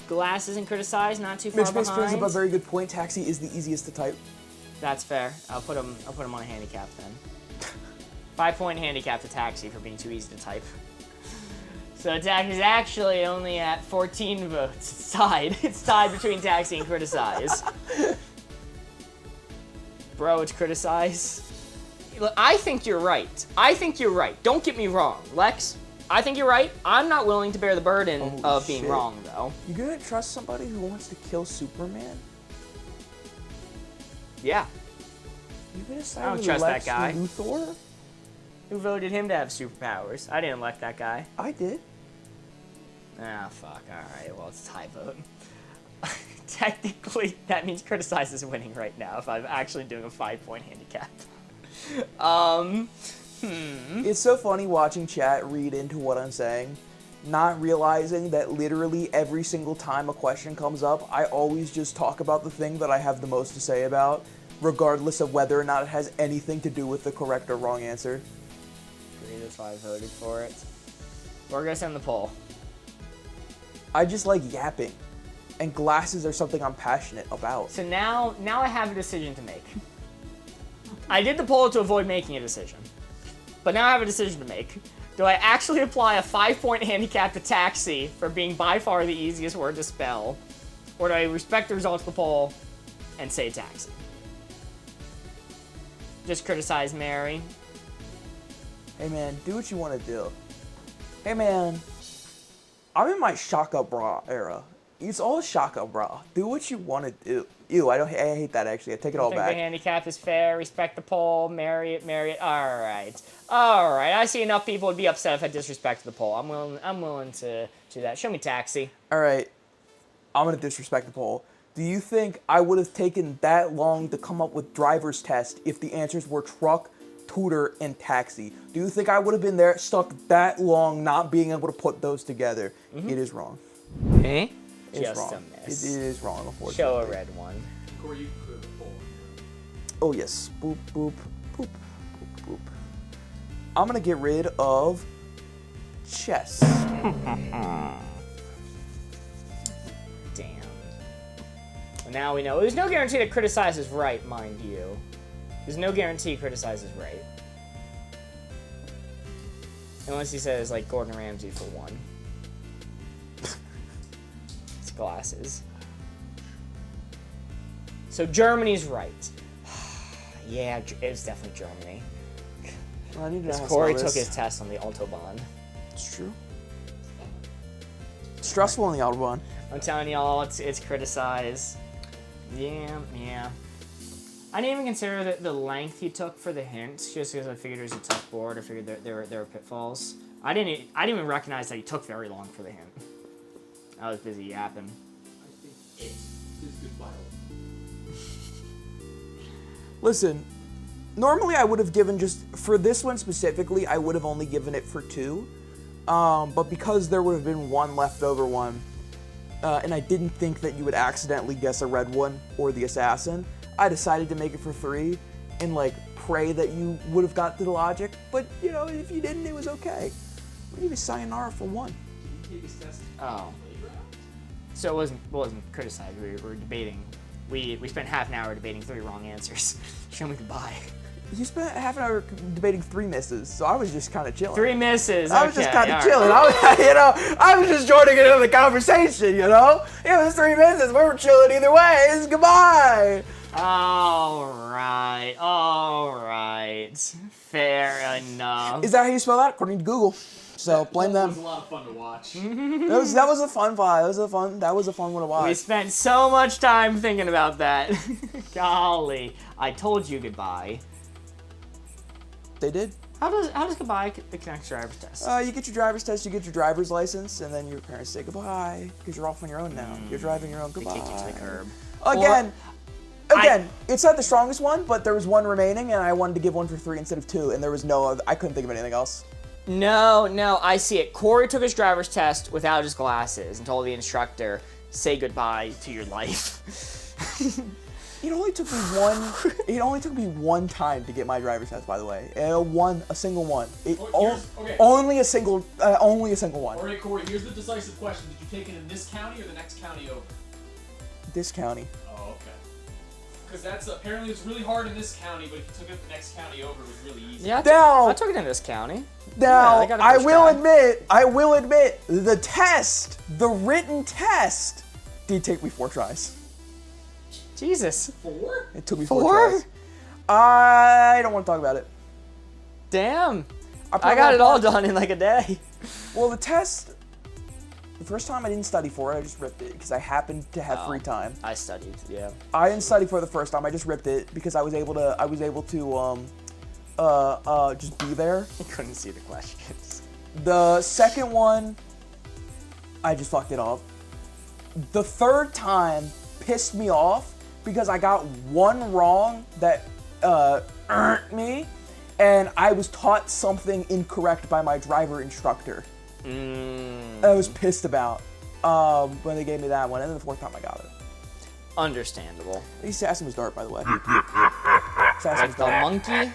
Glasses and criticize, not too far Mitch brings behind. up a very good point. Taxi is the easiest to type. That's fair. I'll put him on a handicap then. 5-point handicap to taxi for being too easy to type. So taxi's actually only at 14 votes. It's tied. It's tied between taxi and criticize. Bro, it's criticize. Look, I think you're right. I think you're right. Don't get me wrong, Lex. I think you're right. I'm not willing to bear the burden Oh, of being shit. wrong, though. You gonna trust somebody who wants to kill Superman? Yeah. You gonna side I don't with trust that Lex guy. Luthor? Who voted him to have superpowers? I didn't elect that guy. I did. Ah, fuck. Alright, well, it's a tie vote. Technically, that means criticize is winning right now if I'm actually doing a 5-point handicap. It's so funny watching chat read into what I'm saying, not realizing that literally every single time a question comes up, I always just talk about the thing that I have the most to say about, regardless of whether or not it has anything to do with the correct or wrong answer. 3 to 5 voted for it. We're gonna send the poll. I just like yapping, and glasses are something I'm passionate about. So now I have a decision to make. I did the poll to avoid making a decision. But now I have a decision to make. Do I actually apply a 5-point handicap to taxi for being by far the easiest word to spell? Or do I respect the results of the poll and say taxi? Just criticize Mary. Hey man, do what you want to do. Hey man, I'm in my shaka bra era. It's all shaka bra. Do what you want to do. Ew, I hate that actually. I take it all Think the back. handicap is fair. Respect the poll. Marry it. All right. I see enough people would be upset if I disrespected the poll. I'm willing to do that. Show me taxi. All right, I'm gonna disrespect the poll. Do you think I would have taken that long to come up with driver's test if the answers were truck, tutor, and taxi? Do you think I would have been there stuck that long not being able to put those together? It is wrong. Eh? It's Just wrong. a miss. It is wrong, unfortunately. Show a red one. Corey, you can clear the poll. Oh yes. Boop, boop, boop, boop, boop. I'm gonna get rid of chess. Damn. Well, now we know. There's no guarantee that criticize is right, mind you. There's no guarantee criticize is right. Unless he says, like, Gordon Ramsay for one. It's glasses. So Germany's right. Yeah, it's definitely Germany. I need to Because ask Corey all took this. his test on the Autobahn. It's true. Stressful on the Autobahn. I'm telling y'all, it's criticized. Yeah. I didn't even consider the length he took for the hints, just because I figured it was a tough board. I figured there were pitfalls. I didn't even recognize that he took very long for the hint. I was busy yapping. I think it is goodbye. Listen, normally I would have given for this one specifically, I would have only given it for 2. But because there would have been one leftover one, and I didn't think that you would accidentally guess a red one or the assassin, I decided to make it for 3 and like pray that you would have got to the logic. But you know, if you didn't, it was okay. Maybe sayonara for 1. Did you take his test? Oh. So it wasn't criticized. We were debating. We spent half an hour debating 3 wrong answers. Show me goodbye. You spent half an hour debating 3 misses, so I was just kind of chilling. 3 misses. I was just okay, kind of all chilling. right. I was just joining into the conversation, you know? It was 3 misses. We were chilling either way. It's goodbye. All right. Fair enough. Is that how you spell that? According to Google. So blame That them. was a lot of fun to watch. That was a fun vibe. That was a fun one to We watch. spent so much time thinking about that. Golly, I told you goodbye. They did. How does goodbye connect to driver's test? You get your driver's test, you get your driver's license, and then your parents say goodbye because you're off on your own now. You're driving your own. They Goodbye. kick you to the curb. Again, again, it's not the strongest one, but there was one remaining, and I wanted to give one for 3 instead of 2, and there was no other, I couldn't think of anything else. No, I see it. Corey took his driver's test without his glasses and told the instructor, say goodbye to your life. It only took me one. It only took me one time to get my driver's test, by the way. A single one. Okay. Only a single one. All right, Corey. Here's the decisive question: did you take it in this county or the next county over? This county. Oh, okay. Because that's apparently it's really hard in this county, but if you took it the next county over, it was really easy. Yeah, Now- I took it in this county. Now, I got a I first will try. admit, the written test, did take me 4 tries. Jesus. 4? It took me 4 4? tries. I don't want to talk about it. Damn. put I a got lot it all of- done in like a day. Well, the test, the first time I didn't study for it, I just ripped it because I happened to have free time. I studied, yeah. I didn't study for it the first time. I just ripped it because I was able to just be there. You couldn't see the questions. The second one, I just fucked it up. The third time pissed me off because I got one wrong that earned me, and I was taught something incorrect by my driver instructor. I was pissed about when they gave me that one, and then the fourth time I got it. Understandable. The assassin was dart, by the way. Assassin Like was the dart. monkey.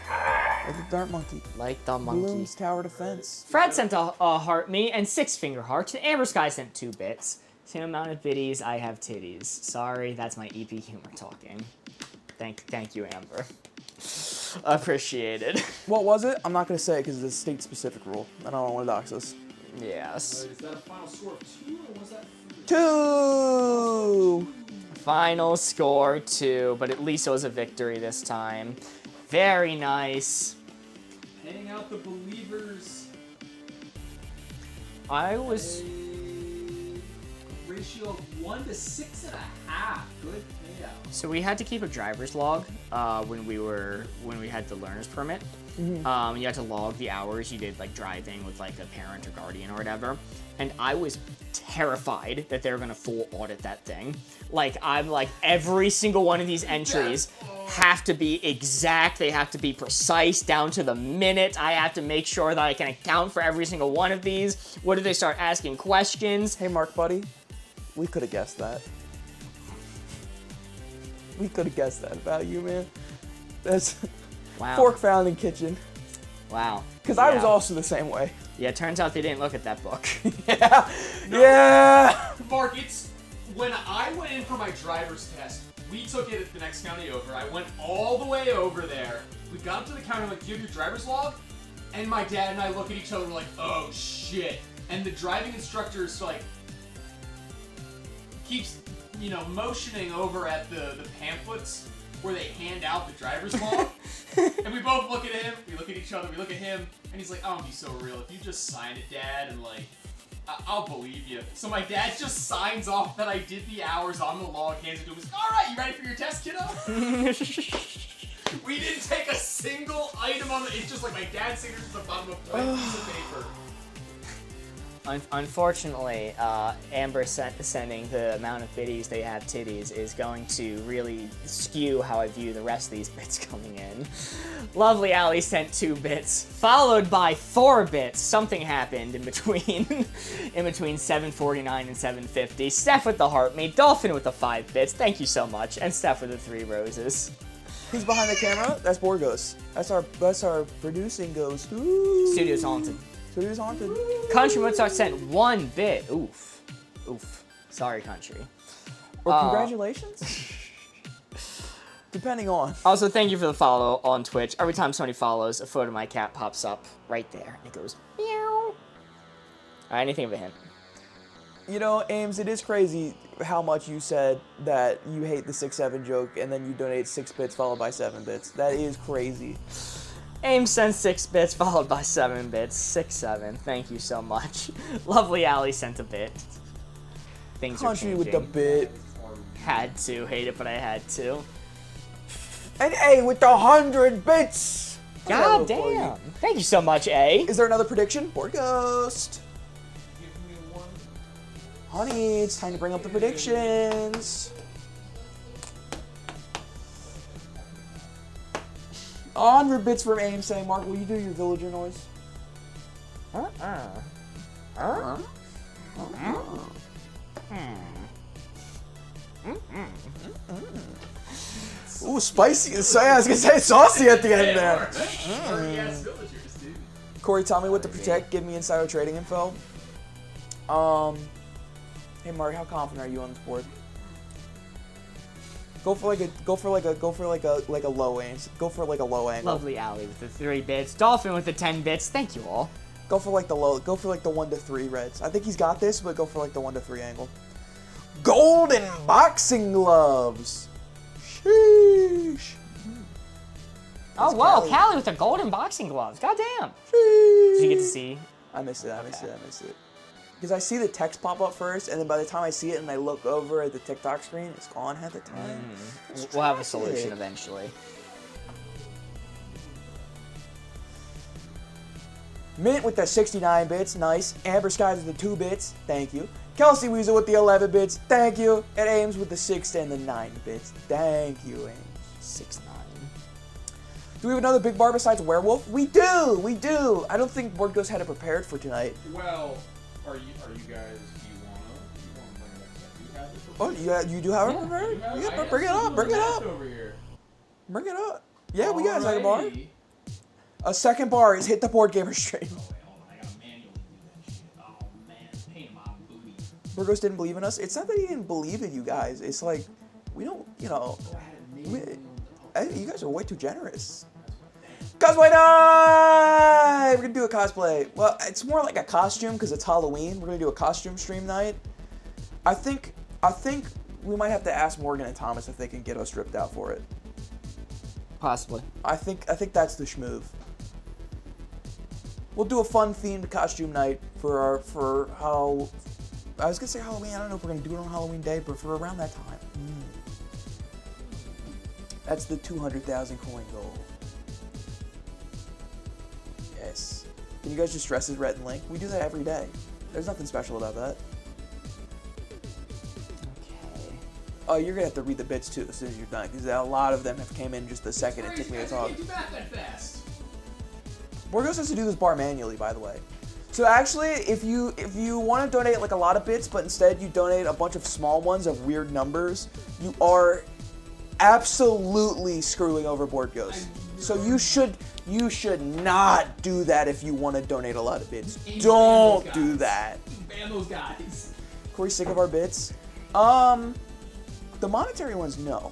Like the dart monkey. Like the monkey. Bloons Tower Defense. Fred sent a heart me and 6 finger hearts, and Amber Sky sent 2 bits. Same amount of biddies, I have titties. Sorry, that's my EP humor talking. Thank you, Amber. Appreciated. What was it? I'm not gonna say it because it's a state-specific rule. I don't want to dox us. Yes. Is that a final score of 2 or was that 3? 2. Final score 2, but at least it was a victory this time. Very nice. Paying out the believers. I was... A ratio of 1 to 6.5. Good payout. So we had to keep a driver's log when we had the learner's permit. You had to log the hours you did like driving with like a parent or guardian or whatever. And I was terrified that they were gonna full audit that thing. Like I'm like every single one of these entries have to be exact. They have to be precise down to the minute. I have to make sure that I can account for every single one of these. What do they start asking questions? Hey, Mark, buddy. We could have guessed that. We could have guessed that about you, man. That's Wow. Fork found in kitchen. Wow. Because I was Yeah. also the same way. Yeah, turns out they didn't look at that book. Yeah. Yeah. Mark, it's when I went in for my driver's test, we took it at the next county over. I went all the way over there. We got up to the counter, like, do you have your driver's log? And my dad and I look at each other, we're like, oh shit. And the driving instructor is like, keeps, motioning over at the pamphlets where they hand out the driver's log. And we both look at him, we look at each other, we look at him, and he's like, I don't be so real. If you just sign it, Dad, and like, I'll believe you. So my dad just signs off that I did the hours on the log, hands it to him. He's like, all right, you ready for your test, kiddo? We didn't take a single item on it's just like my dad's signature at the bottom of a blank piece of paper. Unfortunately, Amber sending the amount of biddies they have titties is going to really skew how I view the rest of these bits coming in. Lovely Allie sent 2 bits, followed by 4 bits. Something happened in between, in between 749 and 750. Steph with the heart me, Dolphin with the 5 bits. Thank you so much, and Steph with the 3 roses. Who's behind the camera? That's Borgos. That's our producing ghost. Ooh. Studio's haunted. Studio's haunted. Country Mozart sent 1 bit. Oof. Oof. Sorry, Country. Or congratulations. Depending on. Also, thank you for the follow on Twitch. Every time somebody follows, a photo of my cat pops up right there. And it goes, meow. Alright, anything of a hint. Ames, it is crazy how much you said that you hate the 6-7 joke and then you donate 6 bits followed by 7 bits. That is crazy. Aim sent 6 bits, followed by 7 bits. 6-7. Thank you so much. Lovely Allie sent a bit. Things Country are with changing. the bit. Had to. Hate it, but I had to. And A with the 100 bits. God damn. Thank you so much, A. Is there another prediction? Borghost. Give me 1. Honey, it's time to bring up the predictions. 100 bits from AIM saying, Mark, will you do your villager noise? Ooh, spicy. So, yeah, I was gonna say saucy at the end there. Yes, villagers, dude. Corey, tell me what to protect. Give me insider trading info. Hey Mark, how confident are you on this board? Go for like a low angle. Go for like a low angle. Lovely Alley with the 3 bits. Dolphin with the 10 bits. Thank you all. Go for like the low. Go for like the 1 to 3 reds. I think he's got this, but go for like the 1 to 3 angle. Golden boxing gloves. Sheesh. Oh, whoa, Callie. Callie with the golden boxing gloves. Goddamn. Sheesh. Did you get to see? I missed it. I missed it. Because I see the text pop up first, and then by the time I see it and I look over at the TikTok screen, it's gone half the time. We'll have a solution eventually. Mint with the 69 bits, nice. Amber Skies with the 2 bits, thank you. Kelsey Weasel with the 11 bits, thank you. And Ames with the 6 and the 9 bits, thank you, Ames. 6-9. Do we have another big bar besides Werewolf? We do! I don't think Board Ghost had it prepared for tonight. Well, are you guys? Do you wanna bring it up? 'Cause I do have it prepared. Oh, you do have it prepared? Yeah, bring it up, bring it up. Over here. Bring it up. Yeah, we got a second bar. Alrighty. A second bar is Hit the Board Gamer stream. Oh, wait, hold on. I gotta manually do that shit. Oh, man. Pain in my booty. Board Ghost didn't believe in us. It's not that he didn't believe in you guys. It's like, we don't, you know, you guys are way too generous. Cosplay night! We're gonna do a cosplay. Well, it's more like a costume because it's Halloween. We're gonna do a costume stream night. I think we might have to ask Morgan and Thomas if they can get us stripped out for it. Possibly. I think that's the schmoove. We'll do a fun themed costume night for how I was gonna say Halloween. I don't know if we're gonna do it on Halloween Day, but for around that time. That's the 200,000 coin goal. Yes. Can you guys just dress as Rhett and Link? We do that every day. There's nothing special about that. Okay. Oh, you're gonna have to read the bits too as soon as you're done, because a lot of them have came in just a second it took me to talk. Do math that fast. Borgos has to do this bar manually, by the way. So actually, if you want to donate like a lot of bits, but instead you donate a bunch of small ones of weird numbers, you are absolutely screwing over Borgos. So you should not do that if you want to donate a lot of bits. Don't do that. Ban those guys. Corey, sick of our bits? The monetary ones, no.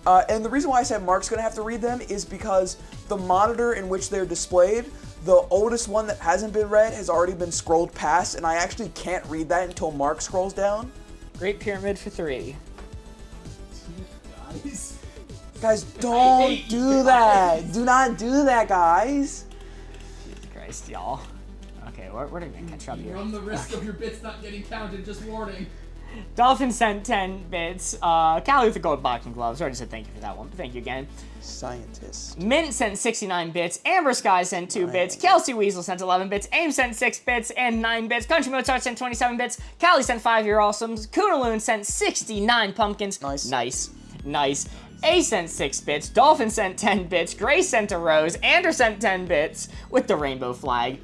And the reason why I said Mark's gonna have to read them is because the monitor in which they're displayed, the oldest one that hasn't been read has already been scrolled past, and I actually can't read that until Mark scrolls down. Great Pyramid for 3. Guys. Guys, don't do that. Do not do that, guys. Jesus Christ, y'all. Okay, we're gonna catch up here. Run the risk of your bits not getting counted, just warning. Dolphin sent 10 bits. Callie with the gold boxing gloves. Already said thank you for that one. Thank you again. Scientist. Mint sent 69 bits. Amber Sky sent 2 bits. Kelsey Weasel sent 11 bits. Aim sent 6 bits and 9 bits. Country Mozart sent 27 bits. Callie sent 5 You're Awesomes. Kunaloon sent 69 pumpkins. Nice. A sent 6 bits. Dolphin sent 10 bits. Grace sent a rose. Ander sent 10 bits with the rainbow flag.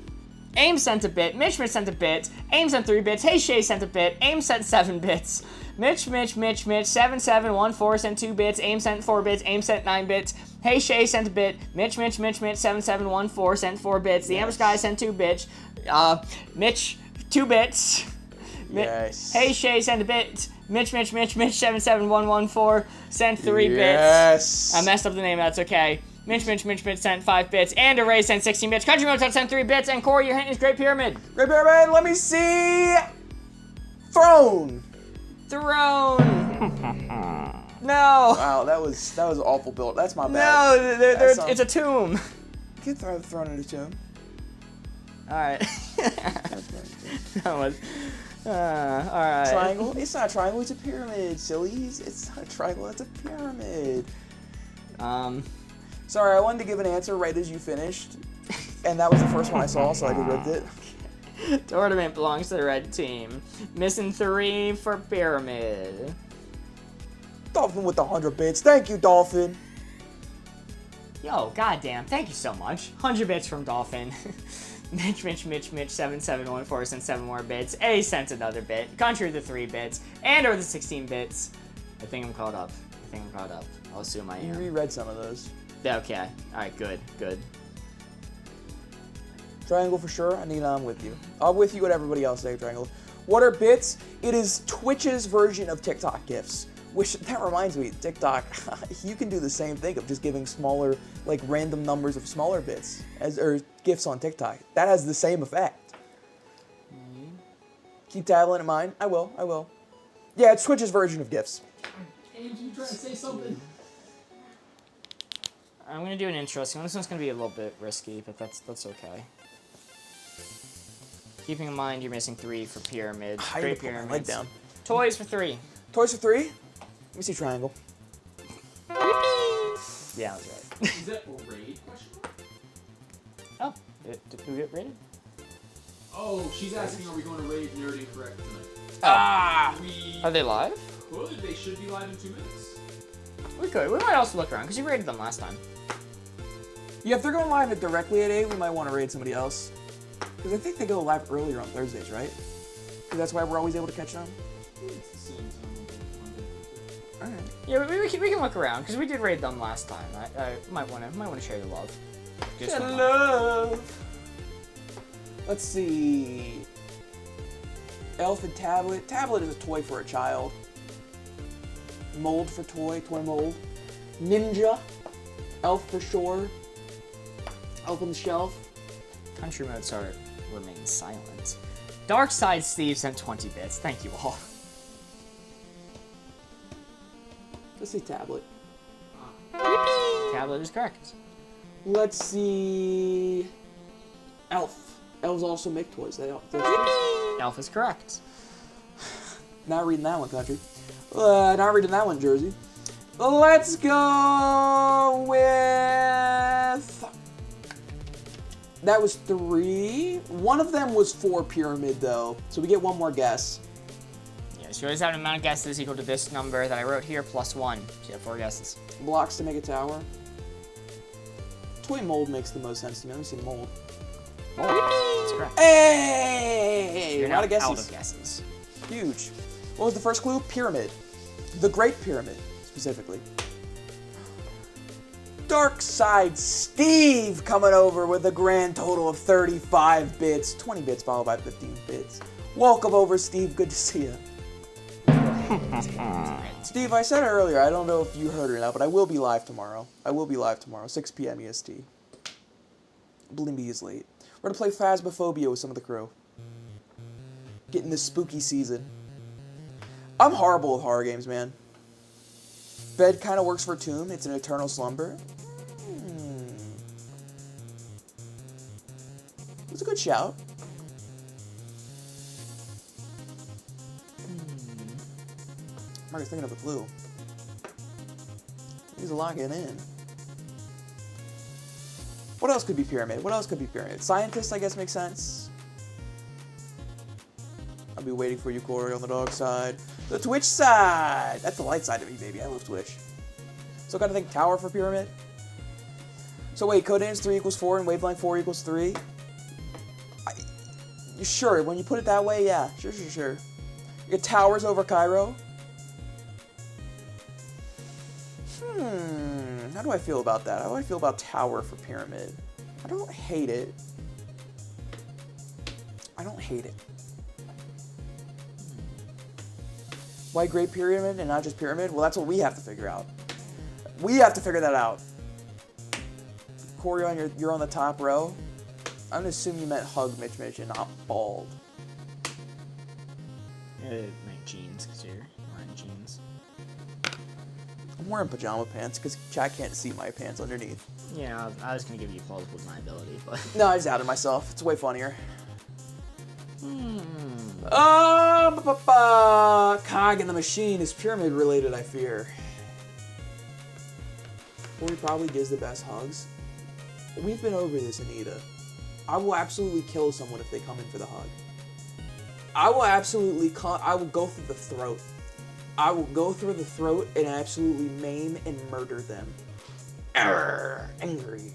Aim sent a bit. Mitch sent a bit. Aim sent 3 bits. Hey Shay sent a bit. Aim sent 7 bits. Mitch 7714 sent 2 bits. Aim sent 4 bits. Aim sent 9 bits. Hey Shay sent a bit. Mitch 7714 sent 4 bits. The Amber Sky sent 2 bits. Mitch 2 bits. Yes. Hey Shay sent a bit. Mitch 77114 sent 3 bits. Yes. I messed up the name, that's okay. Mitch sent 5 bits, and Array sent 16 bits. Country Mozart sent 3 bits, and Corey, your hint is Great Pyramid. Great Pyramid, let me see. Throne. No. Wow, that was awful build. That's my bad. No, That's it's a tomb. You can throw the throne in a tomb. Alright. That was... alright. Triangle? It's not a triangle, it's a pyramid, sillies. It's not a triangle, it's a pyramid. Sorry, I wanted to give an answer right as you finished, and that was the first one I saw, so I just ripped it. Tournament belongs to the red team. Missing 3 for Pyramid. Dolphin with the 100 bits. Thank you, Dolphin. Yo, goddamn, thank you so much. 100 bits from Dolphin. Mitch, 7714 sent 7 more bits. A sent another bit. Country with the 3 bits. And over the 16 bits. I think I'm caught up. I'll assume I You am. reread some of those. Yeah, okay. Alright, good. Triangle for sure. I'm with you. I'm with you. What everybody else say, Triangle. What are bits? It is Twitch's version of TikTok GIFs. Which, that reminds me, TikTok, you can do the same thing of just giving smaller, like random numbers of smaller bits or GIFs on TikTok. That has the same effect. Keep tabling in mind. I will. Yeah, it's Twitch's version of GIFs. And you trying to say something? I'm gonna do an interesting one. This one's gonna be a little bit risky, but that's okay. Keeping in mind you're missing 3 for Pyramid. I Great put my leg Pyramids. down. Toys for 3. Toys for 3? Let me see Triangle. Yeah, that's right. Is that a raid question? Oh, did we get rated? Oh, she's asking, are we going to raid Nerd Incorrect tonight? Ah! We Are they live? could. They should be live in 2 minutes. We could. We might also look around, because you rated them last time. Yeah, if they're going live directly at 8, we might want to raid somebody else. Because I think they go live earlier on Thursdays, right? Because that's why we're always able to catch them. It's the same time on Monday. Alright. Yeah, we can look around, because we did raid them last time. I might want to share the love. Just Share one love. Let's see. Elf and Tablet. Tablet is a toy for a child. Mold for toy mold. Ninja. Elf for sure. Elf on the shelf. Country Mozart remains silent. Dark Side Steve sent 20 bits. Thank you all. Let's see Tablet. Tablet is correct. Let's see. Elf. Elves also make toys. That's true. Elf is correct. Not reading that one, Country. Not reading that one, Jersey. Let's go with... That was 3. One of them was 4 Pyramid, though. So we get one more guess. Yes, you always have an amount of guesses equal to this number that I wrote here, plus 1. So you have 4 guesses. Blocks to make a tower. Toy mold makes the most sense to me. Let me see mold. That's correct. Hey! You're A now lot of guesses. out of guesses. Huge. What was the first clue? Pyramid. The Great Pyramid, specifically. Dark Side Steve coming over with a grand total of 35 bits. 20 bits followed by 15 bits. Welcome over, Steve. Good to see you. Steve, I said it earlier. I don't know if you heard it or not, but I will be live tomorrow. 6 p.m. EST. Blimby is late. We're going to play Phasmophobia with some of the crew. Getting this spooky season. I'm horrible with horror games, man. Bed kind of works for Tomb. It's an eternal slumber. It's a good shout. Marcus thinking of a clue. He's locking in. What else could be Pyramid? Scientist, I guess, makes sense. I'll be waiting for you, Corey, on the dog side. The Twitch side! That's the light side of me, baby. I love Twitch. So gotta think tower for Pyramid. So wait, codenames 3 equals 4 and wavelength 4 equals 3? Sure, when you put it that way, yeah. Sure. You get towers over Cairo. How do I feel about that? How do I feel about tower for Pyramid? I don't hate it. Why Great Pyramid and not just Pyramid? Well, that's what we have to figure out. We have to figure that out. Corey, you're on the top row. I'm gonna assume you meant hug Mitch and not bald. My jeans, because you're wearing jeans. I'm wearing pajama pants because chat can't see my pants underneath. Yeah, I was going to give you plausible deniability, but... No, I just outed myself. It's way funnier. Cog in the machine is Pyramid related, I fear. Corey probably gives the best hugs. We've been over this, Anita. I will absolutely kill someone if they come in for the hug. I will go through the throat. I will go through the throat and absolutely maim and murder them. Angry.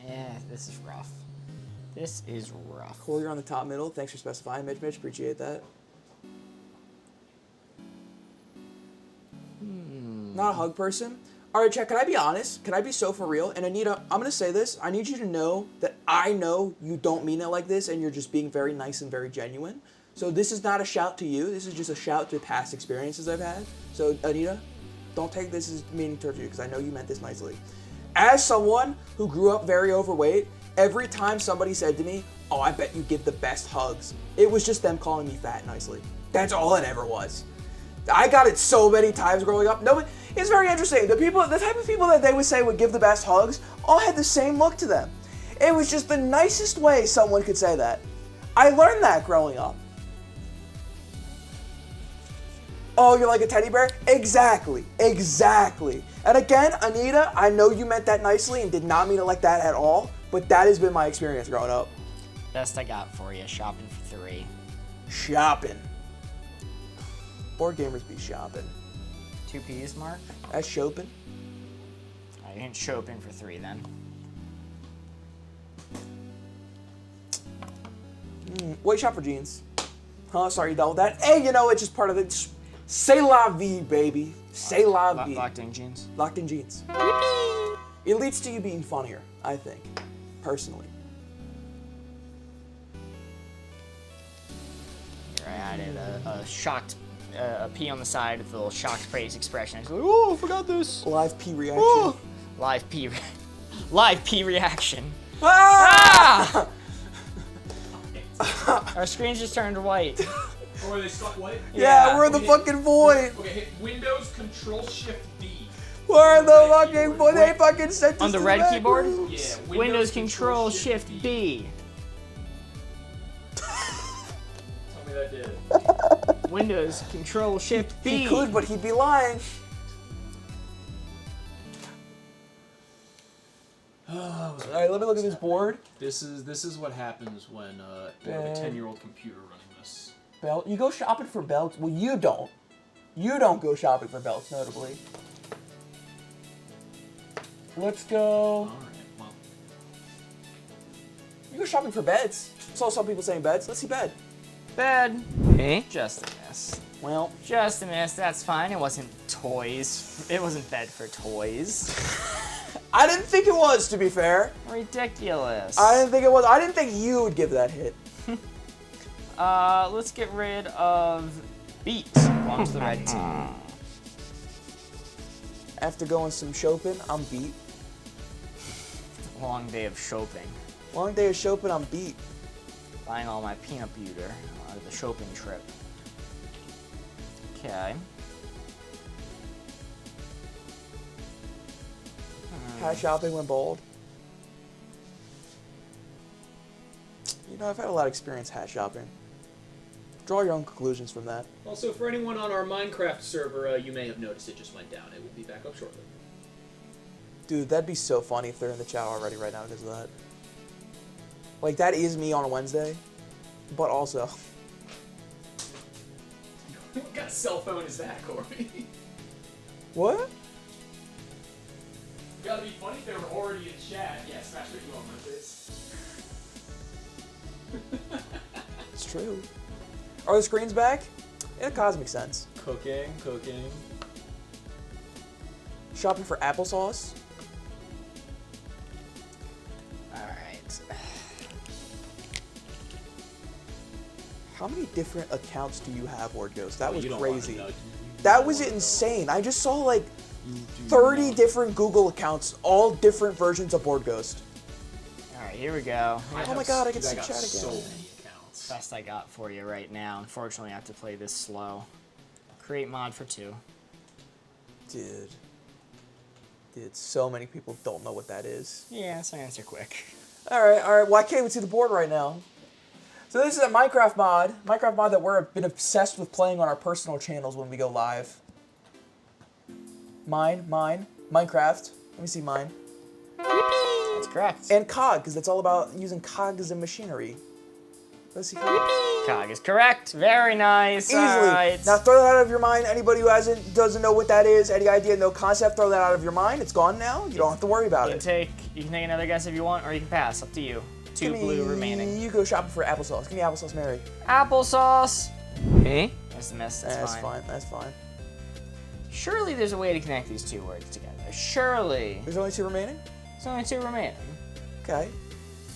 Yeah, this is rough. This is rough. Cool, you're on the top middle. Thanks for specifying, Mitch. Appreciate that. Not a hug person. All right, Chad, can I be honest? Can I be so for real? And Anita, I'm going to say this. I need you to know that I know you don't mean it like this and you're just being very nice and very genuine. So this is not a shout to you. This is just a shout to past experiences I've had. So, Anita, don't take this as meaning towards you because I know you meant this nicely. As someone who grew up very overweight, every time somebody said to me, oh, I bet you give the best hugs, it was just them calling me fat nicely. That's all it ever was. I got it so many times growing up. No, it's very interesting. The type of people that they would say would give the best hugs, all had the same look to them. It was just the nicest way someone could say that. I learned that growing up. Oh, you're like a teddy bear? Exactly. And again, Anita, I know you meant that nicely and did not mean it like that at all, but that has been my experience growing up. Best I got for you, shopping for 3. Shopping. Board gamers be shopping. 2 P's, Mark? That's shopping. You ain't shopping for 3 then. What you shop for jeans? Huh? Sorry, you dealt with that. Hey, you know, it's just part of it. Just c'est la vie, baby. C'est la vie. Locked in jeans. Locked in jeans. It leads to you being funnier, I think. Personally. Here I added a shocked, a P on the side with a little shocked praise expression. It's like, oh, I forgot this. Live P reaction. Oh. Live P reaction. Ah! Our screens just turned white. Or are they stuck white? Yeah, we're in the fucking void. Okay, hit Windows Control Shift D. We're in the fucking void. They fucking sent us On the to red back keyboard? room. Yeah, Windows Control Shift B. Tell me that did. Windows Control Shift B. He could, but he'd be lying. Alright, let me look at this board. This is what happens when you have a 10-year-old computer running this. Belt. You go shopping for belts? Well, you don't. You don't go shopping for belts, notably. Let's go. All right. Well, You go shopping for beds. I saw some people saying beds. Let's see bed. Bed. Just a miss. Well, Just a miss. That's fine. It wasn't toys. It wasn't bed for toys. I didn't think it was, to be fair. Ridiculous. I didn't think it was. I didn't think you would give that hit. Let's get rid of Beat. Belongs to the red team. After going some shopping, I'm beat. Long day of shopping. Long day of shopping, I'm beat. Buying all my peanut butter out of the shopping trip. Okay. Hat shopping went bold. You know, I've had a lot of experience hat shopping. Draw your own conclusions from that. also, for anyone on our Minecraft server, you may have noticed it just went down. It will be back up shortly. Dude, that'd be so funny if they're in the chat already right now because of that. Like, that is me on a Wednesday, but also... What kind of cell phone is that, Corey? What? Gotta be funny if they were already in chat. Yeah, smash what you want my face. It's true. Are the screens back? In a cosmic sense. Cooking. Shopping for applesauce? Alright. How many different accounts do you have, Word Ghost? That was You don't wanna crazy. know. You That don't was wanna know. insane. I just saw like You do 30 not. different Google accounts, all different versions of Board Ghost. Alright, here we go. Oh my god, I can Dude, see got chat so again. many accounts. Best I got for you right now. Unfortunately, I have to play this slow. Create mod for 2. Dude, so many people don't know what that is. Yeah, so answer quick. Alright, well I can't even see the board right now. So this is a Minecraft mod that we've been obsessed with playing on our personal channels when we go live. Minecraft. Let me see mine. That's correct. And COG, because that's all about using COG as a machinery. Let's see. Cog. Cog is correct. Very nice. Easily. All right. Now throw that out of your mind. Anybody who doesn't know what that is, any idea, no concept, throw that out of your mind. It's gone now. You don't have to worry about you it. can take another guess if you want, or you can pass. Up to you. Two blue remaining. You go shopping for applesauce. Give me applesauce, Mary. Applesauce. Okay. That's a miss. That's fine. That's fine. Surely there's a way to connect these two words together. Surely. There's only 2 remaining? There's only 2 remaining. Okay.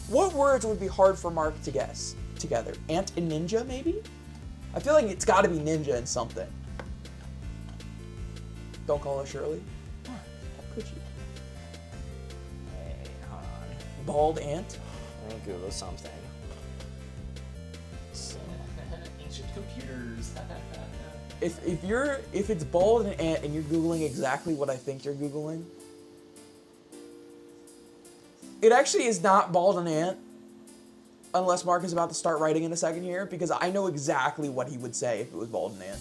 What words would be hard for Mark to guess together? Ant and ninja, maybe? I feel like it's got to be ninja and something. Don't call her Shirley. How could you? Hey, hold on. Bald ant? Let me Google something. So, Ancient computers. If it's bald and ant and you're Googling exactly what I think you're Googling, it actually is not bald and ant, unless Mark is about to start writing in a second here, because I know exactly what he would say if it was bald and ant.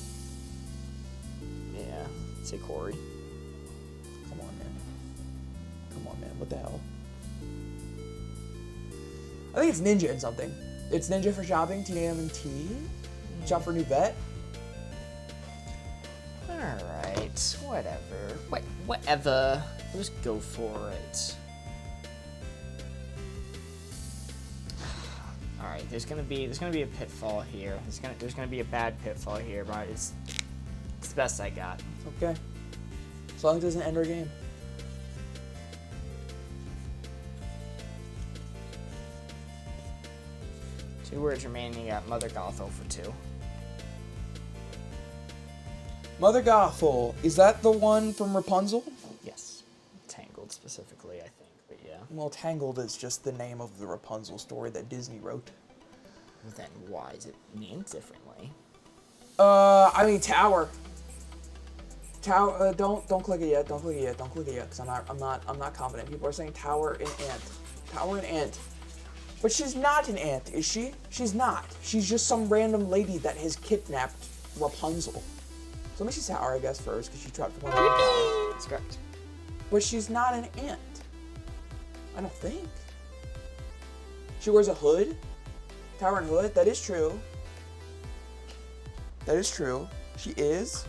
yeah. Say Corey. Come on, man. Come on, man. What the hell? I think it's ninja and something. It's ninja for shopping, TNMT. Shop for new vet. Alright. Whatever. Whatever. Let's go for it. Alright, there's gonna be a pitfall here. There's gonna be a bad pitfall here, but it's the best I got. Okay. As long as it doesn't end our game. Two words remaining. You got Mother Gothel for 2. Mother Gothel, is that the one from Rapunzel? Yes. Tangled specifically, I think, but yeah. Well, Tangled is just the name of the Rapunzel story that Disney wrote. Then why is it named differently? I mean Tower. Tower. Don't click it yet. Don't click it yet. Don't click it yet. Because I'm not confident. People are saying Tower and Ant. Tower and Ant. But she's not an ant, is she? She's not. She's just some random lady that has kidnapped Rapunzel. So let me see Tower, I guess, first, because she tried to one. That's correct. But she's not an ant. I don't think. She wears a hood. Tower and hood. That is true. That is true. She is.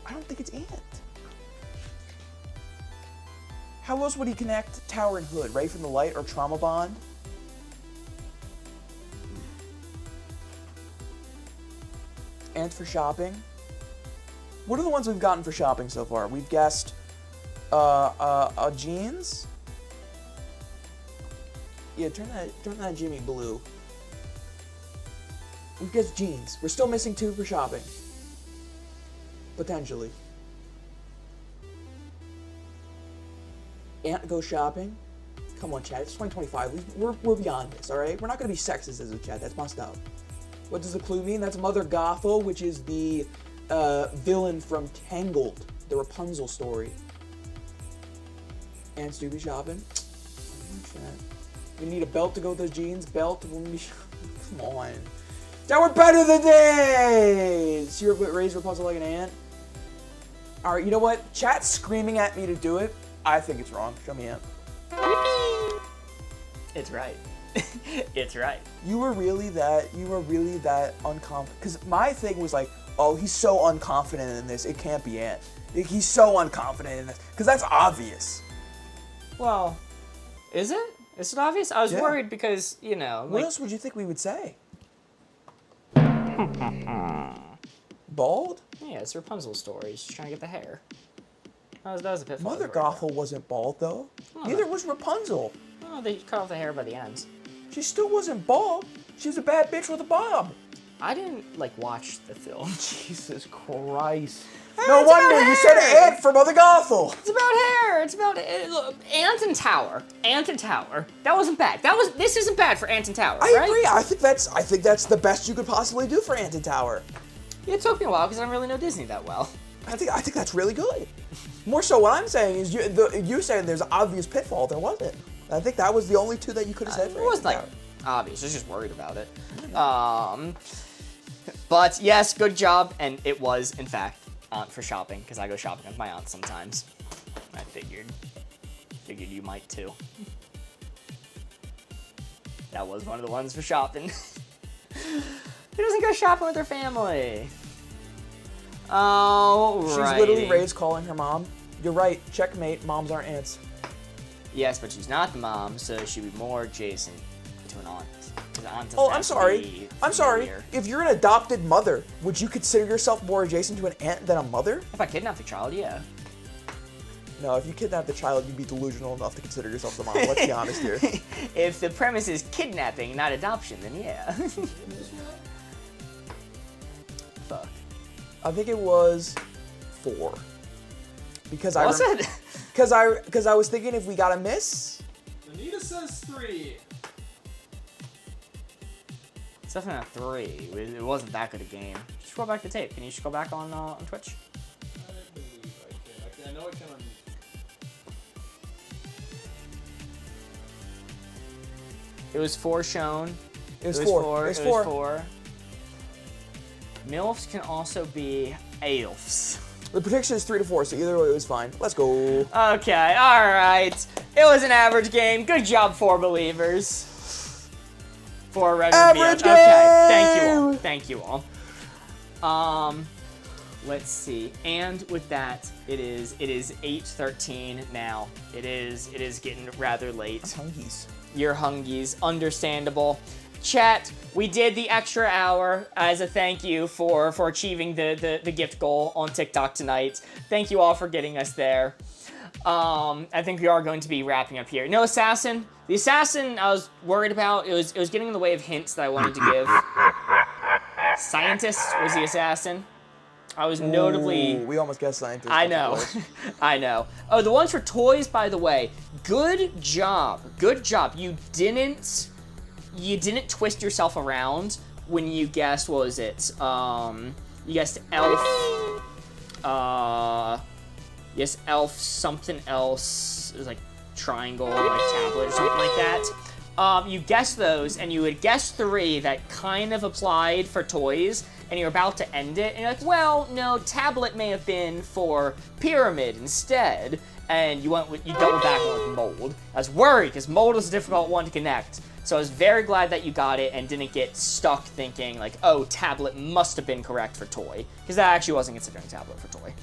I don't think it's ant. How else would he connect Tower and hood? Ray from the Light or Trauma Bond? Ant for shopping. What are the ones we've gotten for shopping so far? We've guessed jeans. Yeah, turn that Jimmy blue. We've guessed jeans. We're still missing 2 for shopping. Potentially. Ant go shopping. Come on, chat. It's 2025. We're beyond this, all right? We're not gonna be sexist as a chat. That's messed up. What does the clue mean? That's Mother Gothel, which is the villain from Tangled, the Rapunzel story. Ants do be shopping. We need a belt to go with those jeans. Belt. Come on. That we're better than this! You're raised Rapunzel like an ant. Alright, you know what? Chat's screaming at me to do it. I think it's wrong. Show me ant. It's right. It's right. You were really that unconfident. Because my thing was like, oh, he's so unconfident in this, it can't be Ant. He's so unconfident in this. Because that's obvious. Well, is it? Is it obvious? I was Yeah. worried because, you know. What Like, else would you think we would say? Bald? yeah, it's Rapunzel's story. She's trying to get the hair. That was a pitfall. Mother Gothel wasn't bald, though. Oh, Neither was Rapunzel. Oh, they cut off the hair by the ends. She still wasn't bald. She was a bad bitch with a bob. I didn't, watch the film. Jesus Christ. Hey, No it's wonder about you said hair. Ant for Mother Gothel. It's about hair. It's about look, Ant and Tower. Ant and Tower. That wasn't bad. This isn't bad for Ant and Tower, I right? agree. I think that's the best you could possibly do for Ant and Tower. It took me a while because I don't really know Disney that well. I think that's really good. More so, what I'm saying is you saying there's an obvious pitfall. There wasn't. I think that was the only 2 that you could have said. It for wasn't Ant and obvious. I was just worried about it. But yes, good job, and it was in fact Aunt for shopping because I go shopping with my aunt sometimes. I figured you might too. That was one of the ones for shopping. Who doesn't go shopping with their family? Oh, She's right. literally raised calling her mom. You're right. Checkmate. Moms aren't aunts. Yes, but she's not the mom, so she'd be more adjacent to an aunt. An aunt doesn't Oh, have I'm to sorry. be I'm sorry. familiar. If you're an adopted mother, would you consider yourself more adjacent to an aunt than a mother? If I kidnapped a child, yeah. No, if you kidnapped the child, you'd be delusional enough to consider yourself the mom. Let's be honest here. If the premise is kidnapping, not adoption, then yeah. Fuck. I think it was 4. Because Was it? Because I was thinking if we got a miss. Anita says 3. It's definitely not 3. It wasn't that good a game. Just scroll back the tape. Can you scroll back on Twitch? I believe I can. I know I can on. It was 4 shown. It was 4. It was 4. 4. MILFs can also be AILFs. The prediction is 3 to 4, so either way it was fine. Let's go. Okay, alright. It was an average game. Good job, 4 believers. 4 red Average reveal. Okay, thank you all. game! Thank you all. Let's see. And with that, it is 8:13 now. It is getting rather late. Hungies. Your hungies, understandable. Chat, we did the extra hour as a thank you for achieving the gift goal on TikTok tonight. Thank you all for getting us there. I think we are going to be wrapping up here. No assassin. The assassin I was worried about. It was getting in the way of hints that I wanted to give. Scientist was the assassin. I was notably. Ooh, we almost guessed scientist. I know. I know. Oh, the ones for toys, by the way. Good job. Good job. You didn't twist yourself around when you guessed, what was it? You guessed elf. Yes, elf something else. It was like triangle, like tablet or something like that. You guessed those, and you had guessed 3 that kind of applied for toys, and you're about to end it, and you're like, well, no, tablet may have been for pyramid instead, and you doubled back on mold. I was worried, because mold was a difficult one to connect, so I was very glad that you got it and didn't get stuck thinking, like, oh, tablet must have been correct for toy, because that actually wasn't considering tablet for toy.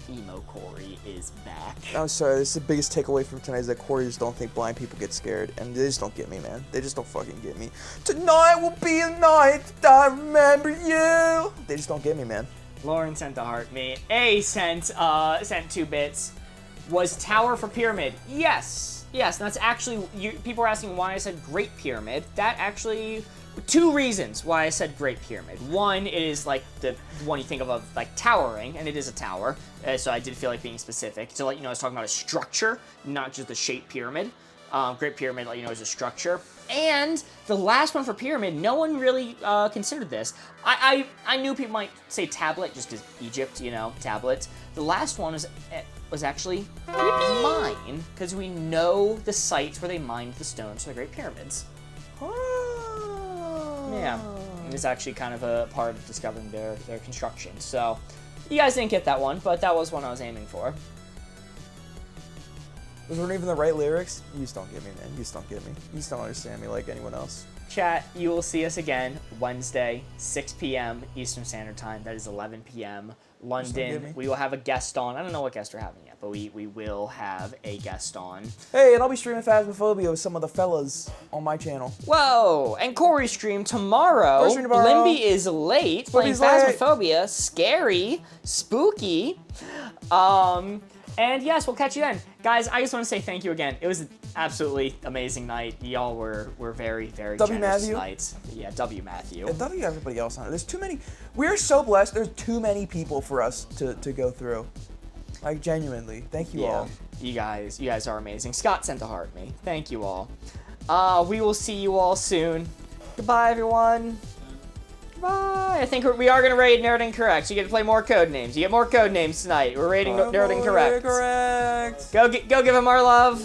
Emo Corey is back. I'm sorry, this is the biggest takeaway from tonight is that Corey just don't think blind people get scared, and they just don't get me, man. They just don't fucking get me. Tonight will be the night that I remember you. They just don't get me, man. Lauren sent a heart me. A sent 2 bits. Was tower for pyramid? Yes. Yes, and that's actually, people are asking why I said Great Pyramid. That actually, 2 reasons why I said Great Pyramid. One, it is like the one you think of like towering, and it is a tower. So I did feel like being specific to let you know I was talking about a structure, not just the shape pyramid. Great Pyramid, let you know, is a structure. And the last one for pyramid, no one really considered this. I knew people might say tablet just because Egypt, you know, tablet. The last one was actually mine, because we know the sites where they mined the stones for the Great Pyramids. Yeah, it's actually kind of a part of discovering their construction. So, you guys didn't get that one, but that was one I was aiming for. Those weren't even the right lyrics. You just don't get me, man. You just don't get me. You just don't understand me like anyone else. Chat, you will see us again Wednesday, 6 p.m. Eastern Standard Time. That is 11 p.m. London. We will have a guest on. I don't know what guest we're having yet, but we will have a guest on. Hey, and I'll be streaming Phasmophobia with some of the fellas on my channel. Whoa! And Corey stream tomorrow. Corey stream tomorrow. Limby is late, playing Limby's late. Phasmophobia. Scary. Spooky. And yes, we'll catch you then. Guys, I just want to say thank you again. It was an absolutely amazing night. Y'all were very, very W. generous Matthew. tonight. Yeah, W. Matthew. And W everybody else on it. There's too many. We're so blessed. There's too many people for us to go through. Like, genuinely. Thank you all. You guys are amazing. Scott sent a heart me. Thank you all. We will see you all soon. Goodbye, everyone. Bye. I think we are going to raid Nerd Incorrect. So you get to play more code names. You get more code names tonight. We're raiding Nerd Incorrect. Correct. Go give him our love.